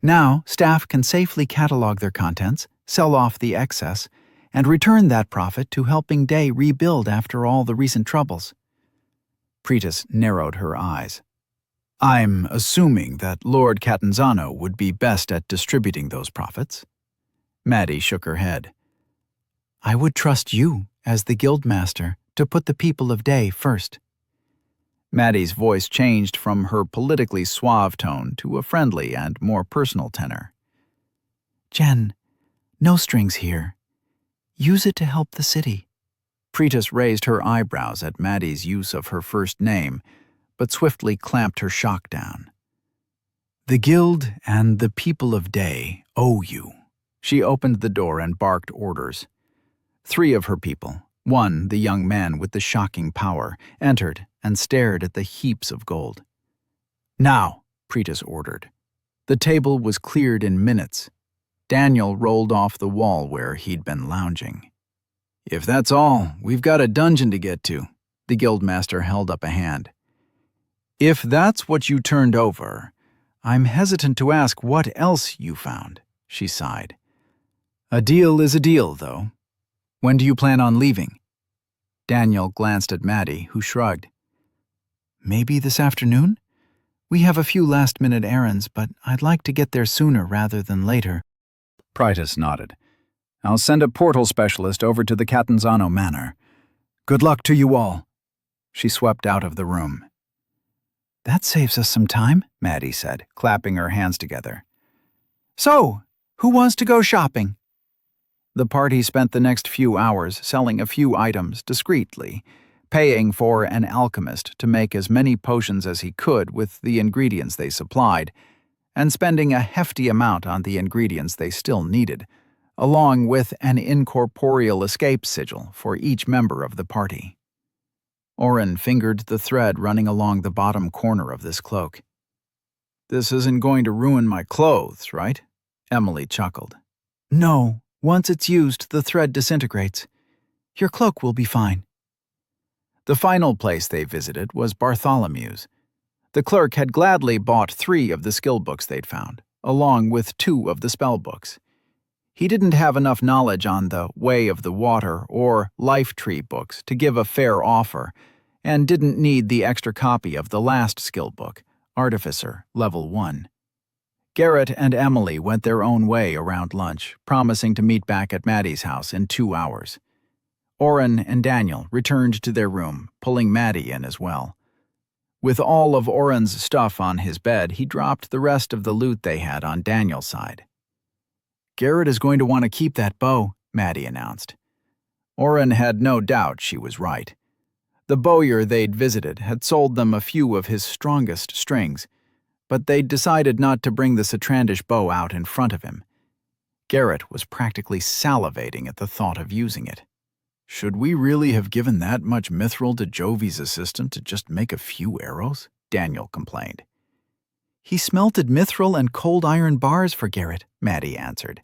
Now, staff can safely catalog their contents, sell off the excess, and return that profit to helping Day rebuild after all the recent troubles." Pretis narrowed her eyes. "I'm assuming that Lord Catanzano would be best at distributing those profits." Maddie shook her head. "I would trust you, as the guildmaster, to put the people of Day first." Maddie's voice changed from her politically suave tone to a friendly and more personal tenor. "Jen, no strings here. Use it to help the city." Pretis raised her eyebrows at Maddie's use of her first name, but swiftly clamped her shock down. "The guild and the people of Day owe you." She opened the door and barked orders. 3 of her people, one the young man with the shocking power, entered and stared at the heaps of gold. "Now," Pretis ordered. The table was cleared in minutes. Daniel rolled off the wall where he'd been lounging. "If that's all, we've got a dungeon to get to." The guildmaster held up a hand. "If that's what you turned over, I'm hesitant to ask what else you found," she sighed. "A deal is a deal, though. When do you plan on leaving?" Daniel glanced at Maddie, who shrugged. "Maybe this afternoon? We have a few last-minute errands, but I'd like to get there sooner rather than later." Pretis nodded. I'll send a portal specialist over to the Catanzano Manor. Good luck to you all." She swept out of the room. "That saves us some time," Maddie said, clapping her hands together. "So, who wants to go shopping?" The party spent the next few hours selling a few items discreetly, paying for an alchemist to make as many potions as he could with the ingredients they supplied, and spending a hefty amount on the ingredients they still needed, along with an incorporeal escape sigil for each member of the party. Oren fingered the thread running along the bottom corner of this cloak. "This isn't going to ruin my clothes, right?" Emily chuckled. "No, once it's used, the thread disintegrates. Your cloak will be fine." The final place they visited was Bartholomew's. The clerk had gladly bought 3 of the skill books they'd found, along with 2 of the spell books. He didn't have enough knowledge on the Way of the Water or Life Tree books to give a fair offer, and didn't need the extra copy of the last skill book, Artificer, Level 1. Garrett and Emily went their own way around lunch, promising to meet back at Maddie's house in 2 hours. Oren and Daniel returned to their room, pulling Maddie in as well. With all of Oren's stuff on his bed, he dropped the rest of the loot they had on Daniel's side. "Garrett is going to want to keep that bow," Maddie announced. Oren had no doubt she was right. The bowyer they'd visited had sold them a few of his strongest strings, but they'd decided not to bring the Citrandish bow out in front of him. Garrett was practically salivating at the thought of using it. "Should we really have given that much mithril to Jovi's assistant to just make a few arrows?" Daniel complained. "He smelted mithril and cold iron bars for Garrett," Maddie answered.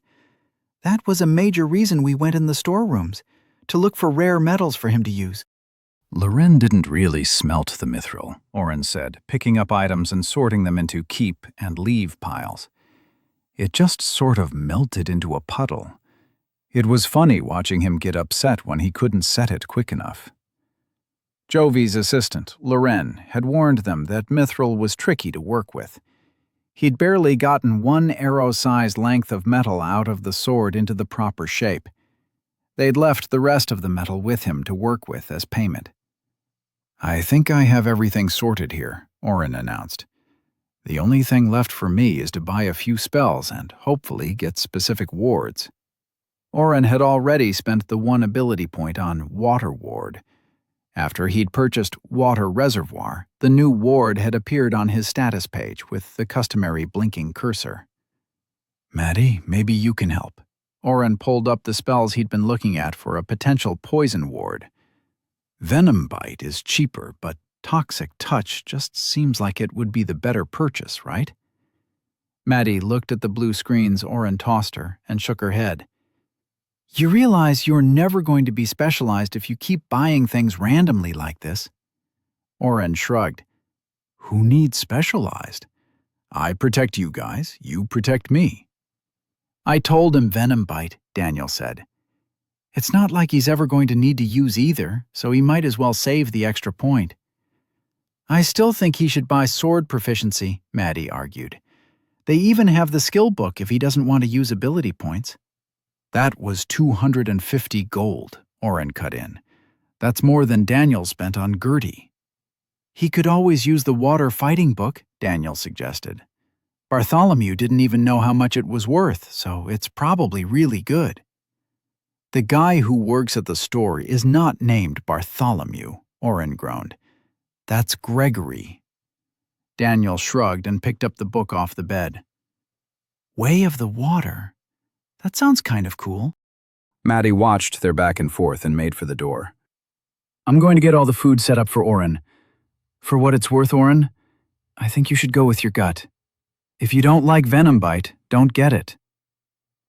"That was a major reason we went in the storerooms, to look for rare metals for him to use." Loren didn't really smelt the mithril, Oren said, picking up items and sorting them into keep and leave piles. It just sort of melted into a puddle. It was funny watching him get upset when he couldn't set it quick enough. Jovi's assistant, Loren, had warned them that mithril was tricky to work with. He'd barely gotten 1 arrow-sized length of metal out of the sword into the proper shape. They'd left the rest of the metal with him to work with as payment. "I think I have everything sorted here," Oren announced. "The only thing left for me is to buy a few spells and hopefully get specific wards." Oren had already spent the 1 ability point on Water Ward. After he'd purchased Water Reservoir, the new ward had appeared on his status page with the customary blinking cursor. "Maddie, maybe you can help." Oren pulled up the spells he'd been looking at for a potential poison ward. "Venom Bite is cheaper, but Toxic Touch just seems like it would be the better purchase, right?" Maddie looked at the blue screens Oren tossed her and shook her head. "You realize you're never going to be specialized if you keep buying things randomly like this." Oren shrugged. "Who needs specialized? I protect you guys, you protect me." "I told him Venom Bite," Daniel said. "It's not like he's ever going to need to use either, so he might as well save the extra point." "I still think he should buy sword proficiency," Maddie argued. "They even have the skill book if he doesn't want to use ability points." "That was 250 gold, Oren cut in. "That's more than Daniel spent on Gertie." "He could always use the water fighting book," Daniel suggested. "Bartholomew didn't even know how much it was worth, so it's probably really good." "The guy who works at the store is not named Bartholomew," Oren groaned. "That's Gregory." Daniel shrugged and picked up the book off the bed. "Way of the Water? That sounds kind of cool." Maddie watched their back and forth and made for the door. "I'm going to get all the food set up for Oren. For what it's worth, Oren, I think you should go with your gut. If you don't like Venom Bite, don't get it."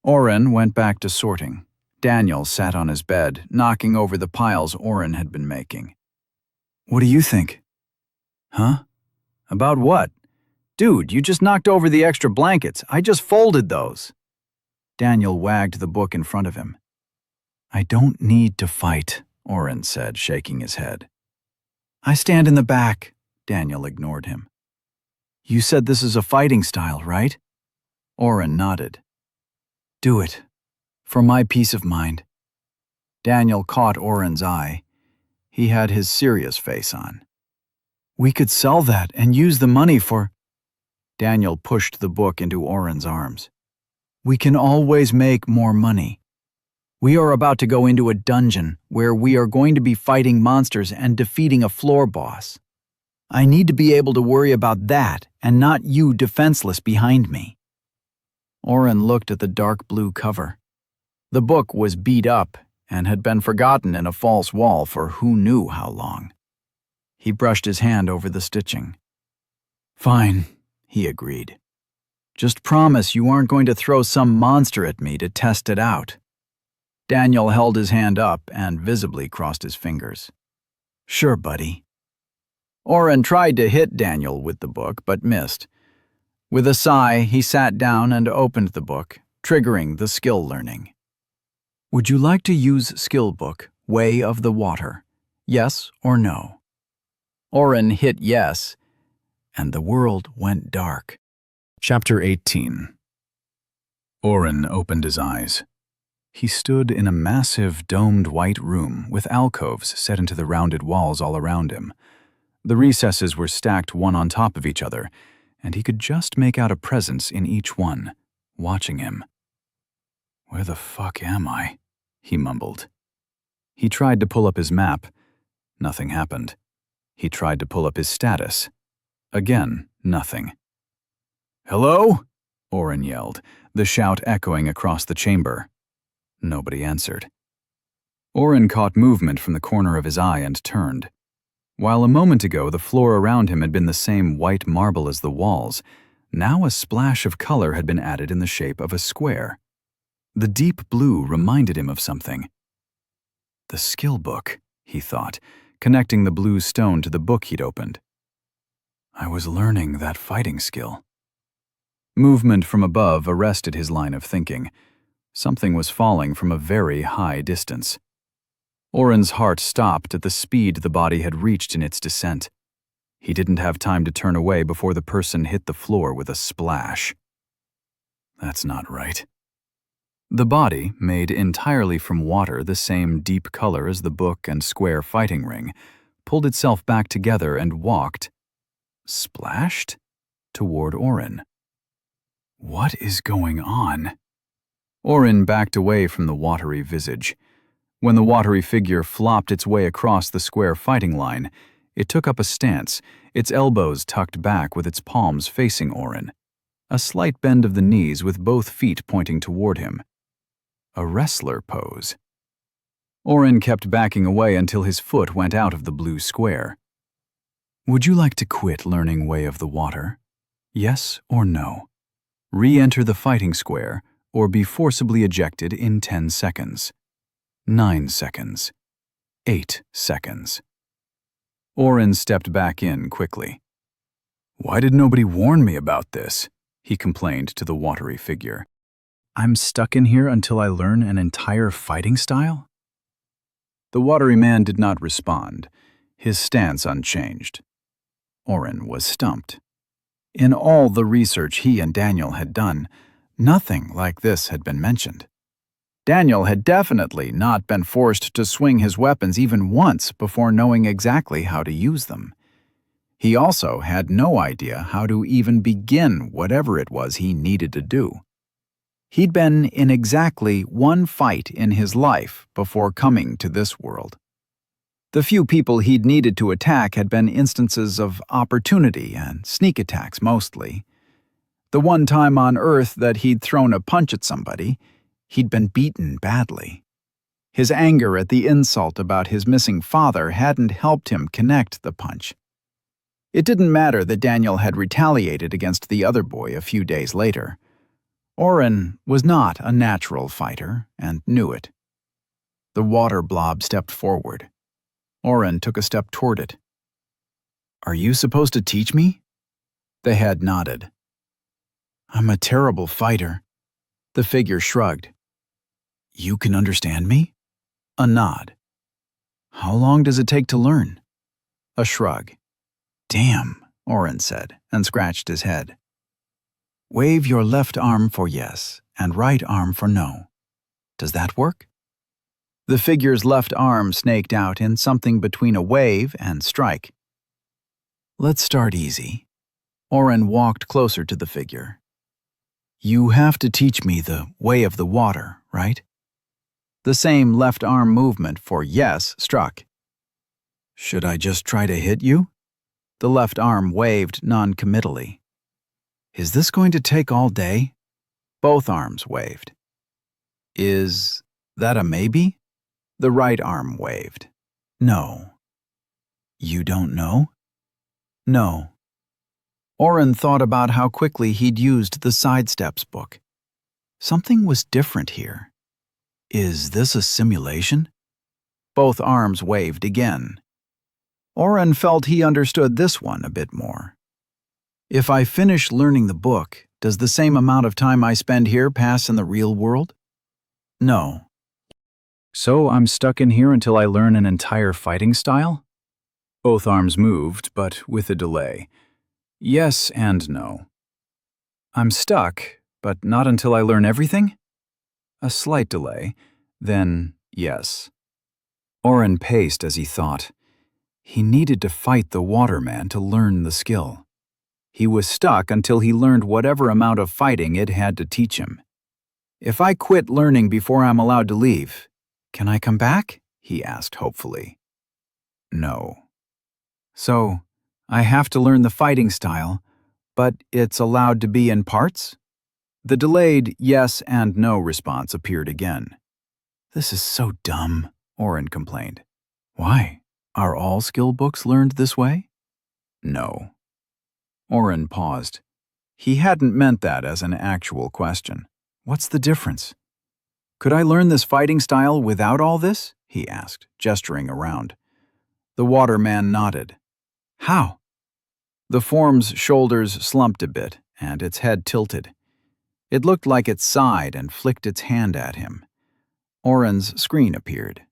Oren went back to sorting. Daniel sat on his bed, knocking over the piles Oren had been making. "What do you think?" "Huh? About what? Dude, you just knocked over the extra blankets. I just folded those." Daniel wagged the book in front of him. "I don't need to fight," Oren said, shaking his head. "I stand in the back." Daniel ignored him. "You said this is a fighting style, right?" Oren nodded. "Do it. For my peace of mind. Daniel caught Oren's eye. He had his serious face on. We could sell that and use the money for... Daniel pushed the book into Oren's arms. We can always make more money. We are about to go into a dungeon where we are going to be fighting monsters and defeating a floor boss. I need to be able to worry about that and not you defenseless behind me. Oren looked at the dark blue cover. The book was beat up and had been forgotten in a false wall for who knew how long. He brushed his hand over the stitching. Fine, he agreed. Just promise you aren't going to throw some monster at me to test it out. Daniel held his hand up and visibly crossed his fingers. Sure, buddy. Oren tried to hit Daniel with the book, but missed. With a sigh, he sat down and opened the book, triggering the skill learning. Would you like to use skill book, Way of the Water? Yes or no? Oren hit yes, and the world went dark. Chapter 18. Oren opened his eyes. He stood in a massive, domed white room with alcoves set into the rounded walls all around him. The recesses were stacked one on top of each other, and he could just make out a presence in each one, watching him. Where the fuck am I? He mumbled. He tried to pull up his map. Nothing happened. He tried to pull up his status. Again, nothing. Hello? Oren yelled, the shout echoing across the chamber. Nobody answered. Oren caught movement from the corner of his eye and turned. While a moment ago the floor around him had been the same white marble as the walls, now a splash of color had been added in the shape of a square. The deep blue reminded him of something. The skill book, he thought, connecting the blue stone to the book he'd opened. I was learning that fighting skill. Movement from above arrested his line of thinking. Something was falling from a very high distance. Oren's heart stopped at the speed the body had reached in its descent. He didn't have time to turn away before the person hit the floor with a splash. That's not right. The body, made entirely from water the same deep color as the book and square fighting ring, pulled itself back together and walked, splashed, toward Oren. What is going on? Oren backed away from the watery visage. When the watery figure flopped its way across the square fighting line, it took up a stance, its elbows tucked back with its palms facing Oren. A slight bend of the knees with both feet pointing toward him. A wrestler pose. Oren kept backing away until his foot went out of the blue square. Would you like to quit learning Way of the Water? Yes or no? Re-enter the fighting square, or be forcibly ejected in 10 seconds. 9 seconds. 8 seconds. Oren stepped back in quickly. Why did nobody warn me about this? He complained to the watery figure. I'm stuck in here until I learn an entire fighting style? The watery man did not respond, his stance unchanged. Oren was stumped. In all the research he and Daniel had done, nothing like this had been mentioned. Daniel had definitely not been forced to swing his weapons even once before knowing exactly how to use them. He also had no idea how to even begin whatever it was he needed to do. He'd been in exactly one fight in his life before coming to this world. The few people he'd needed to attack had been instances of opportunity and sneak attacks mostly. The one time on Earth that he'd thrown a punch at somebody, he'd been beaten badly. His anger at the insult about his missing father hadn't helped him connect the punch. It didn't matter that Daniel had retaliated against the other boy a few days later. Oren was not a natural fighter and knew it. The water blob stepped forward. Oren took a step toward it. Are you supposed to teach me? The head nodded. I'm a terrible fighter. The figure shrugged. You can understand me? A nod. How long does it take to learn? A shrug. Damn, Oren said, and scratched his head. Wave your left arm for yes, and right arm for no. Does that work? The figure's left arm snaked out in something between a wave and strike. Let's start easy. Oren walked closer to the figure. You have to teach me the way of the water, right? The same left arm movement for yes struck. Should I just try to hit you? The left arm waved non-committally. Is this going to take all day? Both arms waved. Is that a maybe? The right arm waved. No. You don't know? No. Oren thought about how quickly he'd used the Sidesteps book. Something was different here. Is this a simulation? Both arms waved again. Oren felt he understood this one a bit more. If I finish learning the book, does the same amount of time I spend here pass in the real world? No. So I'm stuck in here until I learn an entire fighting style? Both arms moved, but with a delay. Yes and no. I'm stuck, but not until I learn everything? A slight delay, then yes. Oren paced as he thought. He needed to fight the waterman to learn the skill. He was stuck until he learned whatever amount of fighting it had to teach him. If I quit learning before I'm allowed to leave, can I come back? He asked hopefully. No. So, I have to learn the fighting style, but it's allowed to be in parts? The delayed yes and no response appeared again. This is so dumb, Oren complained. Why? Are all skill books learned this way? No. Oren paused. He hadn't meant that as an actual question. What's the difference? Could I learn this fighting style without all this? He asked, gesturing around. The waterman nodded. How? The form's shoulders slumped a bit, and its head tilted. It looked like it sighed and flicked its hand at him. Oren's screen appeared.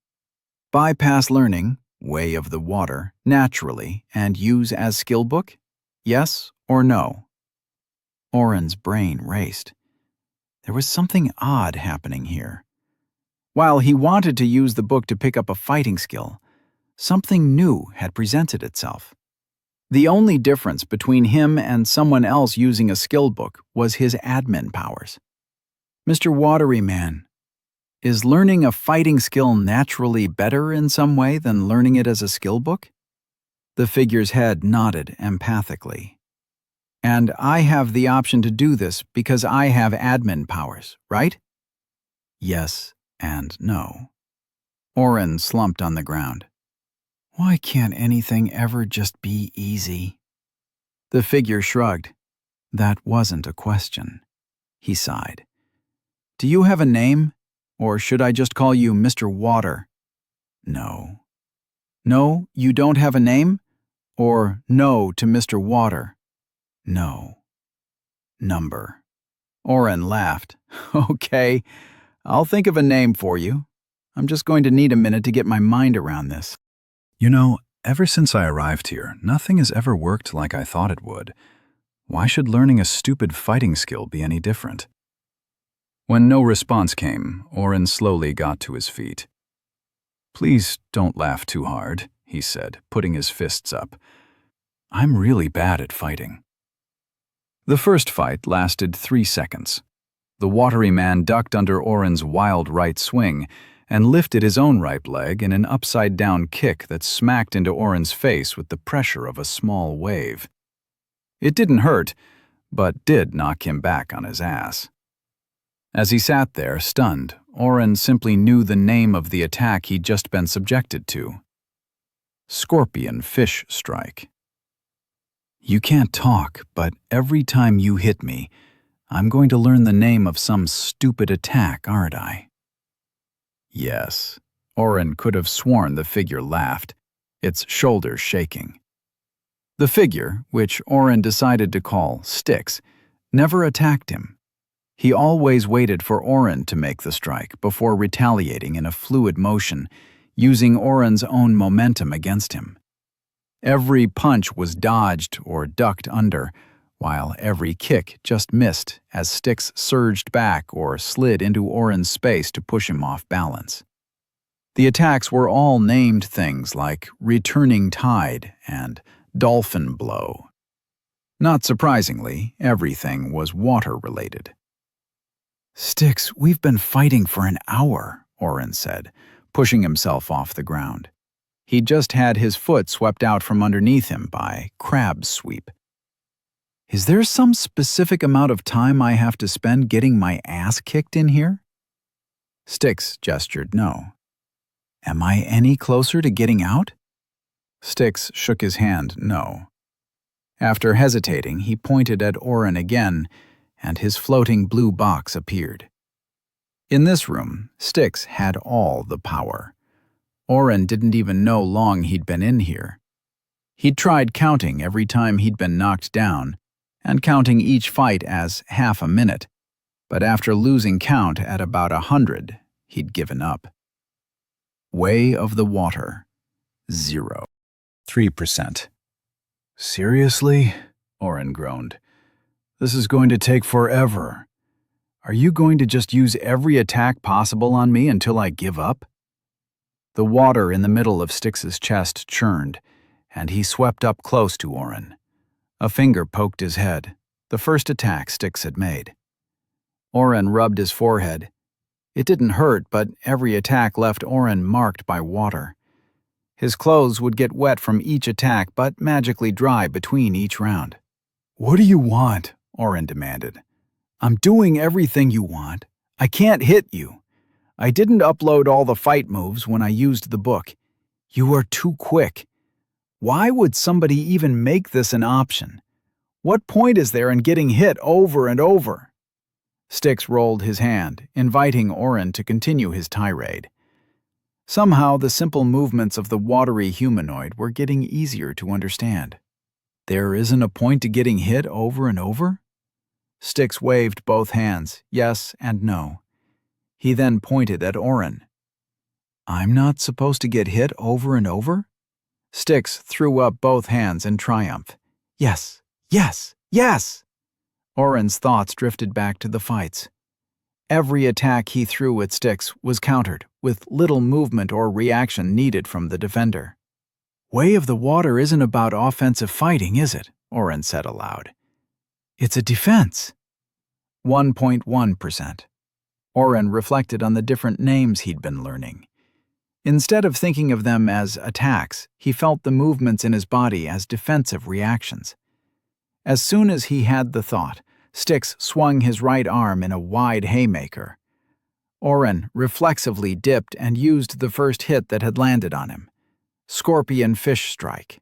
Bypass learning, way of the water, naturally, and use as skill book? Yes or no? Oren's brain raced. There was something odd happening here. While he wanted to use the book to pick up a fighting skill, something new had presented itself. The only difference between him and someone else using a skill book was his admin powers. Mr. Wateryman, is learning a fighting skill naturally better in some way than learning it as a skill book? The figure's head nodded empathically. And I have the option to do this because I have admin powers, right? Yes and no. Oren slumped on the ground. Why can't anything ever just be easy? The figure shrugged. That wasn't a question. He sighed. Do you have a name? Or should I just call you Mr. Water? No. No, you don't have a name? Or no to Mr. Water? No. Number. Oren laughed. Okay, I'll think of a name for you. I'm just going to need a minute to get my mind around this. You know, ever since I arrived here, nothing has ever worked like I thought it would. Why should learning a stupid fighting skill be any different? When no response came, Oren slowly got to his feet. Please don't laugh too hard, he said, putting his fists up. I'm really bad at fighting. The first fight lasted 3 seconds. The watery man ducked under Oren's wild right swing and lifted his own right leg in an upside-down kick that smacked into Oren's face with the pressure of a small wave. It didn't hurt, but did knock him back on his ass. As he sat there, stunned, Oren simply knew the name of the attack he'd just been subjected to. Scorpion Fish Strike. You can't talk, but every time you hit me, I'm going to learn the name of some stupid attack, aren't I? Yes. Oren could have sworn the figure laughed, its shoulders shaking. The figure, which Oren decided to call Styx, never attacked him. He always waited for Oren to make the strike before retaliating in a fluid motion, using Oren's own momentum against him. Every punch was dodged or ducked under, while every kick just missed as Styx surged back or slid into Oren's space to push him off balance. The attacks were all named things like Returning Tide and Dolphin Blow. Not surprisingly, everything was water-related. "Styx, we've been fighting for an hour," Oren said, pushing himself off the ground. He'd just had his foot swept out from underneath him by Crab's Sweep. "Is there some specific amount of time I have to spend getting my ass kicked in here?" Styx gestured no. "Am I any closer to getting out?" Styx shook his hand no. After hesitating, he pointed at Oren again, and his floating blue box appeared. In this room, Styx had all the power. Oren didn't even know long he'd been in here. He'd tried counting every time he'd been knocked down, and counting each fight as half a minute, but after losing count at about 100, he'd given up. Way of the Water, 0. 3%. Seriously? Oren groaned. This is going to take forever. Are you going to just use every attack possible on me until I give up? The water in the middle of Styx's chest churned, and he swept up close to Oren. A finger poked his head, the first attack Styx had made. Oren rubbed his forehead. It didn't hurt, but every attack left Oren marked by water. His clothes would get wet from each attack, but magically dry between each round. "What do you want?" Oren demanded. "I'm doing everything you want. I can't hit you. I didn't upload all the fight moves when I used the book. You are too quick. Why would somebody even make this an option? What point is there in getting hit over and over?" Styx rolled his hand, inviting Oren to continue his tirade. Somehow, the simple movements of the watery humanoid were getting easier to understand. "There isn't a point to getting hit over and over?" Styx waved both hands, yes and no. He then pointed at Oren. "I'm not supposed to get hit over and over?" Styx threw up both hands in triumph. "Yes, yes, yes!" Oren's thoughts drifted back to the fights. Every attack he threw at Styx was countered, with little movement or reaction needed from the defender. "Way of the Water isn't about offensive fighting, is it?" Oren said aloud. "It's a defense." 1.1%. Oren reflected on the different names he'd been learning. Instead of thinking of them as attacks, he felt the movements in his body as defensive reactions. As soon as he had the thought, Styx swung his right arm in a wide haymaker. Oren reflexively dipped and used the first hit that had landed on him. Scorpion Fish Strike.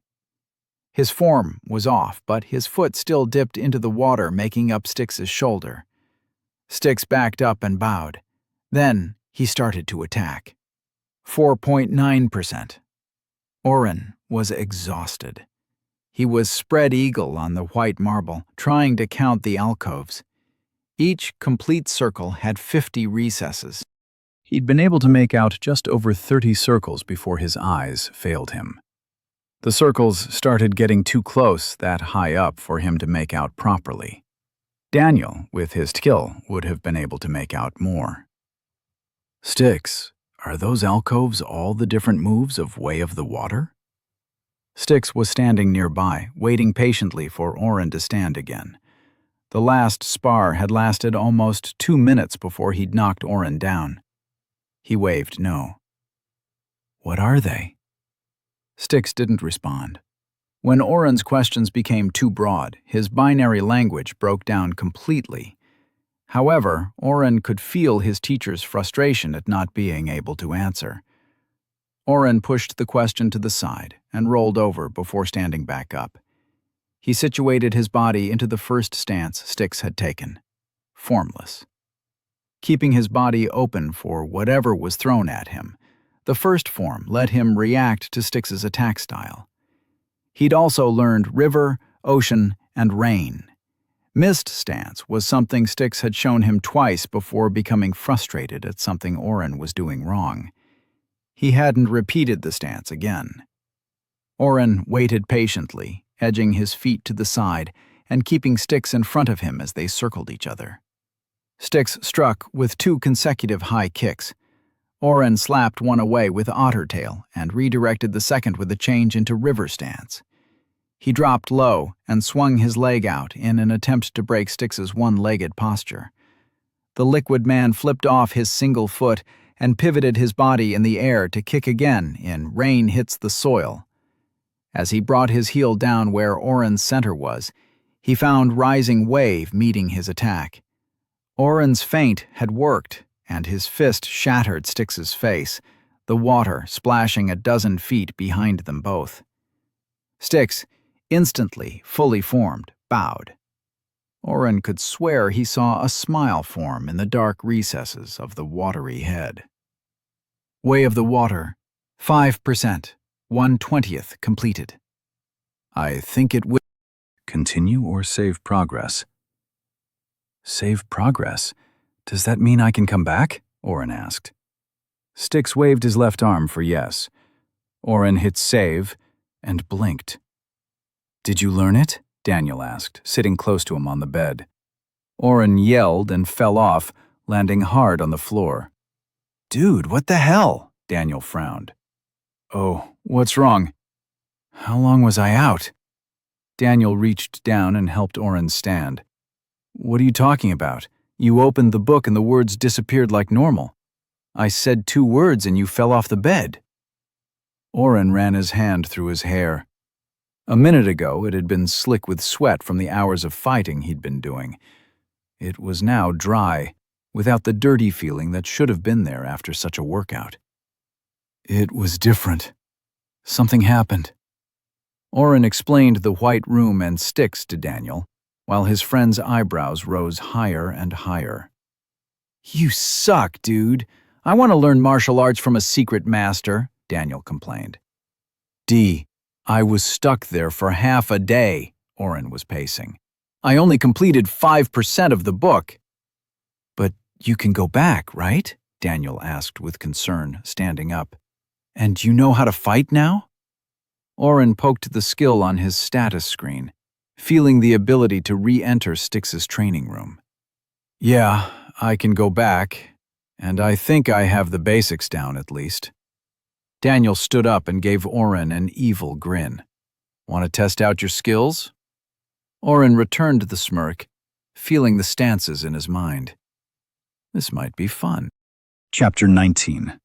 His form was off, but his foot still dipped into the water, making up Styx's shoulder. Styx backed up and bowed. Then he started to attack. 4.9%. Oren was exhausted. He was spread eagle on the white marble, trying to count the alcoves. Each complete circle had 50 recesses. He'd been able to make out just over 30 circles before his eyes failed him. The circles started getting too close that high up for him to make out properly. Daniel, with his skill, would have been able to make out more. "Styx, are those alcoves all the different moves of Way of the Water?" Styx was standing nearby, waiting patiently for Oren to stand again. The last spar had lasted almost 2 minutes before he'd knocked Oren down. He waved no. "What are they?" Styx didn't respond. When Oren's questions became too broad, his binary language broke down completely. However, Oren could feel his teacher's frustration at not being able to answer. Oren pushed the question to the side and rolled over before standing back up. He situated his body into the first stance Styx had taken, formless. Keeping his body open for whatever was thrown at him, the first form let him react to Styx's attack style. He'd also learned river, ocean, and rain. Mist stance was something Styx had shown him twice before becoming frustrated at something Oren was doing wrong. He hadn't repeated the stance again. Oren waited patiently, edging his feet to the side and keeping Styx in front of him as they circled each other. Styx struck with 2 consecutive high kicks. Oren slapped one away with Otter Tail and redirected the second with a change into River Stance. He dropped low and swung his leg out in an attempt to break Styx's one-legged posture. The liquid man flipped off his single foot and pivoted his body in the air to kick again in Rain Hits the Soil. As he brought his heel down where Oren's center was, he found Rising Wave meeting his attack. Oren's feint had worked, and his fist shattered Styx's face, the water splashing a dozen feet behind them both. Styx, instantly fully formed, bowed. Oren could swear he saw a smile form in the dark recesses of the watery head. Way of the Water, 5%, 1/20th completed. I think it will. Continue or save progress? Save progress? Does that mean I can come back? Oren asked. Styx waved his left arm for yes. Oren hit save and blinked. Did you learn it? Daniel asked, sitting close to him on the bed. Oren yelled and fell off, landing hard on the floor. Dude, what the hell? Daniel frowned. Oh, what's wrong? How long was I out? Daniel reached down and helped Oren stand. What are you talking about? You opened the book and the words disappeared like normal. I said 2 words and you fell off the bed. Oren ran his hand through his hair. A minute ago, it had been slick with sweat from the hours of fighting he'd been doing. It was now dry, without the dirty feeling that should have been there after such a workout. It was different. Something happened. Oren explained the white room and Styx to Daniel, while his friend's eyebrows rose higher and higher. You suck, dude. I want to learn martial arts from a secret master, Daniel complained. I was stuck there for half a day, Oren was pacing. I only completed 5% of the book. But you can go back, right? Daniel asked with concern, standing up. And you know how to fight now? Oren poked the skill on his status screen, feeling the ability to re-enter Styx's training room. Yeah, I can go back, and I think I have the basics down at least. Daniel stood up and gave Oren an evil grin. Want to test out your skills? Oren returned the smirk, feeling the stances in his mind. This might be fun. Chapter 19.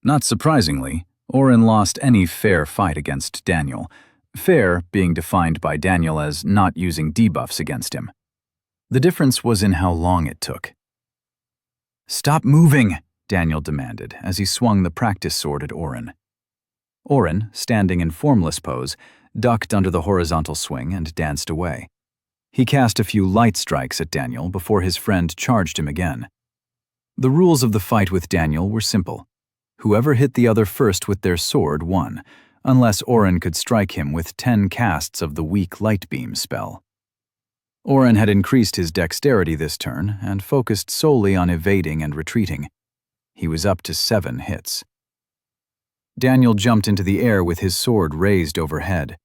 Not surprisingly, Oren lost any fair fight against Daniel, fair being defined by Daniel as not using debuffs against him. The difference was in how long it took. Stop moving, Daniel demanded as he swung the practice sword at Oren. Oren, standing in formless pose, ducked under the horizontal swing and danced away. He cast a few light strikes at Daniel before his friend charged him again. The rules of the fight with Daniel were simple. Whoever hit the other first with their sword won, unless Oren could strike him with 10 casts of the weak light beam spell. Oren had increased his dexterity this turn and focused solely on evading and retreating. He was up to 7 hits. Daniel jumped into the air with his sword raised overhead.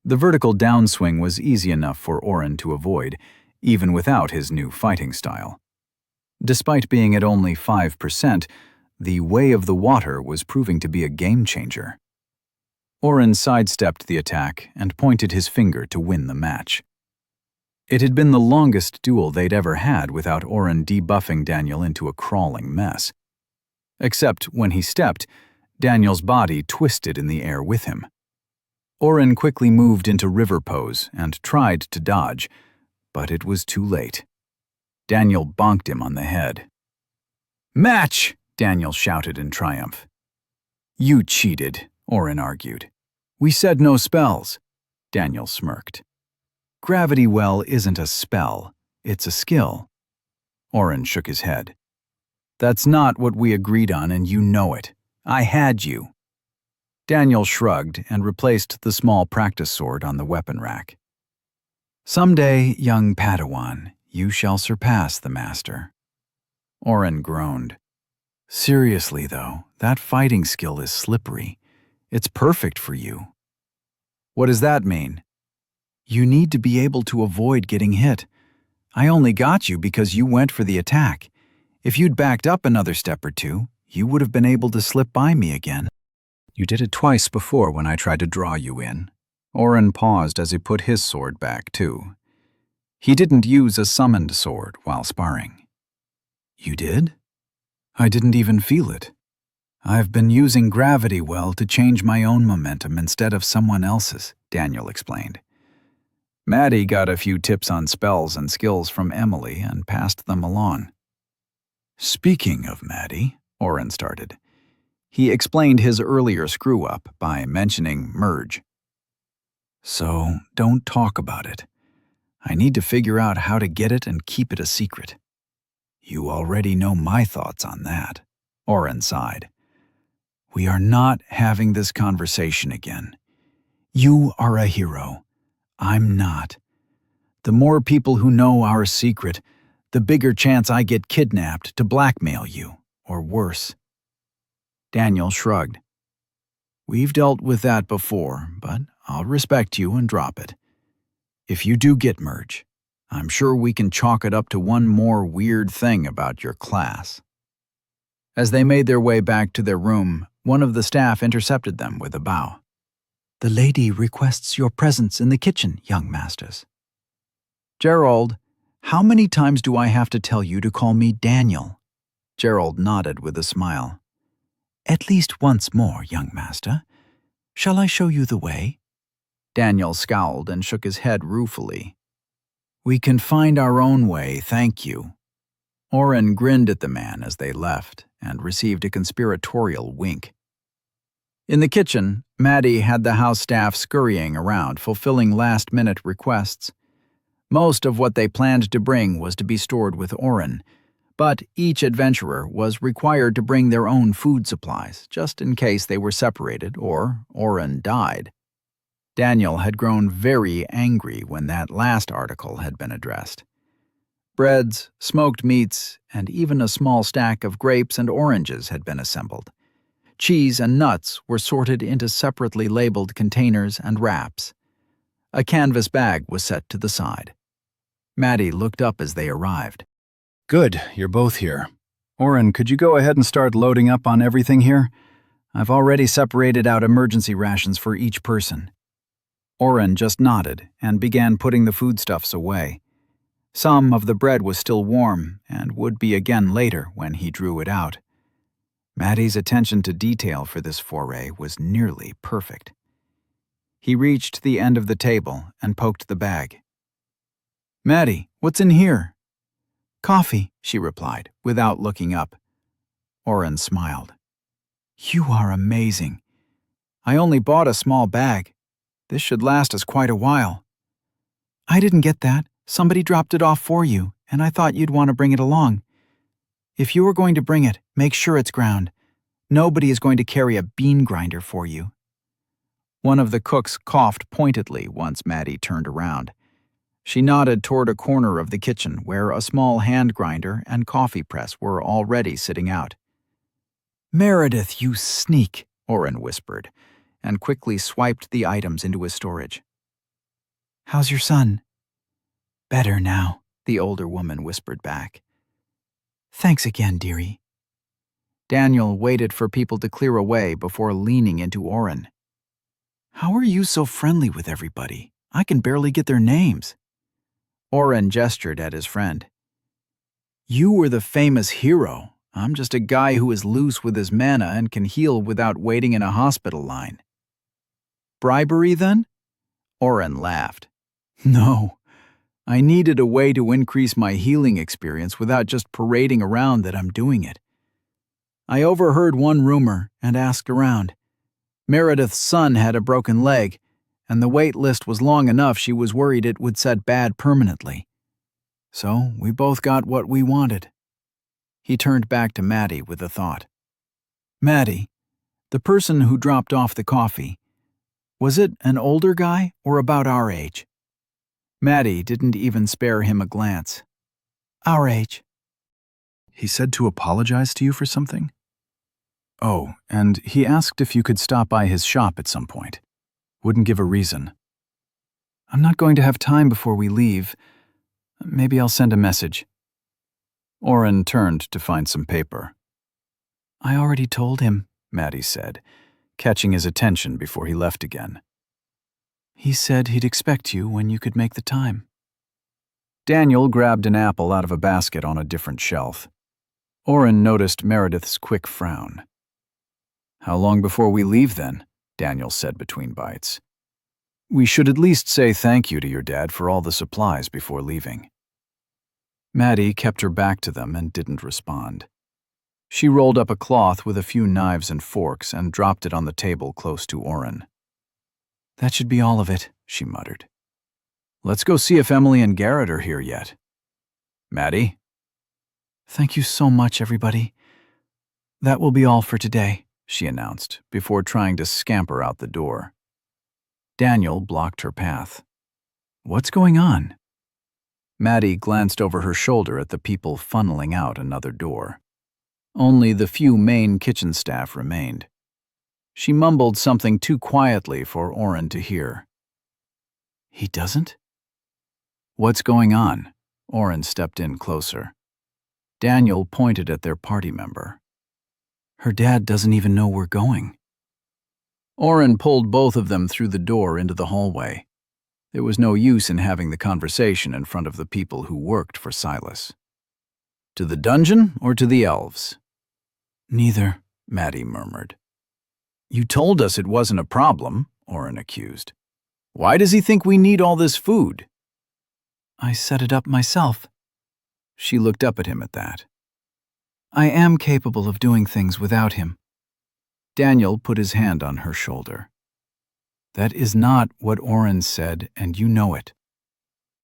The vertical downswing was easy enough for Oren to avoid, even without his new fighting style. Despite being at only 5%, the Way of the Water was proving to be a game-changer. Oren sidestepped the attack and pointed his finger to win the match. It had been the longest duel they'd ever had without Oren debuffing Daniel into a crawling mess. Except when he stepped, Daniel's body twisted in the air with him. Oren quickly moved into river pose and tried to dodge, but it was too late. Daniel bonked him on the head. "Match!" Daniel shouted in triumph. "You cheated," Oren argued. "We said no spells." Daniel smirked. "Gravity Well isn't a spell, it's a skill." Oren shook his head. "That's not what we agreed on, and you know it. I had you." Daniel shrugged and replaced the small practice sword on the weapon rack. "Someday, young Padawan, you shall surpass the master." Oren groaned. "Seriously, though, that fighting skill is slippery. It's perfect for you." "What does that mean?" You need to be able to avoid getting hit. I only got you because you went for the attack. If you'd backed up another step or two, you would have been able to slip by me again. You did it twice before when I tried to draw you in. Oren paused as he put his sword back, too. He didn't use a summoned sword while sparring. You did? I didn't even feel it. I've been using gravity well to change my own momentum instead of someone else's, Daniel explained. Maddie got a few tips on spells and skills from Emily and passed them along. Speaking of Maddie, Oren started. He explained his earlier screw-up by mentioning merge. So, don't talk about it. I need to figure out how to get it and keep it a secret. You already know my thoughts on that, Oren sighed. We are not having this conversation again. You are a hero. I'm not. The more people who know our secret, the bigger chance I get kidnapped to blackmail you, or worse. Daniel shrugged. We've dealt with that before, but I'll respect you and drop it. If you do get merge, I'm sure we can chalk it up to one more weird thing about your class. As they made their way back to their room, one of the staff intercepted them with a bow. The lady requests your presence in the kitchen, young masters. Gerald, how many times do I have to tell you to call me Daniel? Gerald nodded with a smile. At least once more, young master. Shall I show you the way? Daniel scowled and shook his head ruefully. We can find our own way, thank you. Oren grinned at the man as they left and received a conspiratorial wink. In the kitchen, Maddie had the house staff scurrying around, fulfilling last-minute requests. Most of what they planned to bring was to be stored with Oren, but each adventurer was required to bring their own food supplies, just in case they were separated or Oren died. Daniel had grown very angry when that last article had been addressed. Breads, smoked meats, and even a small stack of grapes and oranges had been assembled. Cheese and nuts were sorted into separately labeled containers and wraps. A canvas bag was set to the side. Maddie looked up as they arrived. Good, you're both here. Oren, could you go ahead and start loading up on everything here? I've already separated out emergency rations for each person. Oren just nodded and began putting the foodstuffs away. Some of the bread was still warm and would be again later when he drew it out. Maddie's attention to detail for this foray was nearly perfect. He reached the end of the table and poked the bag. Maddie, what's in here? Coffee, she replied, without looking up. Oren smiled. You are amazing. I only bought a small bag. This should last us quite a while. I didn't get that. Somebody dropped it off for you, and I thought you'd want to bring it along. If you are going to bring it, make sure it's ground. Nobody is going to carry a bean grinder for you. One of the cooks coughed pointedly once Maddie turned around. She nodded toward a corner of the kitchen where a small hand grinder and coffee press were already sitting out. Meredith, you sneak, Oren whispered, and quickly swiped the items into his storage. How's your son? Better now, the older woman whispered back. Thanks again, dearie. Daniel waited for people to clear away before leaning into Oren. How are you so friendly with everybody? I can barely get their names. Oren gestured at his friend. You were the famous hero. I'm just a guy who is loose with his mana and can heal without waiting in a hospital line. Bribery, then? Oren laughed. No. I needed a way to increase my healing experience without just parading around that I'm doing it. I overheard one rumor and asked around. Meredith's son had a broken leg, and the wait list was long enough she was worried it would set bad permanently. So we both got what we wanted. He turned back to Maddie with a thought. Maddie, the person who dropped off the coffee, was it an older guy or about our age? Maddie didn't even spare him a glance. Our age. He said to apologize to you for something? Oh, and he asked if you could stop by his shop at some point. Wouldn't give a reason. I'm not going to have time before we leave. Maybe I'll send a message. Oren turned to find some paper. I already told him, Maddie said, catching his attention before he left again. He said he'd expect you when you could make the time. Daniel grabbed an apple out of a basket on a different shelf. Oren noticed Meredith's quick frown. How long before we leave, then? Daniel said between bites. We should at least say thank you to your dad for all the supplies before leaving. Maddie kept her back to them and didn't respond. She rolled up a cloth with a few knives and forks and dropped it on the table close to Oren. That should be all of it, she muttered. Let's go see if Emily and Garrett are here yet. Maddie? Thank you so much, everybody. That will be all for today, she announced, before trying to scamper out the door. Daniel blocked her path. What's going on? Maddie glanced over her shoulder at the people funneling out another door. Only the few main kitchen staff remained. She mumbled something too quietly for Oren to hear. He doesn't? What's going on? Oren stepped in closer. Daniel pointed at their party member. Her dad doesn't even know we're going. Oren pulled both of them through the door into the hallway. There was no use in having the conversation in front of the people who worked for Silas. To the dungeon or to the elves? Neither, Maddie murmured. You told us it wasn't a problem, Oren accused. Why does he think we need all this food? I set it up myself. She looked up at him at that. I am capable of doing things without him. Daniel put his hand on her shoulder. That is not what Oren said, and you know it.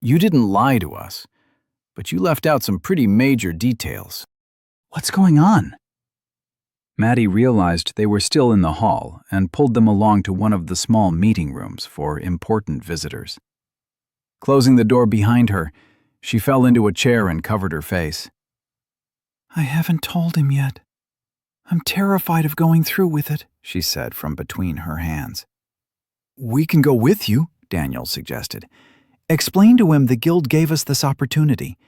You didn't lie to us, but you left out some pretty major details. What's going on? Maddie realized they were still in the hall and pulled them along to one of the small meeting rooms for important visitors. Closing the door behind her, she fell into a chair and covered her face. I haven't told him yet. I'm terrified of going through with it, she said from between her hands. We can go with you, Daniel suggested. Explain to him the guild gave us this opportunity.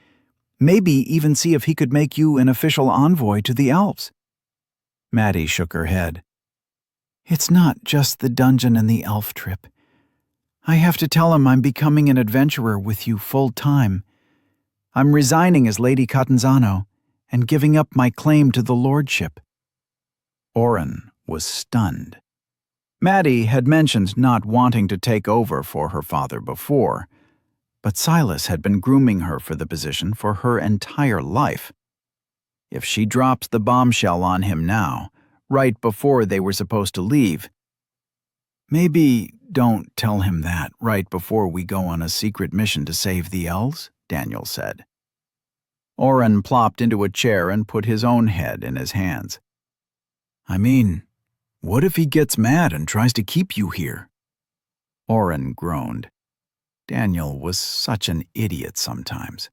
Maybe even see if he could make you an official envoy to the elves. Maddie shook her head. It's not just the dungeon and the elf trip. I have to tell him I'm becoming an adventurer with you full time. I'm resigning as Lady Catanzano and giving up my claim to the lordship. Oren was stunned. Maddie had mentioned not wanting to take over for her father before, but Silas had been grooming her for the position for her entire life. If she drops the bombshell on him now, right before they were supposed to leave, maybe don't tell him that right before we go on a secret mission to save the elves, Daniel said. Oren plopped into a chair and put his own head in his hands. I mean, what if he gets mad and tries to keep you here? Oren groaned. Daniel was such an idiot sometimes.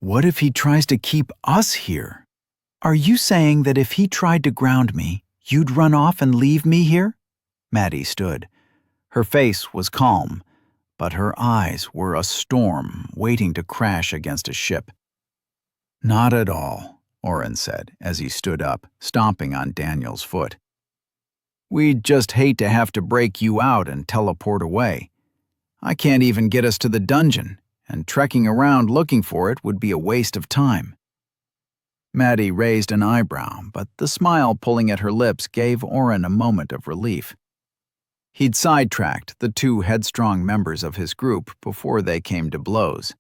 What if he tries to keep us here? Are you saying that if he tried to ground me, you'd run off and leave me here? Maddie stood. Her face was calm, but her eyes were a storm waiting to crash against a ship. Not at all, Oren said as he stood up, stomping on Daniel's foot. We'd just hate to have to break you out and teleport away. I can't even get us to the dungeon, and trekking around looking for it would be a waste of time. Maddie raised an eyebrow, but the smile pulling at her lips gave Oren a moment of relief. He'd sidetracked the two headstrong members of his group before they came to blows.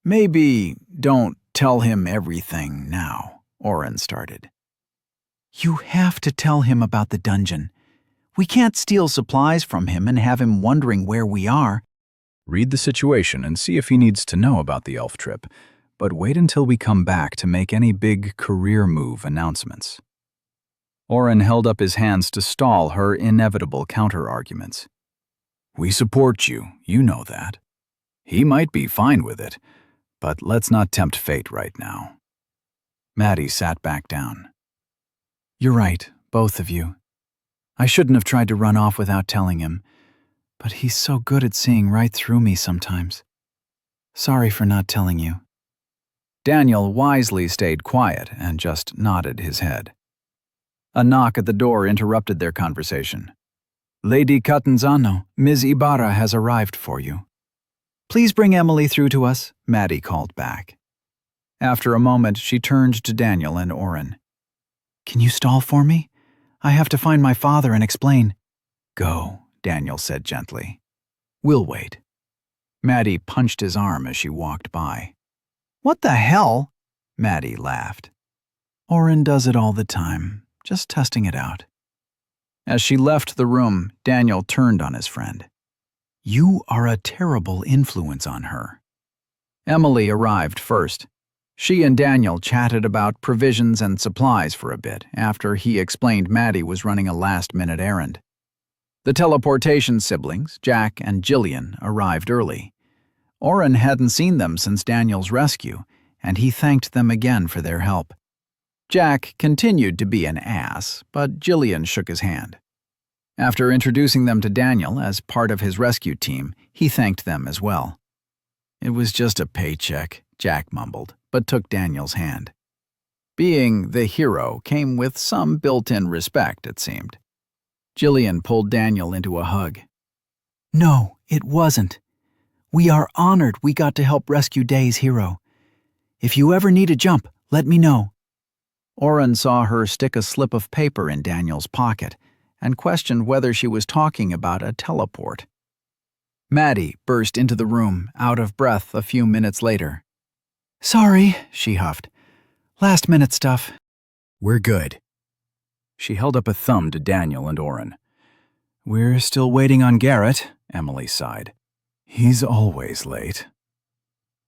Maybe don't tell him everything now, Oren started. You have to tell him about the dungeon. We can't steal supplies from him and have him wondering where we are. Read the situation and see if he needs to know about the elf trip, but wait until we come back to make any big career move announcements. Oren held up his hands to stall her inevitable counter-arguments. We support you, you know that. He might be fine with it, but let's not tempt fate right now. Maddie sat back down. You're right, both of you. I shouldn't have tried to run off without telling him. But he's so good at seeing right through me sometimes. Sorry for not telling you. Daniel wisely stayed quiet and just nodded his head. A knock at the door interrupted their conversation. Lady Catanzano, Ms. Ibarra has arrived for you. Please bring Emily through to us, Maddie called back. After a moment, she turned to Daniel and Oren. Can you stall for me? I have to find my father and explain. Go, Daniel said gently. We'll wait. Maddie punched his arm as she walked by. What the hell? Maddie laughed. Oren does it all the time, just testing it out. As she left the room, Daniel turned on his friend. You are a terrible influence on her. Emily arrived first. She and Daniel chatted about provisions and supplies for a bit after he explained Maddie was running a last-minute errand. The teleportation siblings, Jack and Jillian, arrived early. Oren hadn't seen them since Daniel's rescue, and he thanked them again for their help. Jack continued to be an ass, but Jillian shook his hand. After introducing them to Daniel as part of his rescue team, he thanked them as well. It was just a paycheck, Jack mumbled, but took Daniel's hand. Being the hero came with some built-in respect, it seemed. Jillian pulled Daniel into a hug. No, it wasn't. We are honored we got to help rescue Day's hero. If you ever need a jump, let me know. Oren saw her stick a slip of paper in Daniel's pocket and questioned whether she was talking about a teleport. Maddie burst into the room, out of breath a few minutes later. Sorry, she huffed. Last-minute stuff. We're good. She held up a thumb to Daniel and Oren. We're still waiting on Garrett, Emily sighed. He's always late.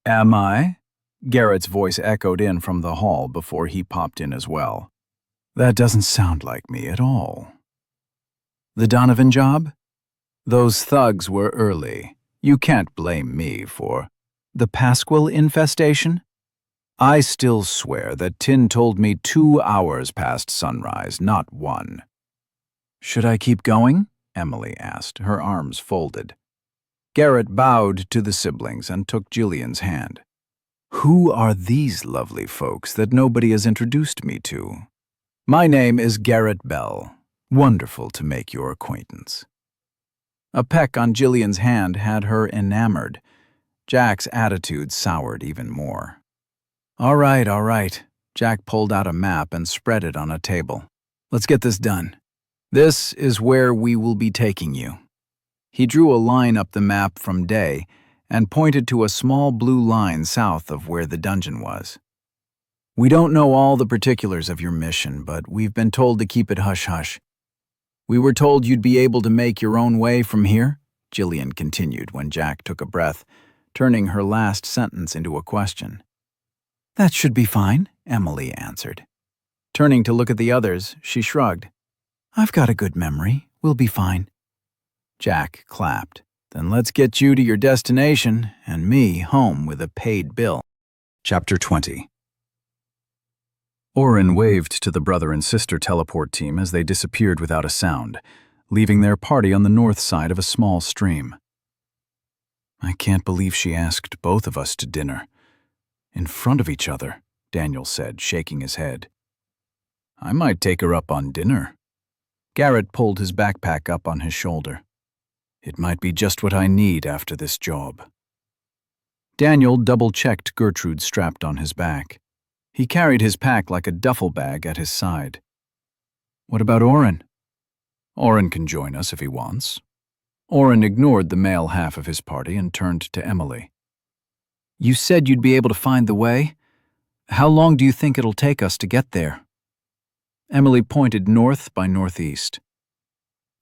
Am I? Garrett's voice echoed in from the hall before he popped in as well. That doesn't sound like me at all. The Donovan job? Those thugs were early. You can't blame me for the Pasquale infestation? I still swear that Tin told me 2 hours past sunrise, not 1. Should I keep going? Emily asked, her arms folded. Garrett bowed to the siblings and took Jillian's hand. Who are these lovely folks that nobody has introduced me to? My name is Garrett Bell. Wonderful to make your acquaintance. A peck on Jillian's hand had her enamored. Jack's attitude soured even more. All right. Jack pulled out a map and spread it on a table. Let's get this done. This is where we will be taking you. He drew a line up the map from Day and pointed to a small blue line south of where the dungeon was. We don't know all the particulars of your mission, but we've been told to keep it hush-hush. We were told you'd be able to make your own way from here, Jillian continued when Jack took a breath, turning her last sentence into a question. That should be fine, Emily answered. Turning to look at the others, she shrugged. I've got a good memory. We'll be fine. Jack clapped. Then let's get you to your destination and me home with a paid bill. Chapter 20. Oren waved to the brother and sister teleport team as they disappeared without a sound, leaving their party on the north side of a small stream. I can't believe she asked both of us to dinner. In front of each other, Daniel said, shaking his head. I might take her up on dinner. Garrett pulled his backpack up on his shoulder. It might be just what I need after this job. Daniel double-checked Gertrude strapped on his back. He carried his pack like a duffel bag at his side. What about Oren? Oren can join us if he wants. Oren ignored the male half of his party and turned to Emily. You said you'd be able to find the way? How long do you think it'll take us to get there? Emily pointed north by northeast.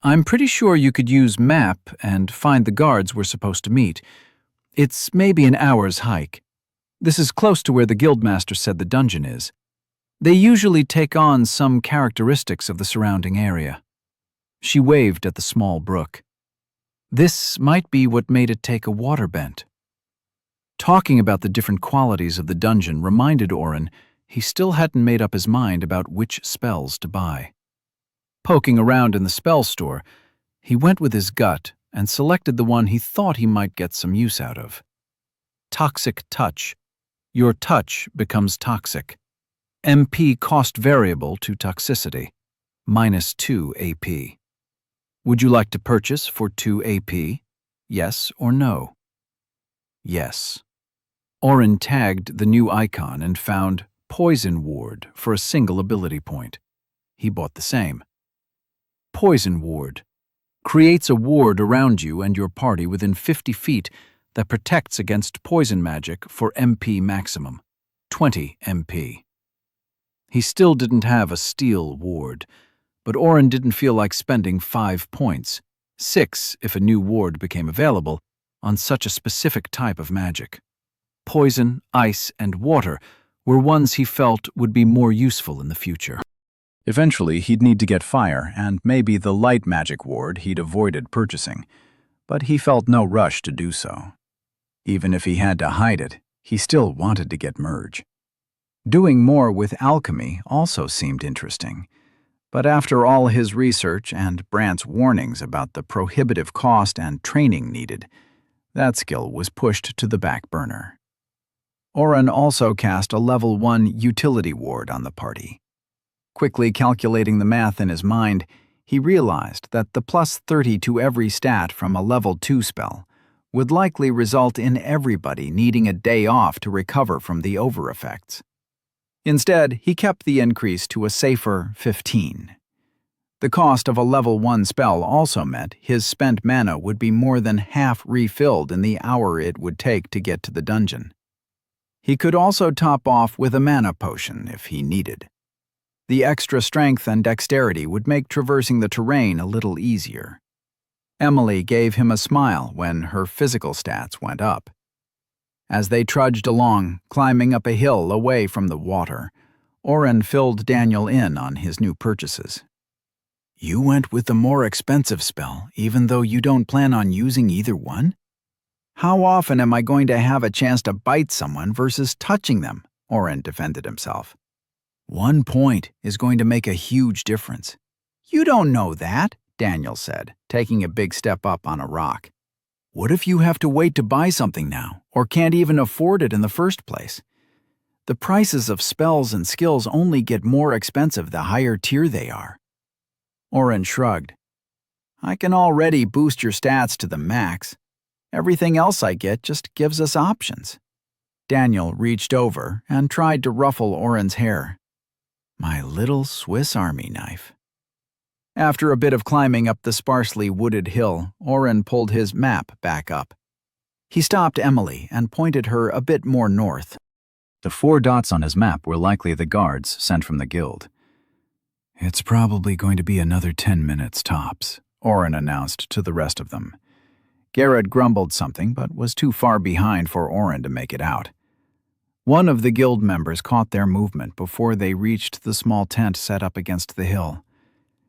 I'm pretty sure you could use map and find the guards we're supposed to meet. It's maybe an hour's hike. This is close to where the guildmaster said the dungeon is. They usually take on some characteristics of the surrounding area. She waved at the small brook. This might be what made it take a water bent. Talking about the different qualities of the dungeon reminded Oren he still hadn't made up his mind about which spells to buy. Poking around in the spell store, he went with his gut and selected the one he thought he might get some use out of. Toxic touch. Your touch becomes toxic. MP cost variable to toxicity, -2 AP. Would you like to purchase for 2 AP? Yes or no? Yes. Oren tagged the new icon and found Poison Ward for a single ability point. He bought the same. Poison Ward creates a ward around you and your party within 50 feet that protects against poison magic for MP maximum, 20 MP. He still didn't have a steel ward, but Oren didn't feel like spending 5 points, 6 if a new ward became available, on such a specific type of magic. Poison, ice, and water were ones he felt would be more useful in the future. Eventually, he'd need to get fire and maybe the light magic ward he'd avoided purchasing, but he felt no rush to do so. Even if he had to hide it, he still wanted to get merge. Doing more with alchemy also seemed interesting, but after all his research and Brant's warnings about the prohibitive cost and training needed, that skill was pushed to the back burner. Oren also cast a level 1 utility ward on the party. Quickly calculating the math in his mind, he realized that the +30 to every stat from a level 2 spell would likely result in everybody needing a day off to recover from the over-effects. Instead, he kept the increase to a safer 15. The cost of a level 1 spell also meant his spent mana would be more than half refilled in the hour it would take to get to the dungeon. He could also top off with a mana potion if he needed. The extra strength and dexterity would make traversing the terrain a little easier. Emily gave him a smile when her physical stats went up. As they trudged along, climbing up a hill away from the water, Oren filled Daniel in on his new purchases. You went with the more expensive spell, even though you don't plan on using either one? How often am I going to have a chance to bite someone versus touching them? Oren defended himself. 1 point is going to make a huge difference. You don't know that, Daniel said, taking a big step up on a rock. What if you have to wait to buy something now, or can't even afford it in the first place? The prices of spells and skills only get more expensive the higher tier they are. Oren shrugged. I can already boost your stats to the max. Everything else I get just gives us options. Daniel reached over and tried to ruffle Oren's hair. My little Swiss Army knife. After a bit of climbing up the sparsely wooded hill, Oren pulled his map back up. He stopped Emily and pointed her a bit more north. The 4 dots on his map were likely the guards sent from the guild. It's probably going to be another 10 minutes tops, Oren announced to the rest of them. Garrett grumbled something, but was too far behind for Oren to make it out. One of the guild members caught their movement before they reached the small tent set up against the hill.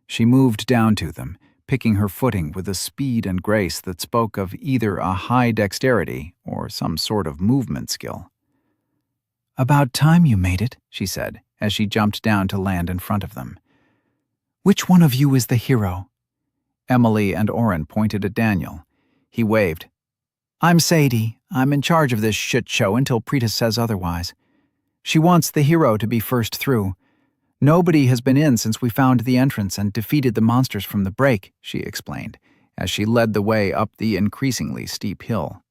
She moved down to them, picking her footing with a speed and grace that spoke of either a high dexterity or some sort of movement skill. About time you made it, she said, as she jumped down to land in front of them. Which one of you is the hero? Emily and Oren pointed at Daniel. He waved. I'm Sadie. I'm in charge of this shit show until Preeta says otherwise. She wants the hero to be first through. Nobody has been in since we found the entrance and defeated the monsters from the break, she explained, as she led the way up the increasingly steep hill.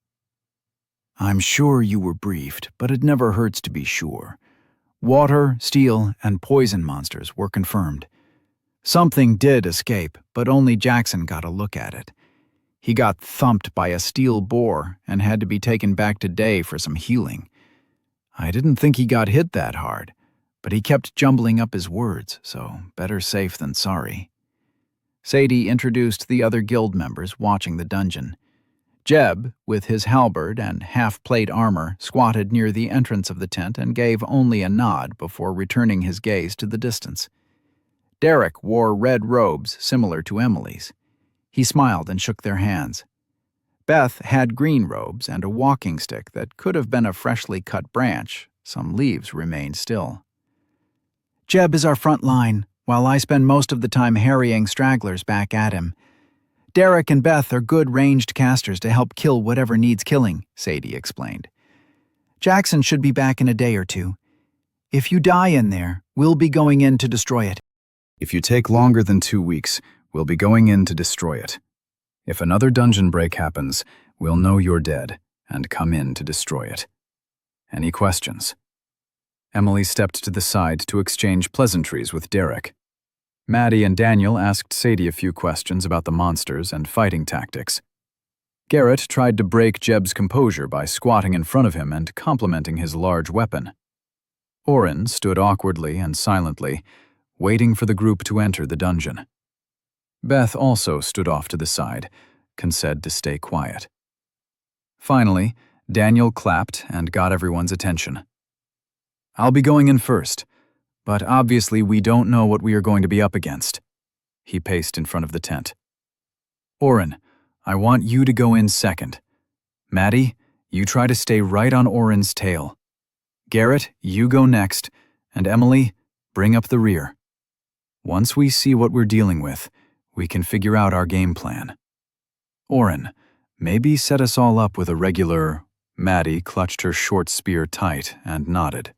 I'm sure you were briefed, but it never hurts to be sure. Water, steel, and poison monsters were confirmed. Something did escape, but only Jackson got a look at it. He got thumped by a steel boar and had to be taken back to Day for some healing. I didn't think he got hit that hard, but he kept jumbling up his words, so better safe than sorry. Sadie introduced the other guild members watching the dungeon. Jeb, with his halberd and half-plate armor, squatted near the entrance of the tent and gave only a nod before returning his gaze to the distance. Derek wore red robes similar to Emily's. He smiled and shook their hands. Beth had green robes and a walking stick that could have been a freshly cut branch. Some leaves remained still. Jeb is our front line, while I spend most of the time harrying stragglers back at him. Derek and Beth are good ranged casters to help kill whatever needs killing, Sadie explained. Jackson should be back in a day or two. If you die in there, we'll be going in to destroy it. If you take longer than 2 weeks, we'll be going in to destroy it. If another dungeon break happens, we'll know you're dead and come in to destroy it. Any questions? Emily stepped to the side to exchange pleasantries with Derek. Maddie and Daniel asked Sadie a few questions about the monsters and fighting tactics. Garrett tried to break Jeb's composure by squatting in front of him and complimenting his large weapon. Oren stood awkwardly and silently, waiting for the group to enter the dungeon. Beth also stood off to the side, conceded to stay quiet. Finally, Daniel clapped and got everyone's attention. "I'll be going in first, but obviously we don't know what we are going to be up against." He paced in front of the tent. "Oren, I want you to go in second. Maddie, you try to stay right on Oren's tail. Garrett, you go next, and Emily, bring up the rear. Once we see what we're dealing with, we can figure out our game plan. Oren, maybe set us all up with a regular—" Maddie clutched her short spear tight and nodded.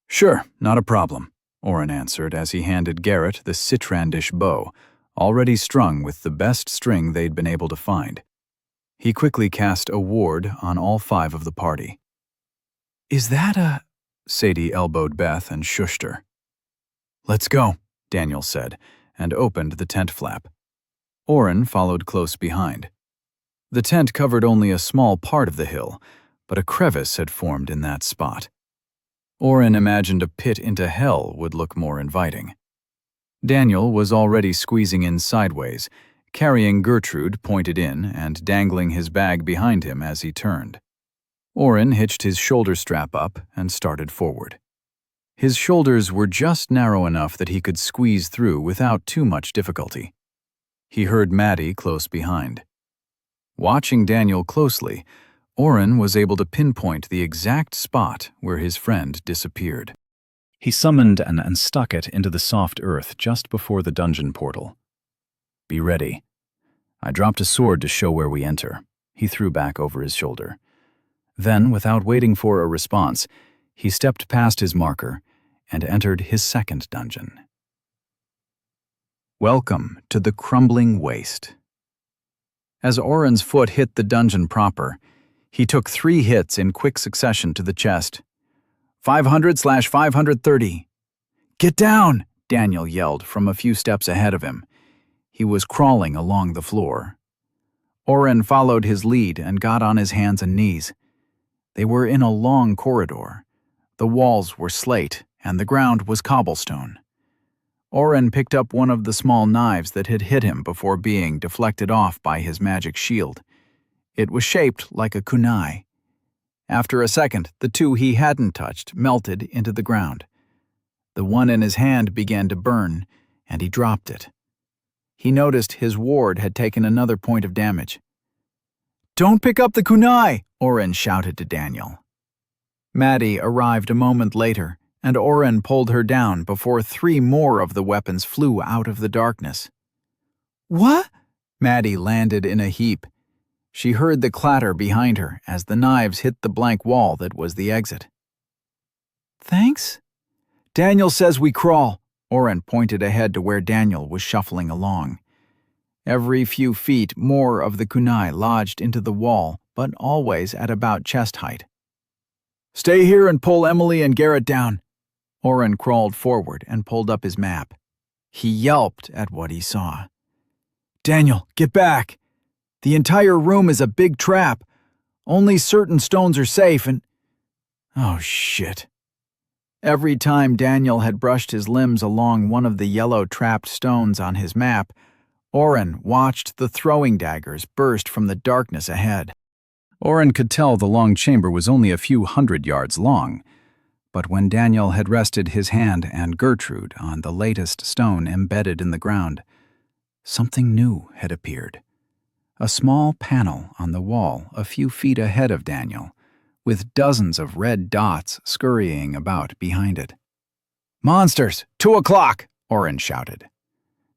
"Sure, not a problem," Oren answered as he handed Garrett the Citrandish bow, already strung with the best string they'd been able to find. He quickly cast a ward on all 5 of the party. "Is that a—" Sadie elbowed Beth and shushed her. "Let's go," Daniel said, and opened the tent flap. Oren followed close behind. The tent covered only a small part of the hill, but a crevice had formed in that spot. Oren imagined a pit into hell would look more inviting. Daniel was already squeezing in sideways, carrying Gertrude pointed in and dangling his bag behind him as he turned. Oren hitched his shoulder strap up and started forward. His shoulders were just narrow enough that he could squeeze through without too much difficulty. He heard Maddie close behind. Watching Daniel closely, Oren was able to pinpoint the exact spot where his friend disappeared. He summoned and stuck it into the soft earth just before the dungeon portal. "Be ready." I dropped a sword to show where we enter, he threw back over his shoulder. Then, without waiting for a response, he stepped past his marker and entered his second dungeon. Welcome to the Crumbling Waste. As Oren's foot hit the dungeon proper, he took 3 hits in quick succession to the chest. 500/530. "Get down!" Daniel yelled from a few steps ahead of him. He was crawling along the floor. Oren followed his lead and got on his hands and knees. They were in a long corridor. The walls were slate and the ground was cobblestone. Oren picked up one of the small knives that had hit him before being deflected off by his magic shield. It was shaped like a kunai. After a second, the 2 he hadn't touched melted into the ground. The one in his hand began to burn, and he dropped it. He noticed his ward had taken another point of damage. "Don't pick up the kunai!" Oren shouted to Daniel. Maddie arrived a moment later, and Oren pulled her down before 3 more of the weapons flew out of the darkness. "What?" Maddie landed in a heap. She heard the clatter behind her as the knives hit the blank wall that was the exit. "Thanks?" "Daniel says we crawl." Oren pointed ahead to where Daniel was shuffling along. Every few feet, more of the kunai lodged into the wall, but always at about chest height. "Stay here and pull Emily and Garrett down." Oren crawled forward and pulled up his map. He yelped at what he saw. "Daniel, get back! The entire room is a big trap. Only certain stones are safe and—" Oh, shit. Every time Daniel had brushed his limbs along one of the yellow trapped stones on his map, Oren watched the throwing daggers burst from the darkness ahead. Oren could tell the long chamber was only a few 100 yards long, but when Daniel had rested his hand and Gertrude on the latest stone embedded in the ground, something new had appeared. A small panel on the wall a few feet ahead of Daniel, with dozens of red dots scurrying about behind it. "Monsters! 2 o'clock!" Oren shouted.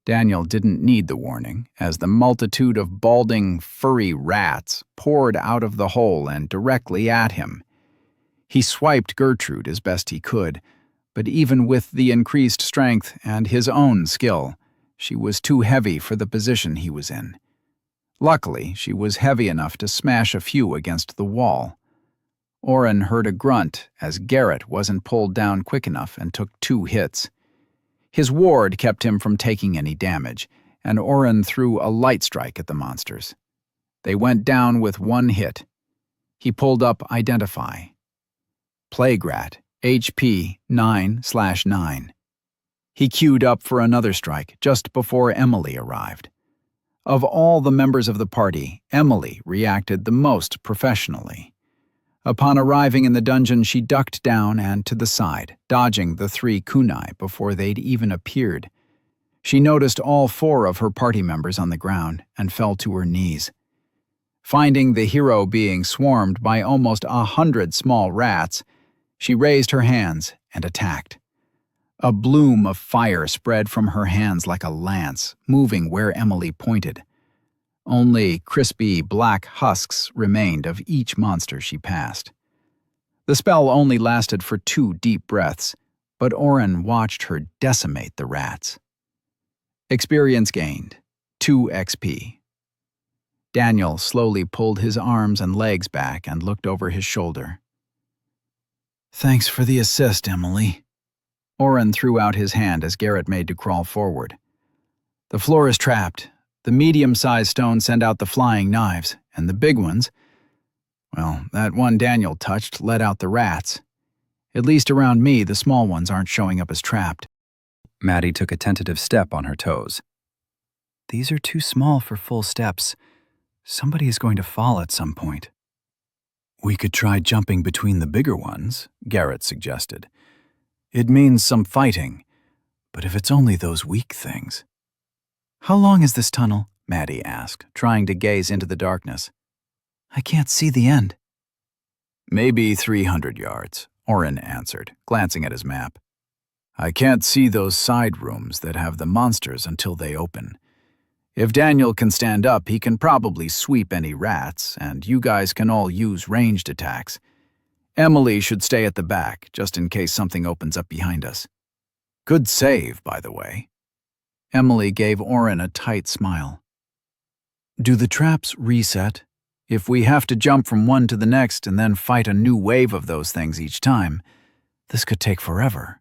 Daniel didn't need the warning, as the multitude of balding, furry rats poured out of the hole and directly at him. He swiped Gertrude as best he could, but even with the increased strength and his own skill, she was too heavy for the position he was in. Luckily, she was heavy enough to smash a few against the wall. Oren heard a grunt as Garrett wasn't pulled down quick enough and took 2 hits. His ward kept him from taking any damage, and Oren threw a light strike at the monsters. They went down with 1 hit. He pulled up Identify. Plaguerat, HP 9/9. He queued up for another strike just before Emily arrived. Of all the members of the party, Emily reacted the most professionally. Upon arriving in the dungeon, she ducked down and to the side, dodging the 3 kunai before they'd even appeared. She noticed all 4 of her party members on the ground and fell to her knees. Finding the hero being swarmed by almost 100 small rats, she raised her hands and attacked. A bloom of fire spread from her hands like a lance, moving where Emily pointed. Only crispy black husks remained of each monster she passed. The spell only lasted for 2 deep breaths, but Oren watched her decimate the rats. Experience gained, 2 XP. Daniel slowly pulled his arms and legs back and looked over his shoulder. "Thanks for the assist, Emily." Oren threw out his hand as Garrett made to crawl forward. "The floor is trapped. The medium-sized stones send out the flying knives, and the big ones, well, that one Daniel touched let out the rats. At least around me, the small ones aren't showing up as trapped." Maddie took a tentative step on her toes. "These are too small for full steps. Somebody is going to fall at some point." "We could try jumping between the bigger ones," Garrett suggested. "It means some fighting, but if it's only those weak things." "How long is this tunnel?" Maddie asked, trying to gaze into the darkness. "I can't see the end." "Maybe 300 yards, Oren answered, glancing at his map. "I can't see those side rooms that have the monsters until they open. If Daniel can stand up, he can probably sweep any rats, and you guys can all use ranged attacks. Emily should stay at the back, just in case something opens up behind us. Good save, by the way." Emily gave Oren a tight smile. "Do the traps reset? If we have to jump from one to the next and then fight a new wave of those things each time, this could take forever."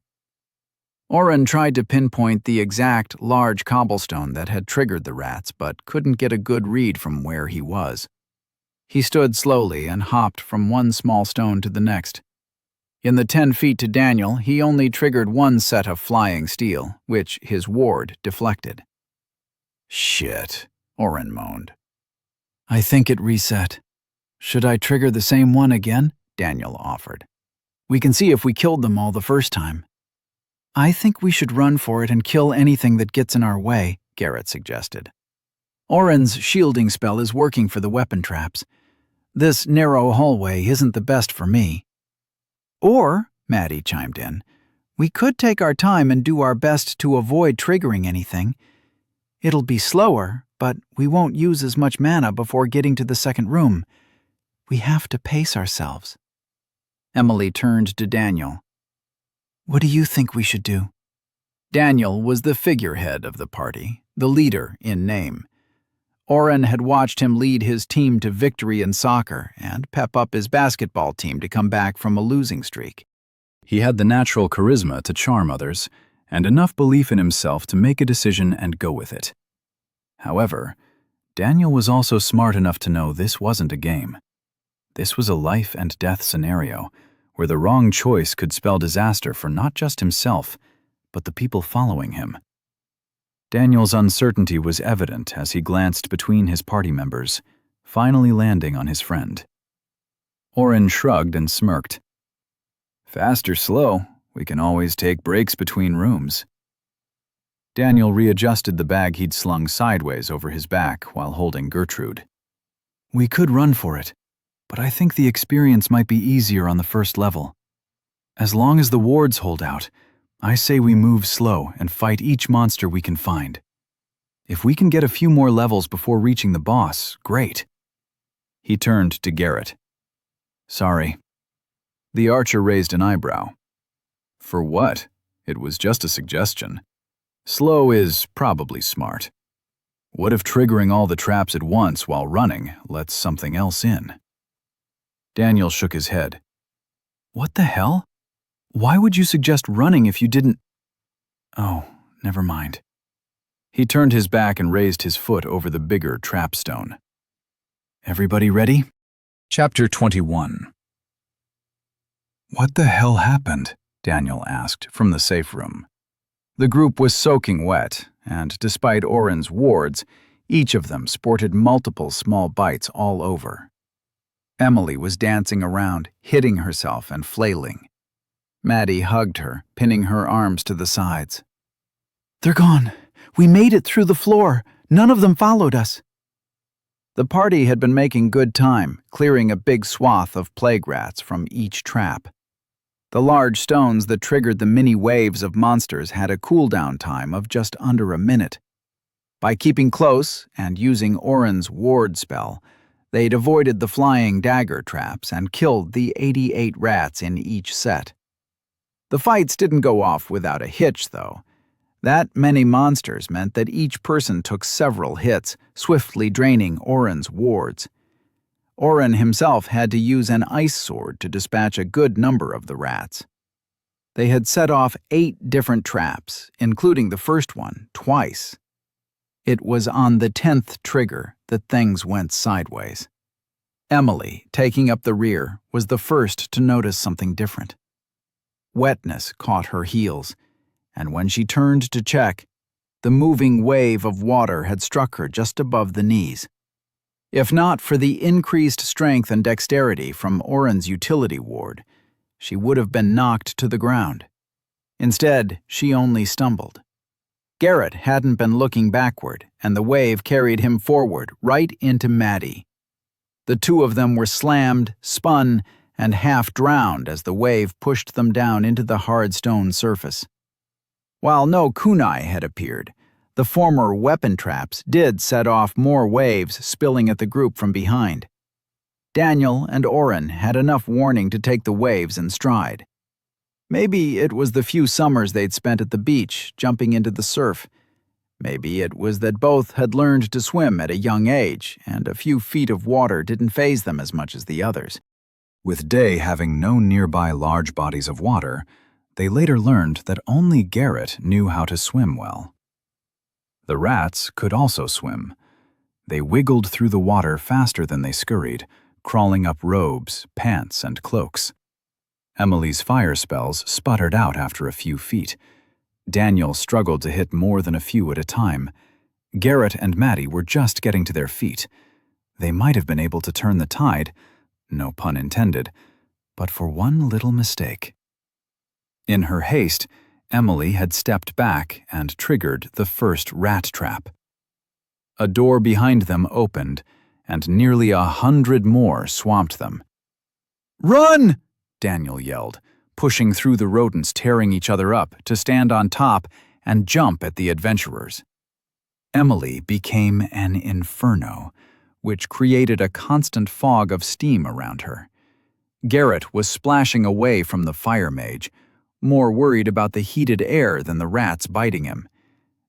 Oren tried to pinpoint the exact large cobblestone that had triggered the rats, but couldn't get a good read from where he was. He stood slowly and hopped from one small stone to the next. In the 10 feet to Daniel, he only triggered 1 set of flying steel, which his ward deflected. "Shit," Oren moaned. "I think it reset. Should I trigger the same one again?" Daniel offered. "We can see if we killed them all the first time." "I think we should run for it and kill anything that gets in our way," Garrett suggested. "Oren's shielding spell is working for the weapon traps. This narrow hallway isn't the best for me." "Or," Maddie chimed in, "we could take our time and do our best to avoid triggering anything. It'll be slower, but we won't use as much mana before getting to the second room. We have to pace ourselves." Emily turned to Daniel. "What do you think we should do?" Daniel was the figurehead of the party, the leader in name. Oren had watched him lead his team to victory in soccer and pep up his basketball team to come back from a losing streak. He had the natural charisma to charm others, and enough belief in himself to make a decision and go with it. However, Daniel was also smart enough to know this wasn't a game. This was a life and death scenario, where the wrong choice could spell disaster for not just himself, but the people following him. Daniel's uncertainty was evident as he glanced between his party members, finally landing on his friend. Oren shrugged and smirked. "Fast or slow, we can always take breaks between rooms." Daniel readjusted the bag he'd slung sideways over his back while holding Gertrude. "We could run for it, but I think the experience might be easier on the first level. As long as the wards hold out, I say we move slow and fight each monster we can find." If we can get a few more levels before reaching the boss, great. He turned to Garrett. Sorry. The archer raised an eyebrow. For what? It was just a suggestion. Slow is probably smart. What if triggering all the traps at once while running lets something else in? Daniel shook his head. What the hell? Why would you suggest running if you didn't? Oh, never mind. He turned his back and raised his foot over the bigger trap stone. Everybody ready? Chapter 21. What the hell happened? Daniel asked from the safe room. The group was soaking wet, and despite Oren's wards, each of them sported multiple small bites all over. Emily was dancing around, hitting herself and flailing. Maddie hugged her, pinning her arms to the sides. They're gone. We made it through the floor. None of them followed us. The party had been making good time, clearing a big swath of plague rats from each trap. The large stones that triggered the mini waves of monsters had a cooldown time of just under a minute. By keeping close and using Oren's ward spell, they'd avoided the flying dagger traps and killed the 88 rats in each set. The fights didn't go off without a hitch, though. That many monsters meant that each person took several hits, swiftly draining Oren's wards. Oren himself had to use an ice sword to dispatch a good number of the rats. They had set off 8 different traps, including the first one, twice. It was on the 10th trigger that things went sideways. Emily, taking up the rear, was the first to notice something different. Wetness caught her heels, and when she turned to check, the moving wave of water had struck her just above the knees. If not for the increased strength and dexterity from Oren's utility ward, she would have been knocked to the ground. Instead, she only stumbled. Garrett hadn't been looking backward, and the wave carried him forward, right into Maddie. The two of them were slammed, spun, and half drowned as the wave pushed them down into the hard stone surface. While no kunai had appeared, the former weapon traps did set off more waves spilling at the group from behind. Daniel and Oren had enough warning to take the waves in stride. Maybe it was the few summers they'd spent at the beach, jumping into the surf. Maybe it was that both had learned to swim at a young age, and a few feet of water didn't faze them as much as the others. With Day having no nearby large bodies of water, they later learned that only Garrett knew how to swim well. The rats could also swim. They wiggled through the water faster than they scurried, crawling up robes, pants, and cloaks. Emily's fire spells sputtered out after a few feet. Daniel struggled to hit more than a few at a time. Garrett and Maddie were just getting to their feet. They might have been able to turn the tide, no pun intended, but for one little mistake. In her haste, Emily had stepped back and triggered the first rat trap. A door behind them opened, and nearly 100 more swamped them. "Run!" Daniel yelled, pushing through the rodents tearing each other up to stand on top and jump at the adventurers. Emily became an inferno, which created a constant fog of steam around her. Garrett was splashing away from the fire mage, more worried about the heated air than the rats biting him.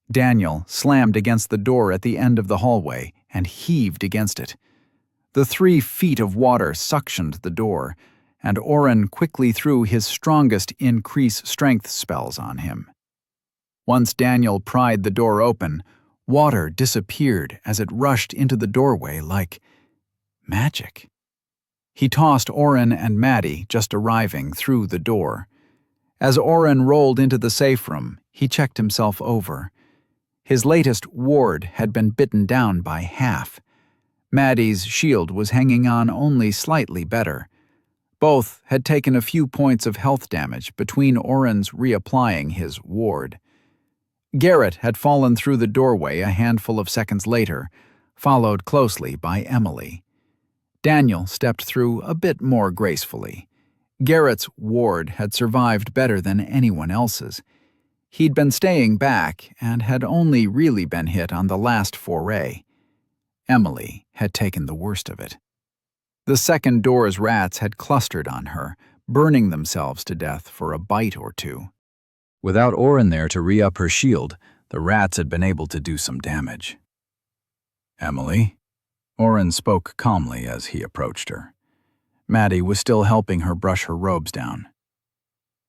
Daniel slammed against the door at the end of the hallway and heaved against it. The 3 feet of water suctioned the door, and Oren quickly threw his strongest increase strength spells on him. Once Daniel pried the door open, water disappeared as it rushed into the doorway like magic. He tossed Oren and Maddie, just arriving, through the door. As Oren rolled into the safe room, he checked himself over. His latest ward had been bitten down by half. Maddie's shield was hanging on only slightly better. Both had taken a few points of health damage between Oren's reapplying his ward. Garrett had fallen through the doorway a handful of seconds later, followed closely by Emily. Daniel stepped through a bit more gracefully. Garrett's ward had survived better than anyone else's. He'd been staying back and had only really been hit on the last foray. Emily had taken the worst of it. The second door's rats had clustered on her, burning themselves to death for a bite or two. Without Oren there to re-up her shield, the rats had been able to do some damage. "Emily?" Oren spoke calmly as he approached her. Maddie was still helping her brush her robes down.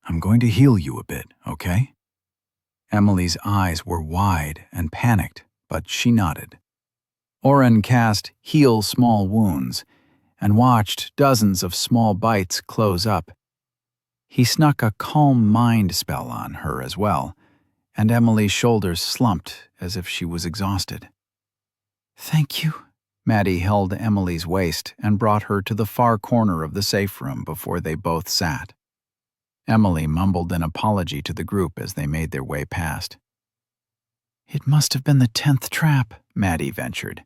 "I'm going to heal you a bit, okay?" Emily's eyes were wide and panicked, but she nodded. Oren cast Heal Small Wounds and watched dozens of small bites close up. He snuck a Calm Mind spell on her as well, and Emily's shoulders slumped as if she was exhausted. "Thank you." Maddie held Emily's waist and brought her to the far corner of the safe room before they both sat. Emily mumbled an apology to the group as they made their way past. "It must have been the 10th trap," Maddie ventured.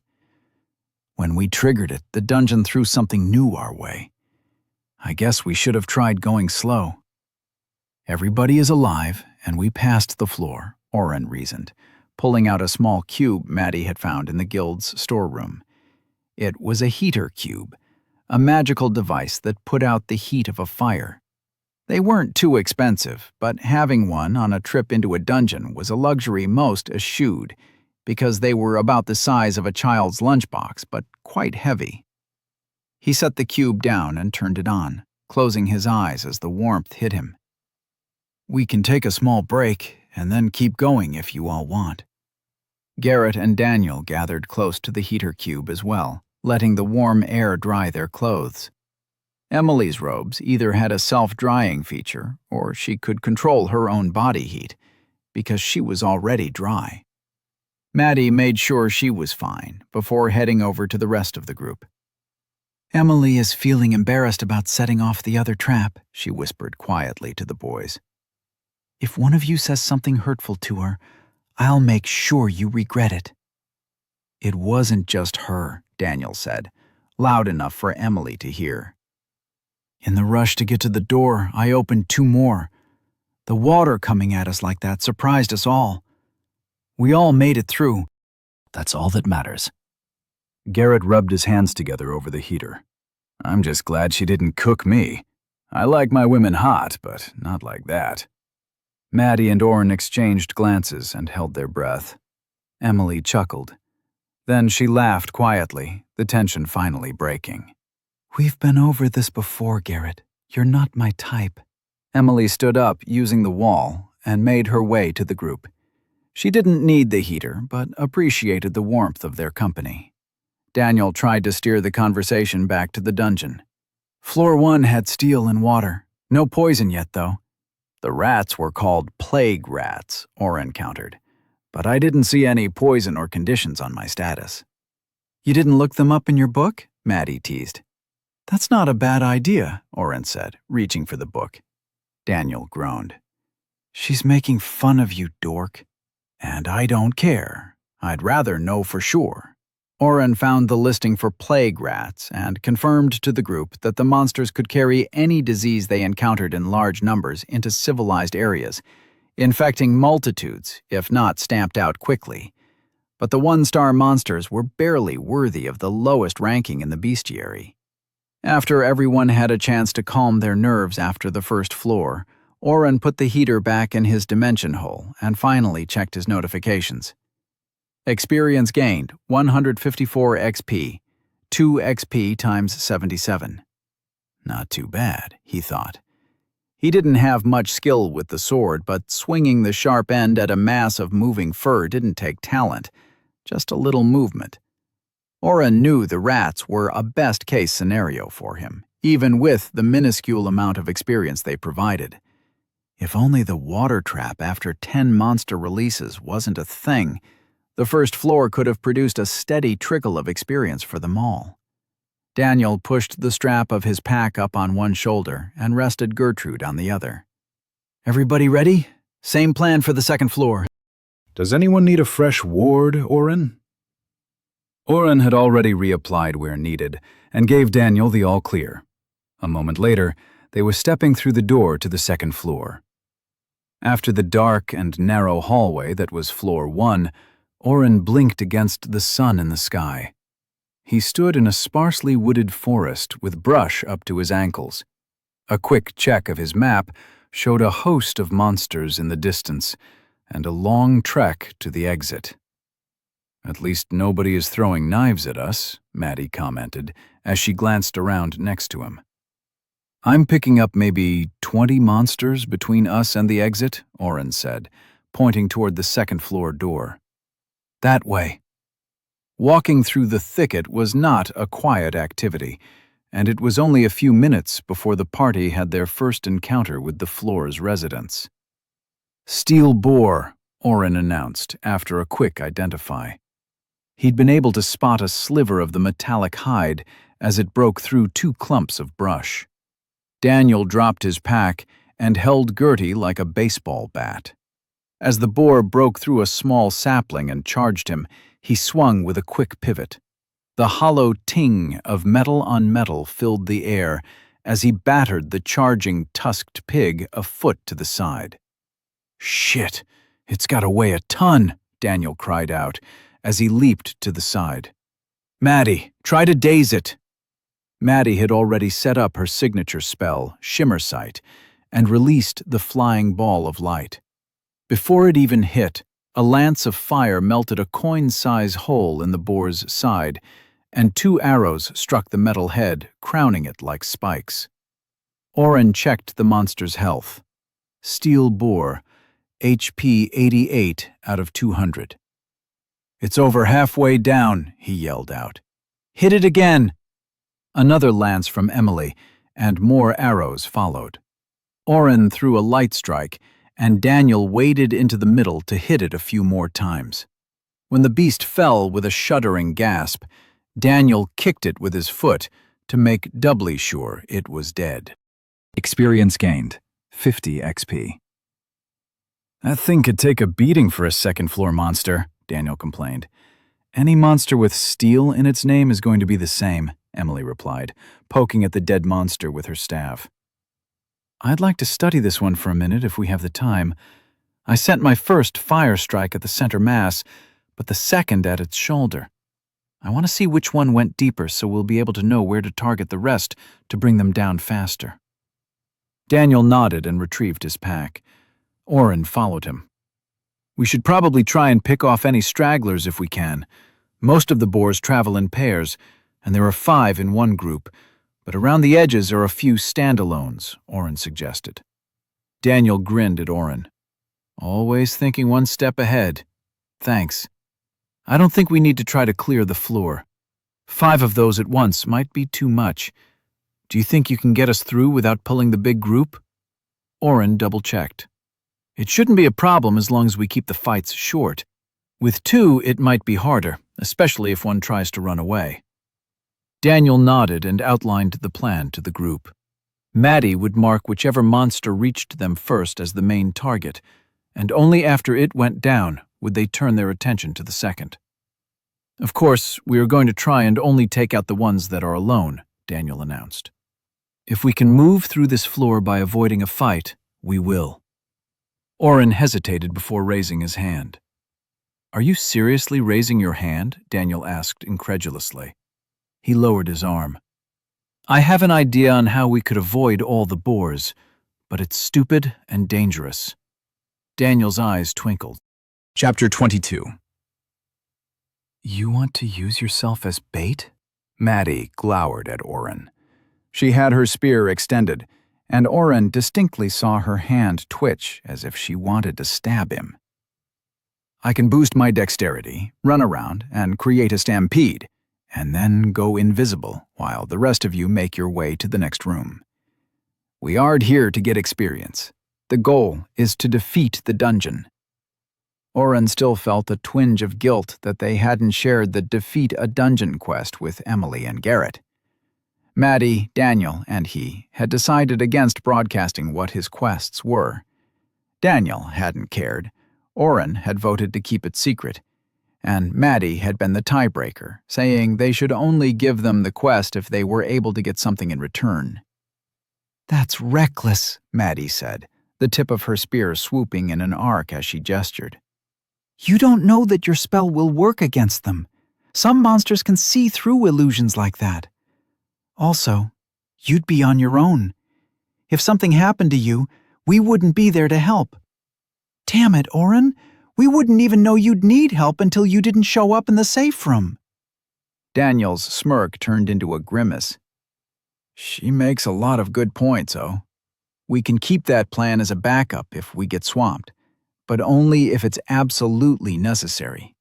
"When we triggered it, the dungeon threw something new our way. I guess we should have tried going slow." "Everybody is alive, and we passed the floor," Oren reasoned, pulling out a small cube Maddie had found in the guild's storeroom. It was a heater cube, a magical device that put out the heat of a fire. They weren't too expensive, but having one on a trip into a dungeon was a luxury most eschewed, because they were about the size of a child's lunchbox, but quite heavy. He set the cube down and turned it on, closing his eyes as the warmth hit him. "We can take a small break, and then keep going if you all want." Garrett and Daniel gathered close to the heater cube as well, letting the warm air dry their clothes. Emily's robes either had a self-drying feature, or she could control her own body heat, because she was already dry. Maddie made sure she was fine before heading over to the rest of the group. "Emily is feeling embarrassed about setting off the other trap," she whispered quietly to the boys. "If one of you says something hurtful to her, I'll make sure you regret it." "It wasn't just her," Daniel said, loud enough for Emily to hear. "In the rush to get to the door, I opened 2 more. The water coming at us like that surprised us all. We all made it through. That's all that matters." Garrett rubbed his hands together over the heater. "I'm just glad she didn't cook me. I like my women hot, but not like that." Maddie and Oren exchanged glances and held their breath. Emily chuckled. Then she laughed quietly, the tension finally breaking. "We've been over this before, Garrett. You're not my type." Emily stood up using the wall and made her way to the group. She didn't need the heater, but appreciated the warmth of their company. Daniel tried to steer the conversation back to the dungeon. "Floor 1 had steel and water. No poison yet, though." "The rats were called plague rats," Oren countered. "But I didn't see any poison or conditions on my status." "You didn't look them up in your book?" Maddie teased. "That's not a bad idea," Oren said, reaching for the book. Daniel groaned. "She's making fun of you, dork." "And I don't care. I'd rather know for sure." Oren found the listing for plague rats and confirmed to the group that the monsters could carry any disease they encountered in large numbers into civilized areas, infecting multitudes, if not stamped out quickly. But the 1-star monsters were barely worthy of the lowest ranking in the bestiary. After everyone had a chance to calm their nerves after the first floor, Oren put the heater back in his dimension hole and finally checked his notifications. Experience gained, 154 XP, 2 XP times 77. Not too bad, he thought. He didn't have much skill with the sword, but swinging the sharp end at a mass of moving fur didn't take talent, just a little movement. Oren knew the rats were a best-case scenario for him, even with the minuscule amount of experience they provided. If only the water trap after 10 monster releases wasn't a thing, the first floor could have produced a steady trickle of experience for them all. Daniel pushed the strap of his pack up on one shoulder and rested Gertrude on the other. "Everybody ready? Same plan for the second floor." "Does anyone need a fresh ward, Oren?" Oren had already reapplied where needed and gave Daniel the all-clear. A moment later, they were stepping through the door to the second floor. After the dark and narrow hallway that was floor 1, Oren blinked against the sun in the sky. He stood in a sparsely wooded forest with brush up to his ankles. A quick check of his map showed a host of monsters in the distance and a long trek to the exit. "At least nobody is throwing knives at us," Maddie commented as she glanced around next to him. "I'm picking up maybe 20 monsters between us and the exit," Oren said, pointing toward the second-floor door. "That way." Walking through the thicket was not a quiet activity, and it was only a few minutes before the party had their first encounter with the floor's residents. "Steel boar," Oren announced after a quick identify. He'd been able to spot a sliver of the metallic hide as it broke through 2 clumps of brush. Daniel dropped his pack and held Gertie like a baseball bat. As the boar broke through a small sapling and charged him, he swung with a quick pivot. The hollow ting of metal on metal filled the air as he battered the charging tusked pig a foot to the side. "Shit, it's got to weigh a ton," Daniel cried out as he leaped to the side. "Maddie, try to daze it." Maddie had already set up her signature spell, Shimmer Sight, and released the flying ball of light. Before it even hit, a lance of fire melted a coin-size hole in the boar's side, and 2 arrows struck the metal head, crowning it like spikes. Oren checked the monster's health. Steel boar, HP 88 out of 200. "It's over halfway down," he yelled out. "Hit it again!" Another lance from Emily, and more arrows followed. Oren threw a light strike, and Daniel waded into the middle to hit it a few more times. When the beast fell with a shuddering gasp, Daniel kicked it with his foot to make doubly sure it was dead. Experience gained, 50 XP. "That thing could take a beating for a second-floor monster," Daniel complained. "Any monster with steel in its name is going to be the same," Emily replied, poking at the dead monster with her staff. "I'd like to study this one for a minute if we have the time. I sent my first fire strike at the center mass, but the second at its shoulder. I want to see which one went deeper so we'll be able to know where to target the rest to bring them down faster." Daniel nodded and retrieved his pack. Oren followed him. "We should probably try and pick off any stragglers if we can. Most of the boars travel in pairs, and there are 5 in one group, but around the edges are a few standalones," Oren suggested. Daniel grinned at Oren. "Always thinking one step ahead. Thanks. I don't think we need to try to clear the floor. 5 of those at once might be too much. Do you think you can get us through without pulling the big group?" Oren double-checked. "It shouldn't be a problem as long as we keep the fights short. With 2, it might be harder, especially if one tries to run away." Daniel nodded and outlined the plan to the group. Maddie would mark whichever monster reached them first as the main target, and only after it went down would they turn their attention to the second. "Of course, we are going to try and only take out the ones that are alone," Daniel announced. "If we can move through this floor by avoiding a fight, we will." Oren hesitated before raising his hand. "Are you seriously raising your hand?" Daniel asked incredulously. He lowered his arm. "I have an idea on how we could avoid all the boars, but it's stupid and dangerous." Daniel's eyes twinkled. Chapter 22. "You want to use yourself as bait?" Maddie glowered at Oren. She had her spear extended, and Oren distinctly saw her hand twitch as if she wanted to stab him. "I can boost my dexterity, run around, and create a stampede, and then go invisible while the rest of you make your way to the next room. We aren't here to get experience. The goal is to defeat the dungeon." Oren still felt a twinge of guilt that they hadn't shared the defeat a dungeon quest with Emily and Garrett. Maddie, Daniel, and he had decided against broadcasting what his quests were. Daniel hadn't cared. Oren had voted to keep it secret, and Maddie had been the tiebreaker, saying they should only give them the quest if they were able to get something in return. "That's reckless," Maddie said, the tip of her spear swooping in an arc as she gestured. You don't know that your spell will work against them. Some monsters can see through illusions like that. Also, you'd be on your own. If something happened to you, we wouldn't be there to help. Damn it, Oren. We wouldn't even know you'd need help until you didn't show up in the safe room. Daniel's smirk turned into a grimace. She makes a lot of good points, oh. We can keep that plan as a backup if we get swamped, but only if it's absolutely necessary.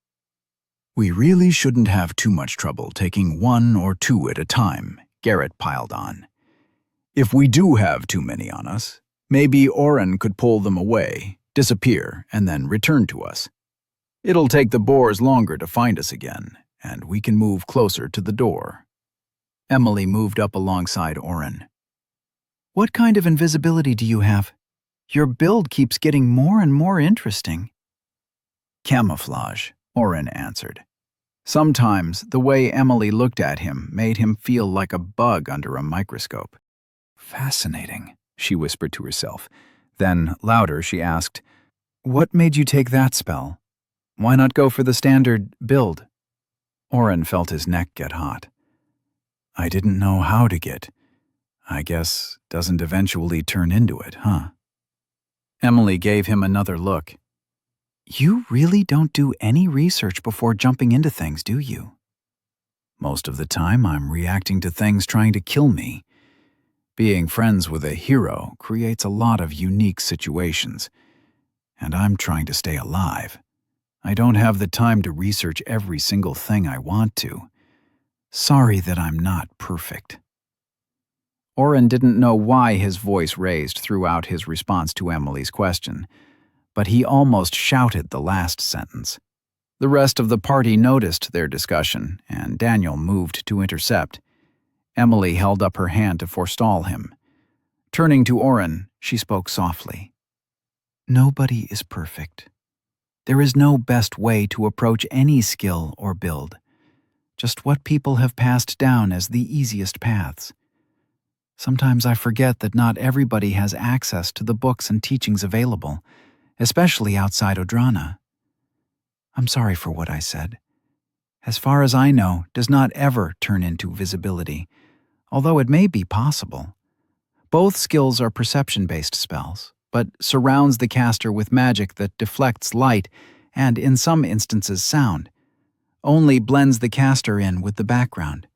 We really shouldn't have too much trouble taking one or two at a time, Garrett piled on. If we do have too many on us, maybe Oren could pull them away, disappear, and then return to us. It'll take the boars longer to find us again, and we can move closer to the door. Emily moved up alongside Oren. What kind of invisibility do you have? Your build keeps getting more and more interesting. Camouflage, Oren answered. Sometimes the way Emily looked at him made him feel like a bug under a microscope. Fascinating, she whispered to herself. Then, louder, she asked, What made you take that spell? Why not go for the standard build? Oren felt his neck get hot. I didn't know how to get. I guess doesn't eventually turn into it, huh? Emily gave him another look. You really don't do any research before jumping into things, do you? Most of the time, I'm reacting to things trying to kill me. Being friends with a hero creates a lot of unique situations, and I'm trying to stay alive. I don't have the time to research every single thing I want to. Sorry that I'm not perfect. Oren didn't know why his voice raised throughout his response to Emily's question, but he almost shouted the last sentence. The rest of the party noticed their discussion, and Daniel moved to intercept. Emily held up her hand to forestall him. Turning to Oren, she spoke softly. Nobody is perfect. There is no best way to approach any skill or build, just what people have passed down as the easiest paths. Sometimes I forget that not everybody has access to the books and teachings available, especially outside Odrana. I'm sorry for what I said. As far as I know, does not ever turn into visibility, although it may be possible. Both skills are perception-based spells, but surrounds the caster with magic that deflects light and, in some instances, sound. Only blends the caster in with the background.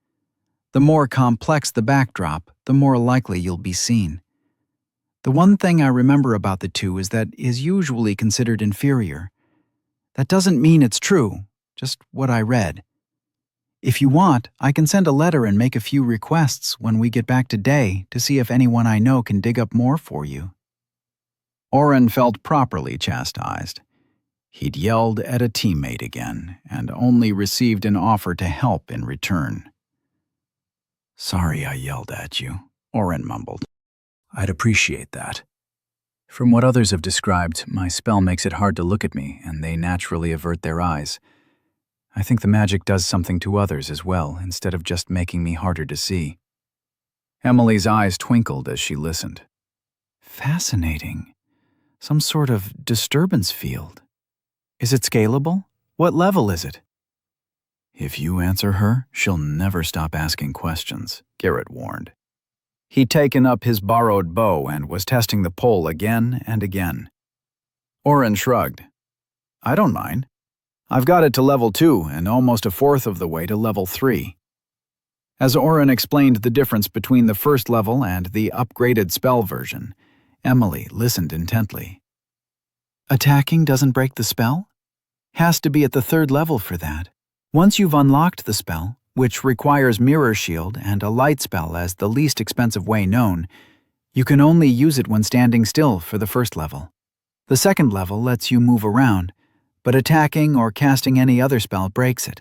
The more complex the backdrop, the more likely you'll be seen. The one thing I remember about the two is that it is usually considered inferior. That doesn't mean it's true, just what I read. If you want, I can send a letter and make a few requests when we get back to Day to see if anyone I know can dig up more for you. Oren felt properly chastised. He'd yelled at a teammate again and only received an offer to help in return. Sorry I yelled at you, Oren mumbled. I'd appreciate that. From what others have described, my spell makes it hard to look at me, and they naturally avert their eyes. I think the magic does something to others as well, instead of just making me harder to see. Emily's eyes twinkled as she listened. Fascinating. Some sort of disturbance field. Is it scalable? What level is it? If you answer her, she'll never stop asking questions, Garrett warned. He'd taken up his borrowed bow and was testing the pole again and again. Oren shrugged. I don't mind. I've got it to level 2 and almost a fourth of the way to level 3. As Oren explained the difference between the first level and the upgraded spell version, Emily listened intently. Attacking doesn't break the spell? Has to be at the 3rd level for that. Once you've unlocked the spell, which requires Mirror Shield and a light spell as the least expensive way known, you can only use it when standing still for the 1st level. The 2nd level lets you move around, but attacking or casting any other spell breaks it.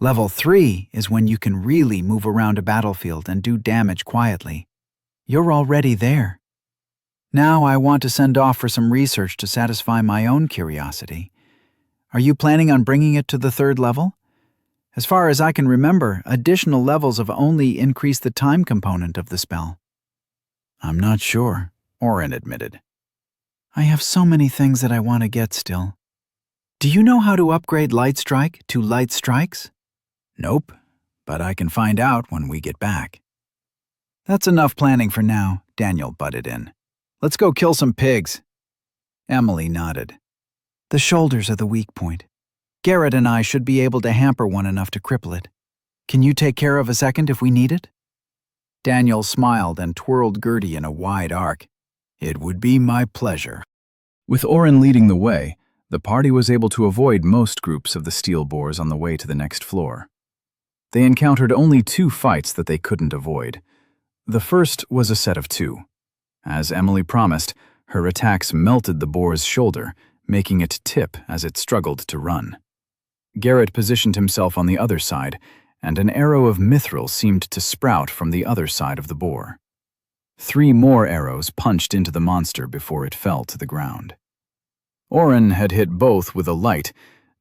Level 3 is when you can really move around a battlefield and do damage quietly. You're already there. Now I want to send off for some research to satisfy my own curiosity. Are you planning on bringing it to the 3rd level? As far as I can remember, additional levels have only increased the time component of the spell. I'm not sure, Oren admitted. I have so many things that I want to get still. Do you know how to upgrade Light Strike to Light Strikes? Nope, but I can find out when we get back. That's enough planning for now, Daniel butted in. Let's go kill some pigs. Emily nodded. The shoulders are the weak point. Garrett and I should be able to hamper one enough to cripple it. Can you take care of a second if we need it? Daniel smiled and twirled Gertie in a wide arc. It would be my pleasure. With Oren leading the way, the party was able to avoid most groups of the steel boars on the way to the next floor. They encountered only 2 fights that they couldn't avoid. The first was a set of 2. As Emily promised, her attacks melted the boar's shoulder, making it tip as it struggled to run. Garrett positioned himself on the other side, and an arrow of mithril seemed to sprout from the other side of the boar. 3 more arrows punched into the monster before it fell to the ground. Oren had hit both with a light,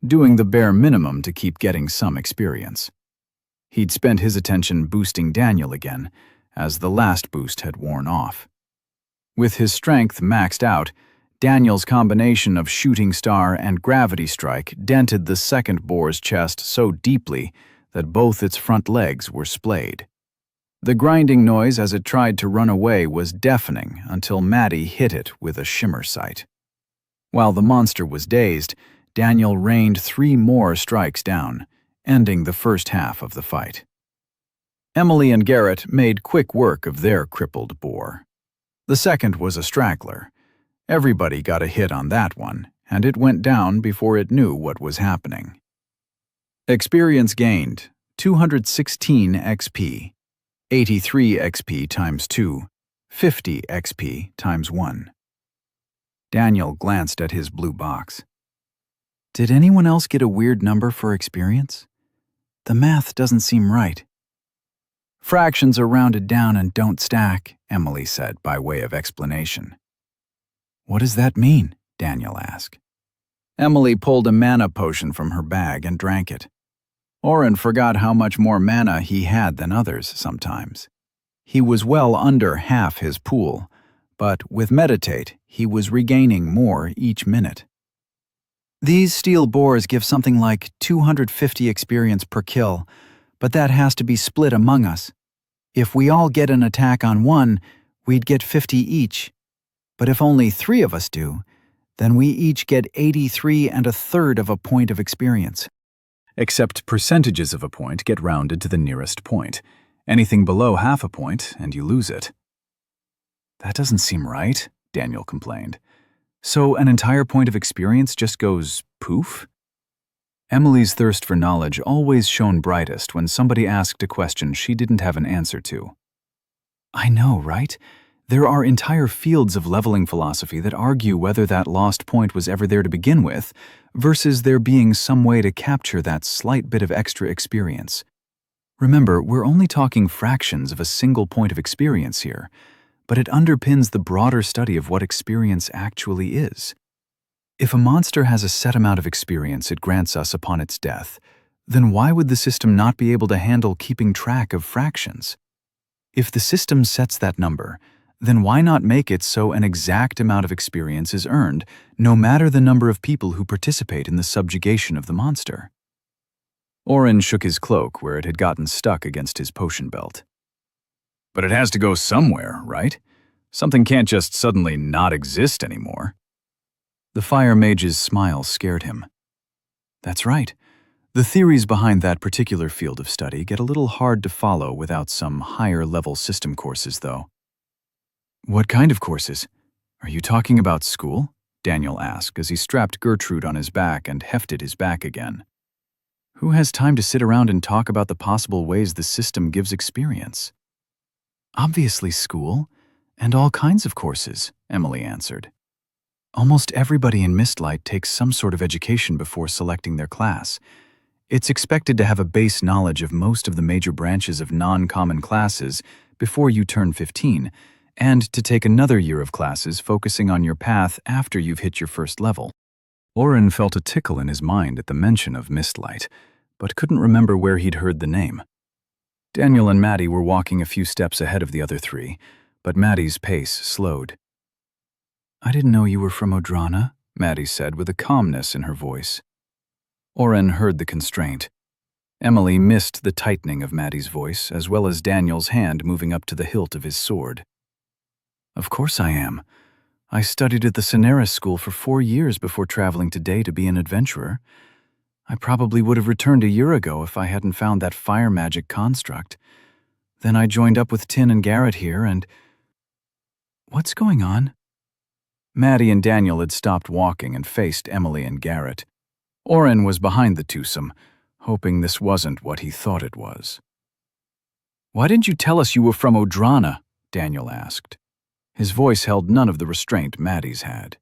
doing the bare minimum to keep getting some experience. He'd spent his attention boosting Daniel again, as the last boost had worn off. With his strength maxed out, Daniel's combination of shooting star and gravity strike dented the second boar's chest so deeply that both its front legs were splayed. The grinding noise as it tried to run away was deafening until Maddie hit it with a shimmer sight. While the monster was dazed, Daniel rained 3 more strikes down, ending the first half of the fight. Emily and Garrett made quick work of their crippled boar. The second was a straggler. Everybody got a hit on that one, and it went down before it knew what was happening. Experience gained, 216 XP, 83 XP times 2, 50 XP times 1. Daniel glanced at his blue box. Did anyone else get a weird number for experience? The math doesn't seem right. Fractions are rounded down and don't stack, Emily said by way of explanation. What does that mean? Daniel asked. Emily pulled a mana potion from her bag and drank it. Oren forgot how much more mana he had than others sometimes. He was well under half his pool, but with Meditate, he was regaining more each minute. These steel boars give something like 250 experience per kill, but that has to be split among us. If we all get an attack on one, we'd get 50 each. But if only 3 of us do, then we each get 83 1/3 of a point of experience. Except percentages of a point get rounded to the nearest point. Anything below half a point, and you lose it. That doesn't seem right, Daniel complained. So an entire point of experience just goes poof? Emily's thirst for knowledge always shone brightest when somebody asked a question she didn't have an answer to. I know, right? There are entire fields of leveling philosophy that argue whether that lost point was ever there to begin with, versus there being some way to capture that slight bit of extra experience. Remember, we're only talking fractions of a single point of experience here, but it underpins the broader study of what experience actually is. If a monster has a set amount of experience it grants us upon its death, then why would the system not be able to handle keeping track of fractions? If the system sets that number, then why not make it so an exact amount of experience is earned, no matter the number of people who participate in the subjugation of the monster? Oren shook his cloak where it had gotten stuck against his potion belt. But it has to go somewhere, right? Something can't just suddenly not exist anymore. The fire mage's smile scared him. That's right. The theories behind that particular field of study get a little hard to follow without some higher-level system courses, though. What kind of courses? Are you talking about school? Daniel asked as he strapped Gertrude on his back and hefted his back again. Who has time to sit around and talk about the possible ways the system gives experience? Obviously school, and all kinds of courses, Emily answered. Almost everybody in Mistlight takes some sort of education before selecting their class. It's expected to have a base knowledge of most of the major branches of non-common classes before you turn 15, and to take another year of classes focusing on your path after you've hit your first level. Oren felt a tickle in his mind at the mention of Mistlight, but couldn't remember where he'd heard the name. Daniel and Maddie were walking a few steps ahead of the other 3, but Maddie's pace slowed. I didn't know you were from Odrana, Maddie said with a calmness in her voice. Oren heard the constraint. Emily missed the tightening of Maddie's voice, as well as Daniel's hand moving up to the hilt of his sword. Of course I am. I studied at the Cineris School for 4 years before traveling today to be an adventurer. I probably would have returned a year ago if I hadn't found that fire magic construct. Then I joined up with Tin and Garrett here and... What's going on? Maddie and Daniel had stopped walking and faced Emily and Garrett. Oren was behind the twosome, hoping this wasn't what he thought it was. Why didn't you tell us you were from Odrana? Daniel asked. His voice held none of the restraint Maddie's had.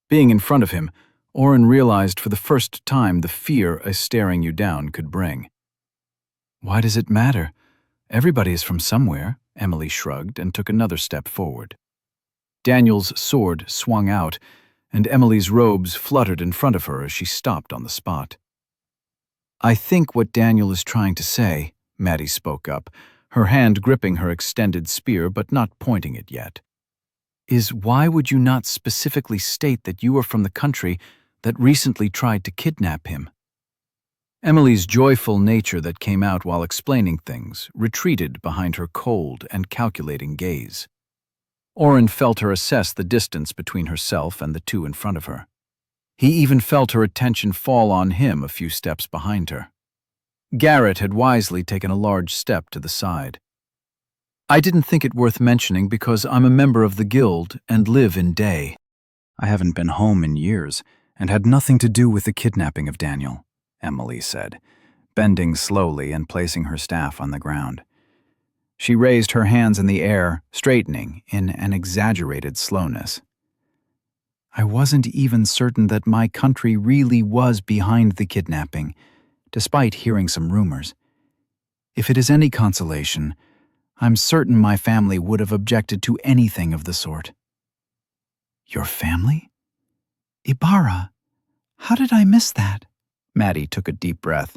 Being in front of him, Oren realized for the first time the fear a staring you down could bring. Why does it matter? Everybody is from somewhere, Emily shrugged and took another step forward. Daniel's sword swung out, and Emily's robes fluttered in front of her as she stopped on the spot. I think what Daniel is trying to say, Maddie spoke up, her hand gripping her extended spear but not pointing it yet, is why would you not specifically state that you are from the country that recently tried to kidnap him? Emily's joyful nature that came out while explaining things retreated behind her cold and calculating gaze. Oren felt her assess the distance between herself and the two in front of her. He even felt her attention fall on him a few steps behind her. Garrett had wisely taken a large step to the side. I didn't think it worth mentioning because I'm a member of the guild and live in Day. I haven't been home in years and had nothing to do with the kidnapping of Daniel, Emily said, bending slowly and placing her staff on the ground. She raised her hands in the air, straightening in an exaggerated slowness. I wasn't even certain that my country really was behind the kidnapping, despite hearing some rumors. If it is any consolation, I'm certain my family would have objected to anything of the sort. Your family? Ibarra. How did I miss that? Maddie took a deep breath.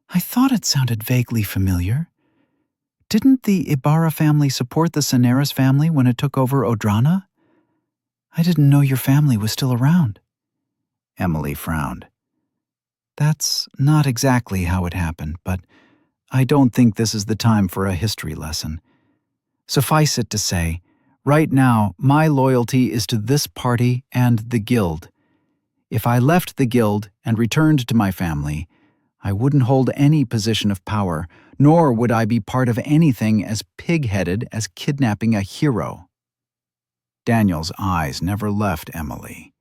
I thought it sounded vaguely familiar. Didn't the Ibarra family support the Cineris family when it took over Odrana? I didn't know your family was still around. Emily frowned. That's not exactly how it happened, but I don't think this is the time for a history lesson. Suffice it to say, right now my loyalty is to this party and the guild. If I left the guild and returned to my family, I wouldn't hold any position of power, nor would I be part of anything as pig-headed as kidnapping a hero. Daniel's eyes never left Emily.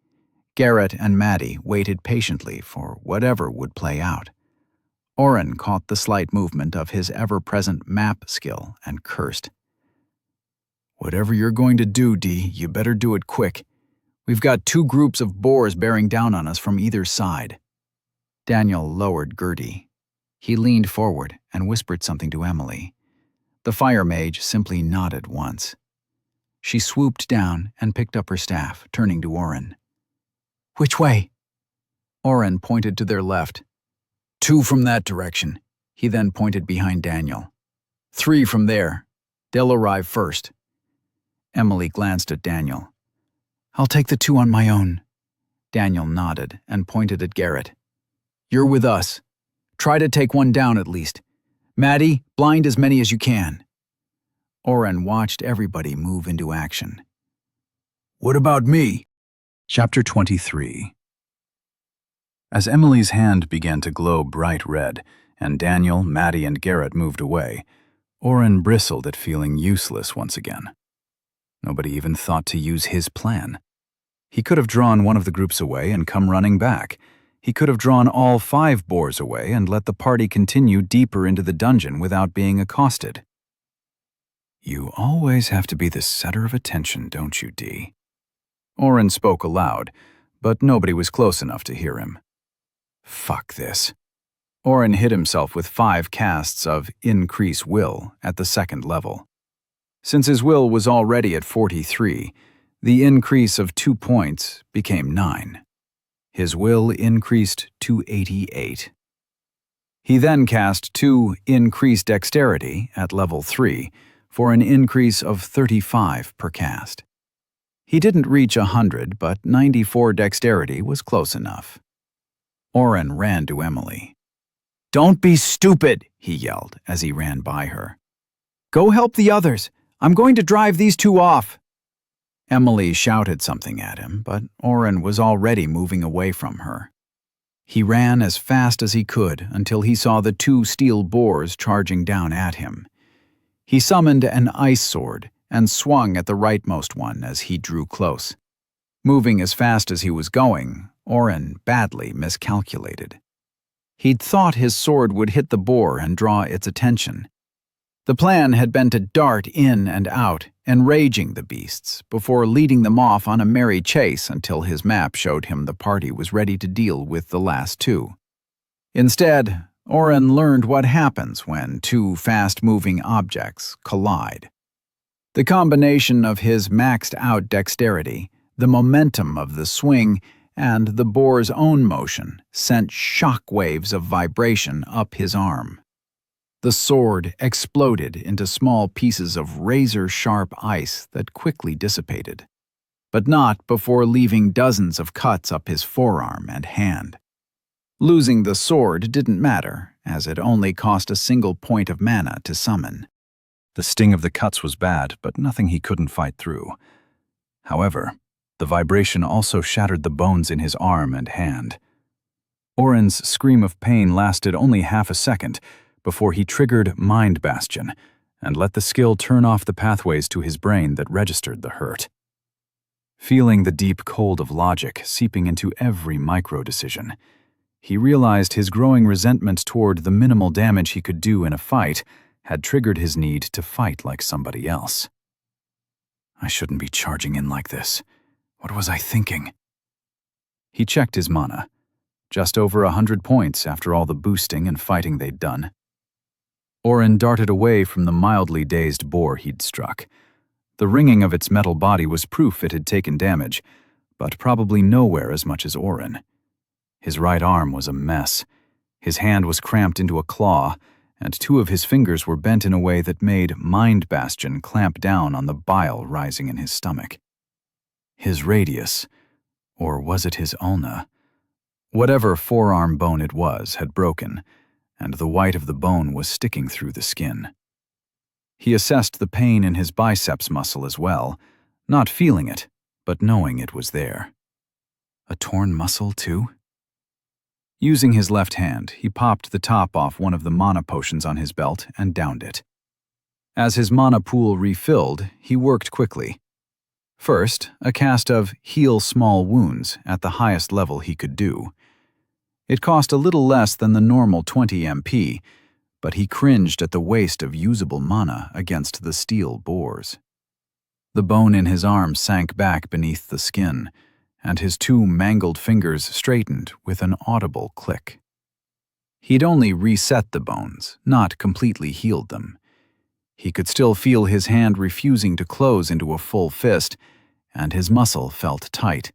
Garrett and Maddie waited patiently for whatever would play out. Oren caught the slight movement of his ever-present map skill and cursed. Whatever you're going to do, Dee, you better do it quick. We've got 2 groups of boars bearing down on us from either side. Daniel lowered Gertie. He leaned forward and whispered something to Emily. The fire mage simply nodded once. She swooped down and picked up her staff, turning to Oren. Which way? Oren pointed to their left. 2 from that direction. He then pointed behind Daniel. 3 from there. They'll arrive first. Emily glanced at Daniel. I'll take the 2 on my own. Daniel nodded and pointed at Garrett. You're with us. Try to take 1 down at least. Maddie, blind as many as you can. Oren watched everybody move into action. What about me? Chapter 23. As Emily's hand began to glow bright red, and Daniel, Maddie, and Garrett moved away, Oren bristled at feeling useless once again. Nobody even thought to use his plan. He could have drawn one of the groups away and come running back. He could have drawn all 5 boars away and let the party continue deeper into the dungeon without being accosted. You always have to be the center of attention, don't you, Dee? Oren spoke aloud, but nobody was close enough to hear him. Fuck this. Oren hit himself with 5 casts of Increase Will at the 2nd level. Since his will was already at 43, the increase of 2 points became 9. His will increased to 88. He then cast 2 Increased Dexterity at level 3 for an increase of 35 per cast. He didn't reach 100, but 94 dexterity was close enough. Oren ran to Emily. "Don't be stupid," he yelled as he ran by her. "Go help the others. I'm going to drive these two off." Emily shouted something at him, but Oren was already moving away from her. He ran as fast as he could until he saw the two steel boars charging down at him. He summoned an ice sword and swung at the rightmost one as he drew close. Moving as fast as he was going, Oren badly miscalculated. He'd thought his sword would hit the boar and draw its attention. The plan had been to dart in and out, enraging the beasts, before leading them off on a merry chase until his map showed him the party was ready to deal with the last two. Instead, Oren learned what happens when two fast-moving objects collide. The combination of his maxed-out dexterity, the momentum of the swing, and the boar's own motion sent shock waves of vibration up his arm. The sword exploded into small pieces of razor-sharp ice that quickly dissipated, but not before leaving dozens of cuts up his forearm and hand. Losing the sword didn't matter, as it only cost a single point of mana to summon. The sting of the cuts was bad, but nothing he couldn't fight through. However, the vibration also shattered the bones in his arm and hand. Oren's scream of pain lasted only half a second before he triggered Mind Bastion and let the skill turn off the pathways to his brain that registered the hurt. Feeling the deep cold of logic seeping into every micro-decision, he realized his growing resentment toward the minimal damage he could do in a fight had triggered his need to fight like somebody else. I shouldn't be charging in like this. What was I thinking? He checked his mana. Just over 100 points after all the boosting and fighting they'd done. Oren darted away from the mildly dazed boar he'd struck. The ringing of its metal body was proof it had taken damage, but probably nowhere as much as Oren. His right arm was a mess. His hand was cramped into a claw, and two of his fingers were bent in a way that made Mind Bastion clamp down on the bile rising in his stomach. His radius, or was it his ulna? Whatever forearm bone it was had broken, and the white of the bone was sticking through the skin. He assessed the pain in his biceps muscle as well, not feeling it, but knowing it was there. A torn muscle, too? Using his left hand, he popped the top off one of the mana potions on his belt and downed it. As his mana pool refilled, he worked quickly. First, a cast of Heal Small Wounds at the highest level he could do. It cost a little less than the normal 20 MP, but he cringed at the waste of usable mana against the steel boars. The bone in his arm sank back beneath the skin, and his two mangled fingers straightened with an audible click. He'd only reset the bones, not completely healed them. He could still feel his hand refusing to close into a full fist, and his muscle felt tight,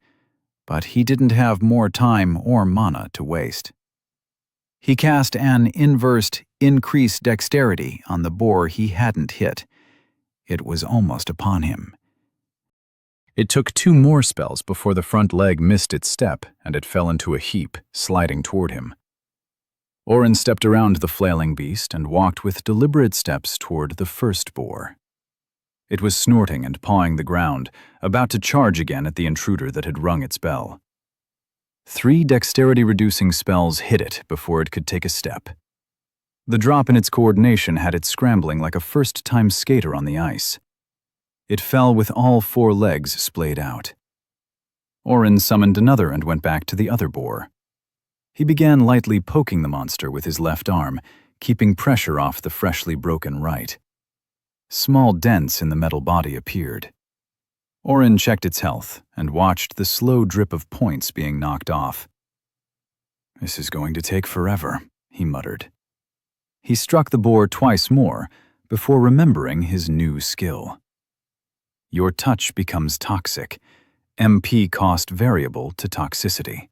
but he didn't have more time or mana to waste. He cast an inversed Increase Dexterity on the boar he hadn't hit. It was almost upon him. It took 2 more spells before the front leg missed its step and it fell into a heap, sliding toward him. Oren stepped around the flailing beast and walked with deliberate steps toward the first boar. It was snorting and pawing the ground, about to charge again at the intruder that had rung its bell. 3 dexterity-reducing spells hit it before it could take a step. The drop in its coordination had it scrambling like a first-time skater on the ice. It fell with all 4 legs splayed out. Oren summoned another and went back to the other boar. He began lightly poking the monster with his left arm, keeping pressure off the freshly broken right. Small dents in the metal body appeared. Oren checked its health and watched the slow drip of points being knocked off. "This is going to take forever," he muttered. He struck the boar twice more before remembering his new skill. Your touch becomes toxic, MP cost variable to toxicity.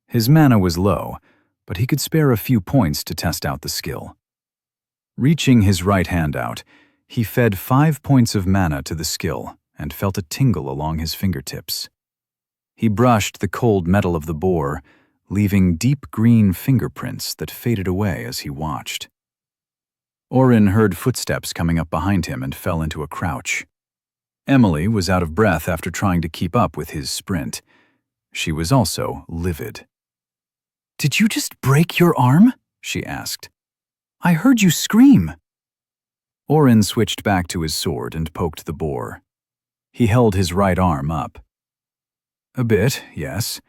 His mana was low, but he could spare a few points to test out the skill. Reaching his right hand out, he fed 5 points of mana to the skill and felt a tingle along his fingertips. He brushed the cold metal of the bore, leaving deep green fingerprints that faded away as he watched. Oren heard footsteps coming up behind him and fell into a crouch. Emily was out of breath after trying to keep up with his sprint. She was also livid. "Did you just break your arm?" she asked. "I heard you scream." Oren switched back to his sword and poked the boar. He held his right arm up. "A bit, yes.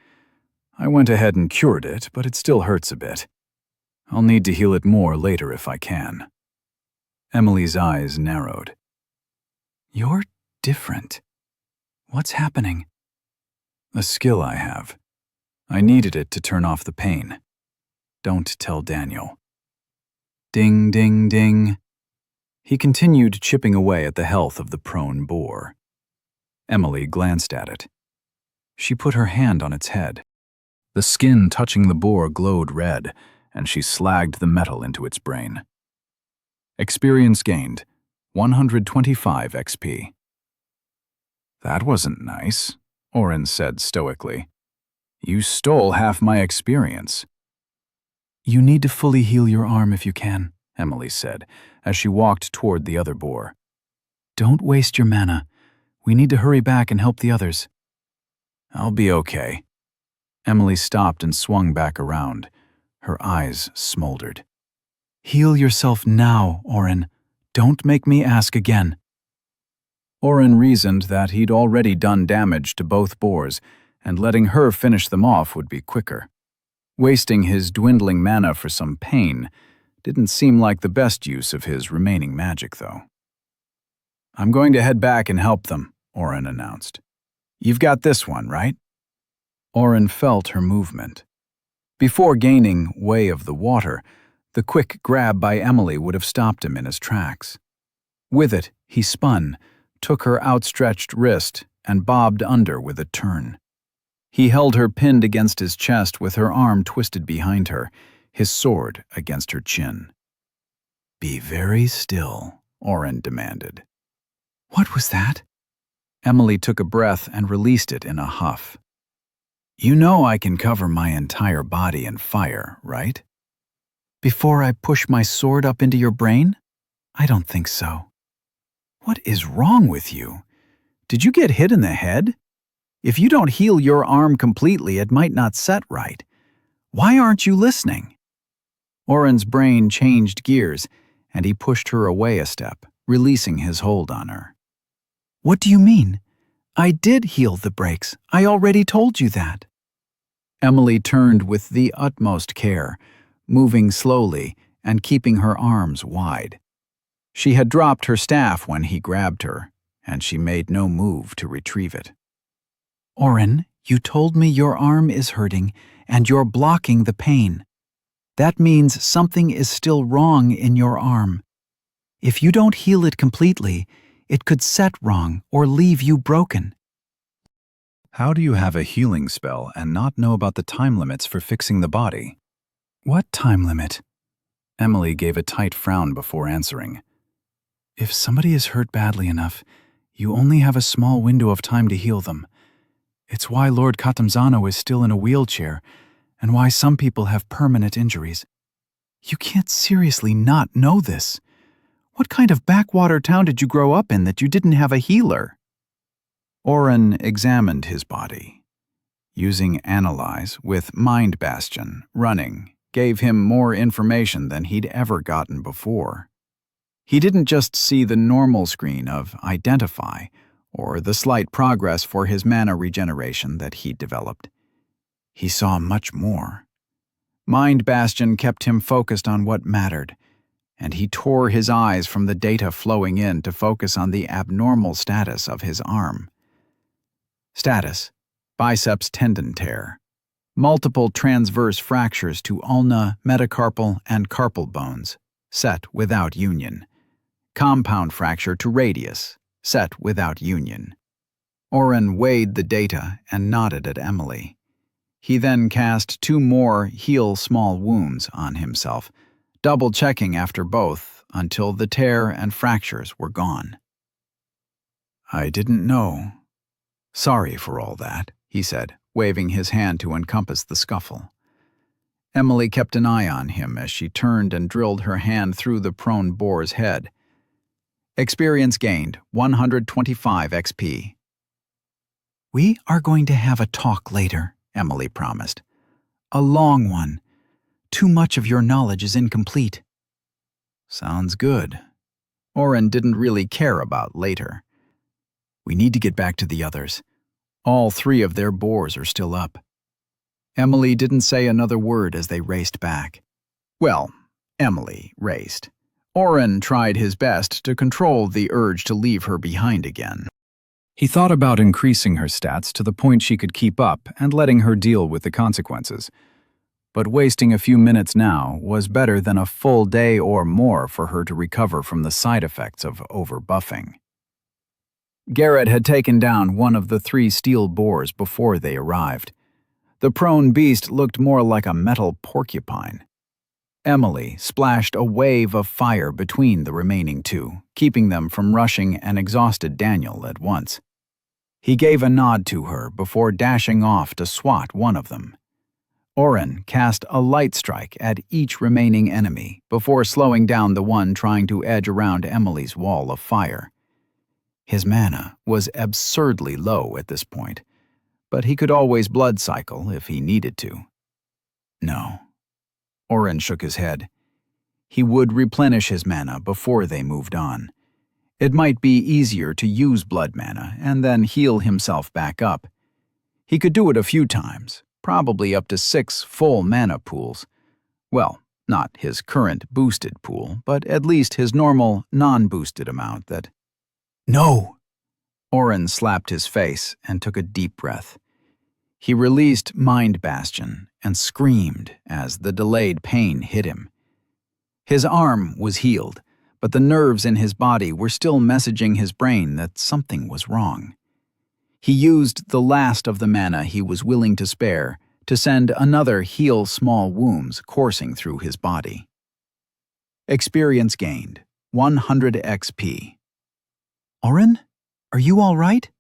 I went ahead and cured it, but it still hurts a bit. I'll need to heal it more later if I can." Emily's eyes narrowed. "You're different. What's happening?" "A skill I have. I needed it to turn off the pain. Don't tell Daniel." Ding, ding, ding. He continued chipping away at the health of the prone boar. Emily glanced at it. She put her hand on its head. The skin touching the boar glowed red, and she slagged the metal into its brain. Experience gained, 125 XP. "That wasn't nice," Oren said stoically. "You stole half my experience." "You need to fully heal your arm if you can," Emily said, as she walked toward the other boar. "Don't waste your mana. We need to hurry back and help the others." "I'll be okay." Emily stopped and swung back around. Her eyes smoldered. "Heal yourself now, Oren. Don't make me ask again." Oren reasoned that he'd already done damage to both boars, and letting her finish them off would be quicker. Wasting his dwindling mana for some pain didn't seem like the best use of his remaining magic, though. "I'm going to head back and help them," Oren announced. "You've got this one, right?" Oren felt her movement. Before gaining way of the water, the quick grab by Emily would have stopped him in his tracks. With it, he spun, took her outstretched wrist, and bobbed under with a turn. He held her pinned against his chest with her arm twisted behind her, his sword against her chin. "Be very still," Oren demanded. "What was that?" Emily took a breath and released it in a huff. "You know I can cover my entire body in fire, right?" "Before I push my sword up into your brain? I don't think so." "What is wrong with you? Did you get hit in the head? If you don't heal your arm completely, it might not set right. Why aren't you listening?" Oren's brain changed gears, and he pushed her away a step, releasing his hold on her. "What do you mean? I did heal the breaks. I already told you that." Emily turned with the utmost care, moving slowly and keeping her arms wide. She had dropped her staff when he grabbed her, and she made no move to retrieve it. "Oren, you told me your arm is hurting, and you're blocking the pain. That means something is still wrong in your arm. If you don't heal it completely, it could set wrong or leave you broken." How do you have a healing spell and not know about the time limits for fixing the body? "What time limit?" Emily gave a tight frown before answering. "If somebody is hurt badly enough, you only have a small window of time to heal them. It's why Lord Katamzano is still in a wheelchair, and why some people have permanent injuries. You can't seriously not know this. What kind of backwater town did you grow up in that you didn't have a healer?" Oren examined his body. Using Analyze with Mind Bastion running gave him more information than he'd ever gotten before. He didn't just see the normal screen of Identify or the slight progress for his mana regeneration that he'd developed. He saw much more. Mind Bastion kept him focused on what mattered, and he tore his eyes from the data flowing in to focus on the abnormal status of his arm. Status: biceps tendon tear. Multiple transverse fractures to ulna, metacarpal, and carpal bones, set without union. Compound fracture to radius, set without union. Oren weighed the data and nodded at Emily. He then cast 2 more heal small wounds on himself, double-checking after both until the tear and fractures were gone. I didn't know. Sorry for all that, he said, waving his hand to encompass the scuffle. Emily kept an eye on him as she turned and drilled her hand through the prone boar's head. Experience gained, 125 XP. We are going to have a talk later, Emily promised. A long one. Too much of your knowledge is incomplete. Sounds good. Oren didn't really care about later. We need to get back to the others. All 3 of their boars are still up. Emily didn't say another word as they raced back. Well, Emily raced. Oren tried his best to control the urge to leave her behind again. He thought about increasing her stats to the point she could keep up and letting her deal with the consequences. But wasting a few minutes now was better than a full day or more for her to recover from the side effects of overbuffing. Garrett had taken down one of the 3 steel boars before they arrived. The prone beast looked more like a metal porcupine. Emily splashed a wave of fire between the remaining 2, keeping them from rushing an exhausted Daniel at once. He gave a nod to her before dashing off to swat one of them. Oren cast a light strike at each remaining enemy before slowing down the one trying to edge around Emily's wall of fire. His mana was absurdly low at this point, but he could always blood cycle if he needed to. No. Oren shook his head. He would replenish his mana before they moved on. It might be easier to use blood mana and then heal himself back up. He could do it a few times, probably up to 6 full mana pools. Well, not his current boosted pool, but at least his normal, non-boosted amount that... No! Oren slapped his face and took a deep breath. He released Mind Bastion and screamed as the delayed pain hit him. His arm was healed, but the nerves in his body were still messaging his brain that something was wrong. He used the last of the mana he was willing to spare to send another heal small wounds coursing through his body. Experience gained, 100 XP. Oren, are you all right?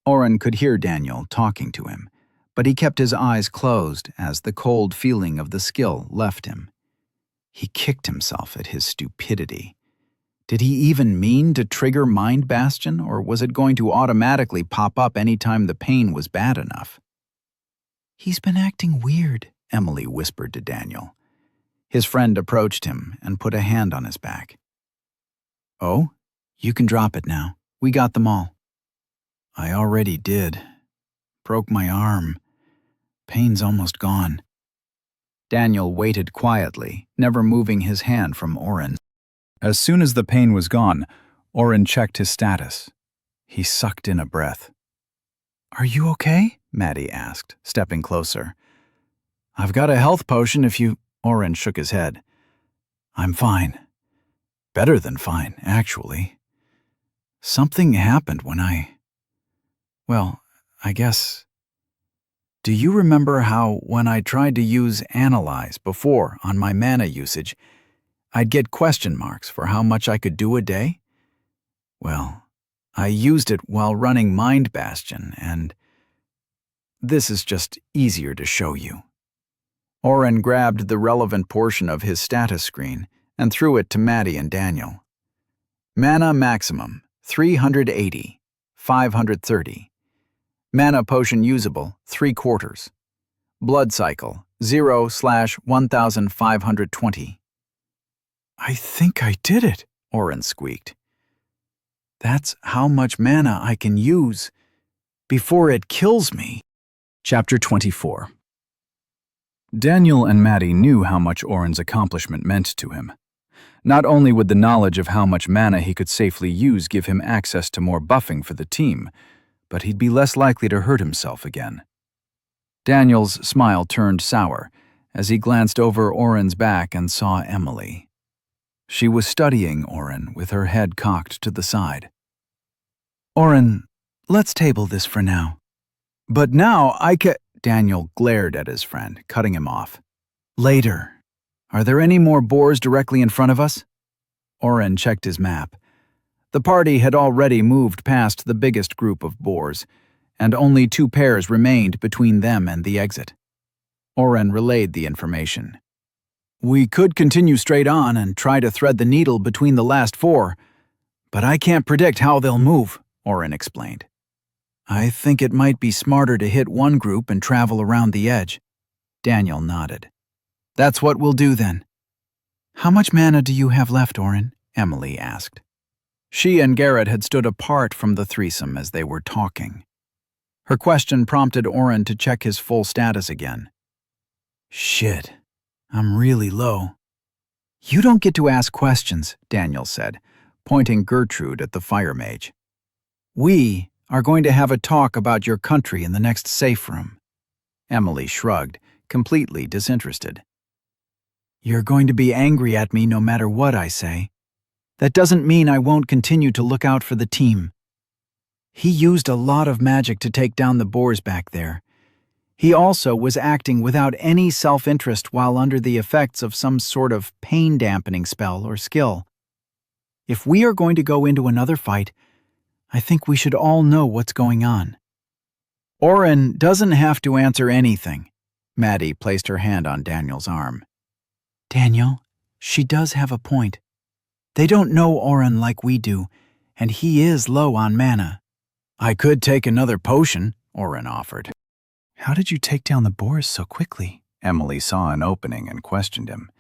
Oren could hear Daniel talking to him, but he kept his eyes closed as the cold feeling of the skill left him. He kicked himself at his stupidity. Did he even mean to trigger Mind Bastion, or was it going to automatically pop up anytime the pain was bad enough? He's been acting weird, Emily whispered to Daniel. His friend approached him and put a hand on his back. Oh, you can drop it now. We got them all. I already did. Broke my arm. Pain's almost gone. Daniel waited quietly, never moving his hand from Oren. As soon as the pain was gone, Oren checked his status. He sucked in a breath. Are you okay? Maddie asked, stepping closer. I've got a health potion if you... Oren shook his head. I'm fine. Better than fine, actually. Something happened when Well, I guess... Do you remember how, when I tried to use Analyze before on my mana usage, I'd get question marks for how much I could do a day? Well, I used it while running Mind Bastion, and this is just easier to show you. Oren grabbed the relevant portion of his status screen and threw it to Maddie and Daniel. Mana maximum, 380, 530. Mana potion usable, 3/4. Blood cycle, 0/1520. I think I did it, Oren squeaked. That's how much mana I can use before it kills me. Chapter 24. Daniel and Maddie knew how much Oren's accomplishment meant to him. Not only would the knowledge of how much mana he could safely use give him access to more buffing for the team, but he'd be less likely to hurt himself again. Daniel's smile turned sour as he glanced over Oren's back and saw Emily. She was studying Oren with her head cocked to the side. Oren, let's table this for now. But now I ca— Daniel glared at his friend, cutting him off. Later. Are there any more boars directly in front of us? Oren checked his map. The party had already moved past the biggest group of boars, and only 2 pairs remained between them and the exit. Oren relayed the information. "We could continue straight on and try to thread the needle between the last 4, but I can't predict how they'll move," Oren explained. "I think it might be smarter to hit one group and travel around the edge." Daniel nodded. "That's what we'll do then." "How much mana do you have left, Oren?" Emily asked. She and Garrett had stood apart from the threesome as they were talking. Her question prompted Oren to check his full status again. "Shit, I'm really low." "You don't get to ask questions," Daniel said, pointing Gertrude at the fire mage. "We are going to have a talk about your country in the next safe room." Emily shrugged, completely disinterested. "You're going to be angry at me no matter what I say. That doesn't mean I won't continue to look out for the team. He used a lot of magic to take down the boars back there. He also was acting without any self-interest while under the effects of some sort of pain-dampening spell or skill. If we are going to go into another fight, I think we should all know what's going on." "Oren doesn't have to answer anything." Maddie placed her hand on Daniel's arm. "Daniel, she does have a point. They don't know Oren like we do, and he is low on mana." "I could take another potion," Oren offered. "How did you take down the boars so quickly?" Emily saw an opening and questioned him.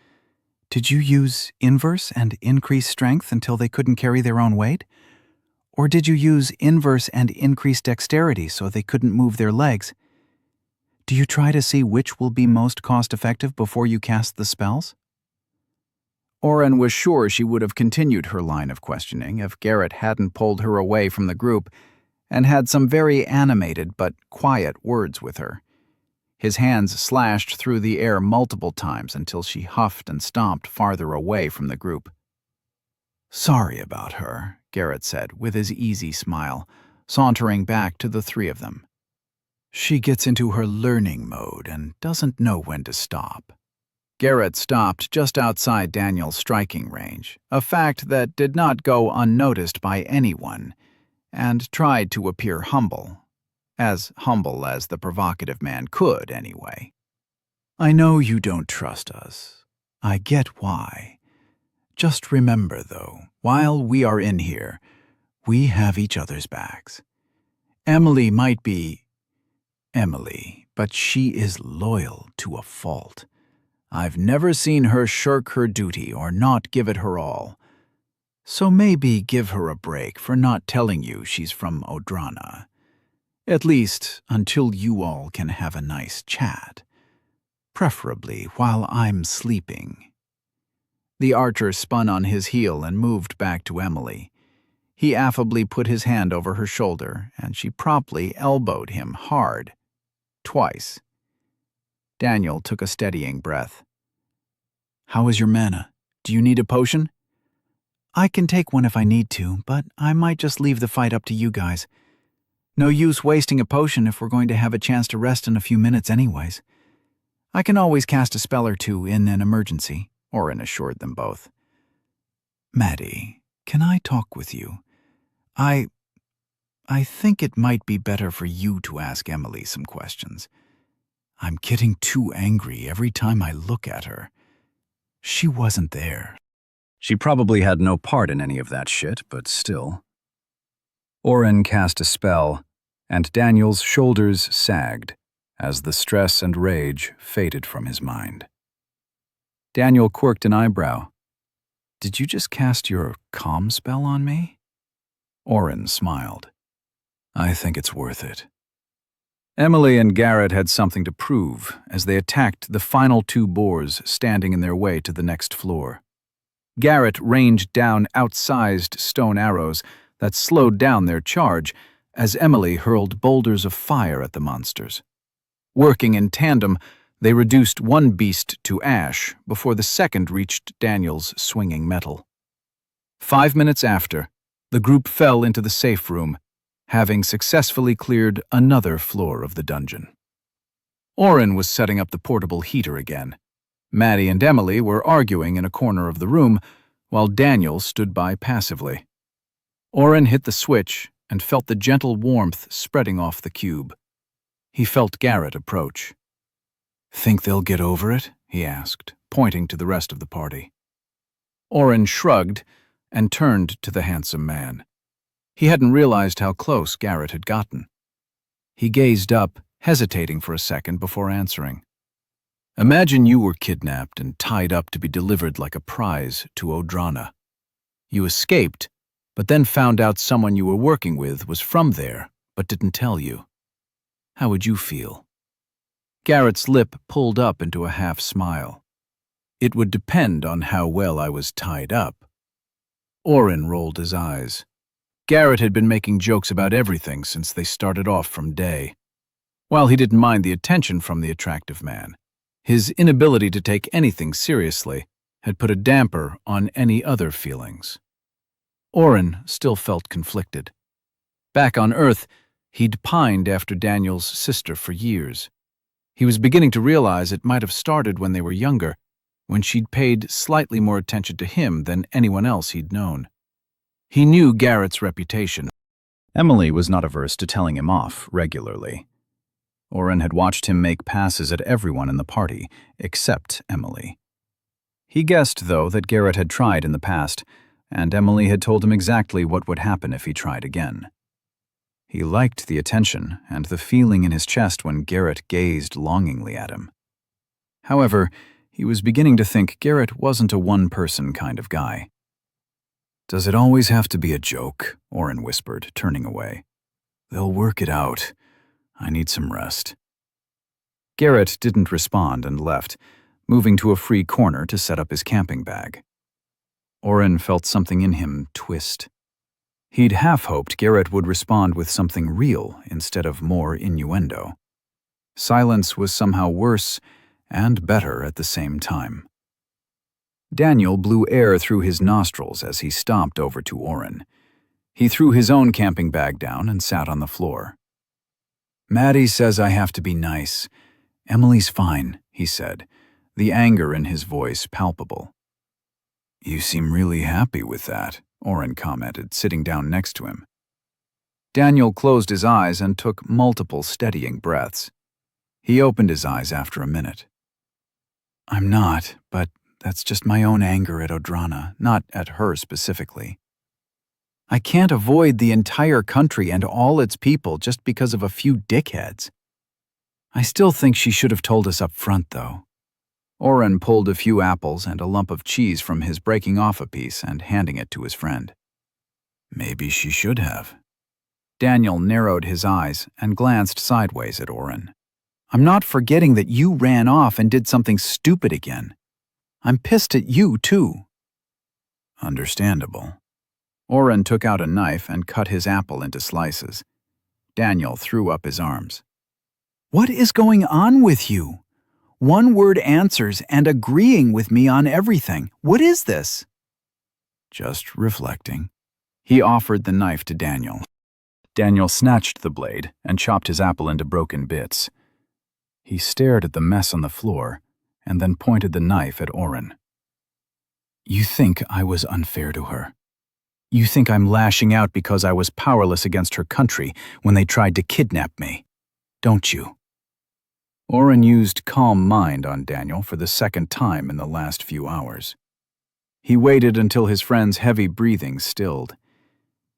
"Did you use inverse and increase strength until they couldn't carry their own weight? Or did you use inverse and increase dexterity so they couldn't move their legs? Do you try to see which will be most cost-effective before you cast the spells?" Oren was sure she would have continued her line of questioning if Garrett hadn't pulled her away from the group and had some very animated but quiet words with her. His hands slashed through the air multiple times until she huffed and stomped farther away from the group. "Sorry about her," Garrett said with his easy smile, sauntering back to the 3 of them. "She gets into her learning mode and doesn't know when to stop." Garrett stopped just outside Daniel's striking range, a fact that did not go unnoticed by anyone, and tried to appear humble. As humble as the provocative man could, anyway. "I know you don't trust us. I get why. Just remember, though, while we are in here, we have each other's backs. Emily might be Emily, but she is loyal to a fault. I've never seen her shirk her duty or not give it her all. So maybe give her a break for not telling you she's from Odrana. At least until you all can have a nice chat. Preferably while I'm sleeping." The archer spun on his heel and moved back to Emily. He affably put his hand over her shoulder, and she promptly elbowed him hard. Twice. Daniel took a steadying breath. "How is your mana? Do you need a potion?" "I can take one if I need to, but I might just leave the fight up to you guys. No use wasting a potion if we're going to have a chance to rest in a few minutes anyways. I can always cast a spell or two in an emergency," Oren assured them both. "Maddie, can I talk with you? I think it might be better for you to ask Emily some questions. I'm getting too angry every time I look at her. She wasn't there." She probably had no part in any of that shit, but still. Oren cast a spell, and Daniel's shoulders sagged as the stress and rage faded from his mind. Daniel quirked an eyebrow. "Did you just cast your calm spell on me?" Oren smiled. "I think it's worth it." Emily and Garrett had something to prove as they attacked the final 2 boars standing in their way to the next floor. Garrett rained down outsized stone arrows that slowed down their charge as Emily hurled boulders of fire at the monsters. Working in tandem, they reduced one beast to ash before the second reached Daniel's swinging metal. 5 minutes after, the group fell into the safe room, having successfully cleared another floor of the dungeon. Oren was setting up the portable heater again. Maddie and Emily were arguing in a corner of the room, while Daniel stood by passively. Oren hit the switch and felt the gentle warmth spreading off the cube. He felt Garrett approach. "Think they'll get over it?" he asked, pointing to the rest of the party. Oren shrugged and turned to the handsome man. He hadn't realized how close Garrett had gotten. He gazed up, hesitating for a second before answering. "Imagine you were kidnapped and tied up to be delivered like a prize to Odrana. You escaped, but then found out someone you were working with was from there, but didn't tell you. How would you feel?" Garrett's lip pulled up into a half smile. "It would depend on how well I was tied up." Oren rolled his eyes. Garrett had been making jokes about everything since they started off from day. While he didn't mind the attention from the attractive man, his inability to take anything seriously had put a damper on any other feelings. Oren still felt conflicted. Back on Earth, he'd pined after Daniel's sister for years. He was beginning to realize it might have started when they were younger, when she'd paid slightly more attention to him than anyone else he'd known. He knew Garrett's reputation. Emily was not averse to telling him off regularly. Oren had watched him make passes at everyone in the party, except Emily. He guessed, though, that Garrett had tried in the past, and Emily had told him exactly what would happen if he tried again. He liked the attention and the feeling in his chest when Garrett gazed longingly at him. However, he was beginning to think Garrett wasn't a one-person kind of guy. "Does it always have to be a joke?" Oren whispered, turning away. "They'll work it out. I need some rest." Garrett didn't respond and left, moving to a free corner to set up his camping bag. Oren felt something in him twist. He'd half-hoped Garrett would respond with something real instead of more innuendo. Silence was somehow worse and better at the same time. Daniel blew air through his nostrils as he stomped over to Oren. He threw his own camping bag down and sat on the floor. "Maddie says I have to be nice. Emily's fine," he said, the anger in his voice palpable. "You seem really happy with that," Oren commented, sitting down next to him. Daniel closed his eyes and took multiple steadying breaths. He opened his eyes after a minute. "I'm not, but that's just my own anger at Odrana, not at her specifically. I can't avoid the entire country and all its people just because of a few dickheads. I still think she should have told us up front, though." Oren pulled a few apples and a lump of cheese from his breaking off a piece and handing it to his friend. "Maybe she should have." Daniel narrowed his eyes and glanced sideways at Oren. "I'm not forgetting that you ran off and did something stupid again. I'm pissed at you, too." "Understandable." Oren took out a knife and cut his apple into slices. Daniel threw up his arms. "What is going on with you? One-word answers and agreeing with me on everything. What is this?" "Just reflecting." He offered the knife to Daniel. Daniel snatched the blade and chopped his apple into broken bits. He stared at the mess on the floor and then pointed the knife at Oren. "You think I was unfair to her? You think I'm lashing out because I was powerless against her country when they tried to kidnap me, don't you?" Oren used calm mind on Daniel for the second time in the last few hours. He waited until his friend's heavy breathing stilled.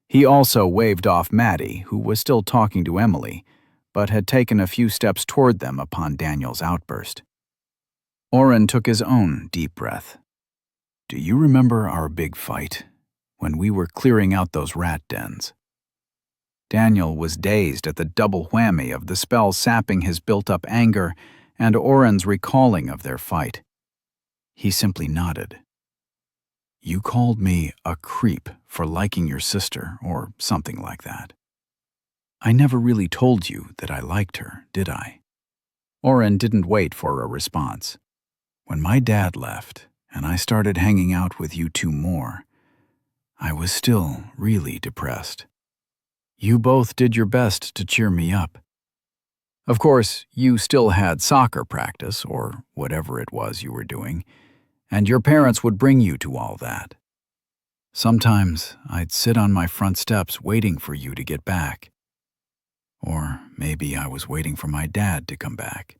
He also waved off Maddie, who was still talking to Emily, but had taken a few steps toward them upon Daniel's outburst. Oren took his own deep breath. "Do you remember our big fight, when we were clearing out those rat dens?" Daniel was dazed at the double whammy of the spell sapping his built-up anger and Oren's recalling of their fight. He simply nodded. "You called me a creep for liking your sister, or something like that. I never really told you that I liked her, did I?" Oren didn't wait for a response. "When my dad left, and I started hanging out with you two more, I was still really depressed. You both did your best to cheer me up. Of course, you still had soccer practice, or whatever it was you were doing, and your parents would bring you to all that. Sometimes I'd sit on my front steps waiting for you to get back. Or maybe I was waiting for my dad to come back.